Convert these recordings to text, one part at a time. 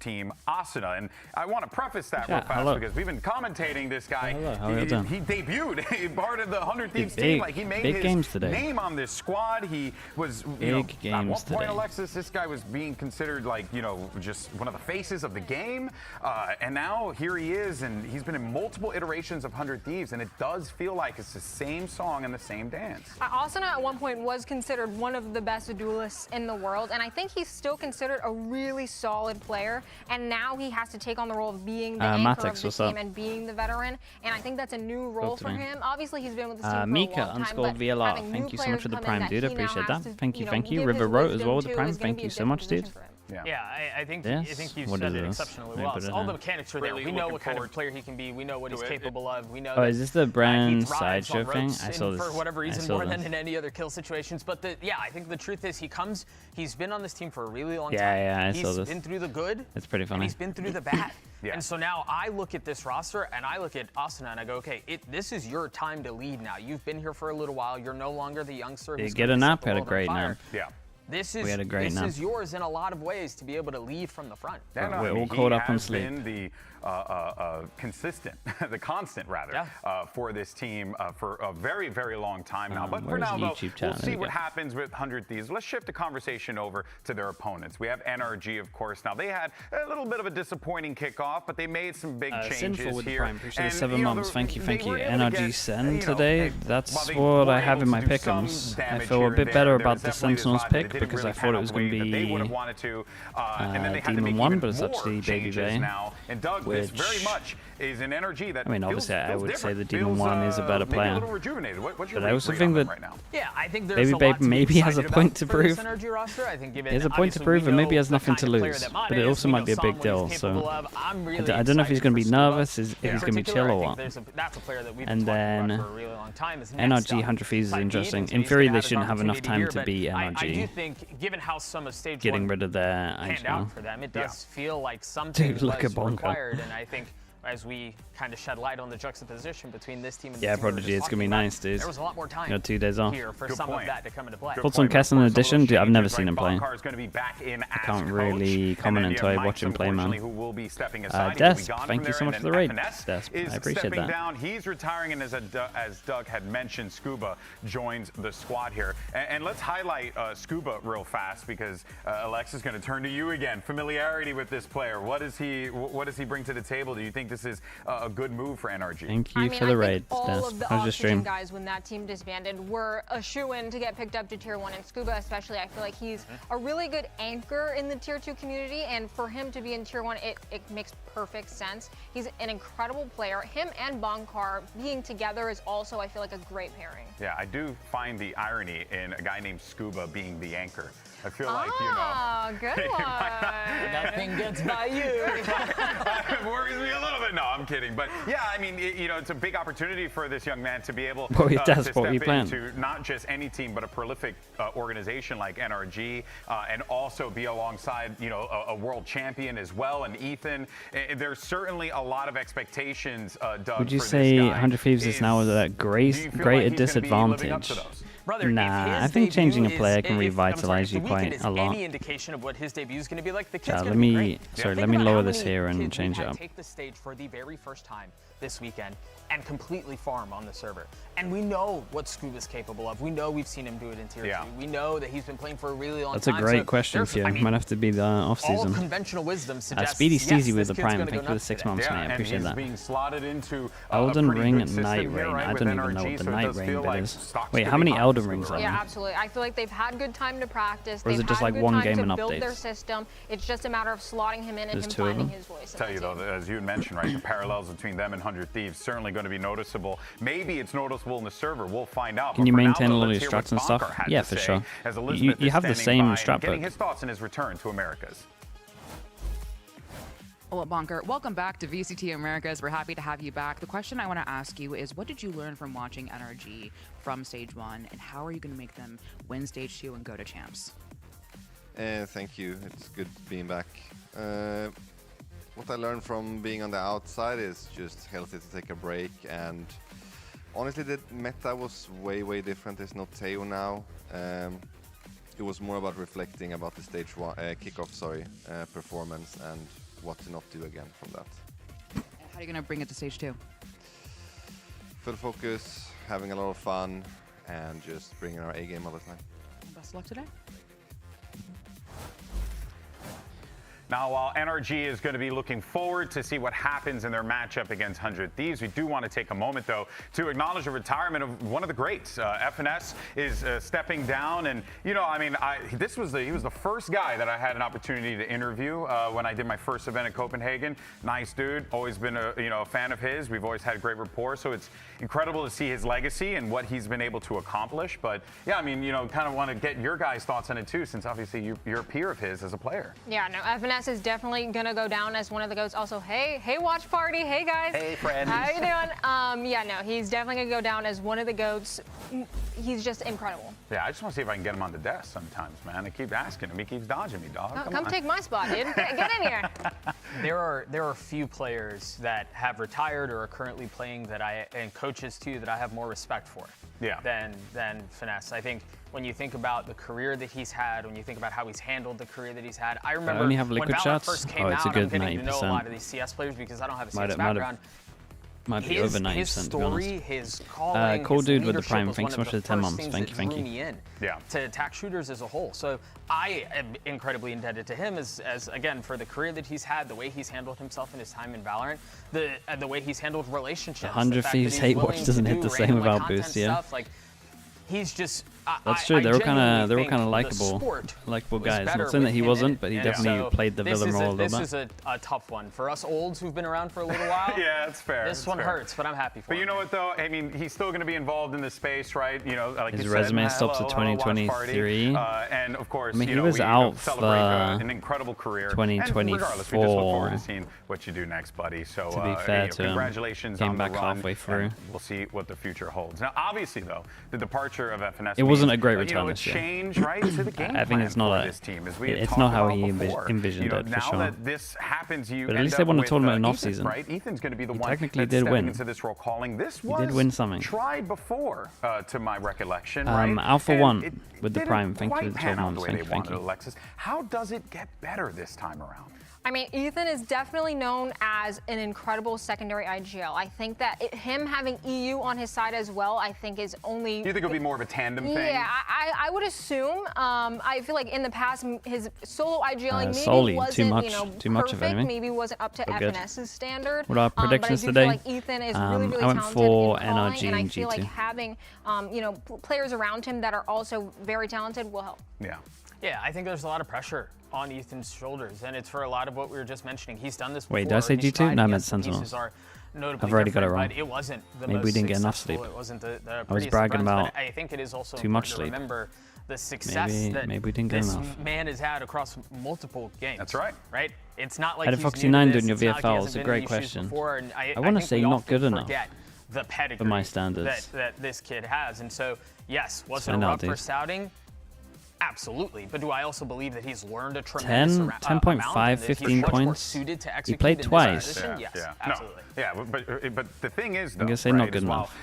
team, Asuna. And I want to preface that real fast because we've been commentating this guy. He debuted part of the 100 Thieves team. Like, he made his name on this squad. He was, you know, at one point, Alexis, this guy was being considered like, you know, just one of the faces of the game. And now here he is, and he's been in multiple iterations of 100 Thieves, and it does feel like it's the same song and the same dance. Asuna at one point was considered one of the best duelists in the world, and I think he's still considered a really solid player, and now he has to take on the role of being the anchor of the team and being the veteran, and I think that's a new role for him. Obviously, he's been with the team for a long time, but VLR, thank you so much for the prime, dude. I appreciate that. Thank you. River Wrote as well with the prime. Thank you so much, dude. Yeah, I think you've said it exceptionally well. All the mechanics are there. We know what kind of player he can be. We know what he's capable of. We know. Oh, is this the brand sideshow thing? I saw this. For whatever reason, more than in any other kill situations. But yeah, I think the truth is he's been on this team for a really long time. Yeah, I saw this. He's been through the good. It's pretty funny. And he's been through the bad. And so now I look at this roster and I look at Asuna and I go, okay, this is your time to lead now. You've been here for a little while. You're no longer the youngster. Did get a nap? Had a great nap. Yeah. This is yours in a lot of ways to be able to lead from the front. We're all caught up on sleep. Been the constant rather, for this team for a very, very long time now. But for now, though, we'll see what happens with 100 Thieves. Let's shift the conversation over to their opponents. We have NRG, of course. Now, they had a little bit of a disappointing kickoff, but they made some big changes with here. Prime. Appreciate the 7 months. Thank you. NRG SEN today. That's what I have in my pick'ems. I feel a bit better about the Sentinels pick because I thought it was going to be Demon 1, but it's actually Baby Bay. And Doug, this very much is an NRG that I mean, obviously, I would say the Demon 1 is a better player. But I also think that Baby Babe maybe has a point to prove. He has a point to prove and maybe has nothing to lose. But it also might be a big deal. So I don't know if he's going to be nervous, if he's going to be chill or what. And then NRG 100 Thieves is interesting. In theory, they shouldn't have enough time to beat NRG. Getting rid of their ice now. It does feel like something was required, and I think as we kind of shed light on the juxtaposition between this team and the team Prodigy, it's gonna be nice, dude. There was a lot more time. You got 2 days off. Here for some of that to come into play. Thoughts on Kesson edition? Dude, I've never seen him play. I can't really comment until I watch him play, man. Desk, thank you so much for the raid. Desk, I appreciate that. He's retiring, and as Doug had mentioned, Scuba joins the squad here. And let's highlight Scuba real fast because Alex is going to turn to you again. Familiarity with this player. What does he bring to the table? Do you think this is a good move for NRG? Thank you for the raid. All of the Oxygen guys, when that team disbanded, were a shoo-in to get picked up to Tier 1. And Scuba especially, I feel like he's a really good anchor in the Tier 2 community. And for him to be in Tier 1, it makes perfect sense. He's an incredible player. Him and Bonar being together is also, I feel like, a great pairing. Yeah, I do find the irony in a guy named Scuba being the anchor. I feel like, you know. Good one. Nothing gets by you. It worries me a little bit. No, I'm kidding. But yeah, I mean, you know, it's a big opportunity for this young man to be able to step into not just any team, but a prolific organization like NRG, and also be alongside, you know, a world champion as well, and Ethan. There's certainly a lot of expectations, Doug. Would you say 100 Thieves is now at a great disadvantage? Brother, nah, I think changing a player can revitalize you quite a lot. Any indication of what his debut is going to be like? The kid's let me lower this here and change it up. Take the stage for the very first time this weekend and completely farm on the server. And we know what Scuba's capable of. We know we've seen him do it in Tier 2. We know that he's been playing for a really long time. That's a great question for you. Might have to be the off-season. All conventional wisdom suggests, Speedy Steezy with the prime. Thank you for the 6 months, mate. I appreciate that. Elden Ring Night Rain. I don't even know what the Night Rain bit is. Wait, how many Elden Rings are there? Yeah, absolutely. I feel like they've had good time to practice. Or is it just like one game and updates? Build their system. It's just a matter of slotting him in and him finding his voice. Tell you though, as you mentioned, right, the parallels between them and 100 Thieves certainly going to be noticeable. Maybe it's noticeable in the server. We'll find out. Can you maintain a lot of your strats and stuff? Yeah, for sure. You have the same strat book. Getting his thoughts in his return to Americas. Well, Bonker, welcome back to VCT Americas. We're happy to have you back. The question I want to ask you is, what did you learn from watching NRG from Stage 1, and how are you going to make them win Stage 2 and go to champs? Thank you. It's good being back. What I learned from being on the outside is just healthy to take a break, and honestly, the meta was way different. There's no Teo now. It was more about reflecting about the Stage 1 kickoff, performance, and what to not do again from that. And how are you going to bring it to stage 2? Full focus, having a lot of fun, and just bringing our A game all the time. Best of luck today. Now, while NRG is going to be looking forward to see what happens in their matchup against 100 Thieves, we do want to take a moment, though, to acknowledge the retirement of one of the greats. FNS is stepping down, and, you know, I mean, he was the first guy that I had an opportunity to interview when I did my first event in Copenhagen. Nice dude, always been a fan of his. We've always had great rapport, so it's incredible to see his legacy and what he's been able to accomplish. But, yeah, I mean, you know, kind of want to get your guys' thoughts on it, too, since obviously you're a peer of his as a player. Yeah, no, FNS is definitely gonna go down as one of the GOATs. Also, hey Watchparty, hey guys. Hey friends. How you doing? Yeah, no, he's definitely gonna go down as one of the GOATs. He's just incredible. Yeah, I just want to see if I can get him on the desk sometimes, man. I keep asking him, he keeps dodging me, dog. Oh, come take my spot, dude. Get in here. There are few players that have retired or are currently playing and coaches too, that I have more respect for. Yeah. Than Finesse. I think when you think about the career that he's had, when you think about how he's handled the career that he's had, I remember only have when liquid VALORANT shots? first came It's a out, good I'm getting to know a 90%. lot of these CS players because I don't have a CS background. Might be over 90%, his story, to be honest. his calling, cool his dude with the leadership Prime. was Thanks so one much of for the 10 first months. things Thank you, that thank drew you. me in Yeah. to attack shooters as a whole. So I am incredibly indebted to him as again, for the career that he's had, the way he's handled himself in his time in VALORANT, the way he's handled relationships. 100 Thieves hate watch doesn't hit the same about Boost, yeah. Stuff. Like, he's just. That's true. They're all kind of likable guys. Not saying that he wasn't, but he and definitely played the villain role a little bit. This is a tough one for us olds who've been around for a little while. Yeah, it's fair. This one hurts, but I'm happy for him. But you know what, though? I mean, he's still going to be involved in this space, right? You know, like his you resume said, stops at 2023. And of course, I mean, you he know, was we out celebrate for an incredible career. 2024. And regardless, we just look forward to seeing what you do next, buddy. So, to be fair to him, congratulations came on back the run, halfway through. We'll see what the future holds. Now, obviously, though, the departure of FNS. It wasn't a great return this year. Change, right, to the game I think it's not this team, as we it's not how he envisioned it, for now sure. that this happens, you but at least they won a tournament in off-season. Right? Ethan's going to be the one technically that's did win. into this role calling. This was he did win something. Tried before, to my recollection, right? Alpha and won with the Prime. Thank you for the 12 the months. way they wanted, Alexis. How does it get better this time around? I mean, Ethan is definitely known as an incredible secondary IGL. I think that him having EU on his side as well, I think is only... Do you think it'll be more of a tandem thing? Yeah, I would assume. I feel like in the past, his solo IGLing maybe wasn't, too much perfect, of it, maybe wasn't up to FNS's standard. What are our predictions today? today? I feel like Ethan is really, really I went talented for in calling, NRG and I and feel G2. like having, players around him that are also very talented will help. Yeah. Yeah, I think there's a lot of pressure on Ethan's shoulders, and it's for a lot of what we were just mentioning. He's done this before. Wait, did I say G2? No, I meant Sentinels. I've already got it wrong. It wasn't the Maybe most we didn't get enough successful. sleep. It wasn't the I was bragging about I think it is also too much sleep. Remember the success that maybe we didn't get this enough. man has had across multiple games. That's right. Right? It's not like How did he's Foxy new to 9 this. doing your It's not like he VFL? hasn't It's a been in great these shoes question. before, and I want to think say we not often good enough forget the pedigree for my standards. that this kid has. And so, yes, was it a find out, rough dude. first outing? Absolutely, but do I also believe that he's learned a tremendous 10.5, amount, 15 points. He played twice. Yes, absolutely. Yeah, but the thing is, though, I'm gonna say not good enough.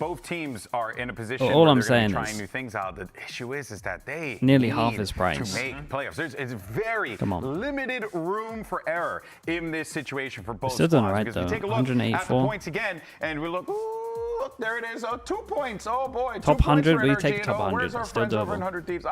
Both teams are in a position all where I'm they're saying trying is new things out. The issue is that they nearly need half his price to make playoffs. It's very limited room for error in this situation for both still doing squads. right, Because though. we take a look at the 184. points again, and we look. Ooh, look, there it is. 2 points. Oh boy. Top 100. We take top 100. Where's our Still friends over in doable. 100 Thieves?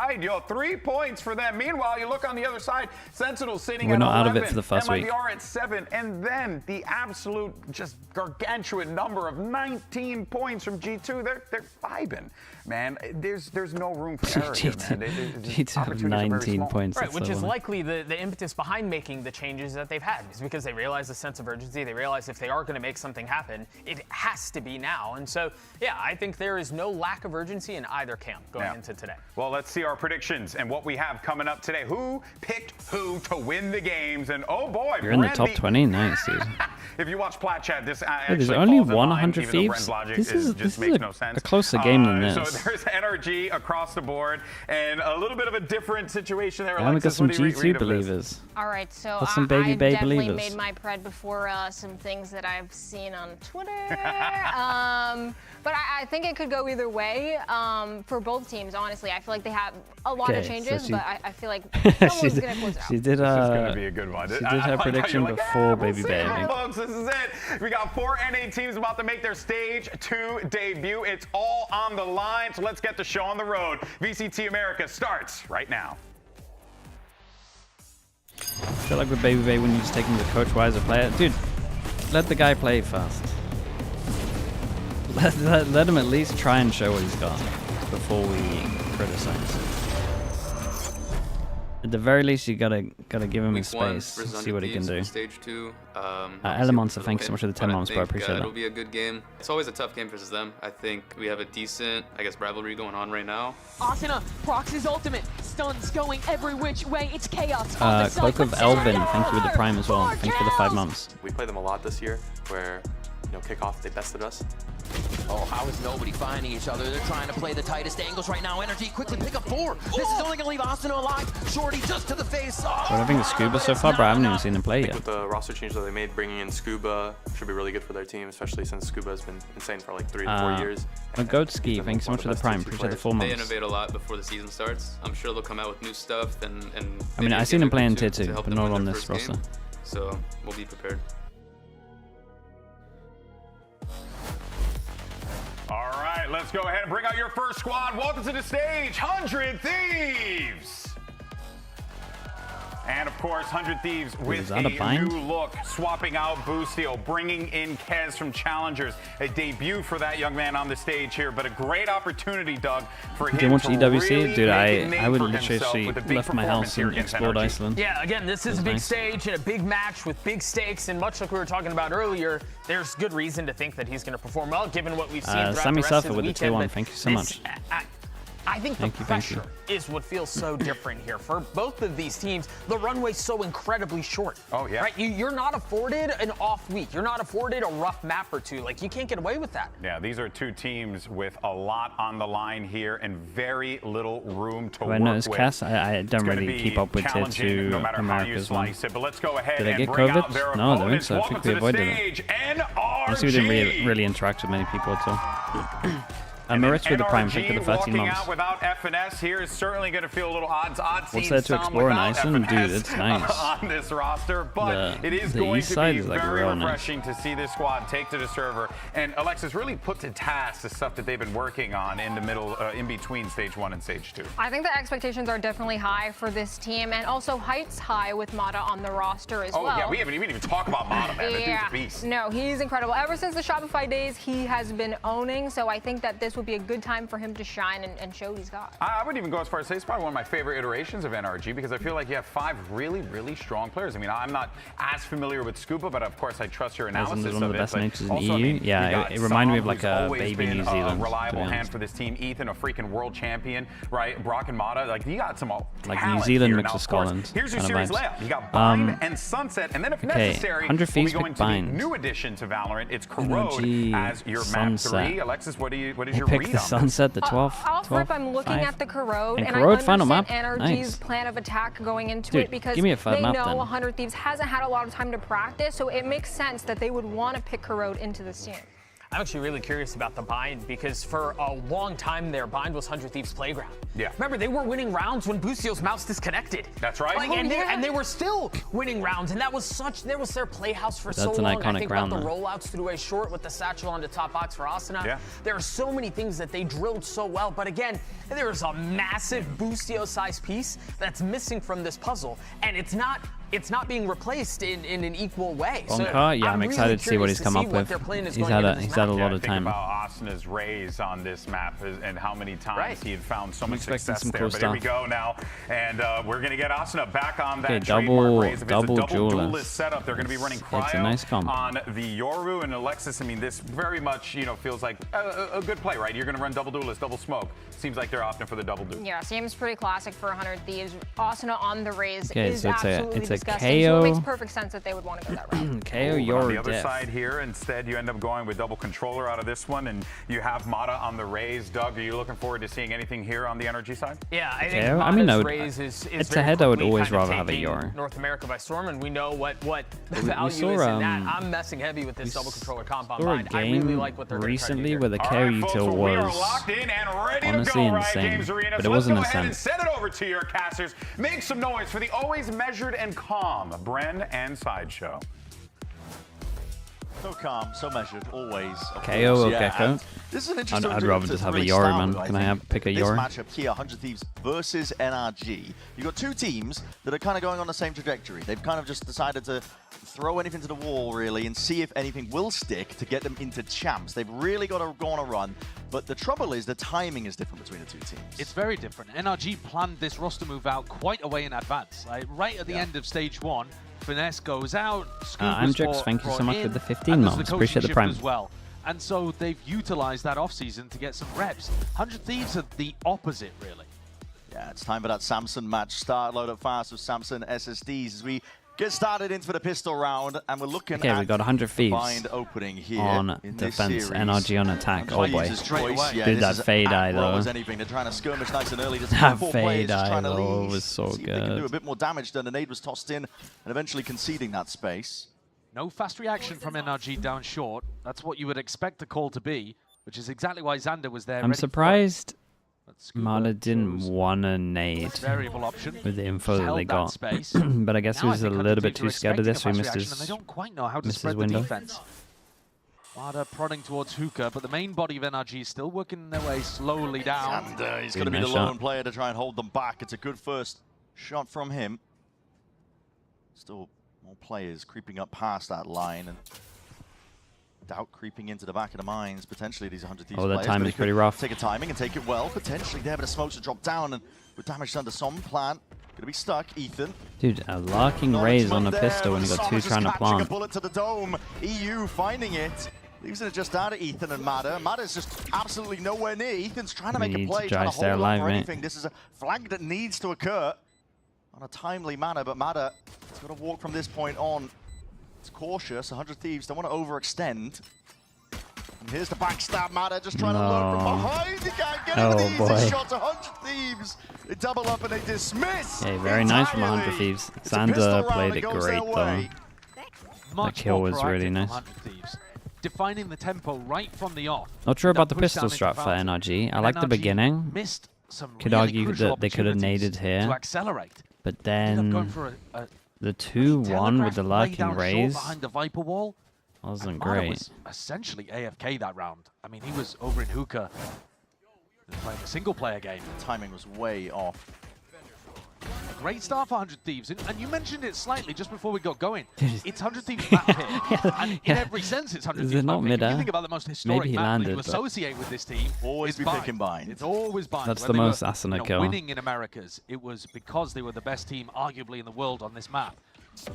3 points for them. Meanwhile, you look on the other side. Sentinels sitting We're at not 11. out of it for the first week. MIBR at 7, and then the absolute just gargantuan number of 19 points from G2. They're vibing, man. There's no room for error here, man. G2 have 19 points. Right, which is likely the impetus behind making the changes that they've had, is because they realize the sense of urgency. They realize if they are going to make something happen, it has to be now. And so, yeah, I think there is no lack of urgency in either camp going into today. Well, let's see our predictions and what we have coming up today. Who picked who to win the games? And oh boy, you're in the top 20. Nice, dude. if you watch Plat Chat, this there's only 100 Thieves. This is no sense. A closer game than this. So there's NRG across the board, and a little bit of a different situation there. Yeah, we got some G2 believers. All right, so some baby I definitely believers. made my pred before some things that I've seen on Twitter. But I think it could go either way for both teams, honestly. I feel like they have a lot of changes, but I feel like someone's going to close it out. She did, this is going to be a good one. She did her prediction before Baby Bay. Folks, this is it. We got 4 NA teams about to make their Stage 2 debut. It's all on the line, so let's get the show on the road. VCT America starts right now. I feel like with Baby Bay, when you just take him to coach wise a player, dude, let the guy play fast. Let him at least try and show what he's got before we criticize. At the very least, you gotta give him his space, see what he can do. Stage 2. Elemonster, thanks so much for the 10 months, bro. I appreciate that. It'll be a good game. It's always a tough game versus them. I think we have a decent, rivalry going on right now. Asuna procs his ultimate. Stuns going every which way. It's chaos. Cloak of Elvin, thank you with the Prime as well. Thank you for the 5 months. We played them a lot this year, where kickoff they bested us. Oh, how is nobody finding each other? They're trying to play the tightest angles right now. NRG quickly pick up 4. This is only going to leave Asuna alive. Shorty just to the face. What do I think of Scuba so far, bro? I haven't even seen him play yet. With the roster change that they made, bringing in Scuba should be really good for their team, especially since Scuba has been insane for like 3 to 4 years. Goatski, thanks so much for the Prime. Appreciate the 4 months. They innovate a lot before the season starts. I'm sure they'll come out with new stuff and I mean, I've seen him play in Tier 2, but not on this roster. So we'll be prepared. All right, let's go ahead and bring out your first squad. Welcome to the stage, 100 Thieves. And of course, 100 Thieves with a new look, swapping out Boostio, bringing in Kez from Challengers. A debut for that young man on the stage here, but a great opportunity, Doug, for him to EWC? Dude, I would literally left my house and explored Iceland. Yeah, again, this is a big stage and a big match with big stakes, and much like we were talking about earlier, there's good reason to think that he's going to perform well, given what we've seen throughout Sammy the rest of the with weekend. the 2-1, thank you so much. I think the pressure is what feels so different here. For both of these teams, the runway's so incredibly short. Oh, yeah. Right? You're not afforded an off week. You're not afforded a rough map or two. Like, you can't get away with that. Yeah, these are 2 teams with a lot on the line here and very little room to work notice with. Cass? I don't really keep up with Tier 2 no matter America's one. But let's go ahead Did I get bring COVID? out their No, I don't think opponents. so. I think we avoided it. Honestly, we didn't really interact with many people at all. Maritz with the Prime, thank you for the 13 months. Out without FNS here is certainly going to feel a little odd What's there to explore in Iceland? Dude, it's nice. On this roster, but it is going to be very refreshing to see this squad take to the server. And Alexis really put to task the stuff that they've been working on in the middle, in between Stage 1 and Stage 2. I think the expectations are definitely high for this team, and also heights high with Mata on the roster as well. Oh yeah, we haven't even talked about Mata, man. The dude's a beast. No, he's incredible. Ever since the Shopify days, he has been owning, so I think that this would be a good time for him to shine and show what he's got. I wouldn't even go as far as say it's probably one of my favorite iterations of NRG, because I feel like you have 5 really, really strong players. I mean, I'm not as familiar with Scuba, but of course I trust your analysis one of the best natures in EU. I mean, yeah, it reminded me of like a baby New Zealand. A reliable hand for this team. Ethan, a freaking world champion, right? Brock and Mata, like you got some like New Zealand mixed with Scotland. Here's your series layout. You got Bind and Sunset, and then if necessary, we'll be going to the new addition to Valorant. It's Corrode as your map 3. Alexis, what is your read on the Sunset, the 12th? Off-rip, I'm looking at the Corrode, and I understand NRG's plan of attack going into it, because they know 100 Thieves hasn't had a lot of time to practice, so it makes sense that they would want to pick Corrode into this team. I'm actually really curious about the Bind, because for a long time there, Bind was 100 Thieves' playground. Yeah. Remember, they were winning rounds when Boostio's mouse disconnected. That's right. Like, and they were still winning rounds, and that was their playhouse for so long. That's an iconic I think round, about the rollouts through a short with the satchel on the top box for Asuna. Yeah. There are so many things that they drilled so well, but again, there is a massive Boostio-sized piece that's missing from this puzzle, and it's not being replaced in an equal way. Bonkar, yeah, I'm excited to see what he's come up with. He's had a lot of time. Think about Asuna's raise on this map and how many times he had found so much success there. Cool but here we go now, and we're going to get Asuna back on that double duelist setup. They're going to be running Cryo on the Yoru and Alexis. I mean, this very much feels like a good play, right? You're going to run double duelist, double smoke. Seems like they're opting for the double duel. Yeah, seems pretty classic for 100 Thieves. Asuna on the raise is so absolutely it's a disgusting. So it makes perfect sense that they would want to go that route. KO, you're on the other side here, instead you end up going with double controller out of this one, and you have Mata on the Raze. Doug, are you looking forward to seeing anything here on the NRG side? Yeah, I think Mata's Raze is it's a head I would always rather have a Yor. North America by storm, and we know what the value is in that. I'm messing heavy with this double controller comp on mine. I really like what they're recently where the KO util was honestly insane, but it wasn't insane. Send it over to your casters. Make some noise for the always measured and calm Bren and Sideshow. So calm, so measured, always. KO or Gecko? This is an interesting I'd rather just have a Yori, man. Can I pick a Yori? This matchup here, 100 Thieves versus NRG. You've got two teams that are kind of going on the same trajectory. They've kind of just decided to throw anything to the wall, really, and see if anything will stick to get them into champs. They've really got to go on a run. But the trouble is the timing is different between the two teams. It's very different. NRG planned this roster move out quite a way in advance. Like, right at the end of stage 1, Finesse goes out, I'm Jux, thank you so much for the 15 months. Appreciate the prime. As well. And so they've utilized that offseason to get some reps. 100 Thieves are the opposite, really. Yeah, it's time for that Samson match. Start, load up fast with Samson SSDs as we get started into the pistol round, and we're looking at we got 100 Thieves opening here on defense, NRG on attack. Oh boy, yeah, dude, that fade eye though. Anything. They're trying to skirmish nice and early. That fade eye though was so good. They can do a bit more damage than the nade was tossed in, and eventually conceding that space. No fast reaction from NRG down short. That's what you would expect the call to be, which is exactly why Xander was there. I'm surprised Mata didn't want to nade with the info that they got. But I guess he was a little bit too scared of this, so he missed his window. Mata prodding towards Hookah, but the main body of NRG is still working their way slowly down. And he's going to be the lone player to try and hold them back. It's a good first shot from him. Still more players creeping up past that line, and doubt creeping into the back of the mines. Potentially these 100 Thieves players. That timing's pretty rough. Take a timing and take it well. Potentially there, but the smokes are dropped down, and with damage done to some plant, gonna be stuck. Ethan. Dude, a larking raise on the pistol when you got two trying to plant. A bullet to the dome. EU finding it. Leaves it just out of Ethan and Mata. Mata's just absolutely nowhere near. Ethan's trying to make a play, trying to hold on for anything. This is a flag that needs to occur on a timely manner, but Mata has got to walk from this point on. It's cautious. 100 Thieves don't want to overextend. And here's the backstab. Mata just trying to load from behind. He can't get it with the easy shots. 100 Thieves. They double up and they dismiss. Hey, very nice from 100 Thieves. Xander played it great though. That kill was really nice. Defining the tempo right from the off. Not sure about the pistol strat for NRG. I like the beginning. Could argue that they could have naded here. But then the 2-1 with the lurking raise wasn't great. Was essentially AFK that round. I mean, he was over in Hookah playing a single player game. The timing was way off. A great start for 100 Thieves, and you mentioned it slightly just before we got going. It's 100 Thieves map pick, and in every sense it's 100 Thieves map pick. If you think about the most historic map that you associate with this team, always be picking bind. It's always bind. That's the most Asuna kill. Winning in Americas, it was because they were the best team arguably in the world on this map.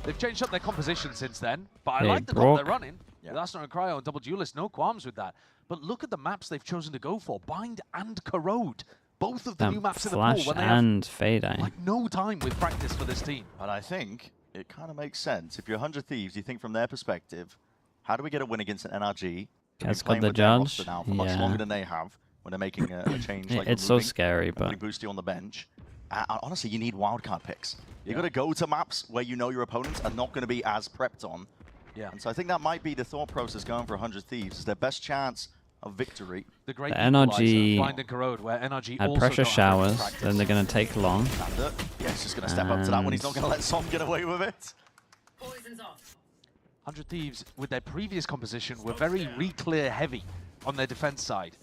They've changed up their composition since then, but I like the top they're running. Yeah, that's not a Cryo and Double Duelist, no qualms with that. But look at the maps they've chosen to go for, Bind and Corrode. Both of the new maps in the pool when they have fade eye. Like no time with practice for this team. And I think it kind of makes sense. If you're 100 Thieves, you think from their perspective, how do we get a win against an NRG? Has got the judge. Now for much longer than they have when they're making a change. Like it's so scary, but Boosty on the bench. Honestly, you need wildcard picks. You got to go to maps where you know your opponents are not going to be as prepped on. Yeah. And so I think that might be the thought process going for 100 Thieves. Is their best chance of victory. The great NRG Corrode, where NRG had pressure showers, then they're going to take long. Yeah, he's just going to step up to that one. He's not going to let Som get away with it. 100 Thieves, with their previous composition, were very re-clear heavy on their defense side.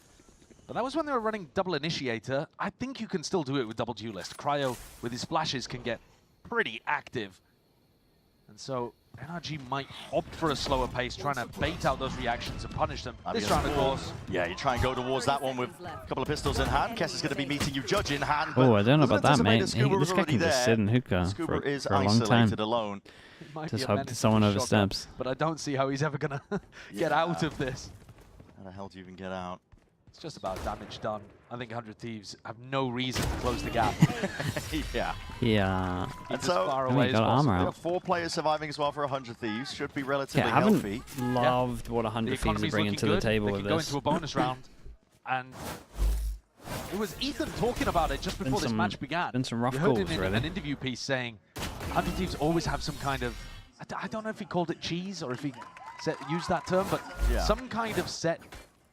But that was when they were running double initiator. I think you can still do it with double duelist. Cryo, with his splashes, can get pretty active. And so NRG might opt for a slower pace, trying to bait out those reactions and punish them. This round, of course. Yeah, you try and go towards that one with a couple of pistols in hand. Kess is going to be meeting you judge in hand. Oh, I don't know about that, mate. This guy can just sit in hookah for a long time. Alone. Just hope that someone oversteps. But I don't see how he's ever going to get out of this. How the hell do you even get out? It's just about damage done. I think 100 Thieves have no reason to close the gap. Yeah. Yeah. And so, far away got armor out. 4 players surviving as well for 100 Thieves. Should be relatively I healthy. haven't loved what 100 Thieves are bringing to the table they with can go this. into a bonus round. And it was Ethan talking about it just before this match began. Been some rough you heard calls, in really. an interview piece saying 100 Thieves always have some kind of, I don't know if he called it cheese or if he used that term, but some kind of set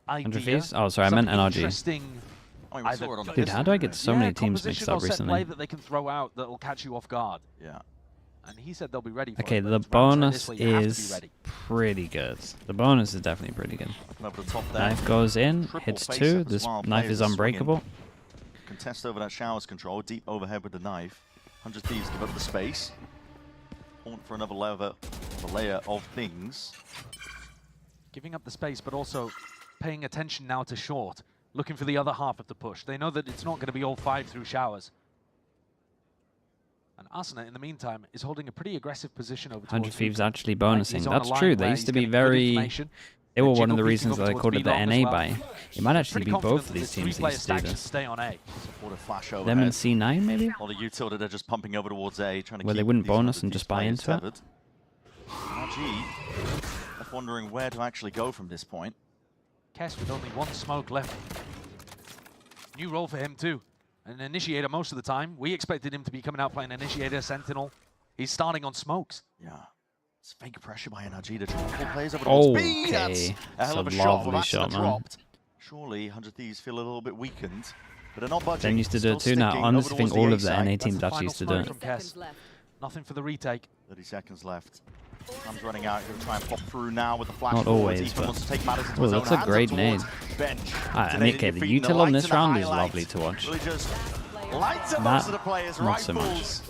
idea. 100 Thieves? Oh, sorry, I meant NRG. Interesting. Dude, how do I get so many teams mixed up recently? Play that they can throw out that will catch you off guard. Yeah. And he said they'll be ready for Okay, it, the bonus is pretty good. The bonus is definitely pretty good. Over the top there. Knife goes in, hits 2. This knife is unbreakable. Contest over that shower's control, deep overhead with the knife. 100 Thieves give up the space. Point for another layer of things. Giving up the space, but also paying attention now to short. Looking for the other half of the push. They know that it's not going to be all 5 through showers. And Asuna, in the meantime, is holding a pretty aggressive position over 100 towards Thieves Ethan. actually bonusing. That's true. They used to be very... They were one of the reasons that I called it the NA buy. It might actually be both of these teams that used to do this. Stay on A. Support a flash overhead. Them and C9, maybe? Or the utility, they're just pumping over towards A, trying to where keep they wouldn't these bonus and just buy into it. NRG left wondering where to actually go from this point. Kess with only 1 smoke left. New role for him too. An initiator most of the time. We expected him to be coming out playing initiator, sentinel. He's starting on smokes. Yeah. It's fake pressure by NRG to drop 4 players over towards B. That's a hell of a lovely shot, man. Dropped. Surely 100 Thieves feel a little bit weakened, but they're not budging. Then used to do it too. Now, honestly, I think all of the NA teams actually used to do it. Nothing for the retake. 30 seconds left. Time's running out. He'll try and pop through now with the flash. Not always, but... Oh, that's a great nade. I mean, okay, the util on this round is lovely to watch. Really just lights up most of the players. Not so much.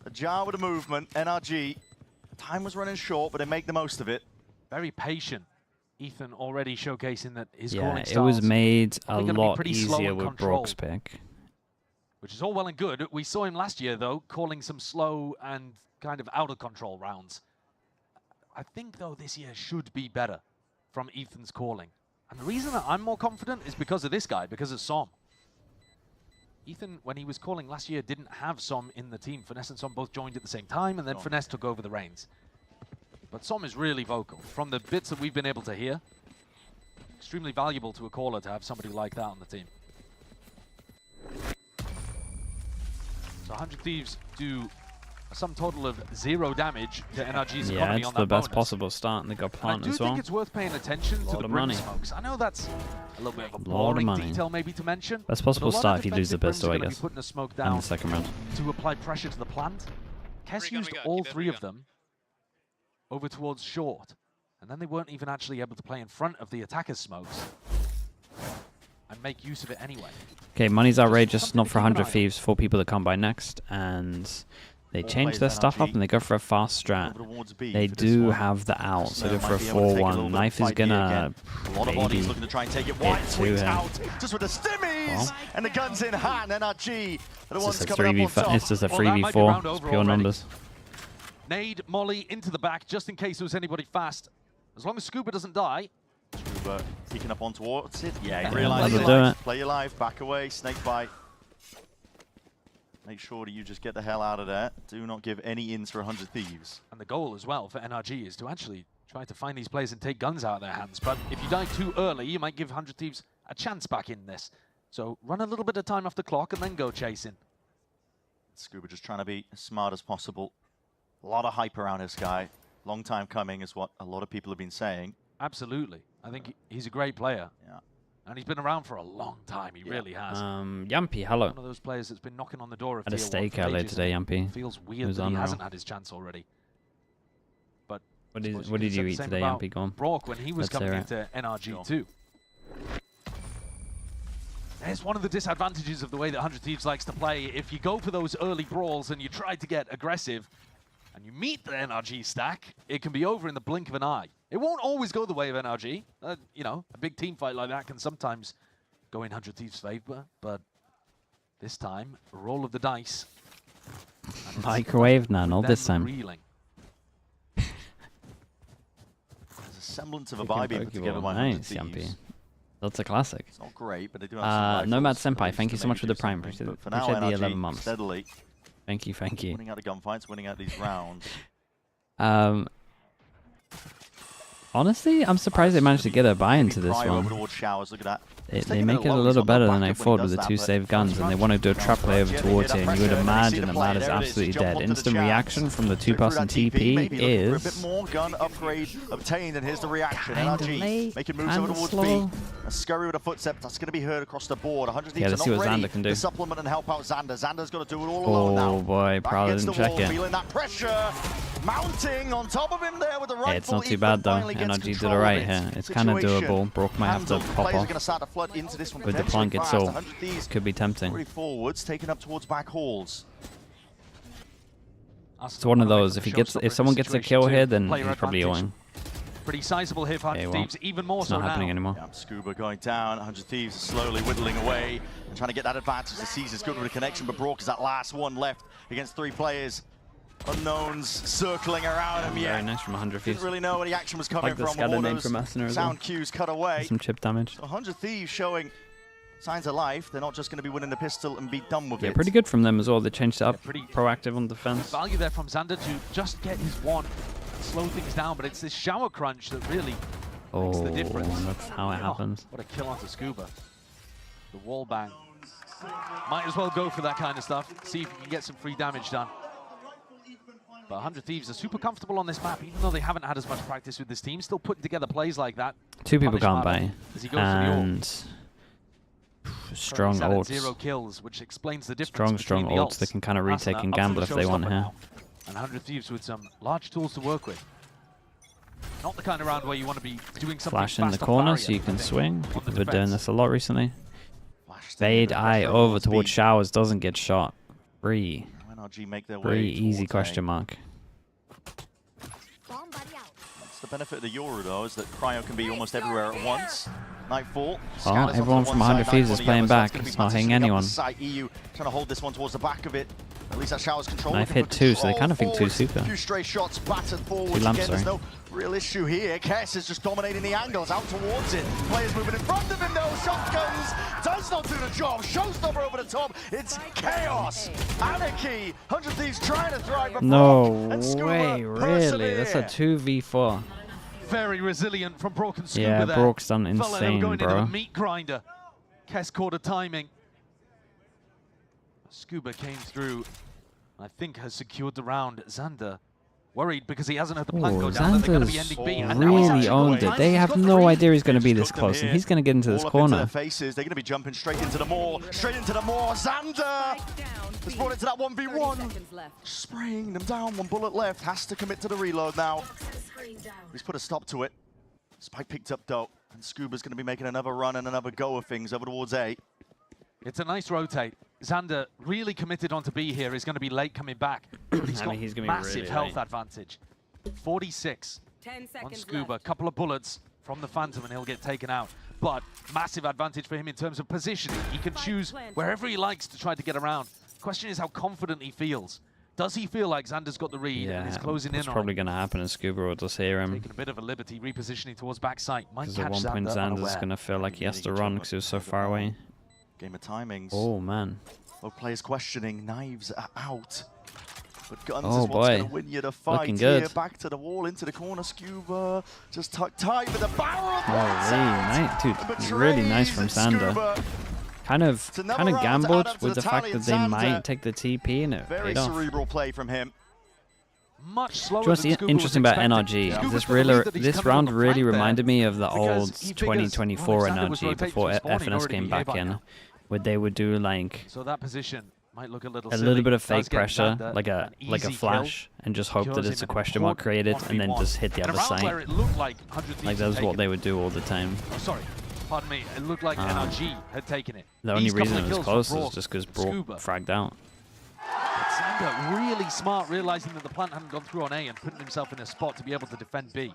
A jar with a movement. NRG. Time was running short, but they make the most of it. Very patient. Ethan already showcasing that his calling styles it was made a lot easier with Brock's pick. Which is all well and good. We saw him last year, though, calling some slow and kind of out-of-control rounds. I think, though, this year should be better from Ethan's calling. And the reason that I'm more confident is because of this guy, because of Som. Ethan, when he was calling last year, didn't have Som in the team. Finesse and Som both joined at the same time, and then Finesse took over the reins. But Som is really vocal. From the bits that we've been able to hear, extremely valuable to a caller to have somebody like that on the team. So 100 Thieves do a sum total of 0 damage to NRG's economy on that bonus. Yeah, it's the best possible start, and they got plant as well. I do think it's worth paying attention to the brim smokes. I know that's a little bit of a boring detail maybe to mention. Best possible start if you lose the pistol, I guess, putting a smoke and down the second round. To apply pressure to the plant. Kess used all 3 of them over towards short, and then they weren't even actually able to play in front of the attacker's smokes and make use of it anyway. Okay, money's outrageous, not for 100 Thieves, 4 people that come by next, and they change their stuff up and they go for a fast strat. They do have the out, so go for a 4-1. Knife is gonna maybe hit 2 here. Just with the stimmies and the guns in hand, NRG. It's just a 3v4. It's just a 3v4. It's pure numbers. Nade Molly into the back, just in case there was anybody fast. As long as Scuba doesn't die. Scuba peeking up on towards it. Yeah, he realizes it. Play your life, back away, snake bite. Make sure that you just get the hell out of there. Do not give any ins for 100 Thieves. And the goal as well for NRG is to actually try to find these players and take guns out of their hands. But if you die too early, you might give 100 Thieves a chance back in this. So run a little bit of time off the clock and then go chasing. Scuba just trying to be as smart as possible. A lot of hype around this guy. Long time coming is what a lot of people have been saying. Absolutely. I think he's a great player. Yeah. And he's been around for a long time. He really has. Yampy, hello. One of those players that's been knocking on the door of Had a steak earlier today, Yampy. Feels weird that he hasn't had his chance already. But what did you eat today, Yampy? Go on. Brock when he was coming into NRG too. There's one of the disadvantages of the way that 100 Thieves likes to play. If you go for those early brawls and you try to get aggressive, and you meet the NRG stack, it can be over in the blink of an eye. It won't always go the way of NRG. You know, a big team fight like that can sometimes go in 100 Thieves' favor, but this time, roll of the dice. Microwave? No, not this time. There's a semblance of a vibe put together by nice, Yampy. That's a classic. It's not great, but they do have some Nomad Senpai, thank you so much for the prime. Appreciate the 11 months. Steadily. Thank you, thank you. Winning out the gunfights, winning out these rounds. Honestly, I'm surprised they managed to get a buy into this one. They make it a little better than I thought with the 2 save guns, and they want to do a trap play over towards it, and you would imagine that Mad is absolutely dead. Instant reaction from the 2-person TP is... A bit more gun upgrade obtained, and here's the reaction. NRG making moves over towards B. A scurry with a footstep, that's going to be heard across the board. 100 Thieves let's see what Xander can do. To supplement and help out Xander. Xander's got to do it all alone now. Oh boy, Prowler didn't check it. Feeling that pressure mounting on top of him there with the rifle. It's not too bad though. NRG did alright here. It's kind of doable. Brook might have to pop off. With the plant itself, could be tempting. Forwards, taken up towards back halls. It's one of those. If someone gets a kill here, then he's probably owing. Pretty sizable here for 100 Thieves, even more it's so not happening anymore. Yeah, Scuba going down, 100 Thieves slowly whittling away and trying to get that advantage. The Caesar's good with a connection, but Brook is that last one left against 3 players. Unknowns circling around him. Very nice from 100 Thieves. Didn't really know where the action was coming from. Like the name from Asuna as well. Sound cues cut away. Some chip damage. So 100 Thieves showing signs of life. They're not just going to be winning the pistol and be done with it. Yeah, pretty good from them as well. They changed it up. Pretty proactive on defense. Value there from Xander to just get his one, slow things down, but it's this shower crunch that really makes the difference. That's how it happens. What a kill onto Scuba. The wall bang. Might as well go for that kind of stuff. See if you can get some free damage done. But 100 Thieves are super comfortable on this map, even though they haven't had as much practice with this team. Still putting together plays like that. 2 people gone by. And strong ults. 0 kills, which explains the difference. Strong ults that can kind of retake and gamble if they want here. And 100 Thieves with some large tools to work with. Not the kind of round where you want to be doing something flash in the corner so you can swing. People have been doing this a lot recently. Fade eye over towards showers, doesn't get shot. Free. Pretty easy question mark. That's the benefit of the Yoru though, is that Cryo can be almost everywhere at once. Nightfall. Oh, everyone from 100 Thieves is playing back. It's not hitting anyone. EU trying to hold this one towards the back of it. At least that shower's control. Knife hit 2, so they kind of think 2 super. 2 stray shots battered forward. 2 lamps, There's no real issue here. Kess is just dominating the angles out towards it. Players moving in front of him though. Shotguns does not do the job. Showstopper over the top. It's chaos. Anarchy. 100 Thieves trying to thrive. No way, really? That's a 2v4. Very resilient from Brook and Scuba. Yeah, there. Brook's done insane, going bro. Into the meat grinder. Kess caught a timing. Scuba came through. I think has secured the round. Xander worried because he hasn't had the plan go down. They're going to be ending B. And really owned it. They have no idea he's going to be this close, and he's going to get into this corner. Their faces. They're going to be jumping straight into the maw. Straight into the maw. Xander has brought it to that 1v1. Spraying them down. 1 bullet left. Has to commit to the reload now. He's put a stop to it. Spike picked up though, and Scuba's going to be making another run and another go of things over towards A. It's a nice rotate. Xander really committed onto B here. He's going to be late coming back. But he's got massive really health advantage. 46 on Scuba. A couple of bullets from the Phantom and he'll get taken out. But massive advantage for him in terms of positioning. He can choose wherever he likes to try to get around. The question is how confident he feels. Does he feel like Xander's got the read and is closing in on him? It's probably going to happen, and Scuba will just hear him. Taking a bit of a liberty, repositioning towards backside. Because at one point Xander's going to feel like he has to run because he was so far away. Game of timings. Oh, man. Both players questioning. Knives are out. But Guns is what's going to win you the fight. Looking good. Here, back to the wall, into the corner. Scuba just tucked tight with the barrel. Dude, really nice from Xander. Kind of gambled with the fact that they might take the TP, and it very paid off. cerebral play from him. Much slower. Do you want to see interesting about NRG? This round really reminded me of the old 2024 NRG before FNS came back in, where they would do like so that position might look a little bit of fake pressure, like a flash, and just hope that it's a question mark created, and then just hit the other side. Like that's what they would do all the time. Oh, sorry. Pardon me, it looked like NRG had taken it. The only reason it was close was just because Brook fragged out. Xander really smart, realizing that the plant hadn't gone through on A and putting himself in a spot to be able to defend B.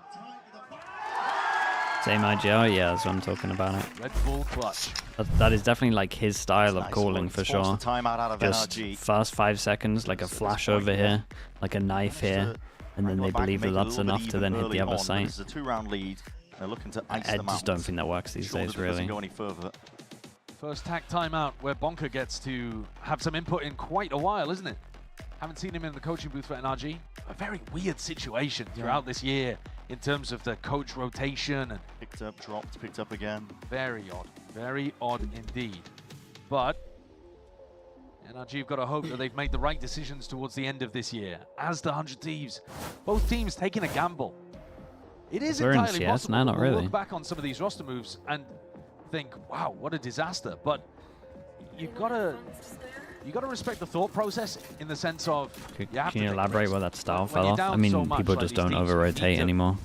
Same IGR, yeah, that's what I'm talking about. It. Red Bull clutch. That is definitely like his style of calling for sure. Timeout out of Just NRG. first 5 seconds, like a flash over here, like a knife here, and then they believe that that's enough to then hit the other site. It's a 2-round lead. They're looking to ice I them just out. don't think that works these days, really. Doesn't go any further. First tack timeout where Bonker gets to have some input in quite a while, isn't it? Haven't seen him in the coaching booth for NRG. A very weird situation throughout this year in terms of the coach rotation. And picked up, dropped, picked up again. Very odd indeed. But NRG have got to hope that they've made the right decisions towards the end of this year. As the 100 Thieves, both teams taking a gamble. It is entirely possible no, not we'll really. look back on some of these roster moves and think, wow, what a disaster. But you've got to respect the thought process in the sense of Can you elaborate where that style fell off? I mean, people just don't over-rotate anymore.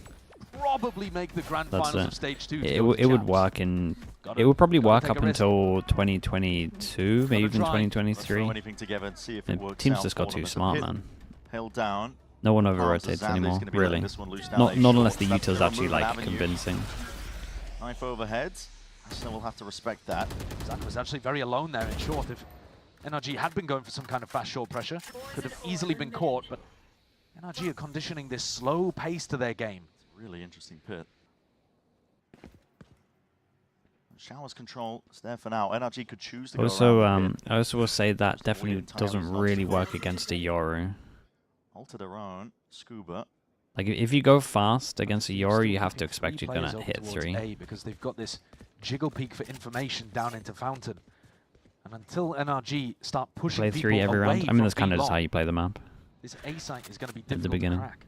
Probably make the grand finals of stage 2. It would work in. It would probably work up until 2022, maybe even 2023. Teams just got too smart, man. Held down. No one over-rotates anymore, really. Not unless the util's actually like convincing. Knife overhead. So we'll have to respect that. Zach was actually very alone there in short. If NRG had been going for some kind of fast short pressure, could have easily been caught, but NRG are conditioning this slow pace to their game. It's a really interesting pit. Showers control is there for now. NRG could choose to go around. I also will say that definitely doesn't really work against a Yoru. Alter their own. Scuba. Like if you go fast against a Yoru, you have to expect you're gonna hit 3. Because they've got this jiggle peak for information down into Fountain. And until NRG start pushing play 3 every round. I mean, that's kind of just how you play the map. This A site is going to be difficult at the beginning. to crack.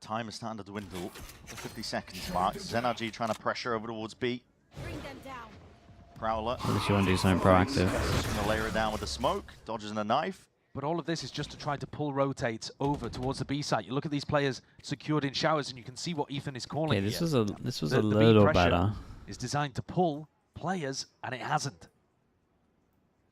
Time is starting to dwindle. The 50 seconds mark. NRG trying to pressure over towards B. Prowler. At least you want to do something proactive. Just going to layer it down with the smoke. Dodges in a knife. But all of this is just to try to pull rotates over towards the B site. You look at these players secured in showers, and you can see what Ethan is calling. Okay, this was the a little better. Is designed to pull players, and it hasn't.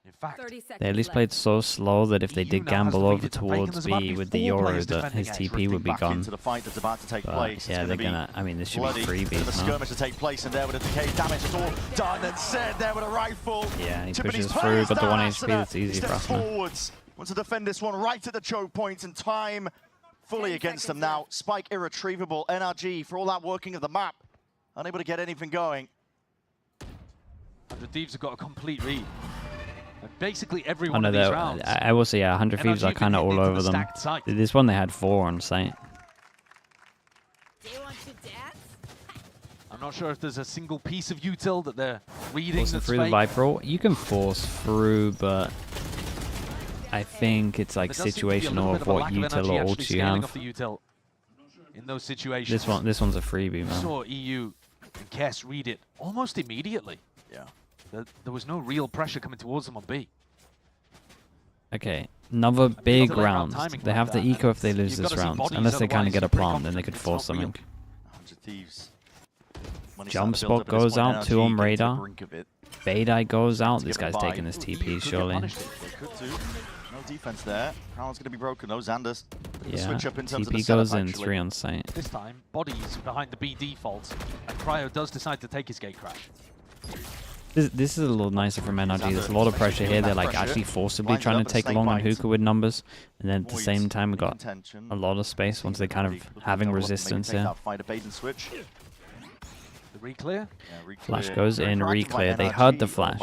In fact, they at least played so slow that if they did gamble over towards B with the Yoru, that his TP would be gone. But yeah, they're gonna. I mean, this should be freebies. The skirmish to take place, and there with the decay damage, it's all done and said there with a rifle. Yeah, he pushes through, got the 1 HP. That's easy for us. Wants to defend this one right at the choke point, and time fully against them now. Spike irretrievable. NRG, for all that working of the map, unable to get anything going. 100 Thieves have got a complete lead. Basically every one of these rounds. I will say, yeah, 100 Thieves are kind of all over them. This one they had 4 on site. I'm not sure if there's a single piece of util that they're reading that's through the Viper. You can force through, but I think it's like situational of what util or ults you have. In those situations, this one's a freebie, man. Saw EU and Kess read it almost immediately. Yeah. There was no real pressure coming towards them on B. Okay, another big round. They have the eco if they lose this round, unless they kind of get a plant, then they could force something. Jump spot goes out, 2 on radar. Baydai goes out. This guy's taking his TP, surely. No defense there. Prowler's going to be broken. No Xanders. Yeah, switch up in terms of TP goes in, 3 on site. This time, bodies behind the B defaults, and Cryo does decide to take his gate crash. This is a little nicer from NRG. There's a lot of pressure here. They're like actually forcibly trying to take long on hookah with numbers, and then at the same time we got a lot of space once they kind of having resistance here. The re-clear? Flash goes in, re-clear. They heard the flash.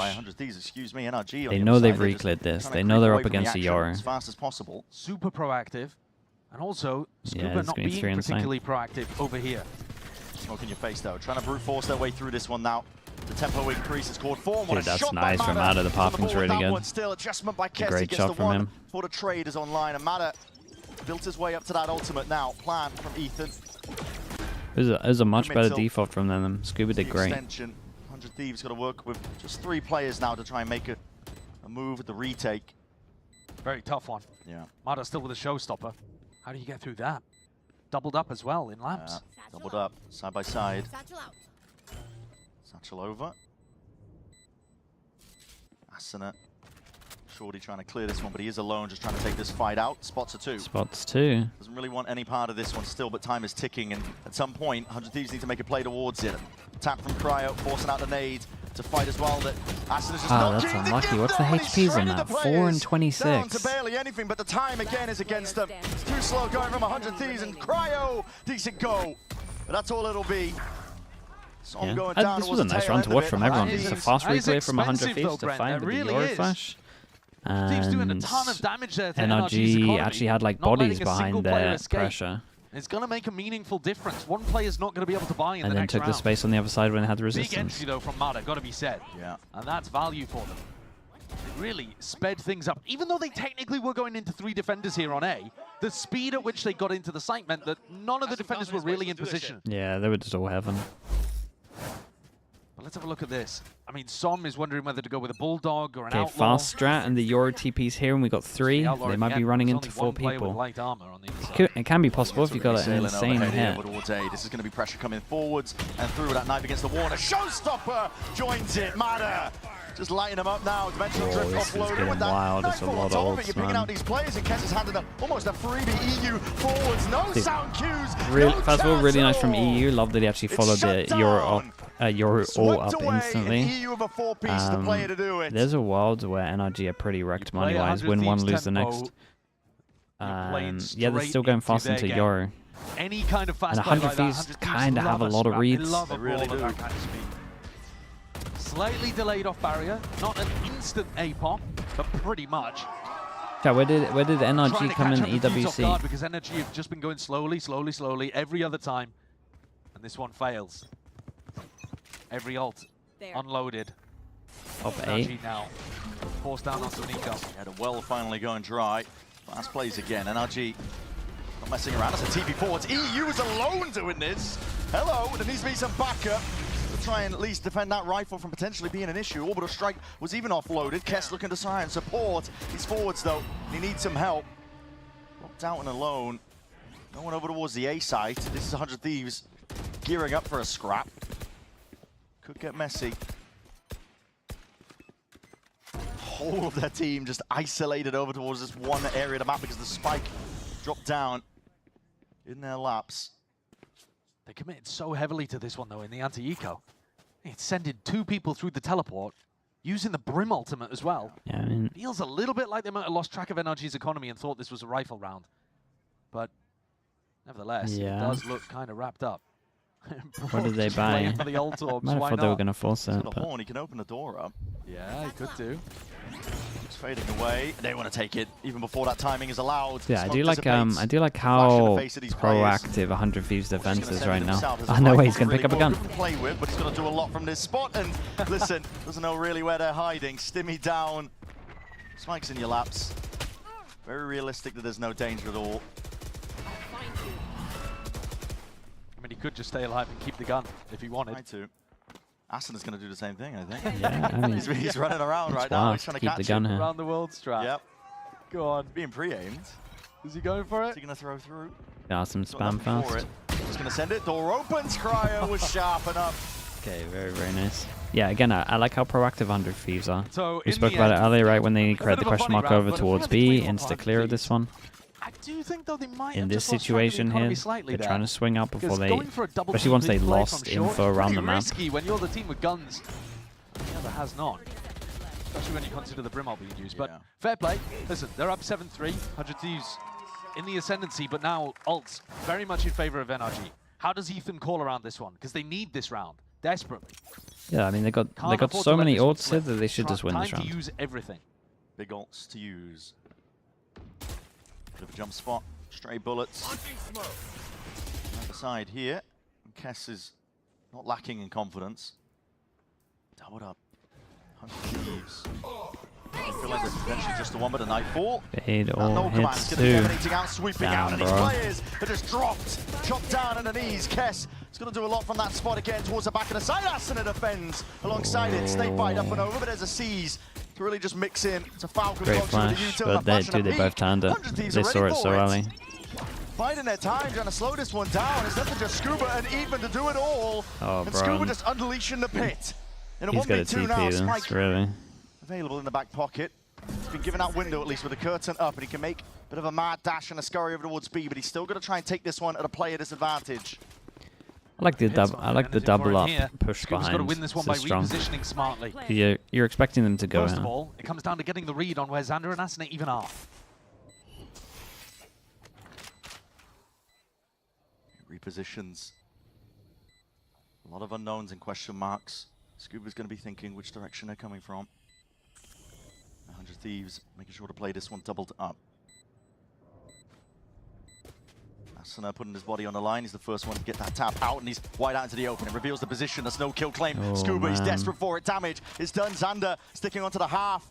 They know they've re-cleared this. They know they're up against a Yoru. As fast as possible. Super proactive, and also Scuba not being particularly proactive over here. Smoke in your face though. Trying to brute force their way through this one now. The tempo increases. Scored 4. Dude, that's nice from Mata. The popping's really good. Still adjustment by Kess. Great shot from him. For the trade is online, and Mata built his way up to that ultimate now. Plan from Ethan. It was a much better default from them. Scuba did great. 100 Thieves got to work with just 3 players now to try and make a move at the retake. Very tough one. Yeah. Mata still with a showstopper. How do you get through that? Doubled up as well in lamps. Doubled up, side by side. Satchel over. Asuna Shorty trying to clear this one, but he is alone, just trying to take this fight out. Spots are 2. Spots 2. Doesn't really want any part of this one still, but time is ticking, and at some point, 100 Thieves need to make a play towards it. Tap from Cryo, forcing out the nade to fight as well. That Asuna's just not that's unlucky. What's the HPs on that? 4 and 26. Down to barely anything, but the time again is against them. It's too slow going from 100 Thieves, and Cryo, decent go. But that's all it'll be. Yeah. This was a nice run to watch from everyone. It's a fast replay from 100 Thieves to find the Euro flash. And doing a ton of damage there to NRG actually had like bodies behind their pressure. It's going to make a meaningful difference. One player's not going to be able to buy in the next round. And then took the space on the other side when it had the resistance. Big entry though from Mada, got to be said. Yeah. And that's value for them. They really sped things up. Even though they technically were going into 3 defenders here on A, the speed at which they got into the site meant that none of the defenders were really in position. Yeah, they were just all heaven. But let's have a look at this. I mean, Som is wondering whether to go with a Bulldog or an Outlaw. Fast strat and the Euro TP's here, and we got 3. They might be running into 4 people. It can be possible if you've got an insane hit. This is going to be pressure coming forwards and through with that knife against the wall. And a showstopper joins it. Mada just lighting them up now. Dimensional drift offloaded with that. Wild. It's a lot of ults, You're picking out these players, and Kess has handed almost a freebie EU forwards. No sound cues. Really, first of all, really nice from EU. Love that he actually followed the Euro all up instantly. There's a world where NRG are pretty wrecked money-wise. Win one, lose the next. Yeah, they're still going fast into Euro. Any kind of fast and 100 Thieves kind of have a lot of reads. They really do. Slightly delayed off barrier, not an instant A-pop, but pretty much. Yeah, where did NRG come in EWC? Because NRG have just been going slowly every other time, and this one fails. Every ult unloaded. Top 8 now. Forced down onto Nico. Had a well finally going dry. Fast plays again. NRG not messing around. That's a TP forwards. EU is alone doing this. Hello, there needs to be some backup to try and at least defend that rifle from potentially being an issue. Orbital strike was even offloaded. Kess looking to try and support. He's forwards though. He needs some help. Locked out and alone. No one over towards the A site. This is 100 Thieves gearing up for a scrap. Could get messy. Whole of their team just isolated over towards this one area of the map because the spike dropped down in their laps. They committed so heavily to this one though in the anti-eco. It's sending 2 people through the teleport, using the Brim ultimate as well. Yeah, I mean, feels a little bit like they might have lost track of NRG's economy and thought this was a rifle round. But nevertheless, it does look kind of wrapped up. What did they buy? For the ult orbs, might have thought they were going to force it. The horn, he can open the door up. Yeah, he could do. It's fading away. They want to take it even before that timing is allowed. Yeah, I do like how proactive 100 Thieves defense is right now. I know he's going to pick up a gun. Play with, but he's going to do a lot from this spot. And listen, doesn't know really where they're hiding. Stimmy down. Spikes in your laps. Very realistic that there's no danger at all. I mean, he could just stay alive and keep the gun if he wanted. Try to. Asuna's going to do the same thing, I think. Yeah, I mean, he's running around right now. He's trying to keep the gun here. Around the world strat. Yep. Go on. Being pre-aimed. Is he going for it? Is he going to throw through? Yeah, some spam fast. Just going to send it. Door opens. Cryo was sharp enough. Okay, very, very nice. Yeah, again, I like how proactive 100 Thieves are. So we spoke about it earlier, right? When they create the question mark over towards B, insta-clear of this one. I do think though they might in this situation here, they're trying to swing out before they, especially once they lost info around the map. When you're the team with guns, the other has not. Especially when you consider the Brim ult being used. But fair play. Listen, they're up 7-3. 100 Thieves in the ascendancy, but now ults very much in favor of NRG. How does Ethan call around this one? Because they need this round desperately. Yeah, I mean they got so many ults here that they should just win this round. Time to use everything. Big ults to use. Bit of a jump spot, stray bullets. Other side here, Kess is not lacking in confidence. Doubled up, 100 Thieves. I feel like there's potentially just the one, but a nightfall. Fade all hits too. Down, and these players are just dropped, chopped down on the knees. Kess is going to do a lot from that spot again towards the back of the side. Asuna defends alongside it. Snake bite up and over, but there's a seize to really just mix in. It's a Falcon. Great flash, but they both turned it. They saw it so early. Biding their time, trying to slow this one down. It's nothing just Scuba and even to do it all. Oh, and Scuba just unleashing the pit. He's got a TP, that's really available in the back pocket. been given that window at least with the curtain up, and he can make a bit of a mad dash and a scurry over towards B, but he's still going to try and take this one at a player disadvantage. I like the double up push behind. Got to win this one by repositioning smartly. You're expecting them to go First of all, it comes down to getting the read on where Xander and Asuna even are. Repositions. A lot of unknowns and question marks. Scuba's going to be thinking which direction they're coming from. 100 Thieves making sure to play this one doubled up. Asuna putting his body on the line. He's the first one to get that tap out, and he's wide out into the open. It reveals the position. There's no kill claim. Scuba, he's desperate for it. Damage is done. Xander sticking onto the half.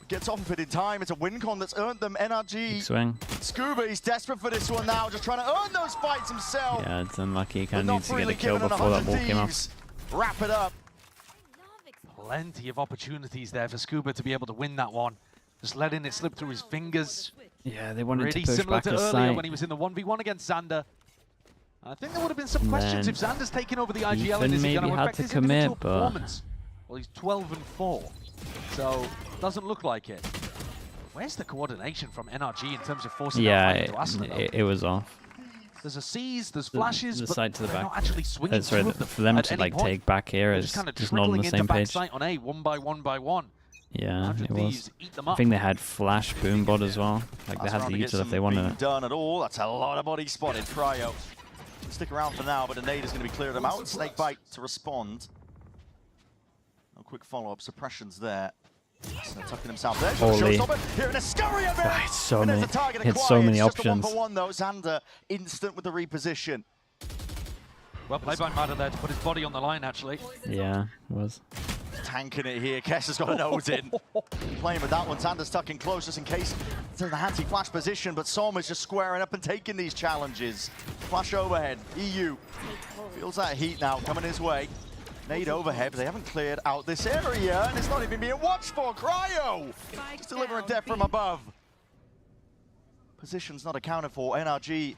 Gets off of it in time. It's a win con that's earned them NRG. Swing. Scuba, he's desperate for this one now, just trying to earn those fights himself. Yeah, it's unlucky. He kind of needs to get a kill before that ball came up. Wrap it up. Plenty of opportunities there for Scuba to be able to win that one. Just letting it slip through his fingers. Yeah, they wanted really to push similar back to the earlier site. when he was in the 1v1 against Xander. I think there would have been some questions if Xander's taken over the IGL and is going to affect his individual performance. Well, he's 12-4, so doesn't look like it. Where's the coordination from NRG in terms of forcing that fight into Asuna, it was off. There's a seize, there's flashes, the but side to the back. Not actually swinging sorry, for them to like take back here is just not on the same page. On A, one by one. Yeah, it was. I think they had flash boombot as well. Like they had the util if they wanted it. Done at all. That's a lot of body spotted. Cryo. Stick around for now, but the nade is going to be clearing them out. Snakebite to respond. No quick follow-up. Suppression's there. So tucking himself there. Holy. Here in a scurry of it. It's so many. It's so many options. Just a 1-for-1 though. Xander instant with the reposition. Well played by Mada there to put his body on the line, actually. Yeah, it was. Tanking it here. Kess has got a nose in. Playing with that one. Xander's stuck in close just in case it's in the anti-flash position, but Som is just squaring up and taking these challenges. Flash overhead. EU feels that heat now coming his way. Nade overhead, but they haven't cleared out this area, and it's not even being watched for. Cryo! Just delivering death from above. Position's not accounted for. NRG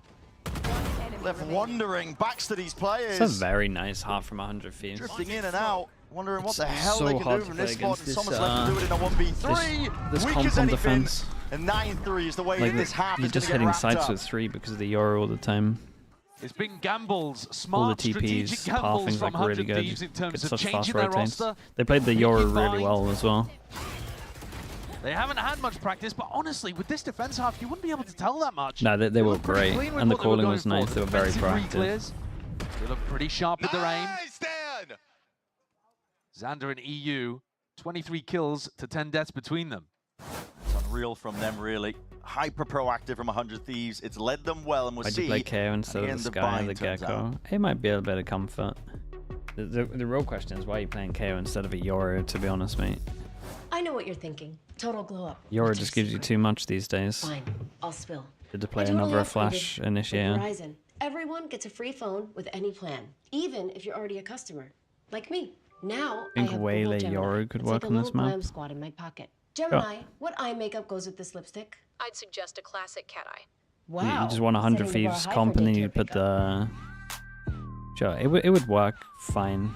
left wandering, backs to these players. It's a very nice half from 100 feet. Drifting in and out, wondering what the hell they can do from this spot, and someone's left to do it in a 1v3. This Weak as comp on anything, defense. and 9-3 is the way that this half you're is just going to hitting get wrapped sights up. with 3 because of the Yoru all the time. It's been gambles, All smart, the strategic TPs, gambles pathing's from like really 100 good. Thieves in terms It's of such fast changing their rotates. roster. They played the Yoru really well as well. They haven't had much practice, but honestly, with this defense half, you wouldn't be able to tell that much. No, they were great, and the calling was nice. They were very proactive. They look pretty sharp with their aim. Xander and EU, 23 kills to 10 deaths between them. It's unreal from them, really. Hyper proactive from 100 Thieves. It's led them well, and we'll see. Why'd you play KO instead of the Sky and the Gecko? It might be a bit of comfort. The real question is why are you playing KO instead of a Yoru, to be honest, mate? I know what you're thinking. Total glow up. Yoru just gives you too much these days. Fine, I'll spill. Did to play another flash initiator. Verizon. Everyone gets a free phone with any plan, even if you're already a customer, like me. Now I think Waylay Yoru could work on this map. Squad in my pocket. Gemini, what eye makeup goes with this lipstick? I'd suggest a classic cat eye. Wow. You just want 100 Thieves comp and then you put the... Sure, it would work fine.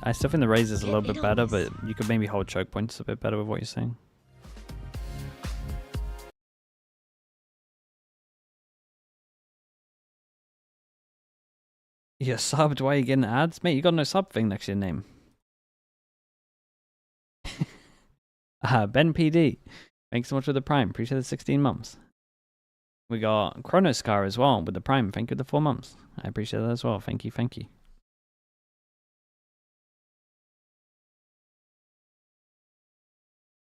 I still think the Raze is a little bit better, but you could maybe hold choke points a bit better with what you're saying. You're subbed, why are you getting ads? Mate, you got no sub thing next to your name. Ben PD, thanks so much for the Prime. Appreciate the 16 months. We got Chronoscar as well with the Prime. Thank you for the 4 months. I appreciate that as well. Thank you, thank you.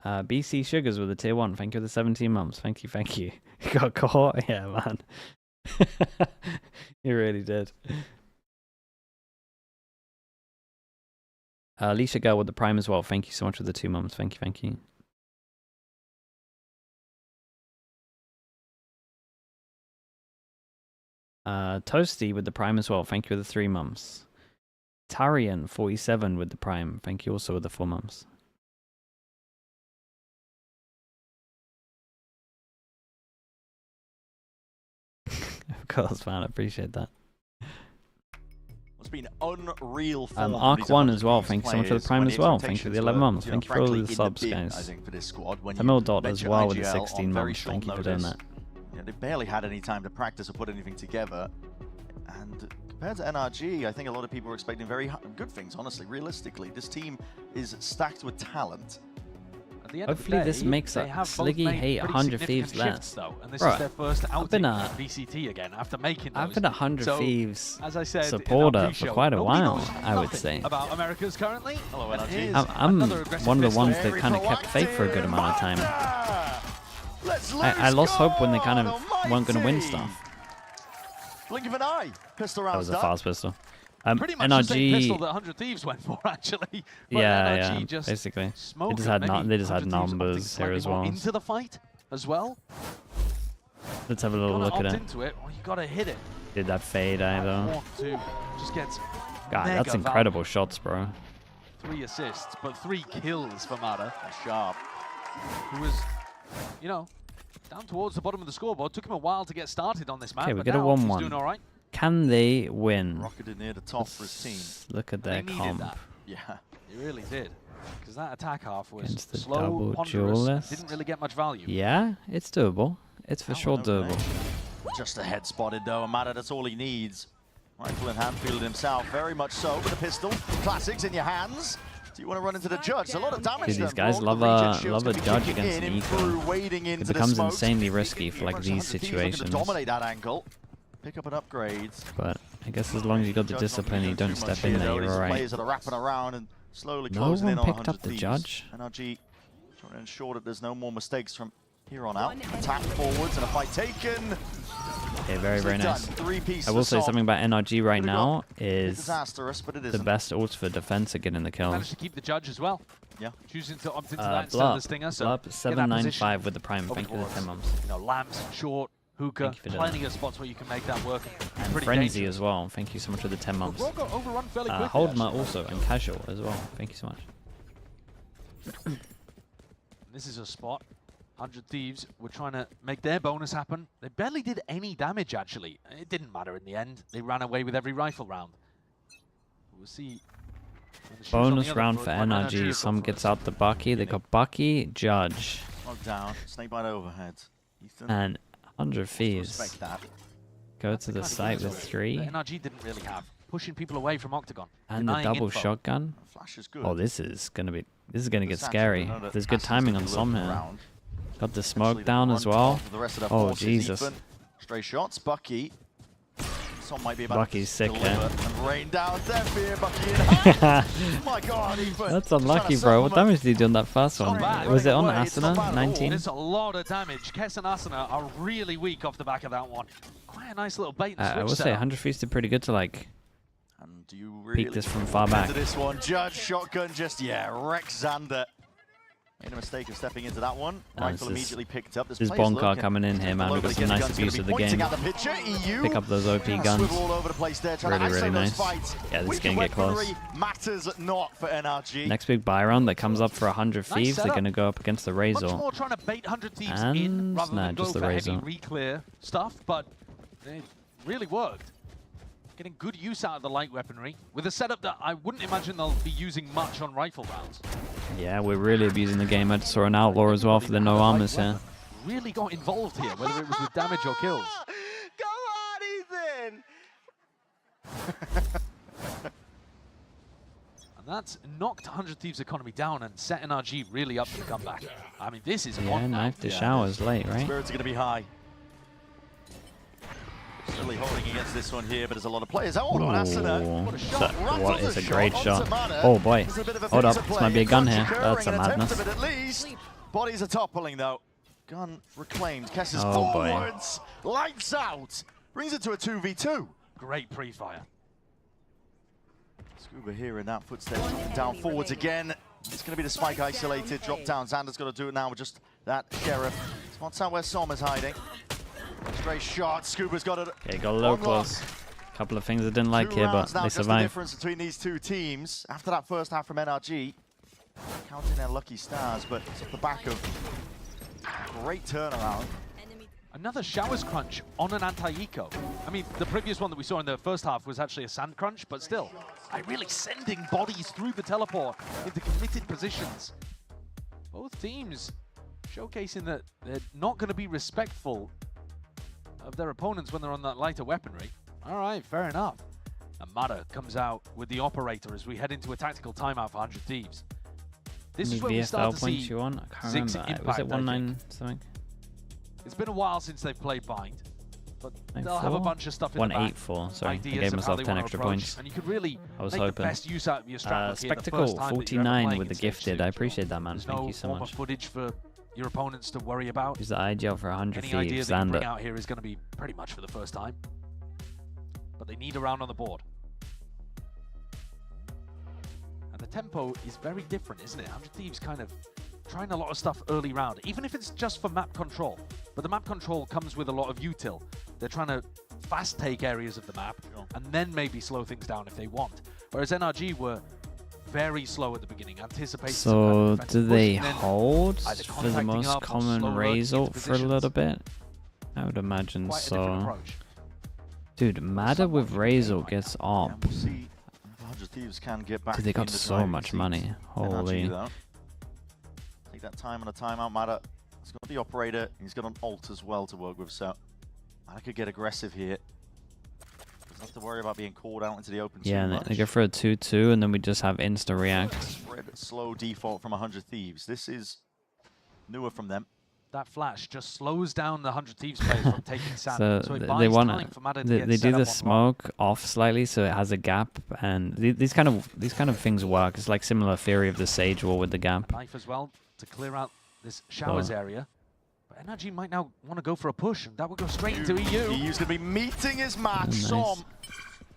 BC Sugars with the tier 1. Thank you for the 17 months. Thank you, thank you. You got caught? Yeah, man. You really did. Alicia Girl with the Prime as well. Thank you so much for the 2 months. Thank you, thank you. Toasty with the Prime as well. Thank you for the 3 months. Tarian 47 with the Prime. Thank you also with the 4 months. Of course, man. I appreciate that. been unreal. Arc1 as well. Thank you so much for the Prime as well. Thank you for the 11 months. Thank you for all the subs, guys. Tamil as well with the 16 months. Thank you for doing that. They barely had any time to practice or put anything together. And compared to NRG, I think a lot of people were expecting very good things, honestly. Realistically, this team is stacked with talent. Hopefully this makes Sliggy hate 100 Thieves less. Though, and this is their first outing at VCT again after making those. I've been a 100 Thieves as I said, supporter for quite a while, I would say. About Americas currently. Hello, NRG. I'm one of the ones that kind of kept faith for a good amount of time. I lost hope when they kind of weren't going to win stuff. Blink of an eye. Pistol round. That was a fast pistol. Pretty much the same pistol that 100 Thieves went for, actually. But yeah, just basically. They just had numbers here as well. Into the fight as well. Let's have a little look at it. Into it, or you gotta hit it. Did that fade either? Just gets God, that's incredible shots, bro. 3 assists, but 3 kills for Mada. Sharp, who was, you know, down towards the bottom of the scoreboard. Took him a while to get started on this map. Okay, we get a 1-1. Doing all right. Can they win? Rocketed near the top for his team. Look at their comp. That. Yeah, they really did. Because that attack half was against the slow, double ponderous, duelist. Didn't really get much value. Yeah, it's doable. It's for sure doable. Just a head spotted though, Amada, that's all he needs. Rifle in hand, fielded himself, very much so, with a pistol. Classics in your hands. Do you want to run into the judge? A lot of damage. Dude, these guys love a judge against an eco. It becomes insanely risky for like these situations. Dominate that angle. Pick up an upgrade. But I guess as long as you got the discipline, you don't step in there, you're alright. Players that are wrapping around and slowly no closing in one on picked up the judge. NRG trying to ensure that there's no more mistakes from here on out. Attack forwards and a fight taken. Okay, very, very nice. I will say something about NRG right now is the best ults for defense are getting the kills. Managed to keep the judge as well. Yeah. Choosing to opt into that instead of the stinger. So 795 with the prime. Thank you for the 10 months. You know, lamps, short, hookah, plenty of spots where you can make that work. And Frenzy as well. Thank you so much for the 10 months. Holdma also, and Casual as well. Thank you so much. This is a spot. 100 Thieves were trying to make their bonus happen. They barely did any damage, actually. It didn't matter in the end. They ran away with every rifle round. We'll see. Bonus round for NRG. Some gets out the Bucky. They got Bucky, Judge. Knocked down. Snakebite overhead. And 100 Thieves. Go to the site with 3. NRG didn't really have. Pushing people away from Octagon. And the double shotgun. Flash is good. Oh, this is gonna get scary. There's good timing on some here. Got the smoke down as well. Oh, Jesus. Stray shots, Bucky. Some might be about Bucky's sick here. And rain down death here, Bucky. My God, Ethan. That's unlucky, bro. What damage did he do on that first one? Was it on Asuna? 19? There's a lot of damage. Kess and Asuna are really weak off the back of that one. Quite a nice little bait and switch. I would say 100 Thieves did pretty good to like peek this from far back. This one, Judge shotgun just wreck Xander. Made a mistake of stepping into that one. Rifle immediately picked up. This Bonar coming in here, man. We've got some nice abuse of the game. Pick up those OP guns. Really, really nice. Yeah, this is going to get close. Matters not for NRG. Next big buy round that comes up for 100 Thieves. They're going to go up against the Razor. Much more trying to bait 100 Thieves in rather than go for heavy re-clear stuff, but it really worked. Getting good use out of the light weaponry with a setup that I wouldn't imagine they'll be using much on rifle rounds. Yeah, we're really abusing the game. I just saw an outlaw as well for the no armors here. Really got involved here, whether it was with damage or kills. Go on, Ethan! And that's knocked 100 Thieves' economy down and set NRG really up for the comeback. I mean, this is knife to showers late, right? Spirits are going to be high. Really holding against this one here, but there's a lot of players. Oh, Asuna. What a shot. What is a great shot. Oh boy. Hold up. This might be a gun here. That's a madness. At least. Bodies are toppling though. Gun reclaimed. Kess is forwards. Lights out. Brings it to a 2v2. Great pre-fire. Scuba here in that footstep. Down forwards again. It's going to be the spike isolated. Drop down. Xander's got to do it now with just that Sheriff. Spots out where Som is hiding. Stray shot. Scuba's got it. Okay, got a little close. Couple of things I didn't like here, but they survived. The difference between these two teams after that first half from NRG, counting their lucky stars, but it's off the back of great turnaround. Another showers crunch on an anti-eco. I mean, the previous one that we saw in the first half was actually a sand crunch, but still, really sending bodies through the teleport into committed positions. Both teams showcasing that they're not going to be respectful of their opponents when they're on that lighter weaponry. All right, fair enough. And Mada comes out with the operator as we head into a tactical timeout for 100 Thieves. This is where we start to see you on? I can't remember. Was it 1-9 something? It's been a while since they've played Bind, but they'll have a bunch of stuff in the back. 1-8-4, sorry. I gave myself 10 extra points. And you could really I was make hoping. the best use out of your strat Spectacle 49 with the gifted. I appreciate that, man. There's Thank you so much. Footage for your opponents to worry about. Use the IGL for 100 Any idea Thieves. that you bring out here is going to be pretty much for the first time. But they need a round on the board. And the tempo is very different, isn't it? 100 Thieves kind of trying a lot of stuff early round, even if it's just for map control. But the map control comes with a lot of util. They're trying to fast take areas of the map and then maybe slow things down if they want. Whereas NRG were very slow at the beginning, anticipating. So do they hold for the most common Razor for a little bit? I would imagine so. Dude, Mada with Razor gets up. Dude, they got so much money. Holy. Take that time on a timeout. Mada has got the operator. He's got an ult as well to work with, so Mada could get aggressive here. Doesn't have to worry about being called out into the open. Yeah, and they go for a 2-2, and then we just have insta react. Spread slow default from 100 Thieves. This is newer from them. That flash just slows down the 100 Thieves players from taking sand. So they want they do the smoke off slightly so it has a gap, and these kind of things work. It's like similar theory of the Sage wall with the gap. Knife as well to clear out this showers area. But NRG might now want to go for a push, and that would go straight into EU. EU's going to be meeting his match. Nice. Som.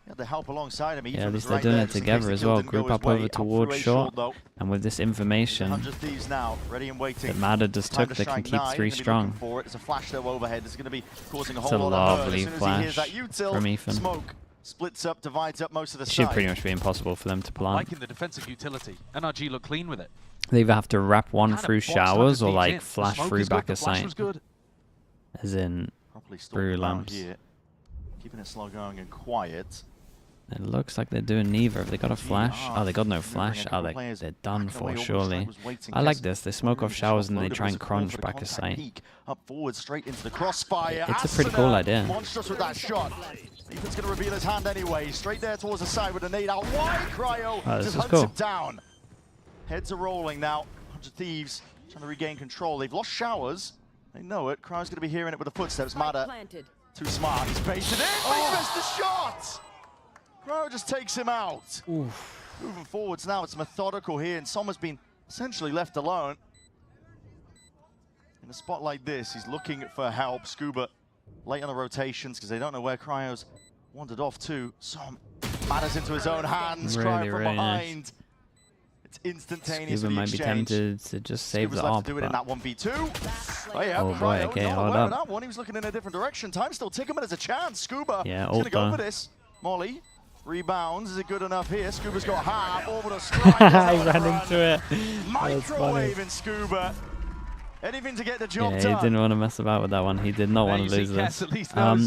Yeah, the help alongside him. Yeah, at least they're doing it together as well. Group up over towards short, and with this information now, ready and waiting. that Mada just took, they can keep 3 strong. It's a flash though overhead. This is going to be causing a It's whole a lot of lovely flash from Ethan. Smoke splits up, divides up most of the It should pretty much be impossible for them to plant. Liking the defensive utility. NRG look clean with it. They either have to wrap one through showers or like flash through back of sight. As in through lamps. Keeping it slow going and quiet. It looks like they're doing neither. Have they got a flash? Oh, they got no flash. Oh, they're done for, surely. I like this. They smoke off showers and they try and crunch back of sight. Up forward, straight into the crossfire. It's a pretty cool idea. Monstrous with that shot. Ethan's going to reveal his hand anyway. Straight there towards the side with a nade out wide. Cryo just hunts him down. Heads are rolling now. 100 Thieves trying to regain control. They've lost showers. They know it. Cryo's going to be hearing it with the footsteps. Mada, too smart. He's baited in. Oh. He missed the shot. Cryo just takes him out. Oof. Moving forwards now, it's methodical here, and Som has been essentially left alone. In a spot like this, he's looking for help. Scuba late on the rotations because they don't know where Cryo's wandered off to. Som matters into his own hands. Really, Cryo from really behind. Nice. It's instantaneous. Scuba might be tempted to just save Scuba's the left op. to do it in that 1v2. Oh, yeah, oh boy, okay, hold up. up. That one, he was looking in a different direction. Time still ticking, but there's a chance. Scuba yeah, going to go for this. Molly. Rebounds, is it good enough here? Scuba's got half, orbital strike. I ran into it. Microwaving Scuba. Anything to get the job done. Yeah, he didn't want to mess about with that one. He did not want to lose this.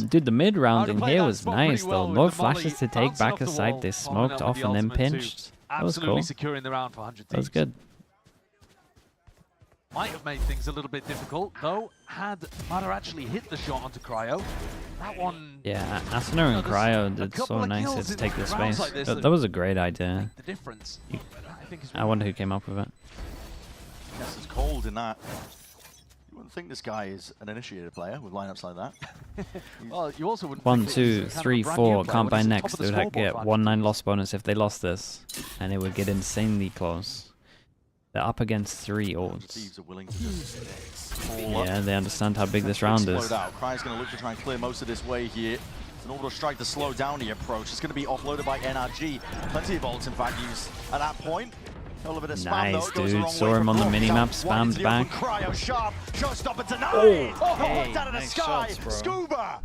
Dude, the mid rounding here was nice though. No flashes to take back aside. They smoked off and then pinched. That was cool. Securing the round for 100 That was good. Might have made things a little bit difficult, though. Had Mada actually hit the shot onto Cryo, that one... Yeah, Asuna and Cryo did so nice to take the space. That was a great idea. The difference. I wonder who came up with it. Yes, it's cold in that. You wouldn't think this guy is an initiated player with lineups like that. Well, you also wouldn't 1, 2, 3, 4, can't buy next. They would get 1-9 loss bonus if they lost this, and it would get insanely close. They're up against 3 ults. Yeah, they understand how big this round is. Cryo's going to look to try and clear most of this way here. It's an orbital strike to slow down the approach. It's going to be offloaded by NRG. Plenty of ults, in fact, used at that point. Nice, dude. Saw him on the minimap, spammed back. Cryo sharp, showstopper denied. Oh, out of the sky. Scuba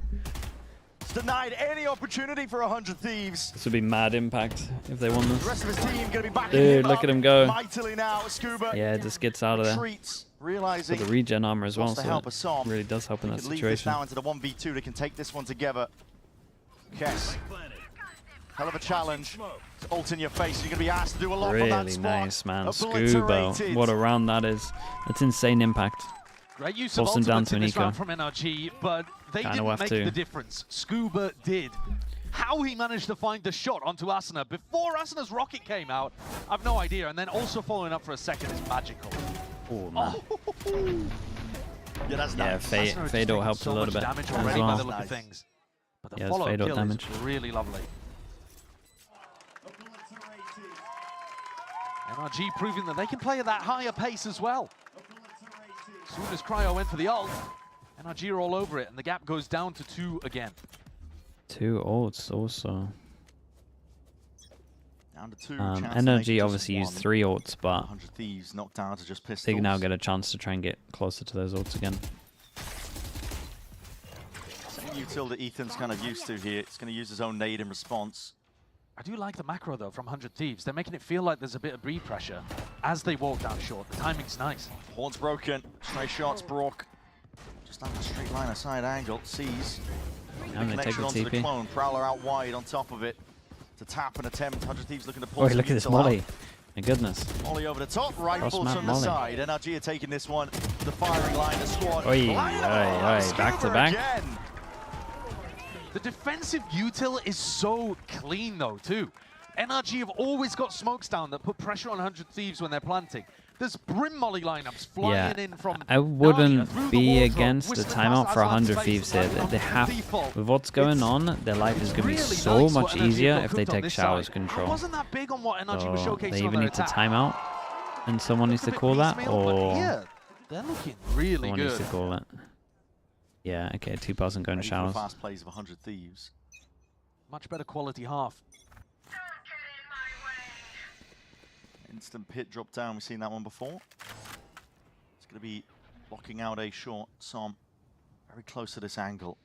denied any opportunity for 100 Thieves. This would be mad impact if they won this. The rest of his team gonna be back. Dude, look at him go. Mightily now, Scuba. Yeah, just gets out of there. Realizing the regen armor as well, so it really does help in that situation. Now into the 1v2, they can take this one together. Kess. Hell of a challenge. It's ult in your face. You're going to be asked to do a lot really from that spot. Nice, man. Scuba. What a round that is. That's insane impact. Great use of ultimates in this round from NRG, but they didn't make the difference. Scuba did. How he managed to find the shot onto Asuna before Asuna's rocket came out, I've no idea. And then also following up for a second is magical. Oh, man. Yeah, that's nice. Fade ult helped a little bit damage as already well. by the look of things. But the follow-up kill is really lovely. NRG proving that they can play at that higher pace as well. As soon as Cryo went for the ult, NRG are all over it, and the gap goes down to 2 again. 2 ults also. Down to 2. NRG obviously used 3 ults, but 100 Thieves knocked down to just pistols. they now get a chance to try and get closer to those ults again. Same util that Ethan's kind of used to here. It's going to use his own nade in response. I do like the macro, though, from 100 Thieves. They're making it feel like there's a bit of breed pressure as they walk down short. The timing's nice. Horn's broken. Stray shots, Brock. Just on the straight line of side angle. Sees. And they take the onto TP. the clone. Prowler out wide on top of it. To tap and attempt. 100 Thieves looking to pull. Oh, look at this molly. My goodness. Molly over the top. Rifles from the side. NRG are taking this one to the firing line. The squad. Oi, back to back. Again. The defensive util is so clean, though, too. NRG have always got smokes down that put pressure on 100 Thieves when they're planting. There's Brim Molly lineups flying in from I wouldn't be against a timeout for 100 Thieves here. They have, with what's going on, their life is going to be so much easier if they take Showers control. Wasn't that big on what NRG was showcasing. They either need to timeout, and someone needs to call that, or they're looking really someone good. needs to call it. Yeah, okay, 2% going to Showers. Fast plays of 100 Thieves. Much better quality half. Instant pit drop down. We've seen that one before. It's going to be blocking out a short. Som very close to this angle.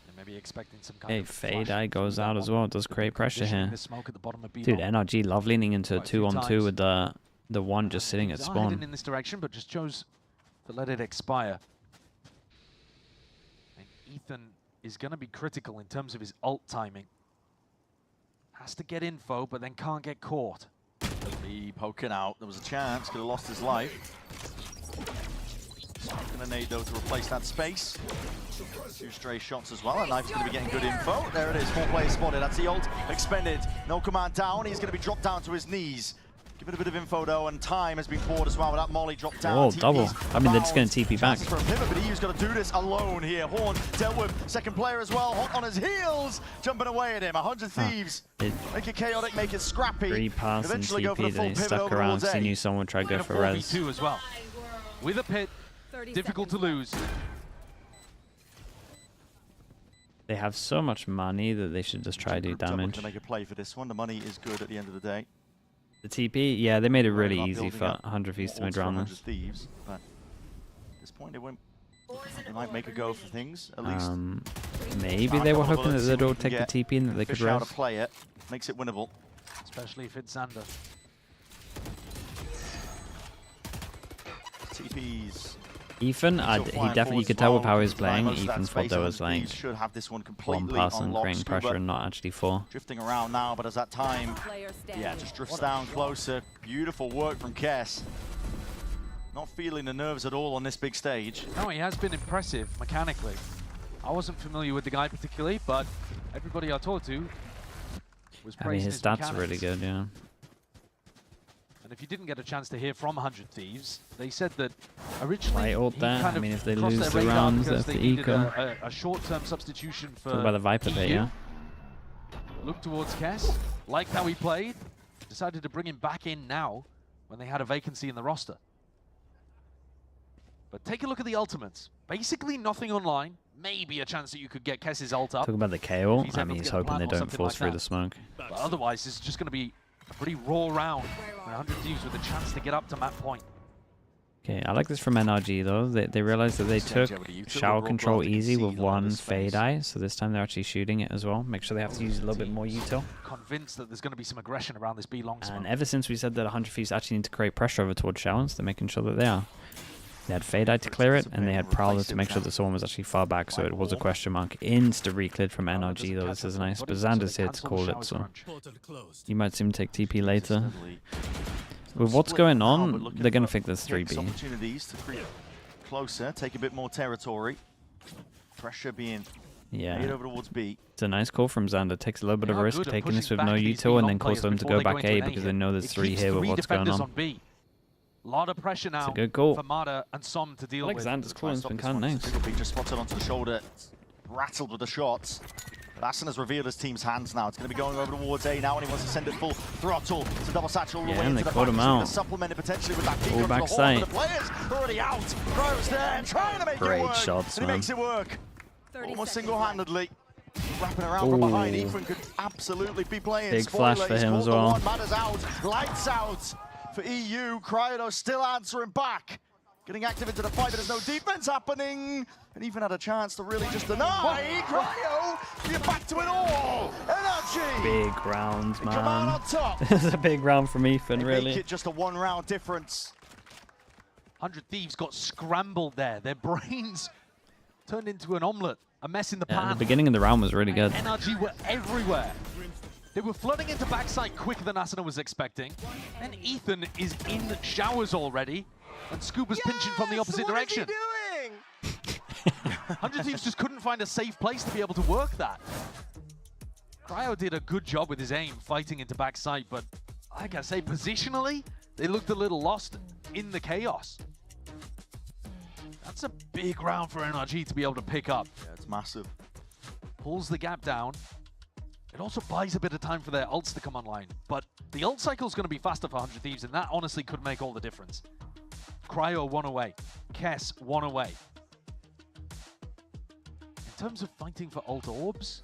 And maybe expecting some kind of Fade Eye goes out as well. It does create pressure here. Dude, NRG love leaning into a 2-on-2 with the one just sitting at spawn. Heading in this direction, but just chose to let it expire. And Ethan is going to be critical in terms of his ult timing. Has to get info, but then can't get caught. Be poking out. There was a chance. Could have lost his life. Going to nade, though, to replace that space. 2 stray shots as well. And Knife's going to be getting good info. There it is. 4 players spotted. That's the ult. Expended. No command down. He's going to be dropped down to his knees. Give it a bit of info, though, and time has been poured as well. With that Molly dropped down. Oh, double. I mean, they're just going to TP back. For a pivot, but EU's got to do this alone here. Horn dealt with. Second player as well. Hot on his heels. Jumping away at him. 100 Thieves. Make it chaotic, make it scrappy. 3 pass and Eventually go for the TP, full then he pivot stuck around because he towards knew someone would try to go for res. 4v2 as well. With a pit, difficult to lose. They have so much money that they should just try to do damage. To make a play for this one. The money is good at the end of the day. The TP, yeah, they made it really easy for 100 Thieves to mid round this. Thieves, but at this point they might make a go for things at least. Maybe they were hoping that they'd all take the TP and that they could fish out a res. player, makes it winnable. Especially if it's Xander. TPs. Ethan, he definitely, you could tell with how he was playing, Ethan thought there was like should have this one 1 pass and creating pressure and not actually 4. Drifting around now, but as that time, just drifts down closer. Beautiful work from Kess. Not feeling the nerves at all on this big stage. No, he has been impressive mechanically. I wasn't familiar with the guy particularly, but everybody I talked to was praising his stats are really good, yeah. And if you didn't get a chance to hear from 100 Thieves, they said that originally ult there. I mean, if they lose the rounds, that's the eco. A short-term substitution for Talk about the Viper bit, yeah. Look towards Kess, liked how he played, decided to bring him back in now when they had a vacancy in the roster. But take a look at the ultimates. Basically nothing online. Maybe a chance that you could get Kess's ult up. Talk about the KO. I mean, he's hoping they don't force through the smoke. But otherwise, this is just going to be a pretty raw round. 100 Thieves with a chance to get up to map point. Okay, I like this from NRG though. They realized that they took shower control easy with 1 Fade Eye, so this time they're actually shooting it as well. Make sure they have to use a little bit more util. Convinced that there's going to be some aggression around this B long smoke. And ever since we said that 100 Thieves actually need to create pressure over towards showers, they're making sure that they are. They had Fade Eye to clear it, and they had Prowler to make sure that someone was actually far back, so it was a question mark. Insta re-cleared from NRG, though. This is nice, but Xander's here to call it, so you might see him take TP later. With what's going on, they're going to think there's 3B. Opportunities to creep closer, take a bit more territory. Pressure being made over towards B. It's a nice call from Xander. Takes a little bit of risk taking this with no util, and then calls them to go back A because they know there's 3 here with what's going on. A lot of pressure now for Mada and Som to deal with. Xander's calling's been kind of nice. Just spotted onto the shoulder, rattled with the shots. But Asuna's revealed his team's hands now. It's going to be going over towards A now, and he wants to send it full throttle to double satchel. Yeah, and they caught him out. Supplement it potentially with that all back sight. The players already out. Cryo's there and trying to make it work. Great shots, man. He makes it work. Almost single-handedly. Wrapping around from behind. Ethan could absolutely be playing. Big flash for him as well. Matters out. Lights out for EU. Cryo still answering back. Getting active into the fight, but there's no defense happening. And even had a chance to really just deny. Cryo, you're back to it all. NRG. Big rounds, man. Come on top. This is a big round from Ethan, really. Make it just a 1-round difference. 100 Thieves got scrambled there. Their brains turned into an omelette, a mess in the pan. The beginning of the round was really good. NRG were everywhere. They were flooding into backside quicker than Asuna was expecting. And Ethan is in showers already. And Scuba's pinching from the opposite direction. What is he doing? 100 Thieves just couldn't find a safe place to be able to work that. Cryo did a good job with his aim, fighting into backside, but like I say, positionally, they looked a little lost in the chaos. That's a big round for NRG to be able to pick up. Yeah, it's massive. Pulls the gap down. It also buys a bit of time for their ults to come online, but the ult cycle is going to be faster for 100 Thieves, and that honestly could make all the difference. Cryo 1 away. Kess 1 away. In terms of fighting for ult orbs,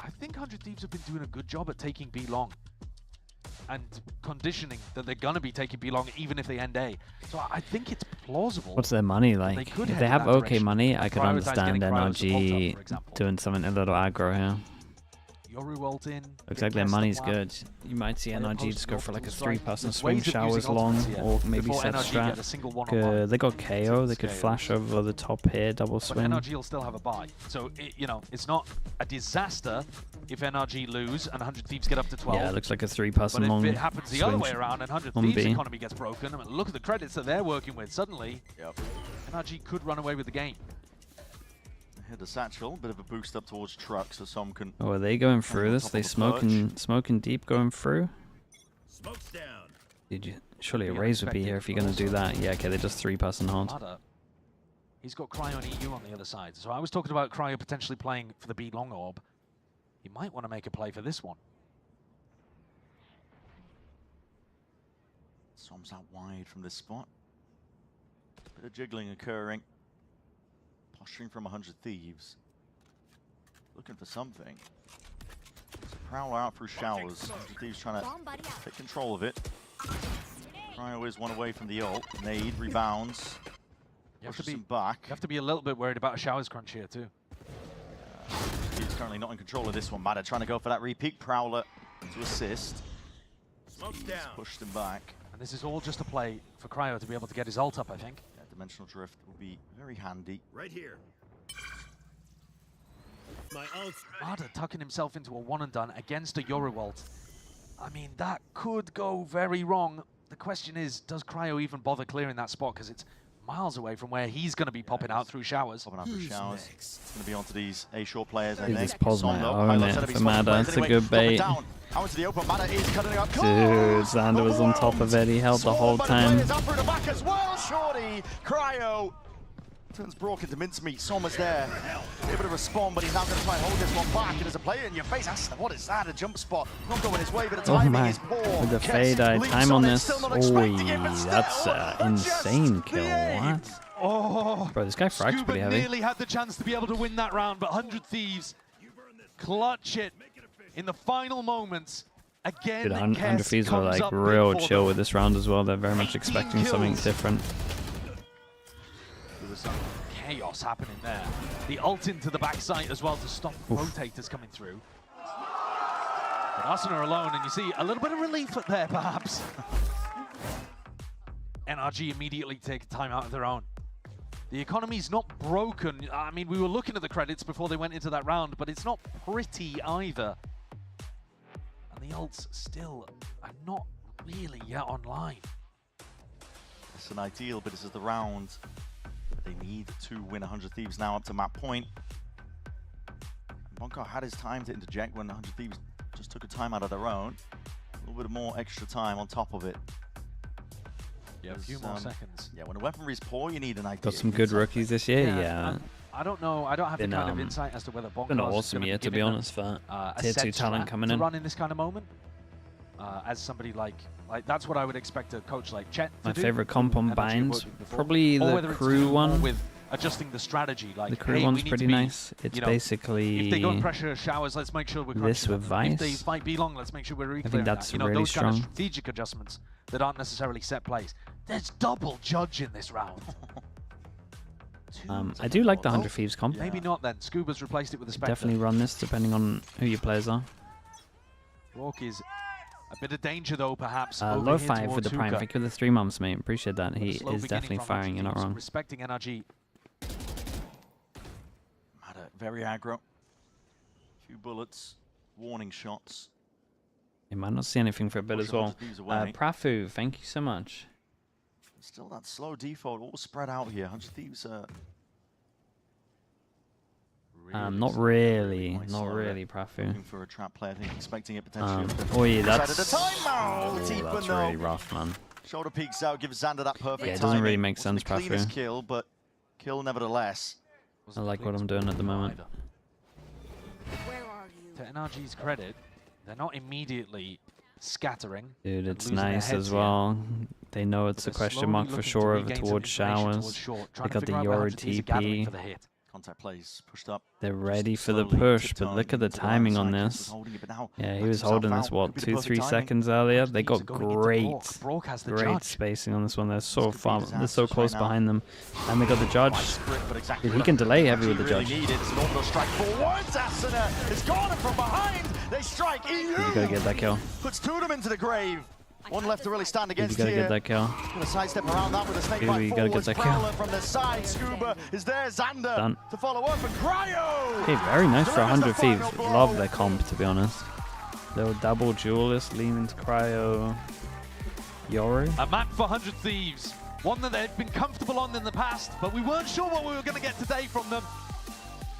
I think 100 Thieves have been doing a good job at taking B long and conditioning that they're going to be taking B long even if they end A. So I think it's plausible. What's their money like? If they have okay money, I could understand NRG doing something a little aggro here. Ult in. Looks like their money's good. You might see NRG just go for like a 3-person swing showers long, or maybe set strat. They got KO, they could flash over the top here, double swing. But NRG will still have a buy. So, you know, it's not a disaster if NRG lose and 100 Thieves get up to 12. Yeah, it looks like a 3-person long. But if it happens the other way around and 100 Thieves' economy gets broken, I mean, look at the credits that they're working with. Suddenly, NRG could run away with the game. Hit the satchel, bit of a boost up towards truck, so some can. Oh, are they going through this? They smoking deep going through. Smokes down. Did you? Surely a raise would be here if you're going to do that. Yeah, okay, they're just 3-person hard. He's got Cryo and EU on the other side. So I was talking about Cryo potentially playing for the B long orb. He might want to make a play for this one. Som's out wide from this spot. Bit of jiggling occurring. Posturing from 100 Thieves. Looking for something. There's a Prowler out through showers. 100 Thieves trying to take control of it. Cryo is 1 away from the ult. Nade rebounds. You have to be back. You have to be a little bit worried about a showers crunch here too. He's currently not in control of this one. Mada trying to go for that repeat. Prowler to assist. Smokes down. Pushed him back. And this is all just a play for Cryo to be able to get his ult up, I think. Dimensional drift will be very handy. Right here. My ult's Mada tucking himself into a 1-and-done against a Yoru ult. I mean, that could go very wrong. The question is, does Cryo even bother clearing that spot? Because it's miles away from where he's going to be popping out through showers. Popping out through showers. It's going to be onto these A-short players. This pause might own it for Mada. It's a good bait. Dude, Xander was on top of it. He held the whole time. Cryo turns Brock into mincemeat. Sommer's there. Able to respond, but he's now going to try and hold this one back. And there's a player in your face. What is that? A jump spot. Not going his way, but the timing is poor. With the fade eye time on this. Oh, that's an insane kill. What? Oh, bro, this guy frag's pretty heavy. Nearly had the chance to be able to win that round, but 100 Thieves clutch it in the final moments. Again, dude, 100 Thieves were like real chill with this round as well. They're very much expecting something different. There was some chaos happening there. The ult into the backside as well to stop rotators coming through. But Asuna alone, and you see a little bit of relief there, perhaps. NRG immediately take a timeout of their own. The economy's not broken. I mean, we were looking at the credits before they went into that round, but it's not pretty either. And the ults still are not really yet online. It's an ideal, but this is the round. They need to win 100 Thieves now up to map point. Bonar had his time to interject when 100 Thieves just took a time out of their own. A little bit more extra time on top of it. Yeah, a few more seconds. Yeah, when the weaponry's poor, you need an idea. Got some good rookies this year, yeah. I don't know. I don't have the kind of insight as to whether Bonar been an awesome year, to be honest, for tier 2 talent coming in. To run in this kind of moment, as somebody like that's what I would expect a coach like Chet to My do. favorite comp on Bind, probably the crew one. With adjusting the strategy, like the crew one's pretty nice. It's basically if they go in pressure showers, let's make sure we're this with Vice. If they fight B long, let's make sure we're I think that's really those strong. kind of strategic adjustments that aren't necessarily set plays. There's double judge in this round. I do like the 100 Thieves comp. Maybe not then. Scuba's replaced it with a Spectre. Definitely run this depending on who your players are. Rourke is a bit of danger though, perhaps. Low 5 with the Prime. Thank you for the 3 months, mate. Appreciate that. He is definitely firing. You're not wrong. Respecting NRG. Very aggro. Few bullets, warning shots. You might not see anything for a bit as well. Prafu, thank you so much. Still that slow default, all spread out here. 100 Thieves. Not really, Prafu. Looking for a trap play, I think, expecting it potentially. Oh yeah, that's that's really rough, man. Shoulder peeks out, gives Xander that perfect. Yeah, it doesn't really make sense, Prafu. Cleanest Prafu. kill, but kill nevertheless. I like what I'm doing at the moment. To NRG's credit, they're not immediately scattering. Dude, it's nice as well. They know it's a question mark for sure over towards showers. They got the Yoru TP. Contact plays pushed up. They're ready for the push, but look at the timing on this. Yeah, he was holding this, what, 2-3 seconds earlier? They got great spacing on this one. They're so far, they're so close behind them. And they got the judge. Dude, he can delay heavy with the judge. You gotta get that kill. Puts two of them into the grave. One left to really stand against here. You gotta get that kill. Gonna sidestep around that with a snake bite forwards. Prowler from the side. Scuba is there. Xander to follow up, and Cryo. Okay, very nice for 100 Thieves. Love their comp, to be honest. Little double duelist, lean into Cryo. Yoru. A map for 100 Thieves. One that they'd been comfortable on in the past, but we weren't sure what we were going to get today from them.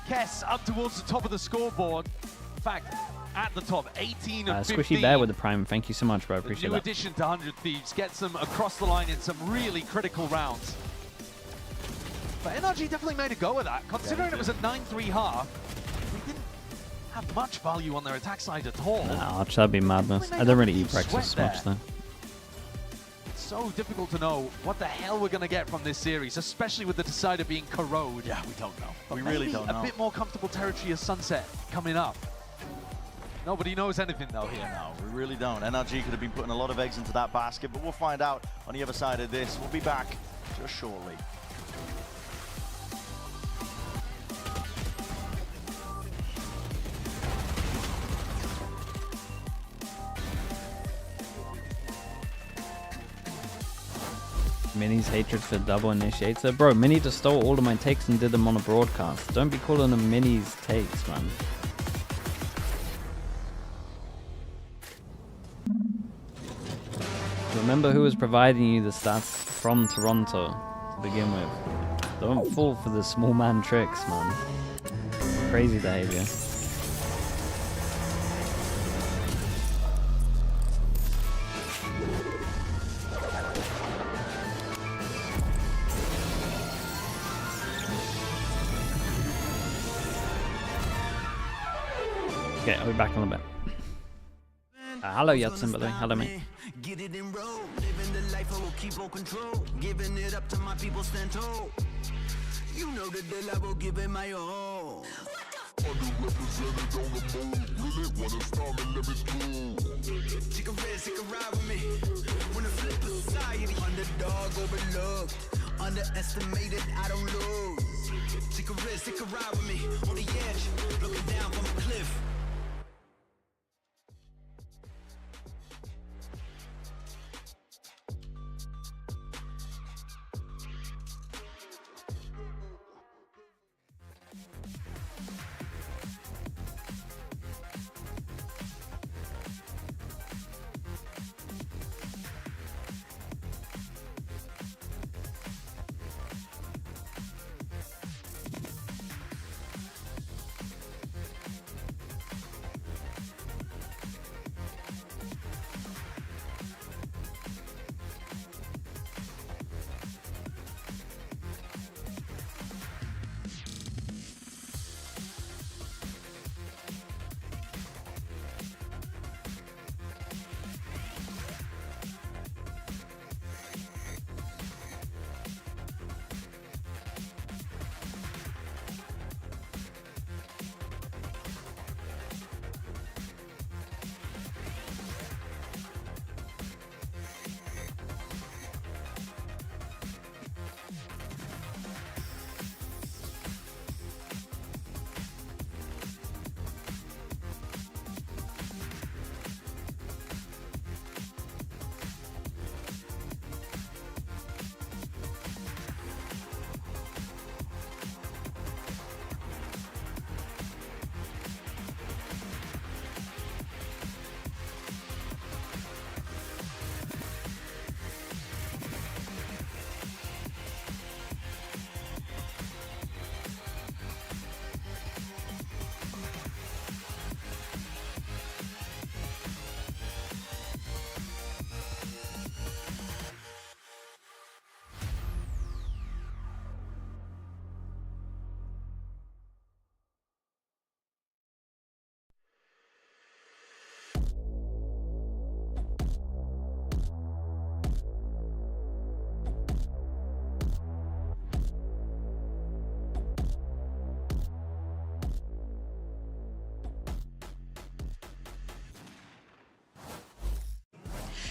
Kess up towards the top of the scoreboard. In fact, at the top, 18 of 15. Squishy Bear with the Prime. Thank you so much, bro. Appreciate that. New addition to 100 Thieves gets them across the line in some really critical rounds. But NRG definitely made a go of that. Considering it was a 9-3 half, they didn't have much value on their attack side at all. Nah, that'd be madness. I don't really eat breakfast much, though. It's so difficult to know what the hell we're going to get from this series, especially with the decider being Corrode. Yeah, we don't know. But we really don't know. A bit more comfortable territory as Sunset coming up. Nobody knows anything though here. No, we really don't. NRG could have been putting a lot of eggs into that basket, but we'll find out on the other side of this. We'll be back just shortly. Mini's hatred for double initiator. Bro, Mini just stole all of my takes and did them on a broadcast. Don't be calling them Mini's takes, man. Remember who was providing you the stats from Toronto to begin with. Don't fall for the small man tricks, man. Crazy behavior. Okay, I'll be back in a bit. Hello, Yatsun, by the way. Hello, mate. Get it in road, living the life I will keep on control, giving it up to my people stand tall. You know the deal, I will give it my all. Underrepresented on the move, really wanna start me, let me through. Take a risk, take a ride with me. Wanna flip society, underdog overlooked, underestimated, I don't lose. Take a risk, take a ride with me. On the edge, looking down from a cliff.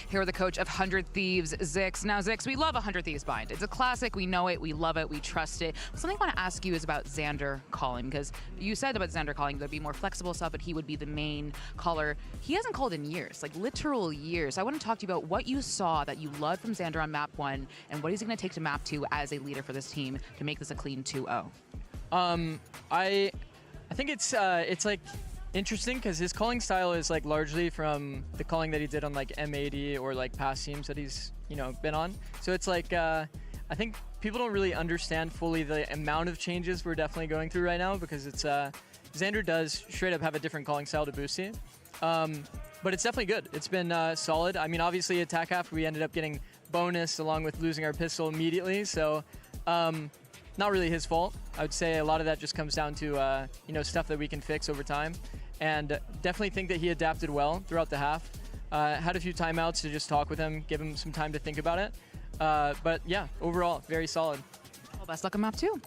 Here with the coach of 100 Thieves, Zix. Now, Zix, we love 100 Thieves Bind. It's a classic. We know it. We love it. We trust it. Something I want to ask you is about Xander calling, because you said about Xander calling there'd be more flexible stuff, but he would be the main caller. He hasn't called in years, like literal years. I want to talk to you about what you saw that you loved from Xander on map 1, and what he's going to take to map 2 as a leader for this team to make this a clean 2-0. I think it's like interesting because his calling style is like largely from the calling that he did on like M80 or like past teams that he's been on. So it's like I think people don't really understand fully the amount of changes we're definitely going through right now, because it's Xander does straight up have a different calling style to Boosty. But it's definitely good. It's been solid. I mean, obviously attack half we ended up getting bonus along with losing our pistol immediately, so not really his fault. I would say a lot of that just comes down to stuff that we can fix over time, and definitely think that he adapted well throughout the half. Had a few timeouts to just talk with him, give him some time to think about it. But yeah, overall, very solid. Well, best luck on map 2.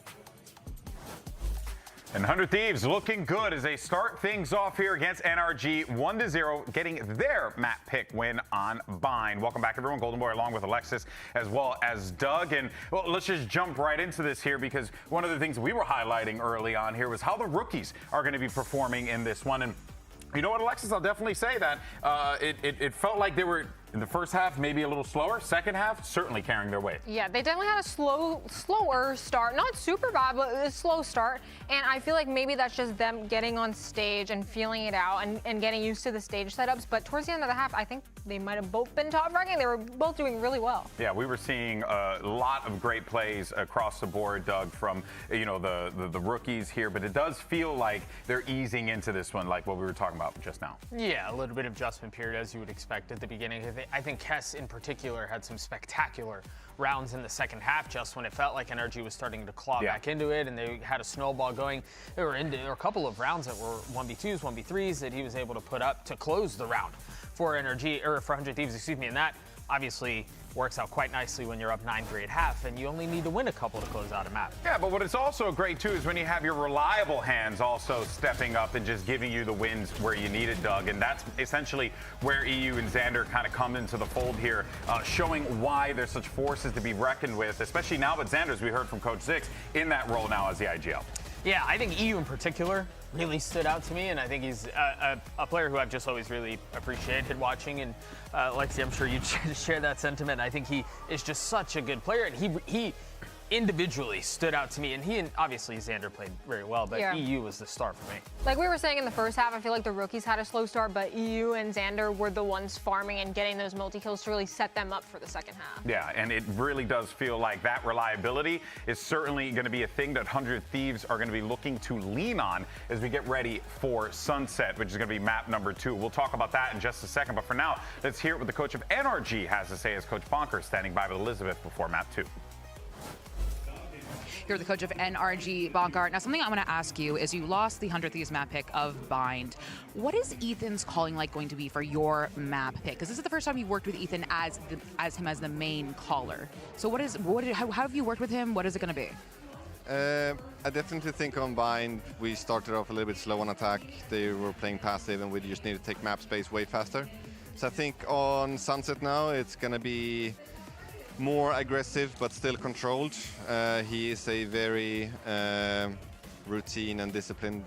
And 100 Thieves looking good as they start things off here against NRG 1-0, getting their map pick win on Bind. Welcome back, everyone. Golden Boy along with Alexis as well as Doug. And well, let's just jump right into this here, because one of the things we were highlighting early on here was how the rookies are going to be performing in this one. And you know what, Alexis, I'll definitely say that it felt like they were, in the first half, maybe a little slower. Second half, certainly carrying their weight. Yeah, they definitely had a slower start. Not super bad, but a slow start. And I feel like maybe that's just them getting on stage and feeling it out and getting used to the stage setups. But towards the end of the half, I think they might have both been top ranking. They were both doing really well. Yeah, we were seeing a lot of great plays across the board, Doug, from the rookies here. But it does feel like they're easing into this one, like what we were talking about just now. Yeah, a little bit of adjustment period, as you would expect at the beginning. I think Kess in particular had some spectacular rounds in the second half, just when it felt like NRG was starting to claw back into it, and they had a snowball going. There were a couple of rounds that were 1v2s, 1v3s that he was able to put up to close the round for NRG, or for 100 Thieves, excuse me, and that obviously works out quite nicely when you're up 9-3 at half, and you only need to win a couple to close out a map. Yeah, but what is also great, too, is when you have your reliable hands also stepping up and just giving you the wins where you need it, Doug. And that's essentially where EU and Xander kind of come into the fold here, showing why there's such forces to be reckoned with, especially now with Xander, as we heard from Coach Zix, in that role now as the IGL. Yeah, I think EU in particular really stood out to me, and I think he's a player who I've just always really appreciated watching. And Lexi, I'm sure you'd share that sentiment. I think he is just such a good player, and he individually stood out to me. And obviously Xander played very well, but EU was the star for me. Like we were saying in the first half, I feel like the rookies had a slow start, but EU and Xander were the ones farming and getting those multi-kills to really set them up for the second half. Yeah, and it really does feel like that reliability is certainly going to be a thing that 100 Thieves are going to be looking to lean on as we get ready for Sunset, which is going to be map number 2. We'll talk about that in just a second, but for now, let's hear what the coach of NRG has to say as Coach Bonker standing by with Elizabeth before map 2. You're the coach of NRG, Bonkart. Now, something I want to ask you is you lost the 100 Thieves map pick of Bind. What is Ethan's calling like going to be for your map pick? Because this is the first time you've worked with Ethan as the main caller. So how have you worked with him? What is it going to be? I definitely think on Bind, we started off a little bit slow on attack. They were playing passive, and we just need to take map space way faster. So I think on Sunset now, it's going to be more aggressive, but still controlled. He is a very routine and disciplined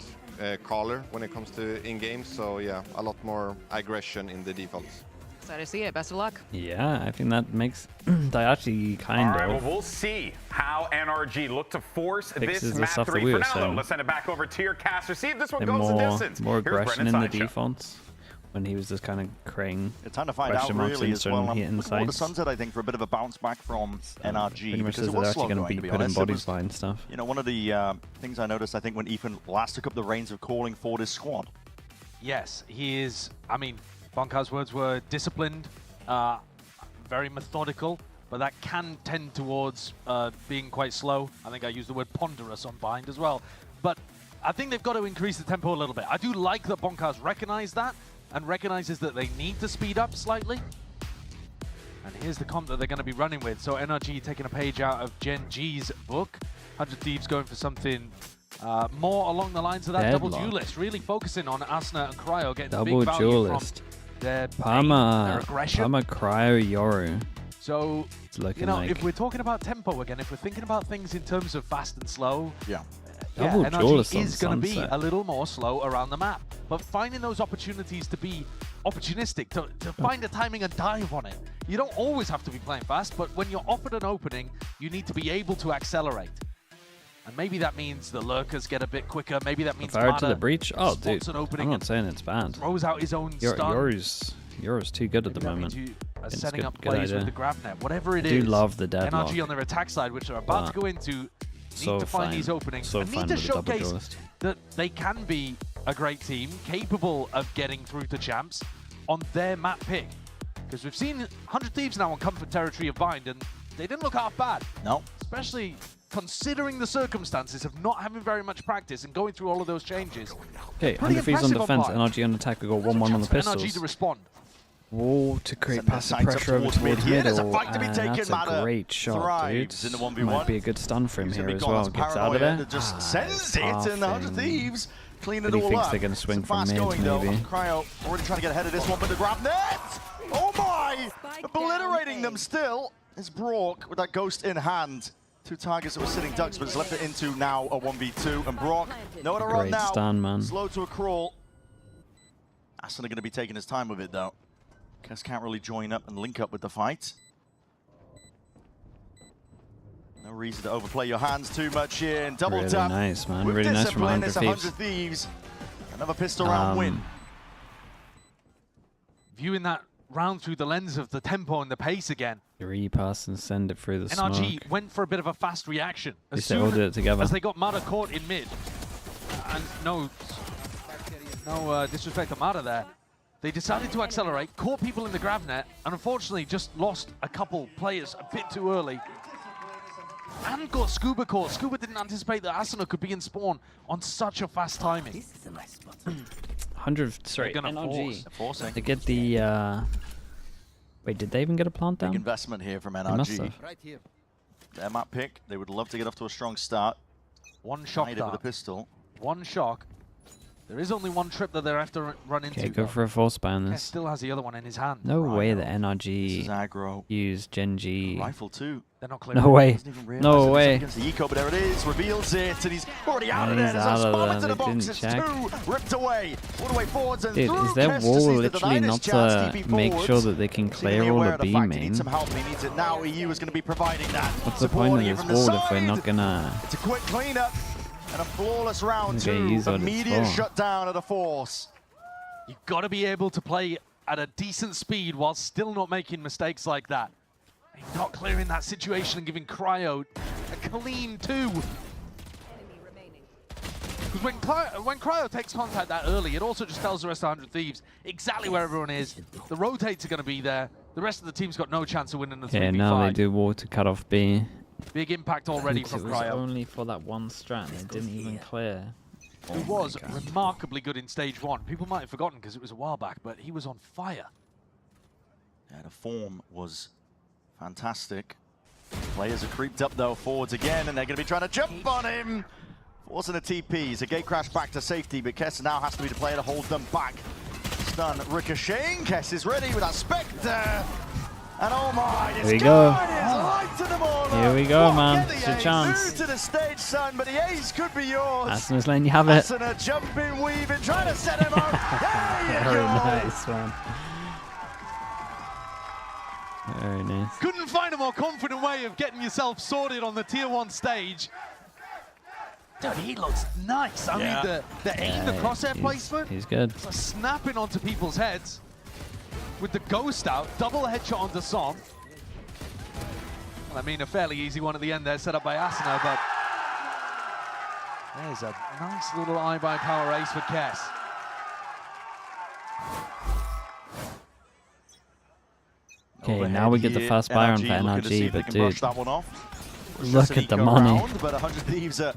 caller when it comes to in-game. So yeah, a lot more aggression in the defaults. Excited to see it. Best of luck. Yeah, I think that makes Daihachi kind of. All right, well, we'll see how NRG look to force this map 3 for now, though. Let's send it back over to your caster. See if this one goes the distance. More aggression in the defaults. When he was just kind of creating it's time to find out really as well. I'm looking forward to Sunset, I think, for a bit of a bounce back from NRG, because it was slow going, to be honest. Bodies by and stuff. You know, one of the things I noticed, I think, when Ethan last took up the reins of calling for this squad. Yes, he is. I mean, Bonkar's words were disciplined, very methodical, but that can tend towards being quite slow. I think I used the word ponderous on Bind as well. But I think they've got to increase the tempo a little bit. I do like that Bonkar's recognized that, and recognizes that they need to speed up slightly. And here's the comp that they're going to be running with. So NRG taking a page out of Gen G's book. 100 Thieves going for something more along the lines of that double duelist. Really focusing on Asuna and Cryo, getting the big value from their aggression. Parma, Cryo, Yoru. So, you know, if we're talking about tempo again, if we're thinking about things in terms of fast and slow, NRG is going to be a little more slow around the map. But finding those opportunities to be opportunistic, to find a timing and dive on it. You don't always have to be playing fast, but when you're offered an opening, you need to be able to accelerate. And maybe that means the lurkers get a bit quicker. Maybe that means Fire to the breach. Oh, dude, I'm not saying it's bad. Throws out his own stun. Yoru's too good at the moment. Setting up plays with the grab net, whatever it is. I do love the deadlock. NRG on their attack side, which they're about to go into, need to find these openings and need to showcase that they can be a great team, capable of getting through to champs on their map pick. Because we've seen 100 Thieves now on comfort territory of Bind, and they didn't look half bad. No. Especially considering the circumstances of not having very much practice and going through all of those changes. Okay, 100 Thieves on defense, NRG on attack. We got 1-1 on the pistols. NRG to respond. Wall to create passive pressure over towards middle. That's a great shot, dude. Might be a good stun for him here as well. Gets out of there. Just sends it, and the 100 Thieves clean it all up. He thinks they're going to swing from mid, maybe. Cryo already trying to get ahead of this one, but the grab net! Oh my! Obliterating them still is Brock with that ghost in hand. Two targets that were sitting ducks, but has left it into now a 1v2. And Brock, nowhere to run now. Stun, man. Slow to a crawl. Asuna going to be taking his time with it, though. Kess can't really join up and link up with the fight. No reason to overplay your hands too much here. And double tap. Really nice, man. Really nice from 100 Thieves. Another pistol round win. Viewing that round through the lens of the tempo and the pace again. Repass and send it through the smoke. NRG went for a bit of a fast reaction. As soon did it together. As they got Mada caught in mid. And no disrespect to Mada there. They decided to accelerate, caught people in the grab net, and unfortunately just lost a couple players a bit too early. And got Scuba caught. Scuba didn't anticipate that Asuna could be in spawn on such a fast timing. This is a nice spot. 100, sorry, NRG. To get the, wait, did they even get a plant down? Big investment here from NRG. Right here. Their map pick, they would love to get off to a strong start. One shock with a pistol. One shock. There is only one trip that they have to run into. Okay, go for a force buy on this. Still has the other one in his hand. No way that NRG used Gen G. Rifle too. They're not clear. No way. No way. The eco, but there it is. Reveals it, and he's already out of there. There's a spot into the box. It's two ripped away. All the way forwards and dude, through. Is their wall literally not to make sure that they can clear all the B main? He needs some help. He needs it now. EU is going to be providing that. What's the point of this wall if we're not gonna? It's a quick cleanup. And a flawless round two, immediate shutdown of the force. You've got to be able to play at a decent speed while still not making mistakes like that. Not clearing that situation and giving Cryo a clean 2. Because when Cryo takes contact that early, it also just tells the rest of 100 Thieves exactly where everyone is. The rotates are going to be there. The rest of the team's got no chance of winning the 3v5. Yeah, now they do wall to cut off B. Big impact already from Cryo. It was only for that one strat. They didn't even clear. He was remarkably good in stage 1. People might have forgotten because it was a while back, but he was on fire. Yeah, the form was fantastic. Players are creeped up though, forwards again, and they're going to be trying to jump on him. Forcing a TP. He's a gate crash back to safety, but Kess now has to be the player to hold them back. Stun ricocheting. Kess is ready with that Spectre. And oh my, here we go. Here we go, man. It's your chance. Move to the stage, son, but the ace could be yours. Asuna's lane, you have it. Asuna jumping, weaving, trying to set him up. Very nice, man. Very nice. Couldn't find a more confident way of getting yourself sorted on the tier 1 stage. Dude, he looks nice. I mean, the aim, the crosshair placement. He's good. Snapping onto people's heads. With the ghost out, double headshot onto Son. Well, I mean, a fairly easy one at the end there, set up by Asuna, but there's a nice little eye-by power ace for Kess. Okay, now we get the fast buy on for NRG, but dude, look at the money.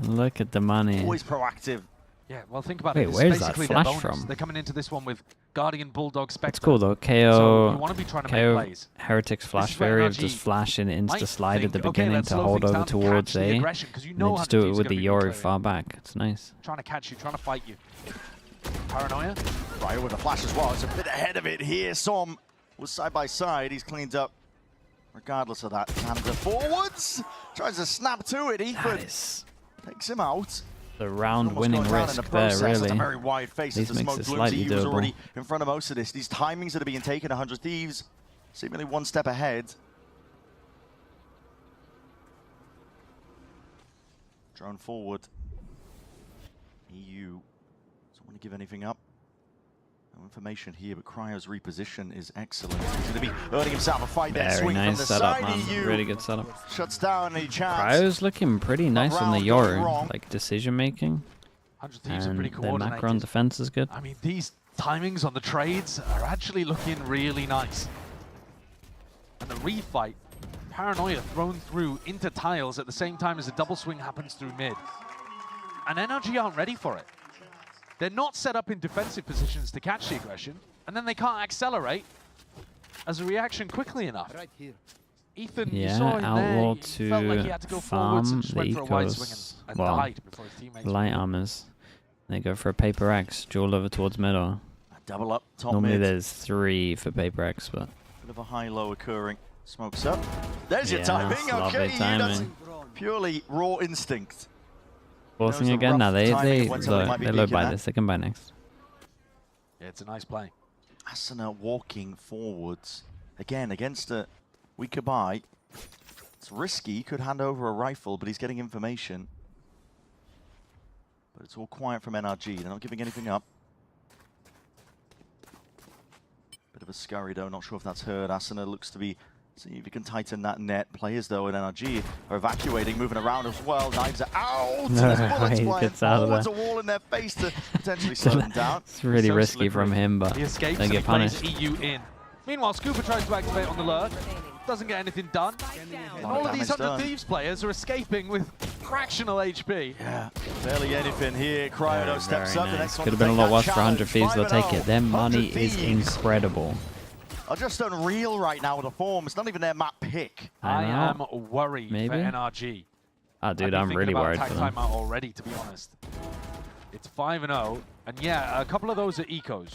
Look at the money. Always proactive. Yeah, well, think about it. Wait, where's that flash from? They're coming into this one with Guardian, Bulldog, Spectre. It's cool though. So you want to be trying to KO make plays. Heretics flash variant, just flash in insta slide at the beginning to hold over towards A. And then just do it with the Yoru far back. It's nice. Trying to catch you, trying to fight you. Paranoia. Cryo with a flash as well. It's a bit ahead of it here. Som was side by side. He's cleaned up regardless of that. Xander forwards. Tries to snap to it. Ethan takes him out. The round-winning risk there, really. That's a very wide face as the smoke blooms. He was already in front of most of this. These timings that are being taken, 100 Thieves, seemingly one step ahead. Drone forward. EU doesn't want to give anything up. No information here, but Cryo's reposition is excellent. He's going to be earning himself a fight there. Very nice setup, man. Really good setup. Shuts down any chance. Cryo's looking pretty nice on the Yoru, like decision making. 100 Thieves are and pretty coordinated. Their macro on defense is good. I mean, these timings on the trades are actually looking really nice. And the refight, Paranoia thrown through into tiles at the same time as a double swing happens through mid. And NRG aren't ready for it. They're not set up in defensive positions to catch the aggression, and then they can't accelerate as a reaction quickly enough. Right here. Ethan, you saw him Outlaw there, to felt like he had to go farm and just the went for a wide swing ecos. and Well, died before his teammates light armors. They go for a Paper X, duel over towards middle. Double up, top Normally mid. there's 3 for Paper X, but... Bit of a high-low occurring. Smokes up. There's your Yeah, timing. that's Okay, lovely timing. Purely raw instinct. Forcing again now, they low buy this, they can buy next. Yeah, it's a nice play. Asuna walking forwards. Again, against a weaker buy. It's risky, could hand over a rifle, but he's getting information. But it's all quiet from NRG, they're not giving anything up. Bit of a scurry though, not sure if that's heard. Asuna looks to be, see if he can tighten that net. Players though in NRG are evacuating, moving around as well. Knives are out! No, There's bullets he flying gets out of forwards, there. a wall in their face to potentially slow them down. It's really risky from him, but He escapes they and get he plays punished. EU in. Meanwhile, Scuba tries to activate on the lurk. Doesn't get anything done. And all of these 100 Thieves players are escaping with fractional HP. Yeah, barely anything here. Cryo steps up. The next one Could have been a lot worse for 100 Thieves, they'll take it. Their money is incredible. are just unreal right now with the form. It's not even their map pick. I am worried Maybe? for NRG. Oh, dude, I'm really worried for them. Timeout already, to be honest. It's 5-0, and yeah, a couple of those are ecos.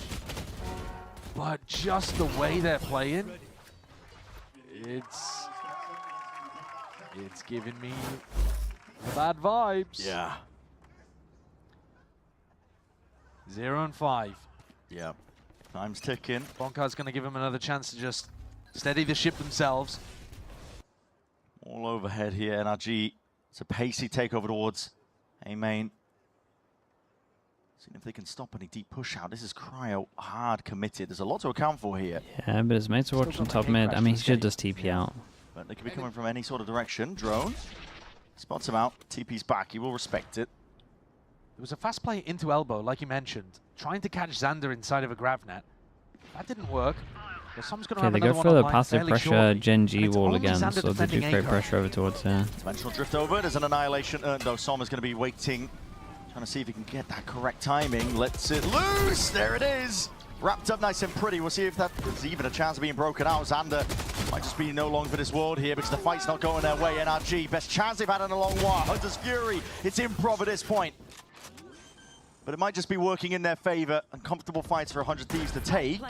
But just the way they're playing, it's giving me the bad vibes. Yeah. 0 and 5. Yeah. Time's ticking. Bonkar's going to give him another chance to just steady the ship themselves. All overhead here, NRG. It's a pacey takeover towards A main. Seeing if they can stop any deep push out. This is Cryo hard committed. There's a lot to account for here. Yeah, but his mates are watching top mid. I mean, he should just TP out. But they could be coming from any sort of direction. Drone spots him out. TP's back. He will respect it. It was a fast play into elbow, like you mentioned, trying to catch Xander inside of a grav net. That didn't work. Okay, they go for the passive pressure Gen G wall again, so they do create pressure over towards here. Dimensional drift over. There's an annihilation earned, though. Som is going to be waiting, trying to see if he can get that correct timing. Lets it loose. There it is. Wrapped up nice and pretty. We'll see if there's even a chance of being broken out. Xander might just be no longer for this world here because the fight's not going their way. NRG, best chance they've had in a long while. Hunter's Fury. It's improv at this point. But it might just be working in their favor. Uncomfortable fights for 100 Thieves to take.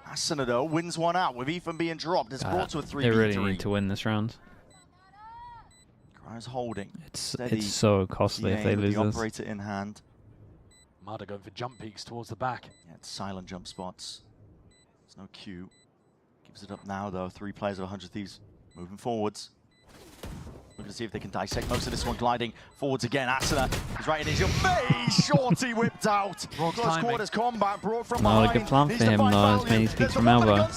Asuna, though, wins one out with Ethan being dropped. It's brought to a 3v3. They really need to win this round. Cryo's holding. It's so costly if they lose the this. operator in hand. Mada going for jump peaks towards the back. Yeah, it's silent jump spots. There's no Q. Gives it up now, though. 3 players of 100 Thieves moving forwards. We're going to see if they can dissect most of this one. Gliding forwards again. Asuna is right in his face. Shorty whipped out. Close quarters combat brought from behind. Not a good plan for him, though, as many speaks from elbow.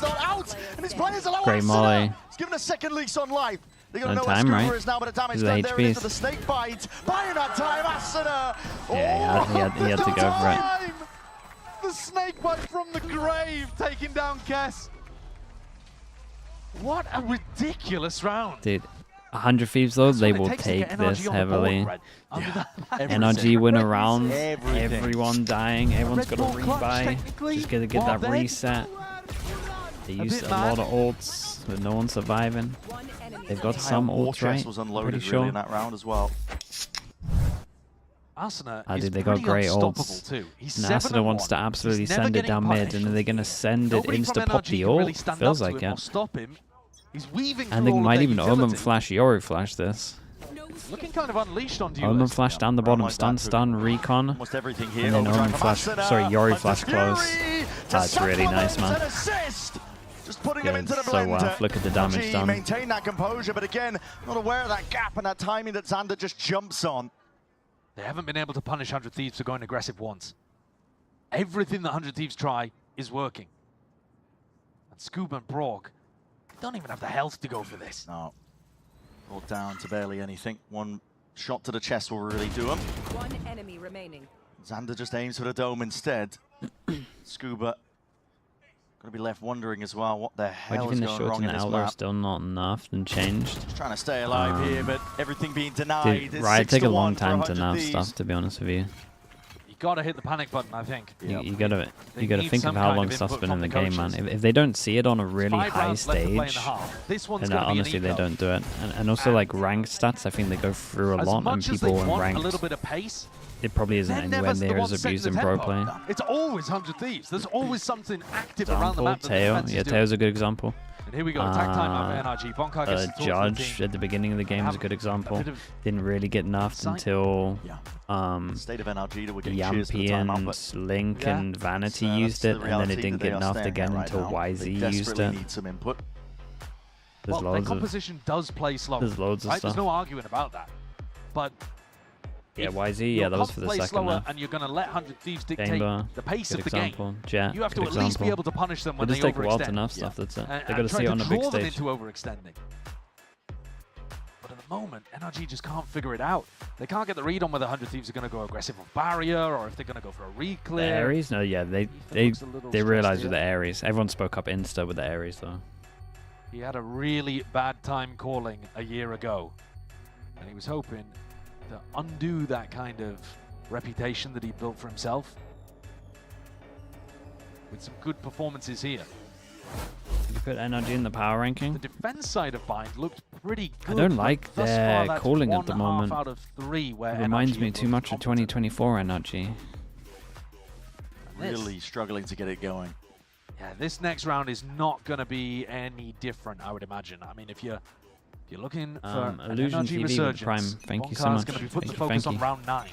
Great molly. He's given a second lease on life. They're going to No know time, where Scuba right? is now, but a damage He's done. There it is HPs. for the snake bite. Buying that time, Asuna. Yeah, he had to go for it. The snake bite from the grave, taking down Kess. What a ridiculous round. Dude, 100 Thieves though, they will take this heavily. NRG win a round, everyone dying, everyone's got a rebuy, just gonna get that reset. They used a lot of ults with no one surviving. They've got some ults, right? Was Pretty unloaded sure. really in that round as well. Asuna I is think they got great ults. too. He's And Asuna wants to absolutely send it down mid, and are they going to send it insta-pop the ult? Really feels like it. Stop him. He's weaving And they might even Omen flash Yori flash this. Looking kind of unleashed on Duelist. Omen flash down the bottom, stun, recon. Almost everything here. And then Omen flash, sorry, Yori flash close. That's really nice, man. Just putting them into the so wow, look at the damage done. Maintain that composure, but again, not aware of that gap and that timing that Xander just jumps on. They haven't been able to punish 100 Thieves for going aggressive once. Everything that 100 Thieves try is working. And Scuba and Brock don't even have the health to go for this. No. All down to barely anything. One shot to the chest will really do him. One enemy remaining. Xander just aims for the dome instead. Scuba going to be left wondering as well what the hell is going wrong in this map. Still not nerfed and changed. Just trying to stay alive here, but everything being denied. Dude, Riot take a long time to nerf stuff, to be honest with you. You gotta hit the panic button, I think. You gotta think of how long stuff's been in the game, man. If they don't see it on a really high stage, then honestly they don't do it. And also like ranked stats, I think they go through a lot, and people in ranked, a little bit of pace, it probably isn't anywhere near as abused in pro play. It's always 100 Thieves. There's always something active around the map. Tail, yeah, Tail's a good example. And here we go, attack time out for NRG. Bonkar gets the Judge at the beginning of the game is a good example. Didn't really get nerfed until State of NRG that we're getting Yampy and Link and Vanity used it, and then it didn't get nerfed again until YZ used it. Need some input. There's well, loads the composition does play slow. There's loads of stuff. There's no arguing about that. But yeah, YZ, yeah, that was for the second half. And you're going to let 100 Thieves dictate Chamber, the pace of the example. game. Jet, you have to at least be able to punish them when they overextend. It does take a while to nerf stuff, that's it. They've got to see it on a big stage. Them into overextending. But at the moment, NRG just can't figure it out. They can't get the read on whether 100 Thieves are going to go aggressive with barrier or if they're going to go for a reclear. The Ares? No, yeah, they realized with the Ares. Everyone spoke up insta with the Ares, though. He had a really bad time calling a year ago, and he was hoping to undo that kind of reputation that he built for himself with some good performances here. You put NRG in the power ranking. The defense side of Bind looked pretty good. I don't like their calling at the moment. Out of 3 where it reminds me too much of 2024 NRG. Really struggling to get it going. Yeah, this next round is not going to be any different, I would imagine. I mean, if you're looking for Illusion an NRG TV resurgence, Prime. Thank you so much. Going to be put the focus on round 9.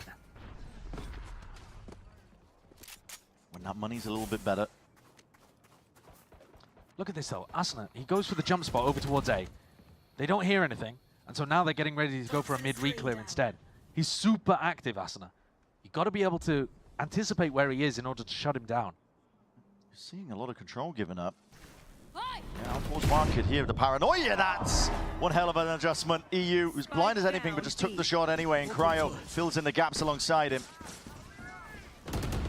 When that money's a little bit better. Look at this though, Asuna, he goes for the jump spot over towards A. They don't hear anything, and so now they're getting ready to go for a mid reclear instead. He's super active, Asuna. You've got to be able to anticipate where he is in order to shut him down. You're seeing a lot of control given up. Yeah, outforce market here, the paranoia, that's one hell of an adjustment. EU, who's blind as anything, but just took the shot anyway, and Cryo fills in the gaps alongside him.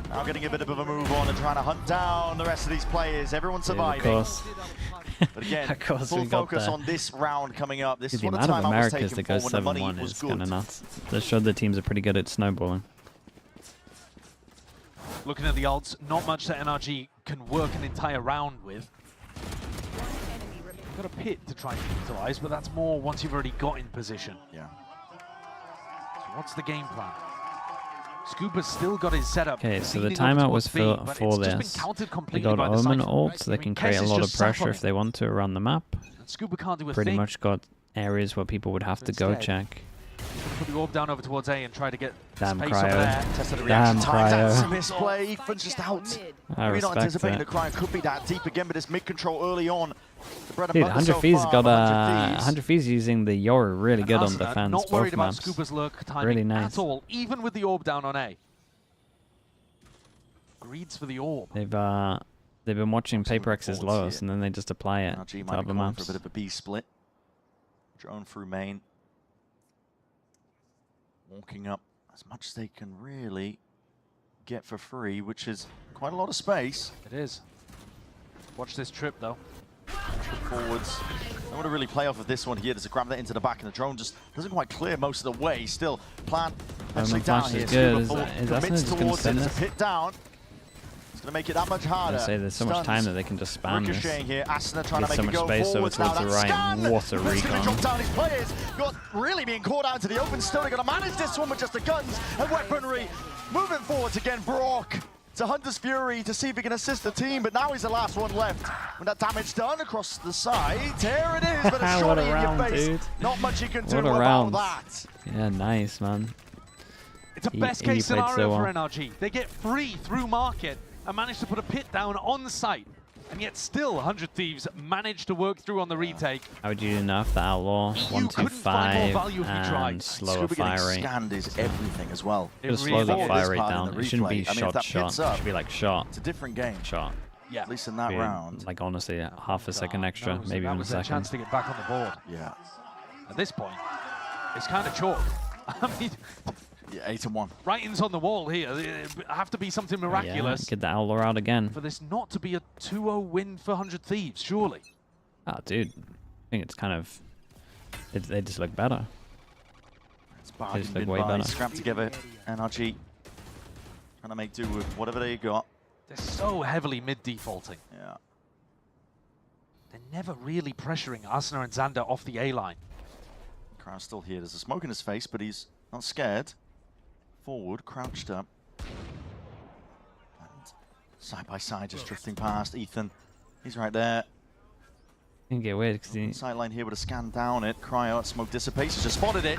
Now getting a bit of a move on and trying to hunt down the rest of these players. Everyone surviving. Yeah, of course. But again, of course full focus on this round coming up. This is what the amount time of I was Americas that taking goes for when the 7-1 money was is kind of good. nuts. That showed the teams are pretty good at snowballing. Looking at the odds, not much that NRG can work an entire round with. Got a pit to try and utilize, but that's more once you've already got in position. Yeah. So what's the game plan? Scuba's still got his setup. Okay, so the timeout was for this. They got Omen ult, so they can create a lot of pressure if they want to around the map. And Scuba can't do a Pretty thing. much got areas where people would have to go check. Put the orb down over towards A and try to get Damn space Cryo. over there. Tested the Damn reaction time. That's a Cryo. misplay. Ethan's just out. I We're not respect anticipating that. the Cryo could be that deep again, but it's mid-control early on. The bread and Dude, butter 100 so Thieves far got for 100 Thieves using the Yori really good on Asuna, defense, not both worried about maps. Scuba's lurk timing Really nice. at all, even with the orb down on A. Greeds for the orb. They've been watching Paper X's lows, and then they just apply it NRG to might be other going maps. for a bit of a B split. Drone through main. Walking up as much as they can really get for free, which is quite a lot of space. It is. Watch this trip though. Forwards. I want to really play off of this one here. There's a grab that into the back, and the drone just doesn't quite clear most of the way. Still, plant actually down flash here. is good. Scuba Is Asuna commits just gonna towards it. send There's a this? pit down. gonna make it that much harder. I say there's so much time that they can just spam this. Here. Asuna trying to make so it much go space over forwards towards the right. Scan. What a recon. Drop down his players. Got really being caught out to the open. Still, they're gonna manage this one with just the guns and weaponry. Moving forwards again, Brock. It's a Hunter's Fury to see if he can assist the team, but now he's the last one left. When that damage done across the side, here it is, but a shot in your face. Dude. Not much you can do What a about round. that. Yeah, nice, man. It's a best case scenario for NRG. They get free through market and manage to put a pit down on site. And yet still 100 Thieves managed to work through on the retake. How would you do enough? The Outlaw, 125, and slower fire rate. Scanned is everything as well. Just slow the fire rate down. It shouldn't be shot. It should be like shot. It's a different game. Shot. Yeah. At least in that round. Like honestly, half a second extra, maybe even a second. That was a chance to get back on the board. Yeah. At this point, it's kind of chalk. I mean, yeah, 8-1. Writings on the wall here. It have to be something miraculous. Yeah, get the Outlaw out again. For this not to be a 2-0 win for 100 Thieves, surely. Ah, dude. I think it's kind of... They just look better. They just look way better. Scrap together, NRG. Trying to make do with whatever they got. They're so heavily mid-defaulting. Yeah. They're never really pressuring Asuna and Xander off the A-line. Crowd's still here. There's a smoke in his face, but he's not scared. Forward, crouched up. And side by side, just drifting past. Ethan, he's right there. Can get weird because he... Sideline here with a scan down it. Cryo, smoke dissipates. He's just spotted it.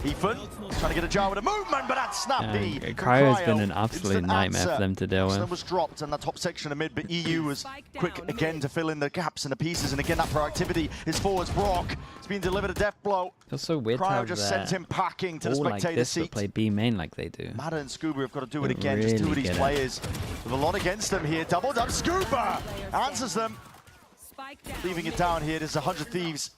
Ethan trying to get a jar with a movement, but that's snappy. Cryo's been an absolute nightmare for them to deal with. Was dropped in that top section of mid, but EU was quick again to fill in the gaps and the pieces. And again, that proactivity is forwards. Brock. It's been delivered a death blow. It's so weird. Cryo just sent him packing to the spectator seat. But play B main like they do. Mada and Scuba have got to do it again. Just two of these players with a lot against them here. Doubled up. Scuba answers them. Leaving it down here, there's 100 Thieves.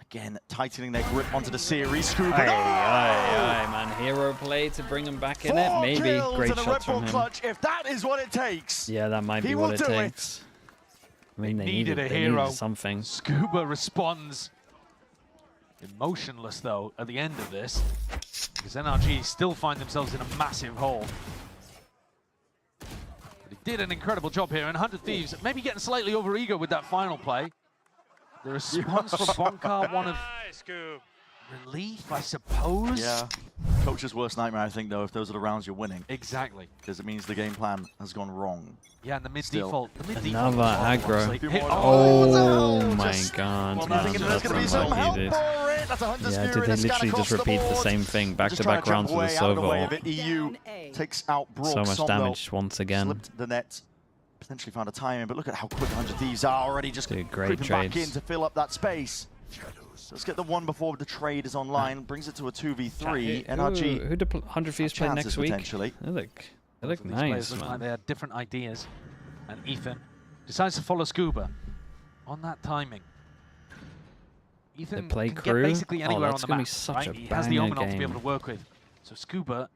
Again, tightening their grip onto the series. Scuba. Aye, man. Hero play to bring him back in it. Maybe. Great shots from him. Clutch, if that is what it takes. Yeah, that might be what it takes. I mean, they needed a hero. Something. Scuba responds. Emotionless, though, at the end of this. Because NRG still find themselves in a massive hole. Did an incredible job here, and 100 Thieves maybe getting slightly over-ego with that final play. The response from Bonkar, one of relief, I suppose? Yeah. Coach's worst nightmare, I think, though, if those are the rounds you're winning. Exactly. Because it means the game plan has gone wrong. Yeah, and the mid-default. Another aggro. Oh my god. Man, that's unlucky, dude. Yeah, dude, they literally just repeat the same thing back-to-back rounds with the Sova. EU takes out Brock. So much damage once again. Slipped the net. Potentially found a timing, but look at how quick 100 Thieves are already just creeping back in to fill up that space. Let's get the one before the trade is online. Brings it to a 2v3. NRG. Who do 100 Thieves play next week? Potentially. They look nice, man. Like they had different ideas. And Ethan decides to follow Scuba on that timing. Ethan play can crew? get basically anywhere on that's the gonna map. Be such a he has the Omen to be able game. to work with. So Scuba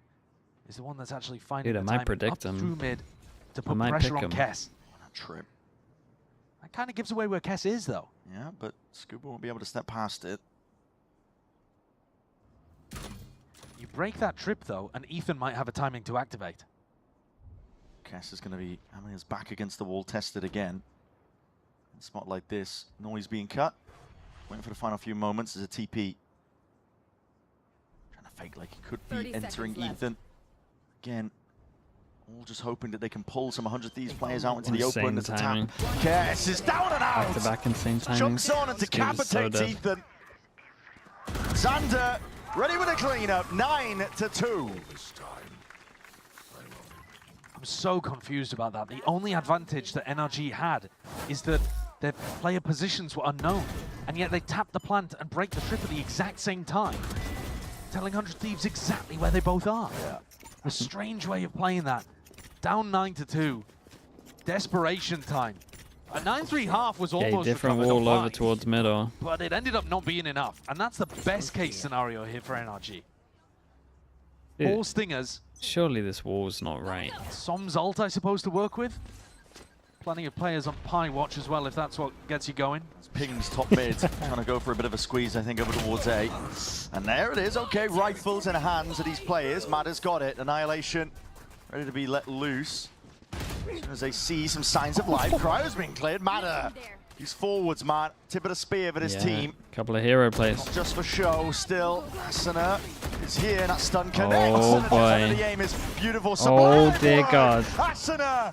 is the one that's actually finding the I timing might predict up him. through mid to put I might pressure pick on him. Kess. Trip. That kind of gives away where Kess is, though. Yeah, but Scuba won't be able to step past it. You break that trip, though, and Ethan might have a timing to activate. Kess is going to be having his back against the wall, tested again. In a spot like this, noise being cut. Waiting for the final few moments. There's a TP. Trying to fake like he could be entering Ethan. Again, all just hoping that they can pull some 100 Thieves players out into the open. It's a tap. Kess is down and out. Back to back insane timing. Jumps on and decapitates Ethan. Xander ready with a cleanup. 9-2. I'm so confused about that. The only advantage that NRG had is that their player positions were unknown, and yet they tap the plant and break the trip at the exact same time, telling 100 Thieves exactly where they both are. Yeah. A strange way of playing that. Down 9-2. Desperation time. A 9-3 half was almost different recovered wall over towards middle. But it ended up not being enough, and that's the best case scenario here for NRG. All stingers. Surely this wall's not right. Som's ult, I suppose, to work with. Plenty of players on Pi watch as well, if that's what gets you going. It's Ping's top mid, trying to go for a bit of a squeeze, I think, over towards A. And there it is. Okay, rifles in hands of these players. Mada's got it. Annihilation ready to be let loose. As soon as they see some signs of life, Cryo's being cleared. Matter. He's forwards, man. Tip of the spear for this team. Couple of hero plays. Not just for show, still. Asuna is here, and that stun connects. Oh, boy. The aim is beautiful. Oh, dear God. Asuna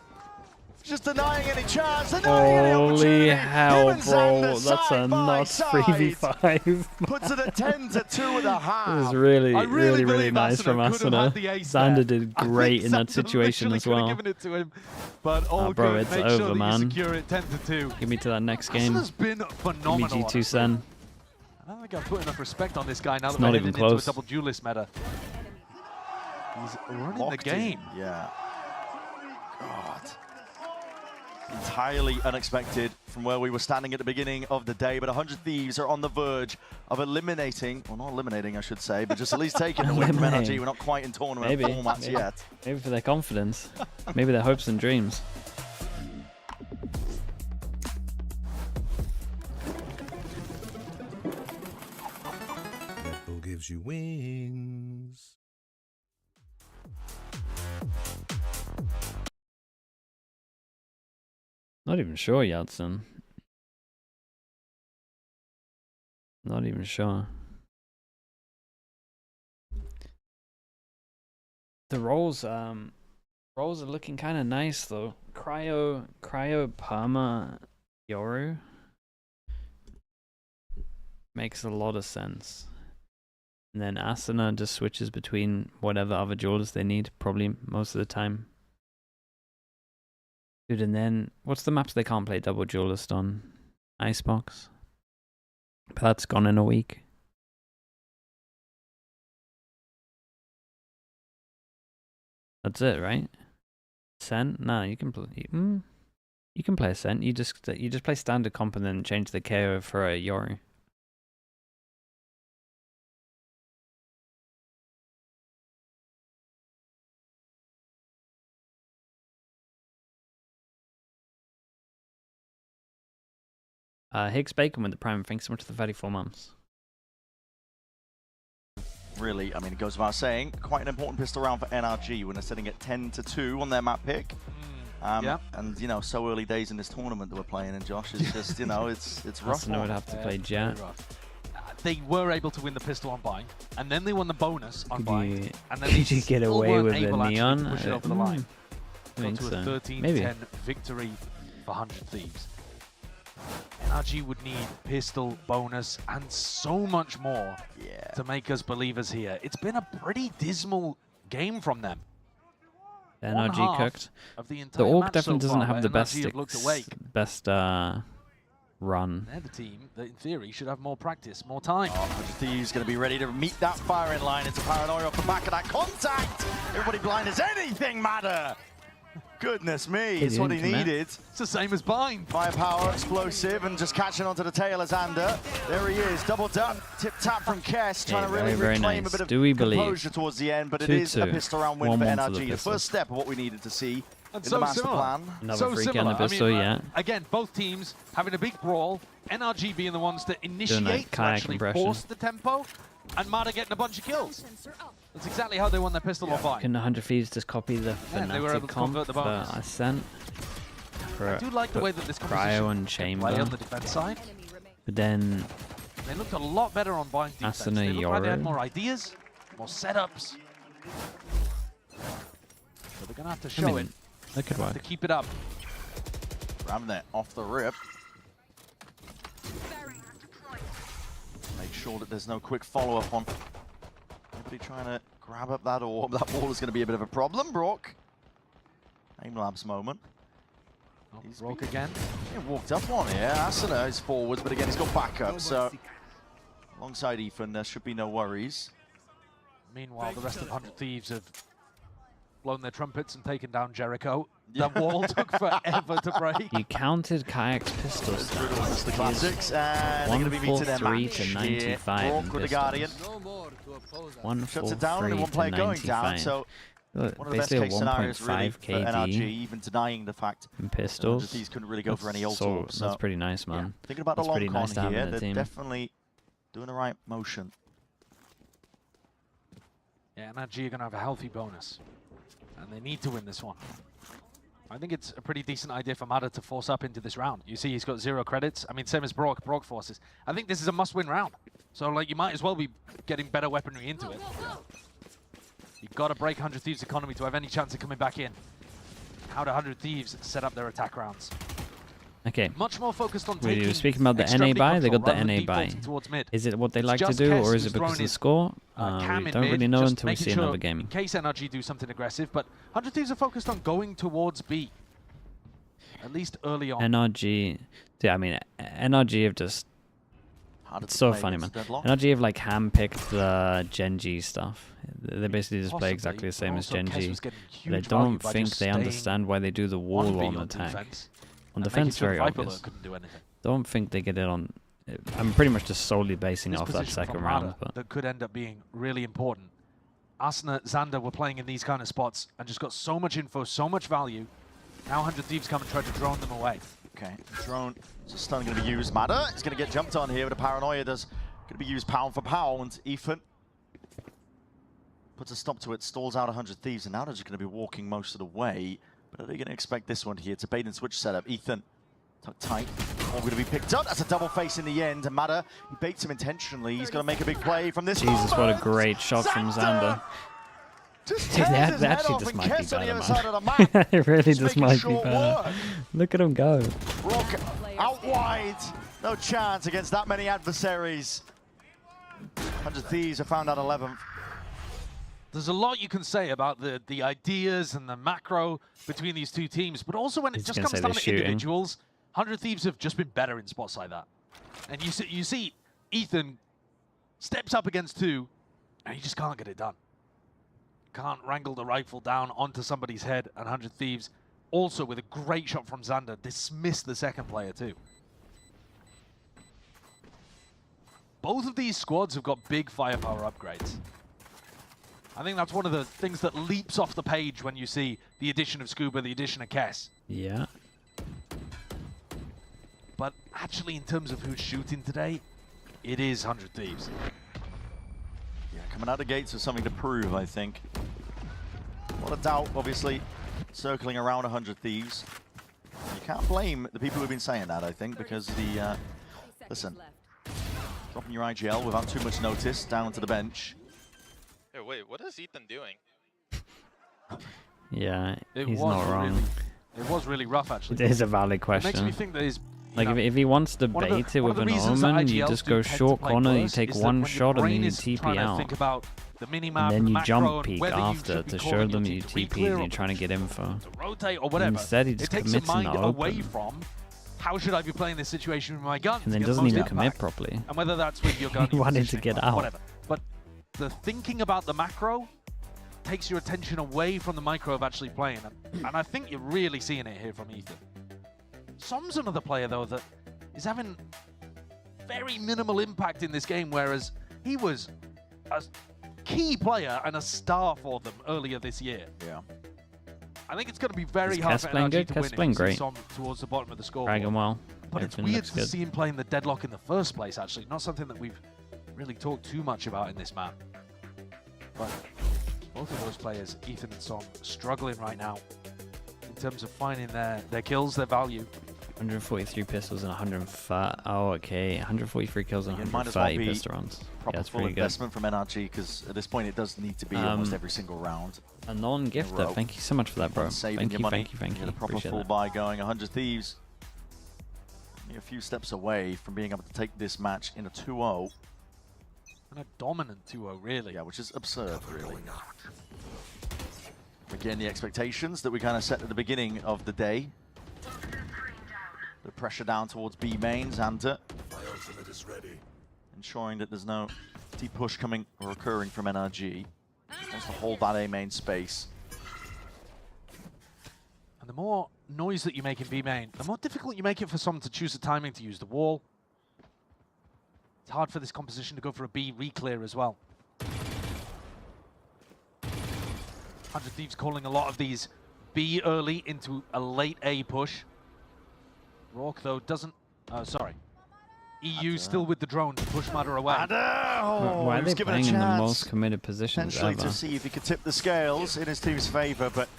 just denying any chance, denying any opportunity. Holy hell, bro. That's a nuts 3v5. Puts it at 10-2 at the half. It was really nice from Asuna. Xander did great in that situation as well. Given it to him, but bro, it's make over, sure man. Secure it 10-2. Give me to that next game. Asuna's been phenomenal. Give me G2 ESPORTS. I don't think I've put enough respect on this guy now that not we're even heading into a close. double duelist meta. He's running the game. Yeah. God. Entirely unexpected from where we were standing at the beginning of the day, but 100 Thieves are on the verge of eliminating, well, not eliminating, I should say, but just at least taking the win from NRG. We're not quite in tournament formats yet. Maybe for their confidence. Maybe their hopes and dreams. Red Bull gives you wings. Not even sure, Yadson. Not even sure. The roles are looking kind of nice though. Cryo, Perma, Yoru makes a lot of sense. And then Asuna just switches between whatever other duelists they need, probably most of the time. Dude, and then what's the maps they can't play double duelist on? Icebox. But that's gone in a week. That's it, right? Sen? No, you can play. You can play a Sen. You just play standard comp and then change the KO for a Yoru. Higgs Bacon with the Prime. Thanks so much for the 34 months. Really, I mean, it goes without saying, quite an important pistol round for NRG when they're sitting at 10-2 on their map pick. And, you know, so early days in this tournament that we're playing, and Josh is just, you know, it's rough. Asuna would have to play Jet. They were able to win the pistol on bind, and then they won the bonus on bind. And then Did you get away with the Neon? Push it over the line. I think to so. a 13-10 Maybe. victory for 100 Thieves. NRG would need pistol, bonus, and so much more to make us believers here. It's been a pretty dismal game from them. NRG cooked. The Orc definitely doesn't have the best run. They're the team that, in theory, should have more practice, more time. 100 Thieves going to be ready to meet that firing line. It's a paranoia off the back of that contact. Everybody blind as anything matter. Goodness me, it's what he needed. It's the same as bind. Firepower, explosive, and just catching onto the tail of Xander. There he is, double done. Tip tap from Kess, trying to really reclaim a bit of composure towards the end, but it is a pistol round win for NRG. The first step of what we needed to see in the master plan. Another freak on the pistol, Again, both teams having a big brawl. NRG being the ones that initiate, to actually force the tempo, and Mada getting a bunch of kills. That's exactly how they won their pistol or bind. Can 100 Thieves just copy the Fnatic comp that I sent? I do like the way that this Cryo and Chamber on the defense side. But then they looked a lot better on bind defense. Asuna, they looked like they had more ideas, more setups. So they're gonna have to show it. That could work. To keep it up. Ram there off the rip. Make sure that there's no quick follow-up on. Everybody trying to grab up that orb. That wall is going to be a bit of a problem, Brock. Aim Labs moment. He's Brock again. He walked up on here. Asuna is forwards, but again, he's got backup. So alongside Ethan, there should be no worries. Meanwhile, the rest of 100 Thieves have blown their trumpets and taken down Jericho. That wall took forever to break. You counted Kayak's pistols. The classics, and they're going to be meeting their match to 95 Brock with the Guardian. 143 shuts it down, only one player going down. So one of the best case scenarios really for NRG, even denying the fact pistols. These couldn't really go for any ult orbs. That's pretty nice, man. Yeah. Thinking about that's the long con nice here, they're definitely doing the right motion. Yeah, NRG are going to have a healthy bonus. And they need to win this one. I think it's a pretty decent idea for Mada to force up into this round. You see he's got 0 credits. I mean, same as Brock. Brock forces. I think this is a must-win round. So, like, you might as well be getting better weaponry into it. You've got to break 100 Thieves' economy to have any chance of coming back in. How do 100 Thieves set up their attack rounds? Okay. Much more focused on we were speaking about the NA buy. They got the NA buy. Is it what they like to do, or is it because of the score? We don't really know until we see another game. In case NRG do something aggressive, but 100 Thieves are focused on going towards B. At least early on. NRG, yeah, I mean, NRG have just... It's so funny, man. NRG have like handpicked the Gen G stuff. They basically just play exactly the same as Gen G. They don't think they understand why they do the wall on attack. On defense, very obvious. Don't think they get it on... I'm pretty much just solely basing off that second round. But that could end up being really important. Asuna, Xander were playing in these kind of spots and just got so much info, so much value. Now 100 Thieves come and try to drone them away. Okay, drone, so stun going to be used. Mada is going to get jumped on here with a paranoia. There's going to be used pound for pound. Ethan puts a stop to it, stalls out 100 Thieves, and now they're just going to be walking most of the way. But are they going to expect this one here? It's a bait and switch setup. Ethan, tucked tight, all going to be picked up. That's a double face in the end. And Mada, he baits him intentionally. He's going to make a big play from this. Jesus, what a great shot from Xander. Dude, actually, this might be better, man. It really just might be better. Look at him go. Rock out wide. No chance against that many adversaries. 100 Thieves are found at 11th. There's a lot you can say about the ideas and the macro between these two teams, but also when it just comes down to individuals, 100 Thieves have just been better in spots like that. And you see Ethan steps up against 2, and he just can't get it done. Can't wrangle the rifle down onto somebody's head, and 100 Thieves, also with a great shot from Xander, dismissed the second player too. Both of these squads have got big firepower upgrades. I think that's one of the things that leaps off the page when you see the addition of Scuba, the addition of Kess. Yeah. But actually, in terms of who's shooting today, it is 100 Thieves. Yeah, coming out of gates with something to prove, I think. A lot of doubt, obviously, circling around 100 Thieves. You can't blame the people who've been saying that, I think, because the... listen, dropping your IGL without too much notice down to the bench. Hey, wait, what is Ethan doing? Yeah, he's not wrong. It was really rough, actually. It is a valid question. It makes me think that his... Like, if he wants to bait it with an Omen, you just go short corner, you take one shot, and then you TP out. And then you jump peek after to show them you TP and you're trying to get info. Rotate or whatever. Instead, he just commits in the away from how should I be playing this situation with my gun? And then doesn't even commit properly. And whether that's with your gun, he wanted to get out. Whatever. But the thinking about the macro takes your attention away from the micro of actually playing. And I think you're really seeing it here from Ethan. Som's another player, though, that is having very minimal impact in this game, whereas he was a key player and a star for them earlier this year. Yeah. I think it's going to be very hard for NRG to win playing great. Towards the bottom of the scoreboard. Dragon well. But it's weird to see him playing the deadlock in the first place, actually. Not something that we've really talked too much about in this map. But both of those players, Ethan and Som, struggling right now in terms of finding their kills, their value. 143 pistols and 130. Oh, okay. 143 kills and 130 pistol rounds. Yeah, that's pretty good. Investment from NRG, because at this point it does need to be almost every single round. A non-gifter. Thank you so much for that, bro. Thank you. Get a proper full buy going. 100 Thieves. Only a few steps away from being able to take this match in a 2-0. And a dominant 2-0, really. Yeah, which is absurd, really. Again, the expectations that we kind of set at the beginning of the day. The pressure down towards B main, Xander. Ensuring that there's no deep push coming or occurring from NRG. Wants to hold that A main space. And the more noise that you make in B main, the more difficult you make it for someone to choose the timing to use the wall. It's hard for this composition to go for a B re-clear as well. 100 Thieves calling a lot of these B early into a late A push. Rourke, though, doesn't... sorry. EU still with the drone to push Mada away. Why are they playing in the most committed positions ever? To see if he could tip the scales in his team's favour, but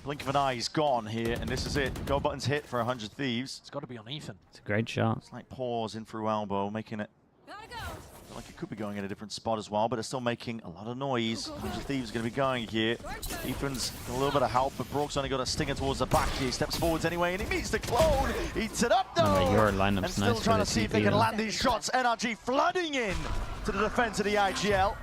Blink of an eye, he's gone here, and this is it. Go button's hit for 100 Thieves. It's got to be on Ethan. It's a great shot. It's like pause in through elbow, making it feel like it could be going in a different spot as well, but it's still making a lot of noise. 100 Thieves going to be going here. Ethan's got a little bit of help, but Brook's only got a stinger towards the back here. He steps forwards anyway, and he meets the clone. Eats it up though. Your lineup's and still nice trying for to the see if they can land these shots. NRG flooding in to the defense of the IGL.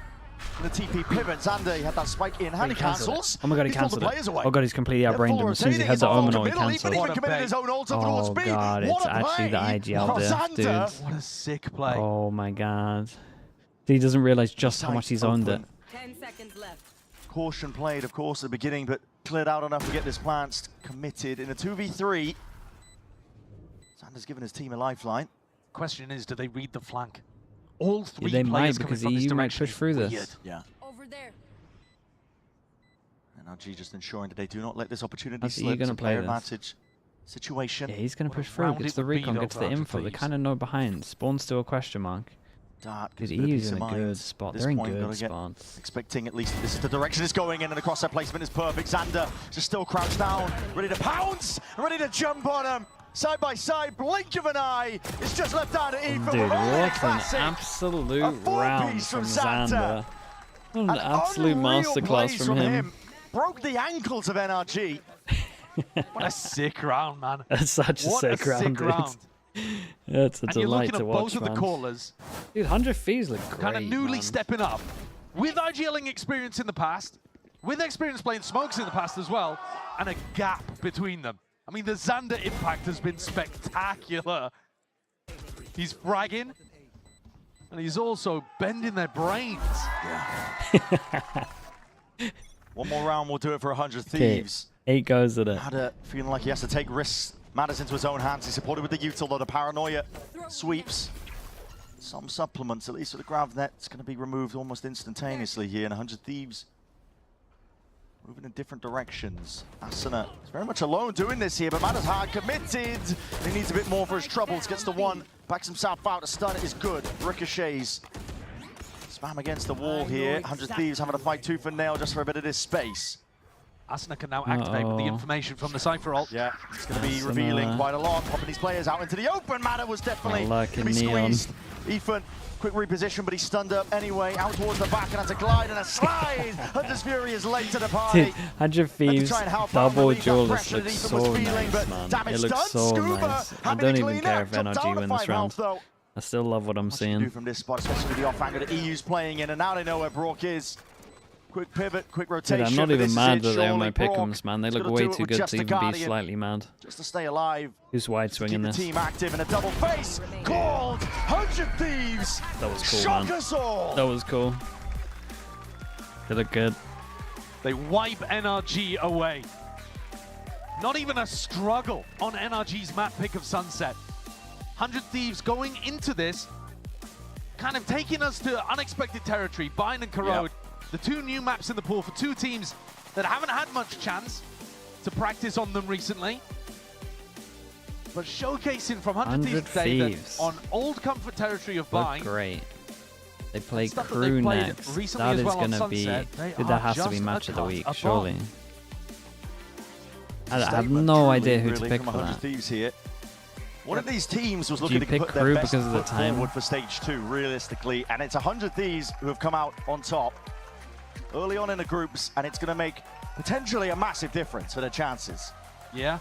And the TP pivot. Xander, he had that spike in hand. He cancels. Oh my god, he cancelled it. Oh god, he's completely outbrained him. As soon as he had the Omen, he cancelled. Oh god, it's actually the IGL diff, dude. What a sick play. Oh my god. He doesn't realize just how much he's owned it. 10 seconds left. Caution played, of course, at the beginning, but cleared out enough to get this plant committed in a 2v3. Xander's given his team a lifeline. Question is, do they read the flank? All three they players might, because coming from EU this might push through this. Weird. Yeah. Over there. NRG just ensuring that they do not let this opportunity How's slip. EU gonna It's a play player this? advantage situation. Yeah, he's going to push through. Gets the recon, gets the info. They kind of know behind. Spawn's still a question mark. Because EU's in a good spot. They're in good spots. Expecting at least this is the direction it's going in, and the crosshair placement is perfect. Xander just still crouched down, ready to pounce, ready to jump on him. Side by side, blink of an eye. It's just left down to Ethan. Dude, what an absolute round from Xander. What an absolute masterclass from him. Broke the ankles of NRG. What a sick round, man. That's such a sick round, dude. It's a delight to watch, both of the callers. Dude, 100 Thieves look great, kind of newly man. stepping up. With IGLing experience in the past, with experience playing smokes in the past as well, and a gap between them. I mean, the Xander impact has been spectacular. He's fragging, and he's also bending their brains. Yeah. One more round will do it for 100 Thieves. 8 goes at it. Matter feeling like he has to take risks. Matters into his own hands. He's supported with the ult, although the paranoia sweeps. Some supplements, at least for the grav net, it's going to be removed almost instantaneously here. And 100 Thieves moving in different directions. Asuna is very much alone doing this here, but Matters hard committed. He needs a bit more for his troubles. Gets the one, backs himself out. A stun is good. Ricochets. Spam against the wall here. 100 Thieves having to fight tooth and nail just for a bit of this space. Asuna can now activate with the information from the Cypher ult. Yeah, it's going to be revealing quite a lot. Popping these players out into the open. Matter was definitely going to be squeezed. Ethan, quick reposition, but he's stunned up anyway. Out towards the back and has a glide and a slide. Hunter's Fury is late to the party. Dude, 100 Thieves double duelist looks so nice, man. It looks so nice. I don't even care if NRG win this round. I still love what I'm seeing. From this spot, especially with the off angle that EU's playing in, and now they know where Brook is. Quick pivot, quick rotation. Dude, I'm not even mad that they're on my pick'ems, man. They look way too good to even be slightly mad. Just to stay alive. Who's wide swinging this? Team active in a double face. Called 100 Thieves. That was cool, Shock man. Us all. That was cool. They look good. They wipe NRG away. Not even a struggle on NRG's map pick of Sunset. 100 Thieves going into this, kind of taking us to unexpected territory. Bind and Corrode. Yep. The two new maps in the pool for two teams that haven't had much chance to practice on them recently. But showcasing from 100 Thieves on old comfort territory of Bind. Look great. They play crew next. That is going to be... That has to be match of the week, surely. I have no idea who to pick for that. Thieves here. One of these teams was looking to pick put their crew best because of the foot time forward for stage 2, realistically, and it's 100 Thieves who have come out on top early on in the groups, and it's going to make potentially a massive difference for their chances. Yeah,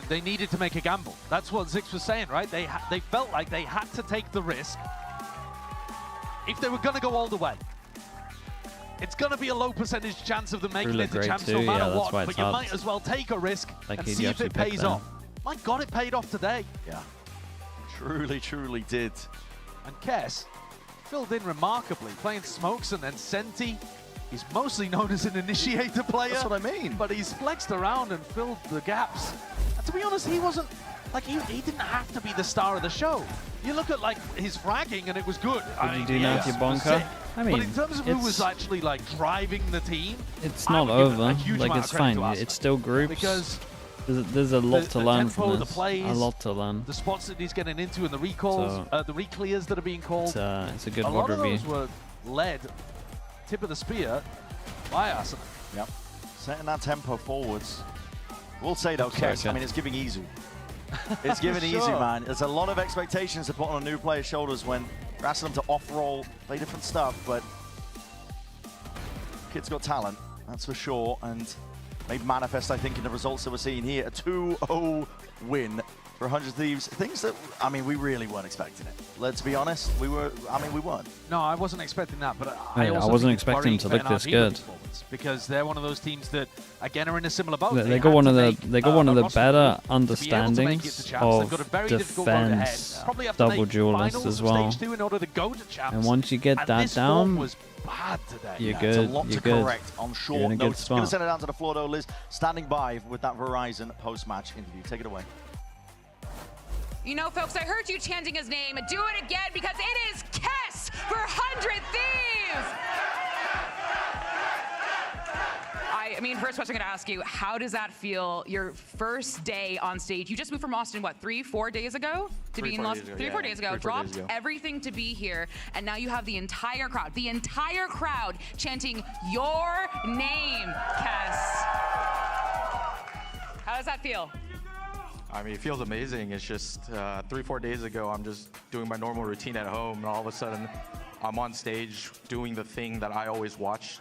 they needed to make a gamble. That's what Zix was saying, right? They felt like they had to take the risk if they were going to go all the way. It's going to be a low percentage chance of them making it to champs no matter what, but you might as well take a risk and see if it pays off. My God, it paid off today. Yeah, truly, truly did. And Kess filled in remarkably, playing smokes and then Senti. He's mostly known as an initiator player. That's what I mean. But he's flexed around and filled the gaps. And to be honest, he wasn't, like, he didn't have to be the star of the show. You look at, like, his fragging and it was good. What did you do now with your bonker? I mean, but in terms of who was actually, like, driving the team, it's not over. Like, it's fine. It's still groups. Because there's a lot to learn from this. Plays, a lot to learn. The spots that he's getting into and the recalls, the reclears that are being called. It's a good WOD review. review. Those were led, tip of the spear, by Asuna. Yep. Setting that tempo forwards. We'll say though, Kes, I mean, it's giving easy. It's giving easy, man. There's a lot of expectations to put on a new player's shoulders when you're asking them to off-roll, play different stuff, but kid's got talent, that's for sure, and made manifest, I think, in the results that we're seeing here. A 2-0 win for 100 Thieves. Things that, I mean, we really weren't expecting it. Let's be honest, we weren't. No, I wasn't expecting that, but I wasn't expecting to look this good. Because they're one of those teams that, again, are in a similar boat. They got one of the better understandings of defense, double duelist as well. And once you get that down, you're good. A lot to correct on short in a good notice. spot. Gonna send it down to the floor though, Liz. Standing by with that Verizon post-match interview. Take it away. You know, folks, I heard you chanting his name. Do it again because it is Kes for 100 Thieves. I mean, first question I'm going to ask you, how does that feel, your first day on stage? You just moved from Austin, what, 3-4 days ago? To be in Los 3-4 days ago, dropped everything to be here, and now you have the entire crowd chanting your name, Kes. How does that feel? I mean, it feels amazing. It's just 3-4 days ago, I'm just doing my normal routine at home, and all of a sudden, I'm on stage doing the thing that I always watch.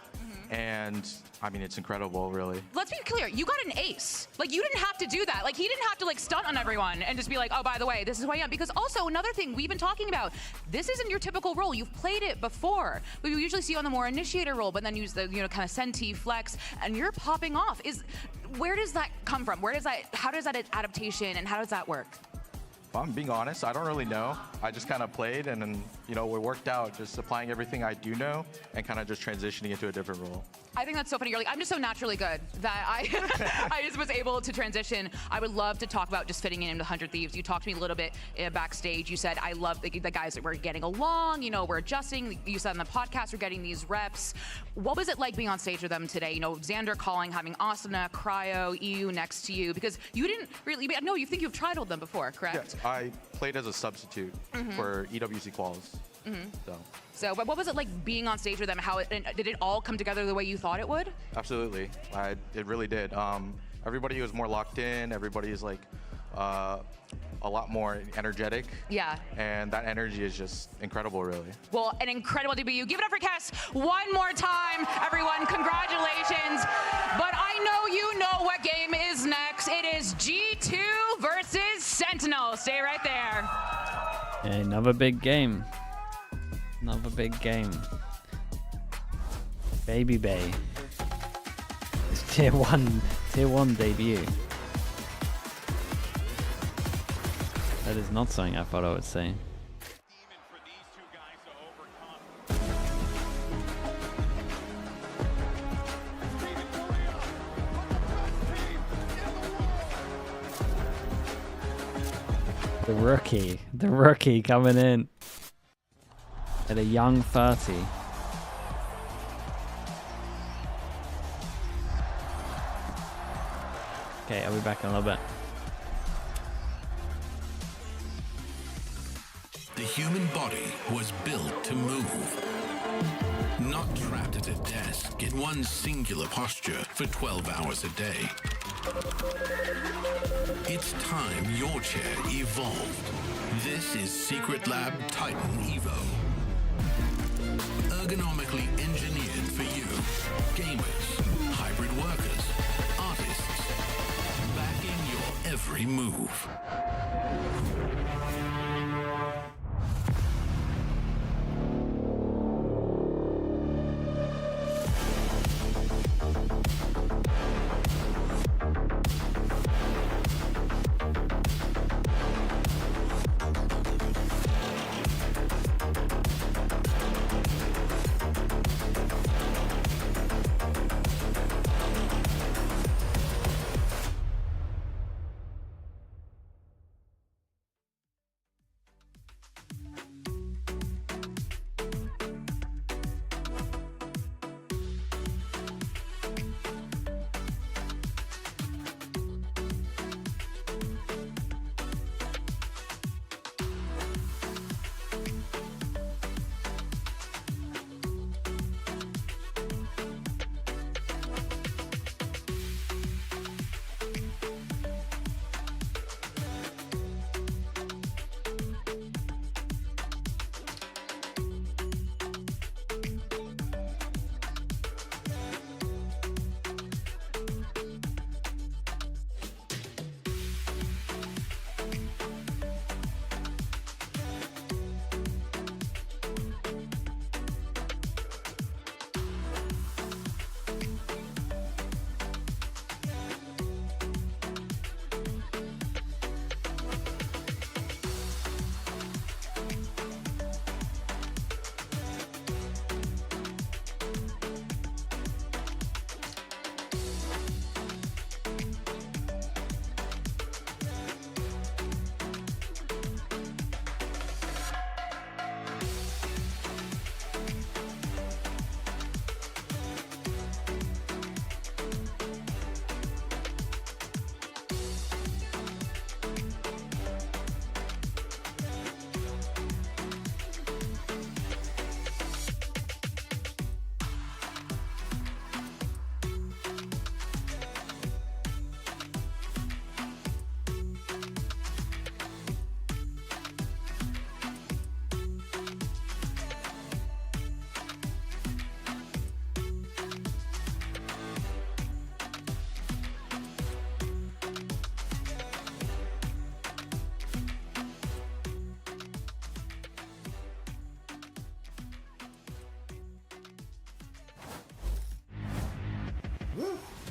And I mean, it's incredible, really. Let's be clear, you got an ace. Like, you didn't have to do that. Like, he didn't have to, like, stunt on everyone and just be like, oh, by the way, this is who I am. Because also, another thing we've been talking about, this isn't your typical role. You've played it before. We usually see you on the more initiator role, but then use the, you know, kind of Senti, flex, and you're popping off. Where does that come from? How does that adaptation, and how does that work? If I'm being honest, I don't really know. I just kind of played, and then, you know, it worked out, just applying everything I do know and kind of just transitioning into a different role. I think that's so funny. You're like, I'm just so naturally good that I just was able to transition. I would love to talk about just fitting into 100 Thieves. You talked to me a little bit backstage. You said, I love the guys that we're getting along, you know, we're adjusting. You said on the podcast, we're getting these reps. What was it like being on stage with them today? You know, Xander calling, having Asuna, Cryo, EU next to you, because you didn't really, no, you think you've tried with them before, correct? Yeah, I played as a substitute for EWC quals. So what was it like being on stage with them? Did it all come together the way you thought it would? Absolutely, it really did. Everybody was more locked in. Everybody's like a lot more energetic. Yeah. And that energy is just incredible, really. Well, an incredible debut. Give it up for Kes one more time, everyone. Congratulations. But I know you know what game is next. It is G2 versus Sentinels. Stay right there. Yeah, another big game. Another big game. Baby Bay. It's tier one debut. That is not something I thought I would say. The rookie coming in at a young 30. Okay, I'll be back in a little bit. The human body was built to move. Not trapped at a desk in one singular posture for 12 hours a day. It's time your chair evolved. This is Secret Lab Titan Evo. Ergonomically engineered for you. Gamers, hybrid workers, artists. Backing your every move.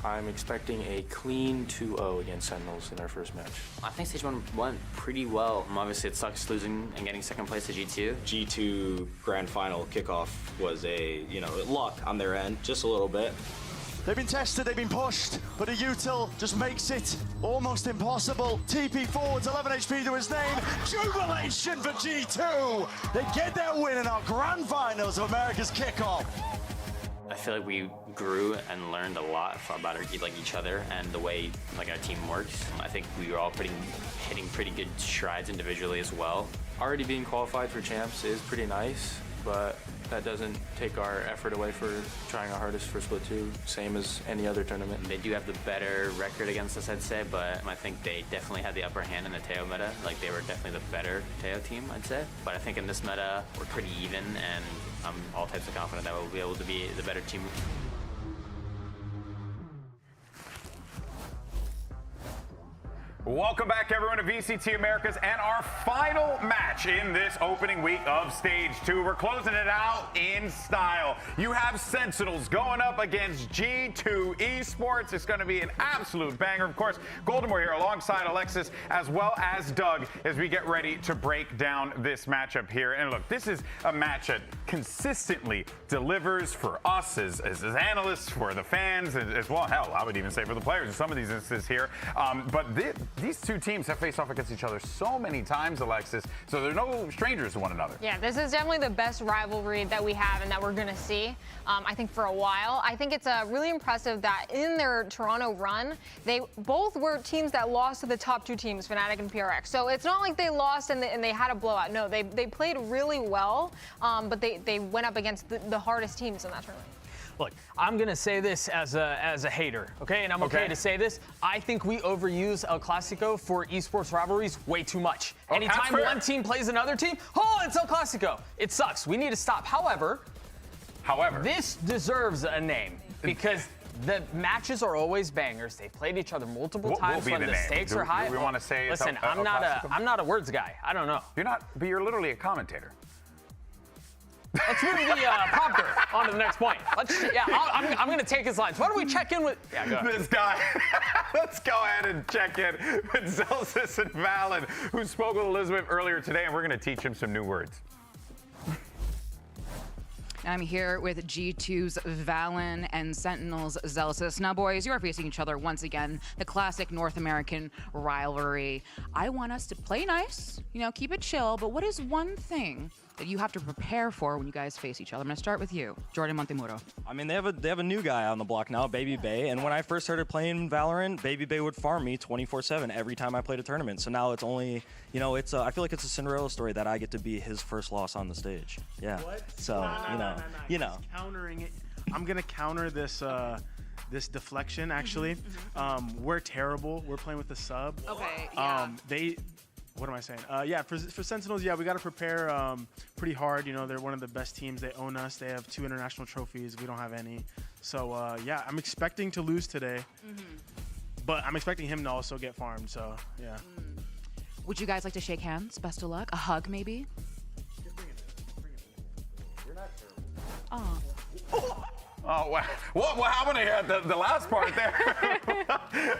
I'm expecting a clean 2-0 against Sentinels in our first match. I think Stage 1 went pretty well. Obviously, it sucks losing and getting second place to G2. G2 Grand Final kickoff was a, luck on their end, just a little bit. They've been tested, they've been pushed, but a util just makes it almost impossible. TP forwards, 11 HP to his name. Jubilation for G2! They get their win in our Grand Finals of America's Kickoff. I feel like we grew and learned a lot about each other and the way our team works. I think we were all hitting pretty good strides individually as well. Already being qualified for champs is pretty nice, but that doesn't take our effort away for trying our hardest for Split 2, same as any other tournament. They do have the better record against us, I'd say, but I think they definitely had the upper hand in the Teo meta. They were definitely the better Teo team, I'd say. But I think in this meta, we're pretty even, and I'm all types of confident that we'll be able to be the better team. Welcome back, everyone, to VCT Americas and our final match in this opening week of Stage 2. We're closing it out in style. You have Sentinels going up against G2 ESPORTS. It's going to be an absolute banger. Of course, Goldenmore here alongside Alexis as well as Doug as we get ready to break down this matchup here. And look, this is a match that consistently delivers for us as analysts, for the fans, as well. Hell, I would even say for the players in some of these instances here. But these two teams have faced off against each other so many times, Alexis, so they're no strangers to one another. Yeah, this is definitely the best rivalry that we have and that we're going to see, I think, for a while. I think it's really impressive that in their Toronto run, they both were teams that lost to the top two teams, Fnatic and PRX. So it's not like they lost and they had a blowout. No, they played really well, but they went up against the hardest teams in that tournament. Look, I'm going to say this as a hater, okay? And I'm okay to say this. I think we overuse El Clasico for esports rivalries way too much. Anytime one team plays another team, oh, it's El Clasico. It sucks. We need to stop. However, this deserves a name because the matches are always bangers. They've played each other multiple times when the stakes are high. Do we want to say listen, I'm not a words guy. I don't know. You're not, but you're literally a commentator. Let's move the prompter on to the next point. I'm going to take his lines. Why don't we check in with this guy? Let's go ahead and check in with Zelsis and Valen, who spoke with Elizabeth earlier today, and we're going to teach him some new words. I'm here with G2's Valen and Sentinels' Zelsis. Now, boys, you are facing each other once again, the classic North American rivalry. I want us to play nice, keep it chill, but what is one thing that you have to prepare for when you guys face each other? I'm going to start with you, Jordan Montemuro. I mean, they have a new guy on the block now, Baby Bay, and when I first started playing Valorant, Baby Bay would farm me 24/7 every time I played a tournament. So now it's only, it's I feel like it's a Cinderella story that I get to be his first loss on the stage. Yeah. What? So, Countering it. I'm going to counter this this deflection, actually. We're terrible. We're playing with the sub. Okay, yeah. What am I saying? Yeah, for Sentinels, yeah, we got to prepare pretty hard. They're one of the best teams. They own us. They have 2 international trophies. We don't have any. So, yeah, I'm expecting to lose today. But I'm expecting him to also get farmed, so, yeah. Would you guys like to shake hands? Best of luck. A hug, maybe? You're not terrible. Oh, wow. What happened here at the last part there?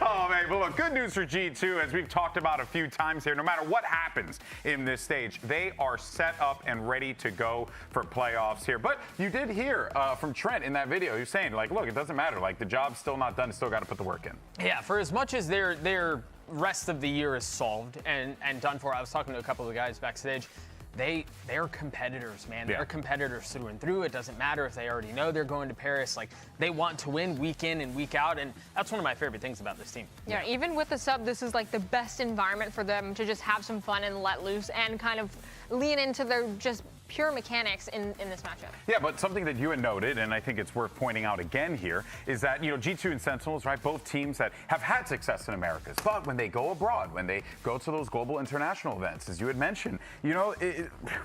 Oh, man. But look, good news for G2, as we've talked about a few times here. No matter what happens in this stage, they are set up and ready to go for playoffs here. But you did hear from Trent in that video. He's saying, look, it doesn't matter. The job's still not done. Still got to put the work in. Yeah, for as much as their rest of the year is solved and done for, I was talking to a couple of the guys backstage. They're competitors, man. Yeah. They're competitors through and through. It doesn't matter if they already know they're going to Paris. They want to win week in and week out, and that's one of my favorite things about this team. Yeah, even with the sub, this is the best environment for them to just have some fun and let loose and kind of lean into their just pure mechanics in this matchup. Yeah, but something that you had noted, and I think it's worth pointing out again here, is that, G2 and Sentinels, right, both teams that have had success in Americas, but when they go abroad, when they go to those global international events, as you had mentioned,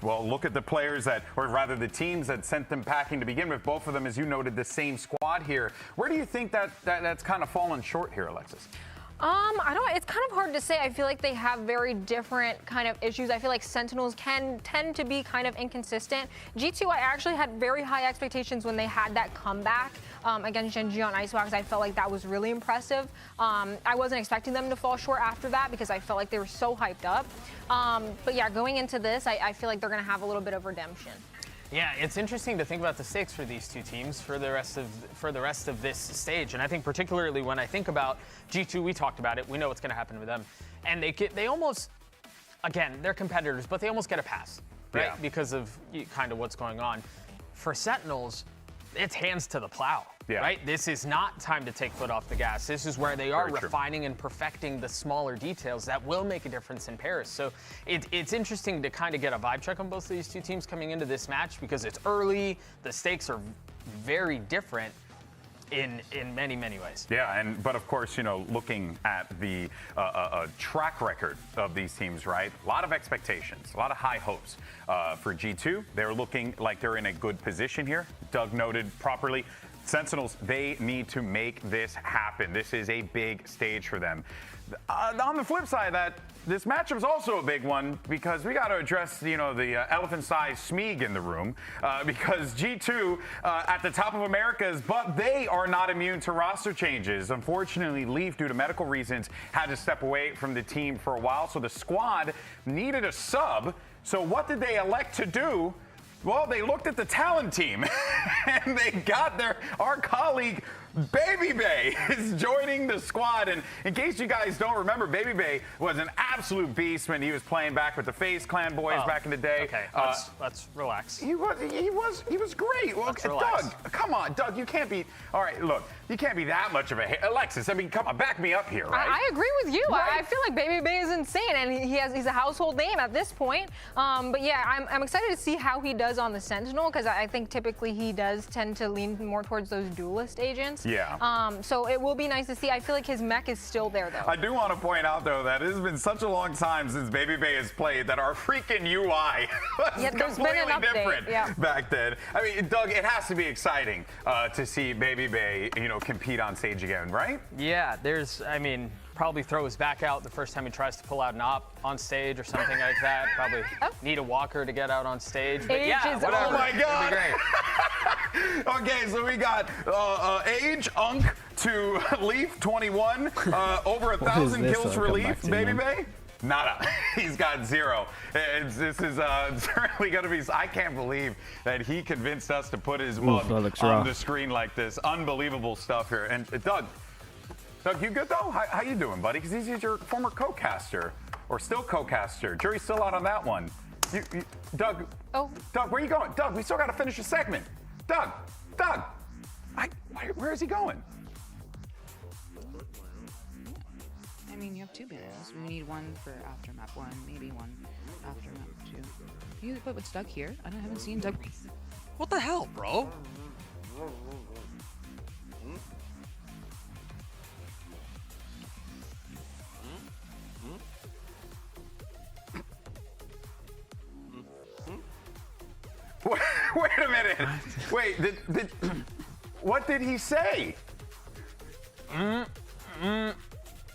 well, look at the players or rather the teams that sent them packing to begin with, both of them, as you noted, the same squad here. Where do you think that's kind of fallen short here, Alexis? It's kind of hard to say. I feel like they have very different kind of issues. I feel like Sentinels can tend to be kind of inconsistent. G2, I actually had very high expectations when they had that comeback against Gen.G on Icebox. I felt like that was really impressive. I wasn't expecting them to fall short after that because I felt like they were so hyped up. But yeah, going into this, I feel like they're going to have a little bit of redemption. Yeah, it's interesting to think about the stakes for these two teams for the rest of this stage, and I think particularly when I think about G2, we talked about it. We know what's going to happen with them, and they almost, again, they're competitors, but they almost get a pass, right? Yeah. Because of kind of what's going on. For Sentinels, it's hands to the plow. Yeah. Right? This is not time to take foot off the gas. This is where they are refining and perfecting the smaller details that will make a difference in Paris. So it's interesting to kind of get a vibe check on both of these two teams coming into this match because it's early. The stakes are very different in many, many ways. Yeah, but of course, looking at the track record of these teams, right? A lot of expectations, a lot of high hopes for G2. They're looking like they're in a good position here. Doug noted properly. Sentinels, they need to make this happen. This is a big stage for them. On the flip side of that, this matchup is also a big one because we got to address, the elephant-sized Smeeg in the room because G2 at the top of Americas, but they are not immune to roster changes. Unfortunately, Leaf, due to medical reasons, had to step away from the team for a while, so the squad needed a sub. So what did they elect to do? Well, they looked at the talent team and they got our colleague Baby Bay is joining the squad. And in case you guys don't remember, Baby Bay was an absolute beast when he was playing back with the FaZe Clan boys back in the day. Okay, let's relax. He was great. Well, Doug, come on, Doug, you can't be. All right, look, you can't be that much of a Alexis. I mean, come on, back me up here, right? I agree with you. Right? I feel like Baby Bay is insane, and he's a household name at this point. But yeah, I'm excited to see how he does on the Sentinel because I think typically he does tend to lean more towards those duelist agents. Yeah. So it will be nice to see. I feel like his mech is still there, though. I do want to point out, though, that it has been such a long time since Baby Bay has played that our freaking UI was completely different back then. I mean, Doug, it has to be exciting to see Baby Bay, compete on stage again, right? Yeah, probably throw his back out the first time he tries to pull out an op on stage or something like that. Probably need a walker to get out on stage. But whatever. Oh my God. It'd be great. Okay, so we got Age, Unk to Leaf, 21. Over 1,000 kills for Leaf, Baby Bay? Nada. He's got 0. This is certainly going to be. I can't believe that he convinced us to put his mug on the screen like this. Unbelievable stuff here. And Doug, you good though? How you doing, buddy? Because he's your former co-caster, or still co-caster. Jury's still out on that one. Doug. Oh. Doug, where are you going? Doug, we still got to finish the segment. Doug. Where is he going? I mean, you have 2 banners. We need one for aftermap 1, maybe one aftermap 2. You put what's Doug here? I haven't seen Doug. What the hell, bro? Wait a minute. Wait, what did he say? And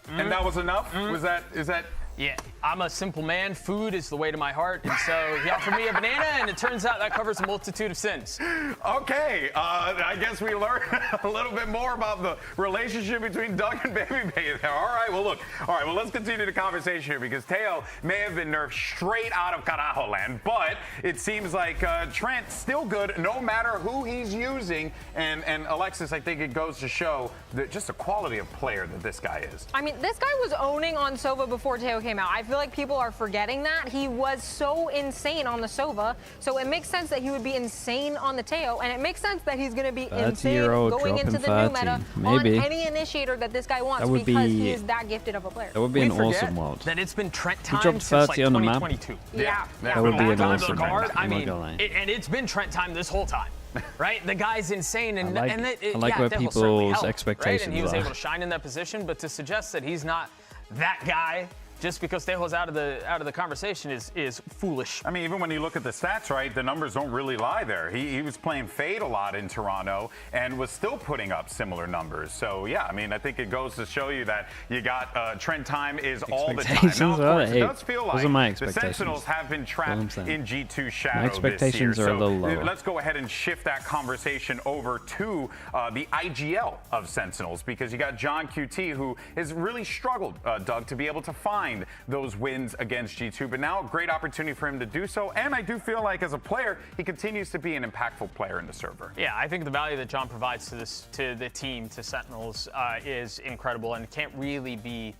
that was enough? Is that? Yeah, I'm a simple man. Food is the way to my heart. And so he offered me a banana, and it turns out that covers a multitude of sins. Okay, I guess we learned a little bit more about the relationship between Doug and Baby Bay there. All right, well, let's continue the conversation here because Teo may have been nerfed straight out of Carajo land, but it seems like Trent's still good no matter who he's using. And Alexis, I think it goes to show just the quality of player that this guy is. I mean, this guy was owning on Sova before Teo came out. I feel like people are forgetting that. He was so insane on the Sova, so it makes sense that he would be insane on the Teo, and it makes sense that he's going to be insane going into the new meta on any initiator that this guy wants because he is that gifted of a player. That would be an awesome world. That it's been Trent time since like 2022. Yeah. That would be an awesome world. I mean, and it's been Trent time this whole time. Right, the guy's insane, and I like where people's expectations right? And he was able to shine in that position, but to suggest that he's not that guy just because Tejo's out of the conversation is foolish. I mean, even when you look at the stats, right, the numbers don't really lie there. He was playing Fade a lot in Toronto and was still putting up similar numbers. So yeah, I mean, I think it goes to show you that you got trend time is all the time. Now, of course, it does feel like the Sentinels have been trapped in G2 shadow my expectations this year. are a little lower. Let's go ahead and shift that conversation over to the IGL of Sentinels, because you got John QT, who has really struggled, Doug, to be able to find those wins against G2, but now a great opportunity for him to do so. And I do feel like as a player, he continues to be an impactful player in the server. Yeah, I think the value that John provides to the team, to Sentinels, is incredible and can't really be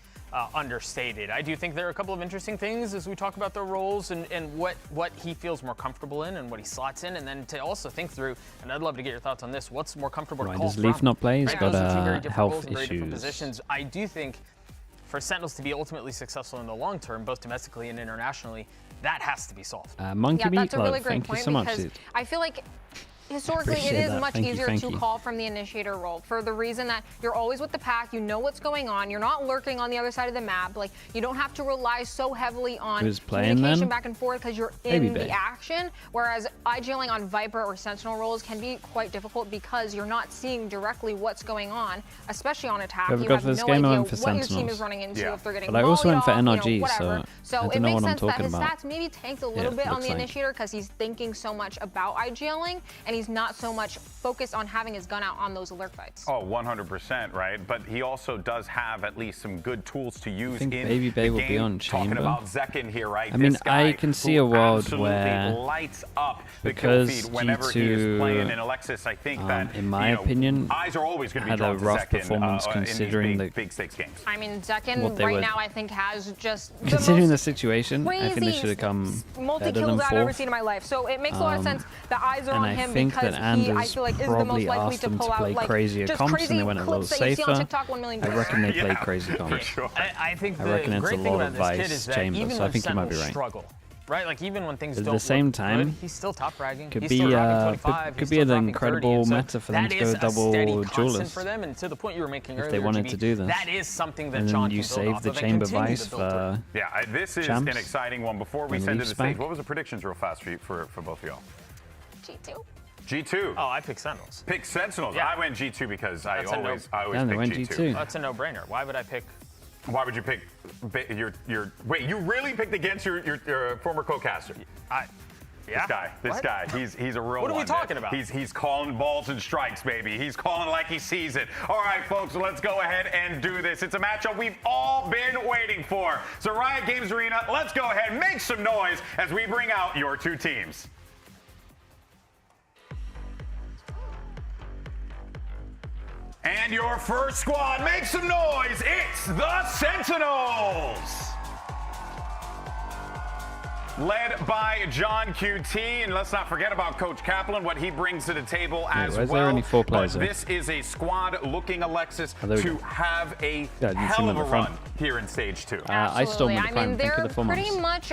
understated. I do think there are a couple of interesting things as we talk about their roles and what he feels more comfortable in and what he slots in, and then to also think through, and I'd love to get your thoughts on this, what's more comfortable to call does Leaf not play? He's got health issues. Positions. I do think for Sentinels to be ultimately successful in the long term, both domestically and internationally, that has to be solved. Monkey Meat, that's a really great thank point you so much. Because I feel like historically, it is much easier to call from the initiator role for the reason that you're always with the pack, you know what's going on, you're not lurking on the other side of the map, like you don't have to rely so heavily on communication back and forth because you're in the action, whereas IGLing on Viper or Sentinel roles can be quite difficult because you're not seeing directly what's going on, especially on attack. You have no idea what your team is running into, if they're getting but I also went for NRG, you know, whatever. So it makes sense that his about. stats maybe tanked a little bit on the initiator because he's thinking so much about IGLing and he's not so much focused on having his gun out on those alert fights. Oh, 100%, right? But he also does have at least some good tools to use in Baby Bay will be on Chamber. Talking about Zekin here, right? I mean, I can see a world where lights up the because kill feed whenever he is playing in Alexis, I think that, in my opinion, eyes are always going to be had drawn a to rough Zekin, performance considering the big stakes games. I mean, Zekin right now I think has just considering the situation, I think they should have come multi-kills I've ever seen in my life. So it makes a lot of sense. The eyes are on him because he, I feel like, is the most likely to pull out like crazier just comps, crazy and they went a little clips that you see on safer. TikTok 1 million I times. reckon they played crazy comps. Sure. I think the reckon it's great a thing lot about of this kid Vice is that Chamber, even so when I think you might be Sentinels right. struggle, right? Like even when things At don't the same look time, good, he's still top fragging. Could He's be still dropping 25. could be an incredible meta for them to go double duelist for them, and to the point you were making if earlier, they wanted to do this. That is something that and John then you can build save off the of and Chamber continue Vice to build for yeah, this is champs. an exciting one. Before we send to the stage, what was the predictions real fast for both of y'all? G2. G2. Oh, I picked Sentinels. Pick Sentinels. Yeah. I went G2 because I always pick G2. G2. That's a no-brainer. Why would I pick? Why would you pick your? Wait, you really picked against your former co-caster? Yeah. This guy, he's a real one. What are we talking about? He's calling balls and strikes, baby. He's calling like he sees it. All right, folks, let's go ahead and do this. It's a matchup we've all been waiting for. So Riot Games Arena, let's go ahead and make some noise as we bring out your two teams. And your first squad, make some noise. It's the Sentinels. Led by John QT, and let's not forget about Coach Kaplan, what he brings to the table as well. There only 4 players but this is a squad looking, Alexis, to have a hell of a run here in Stage 2. I still I mean, they're pretty much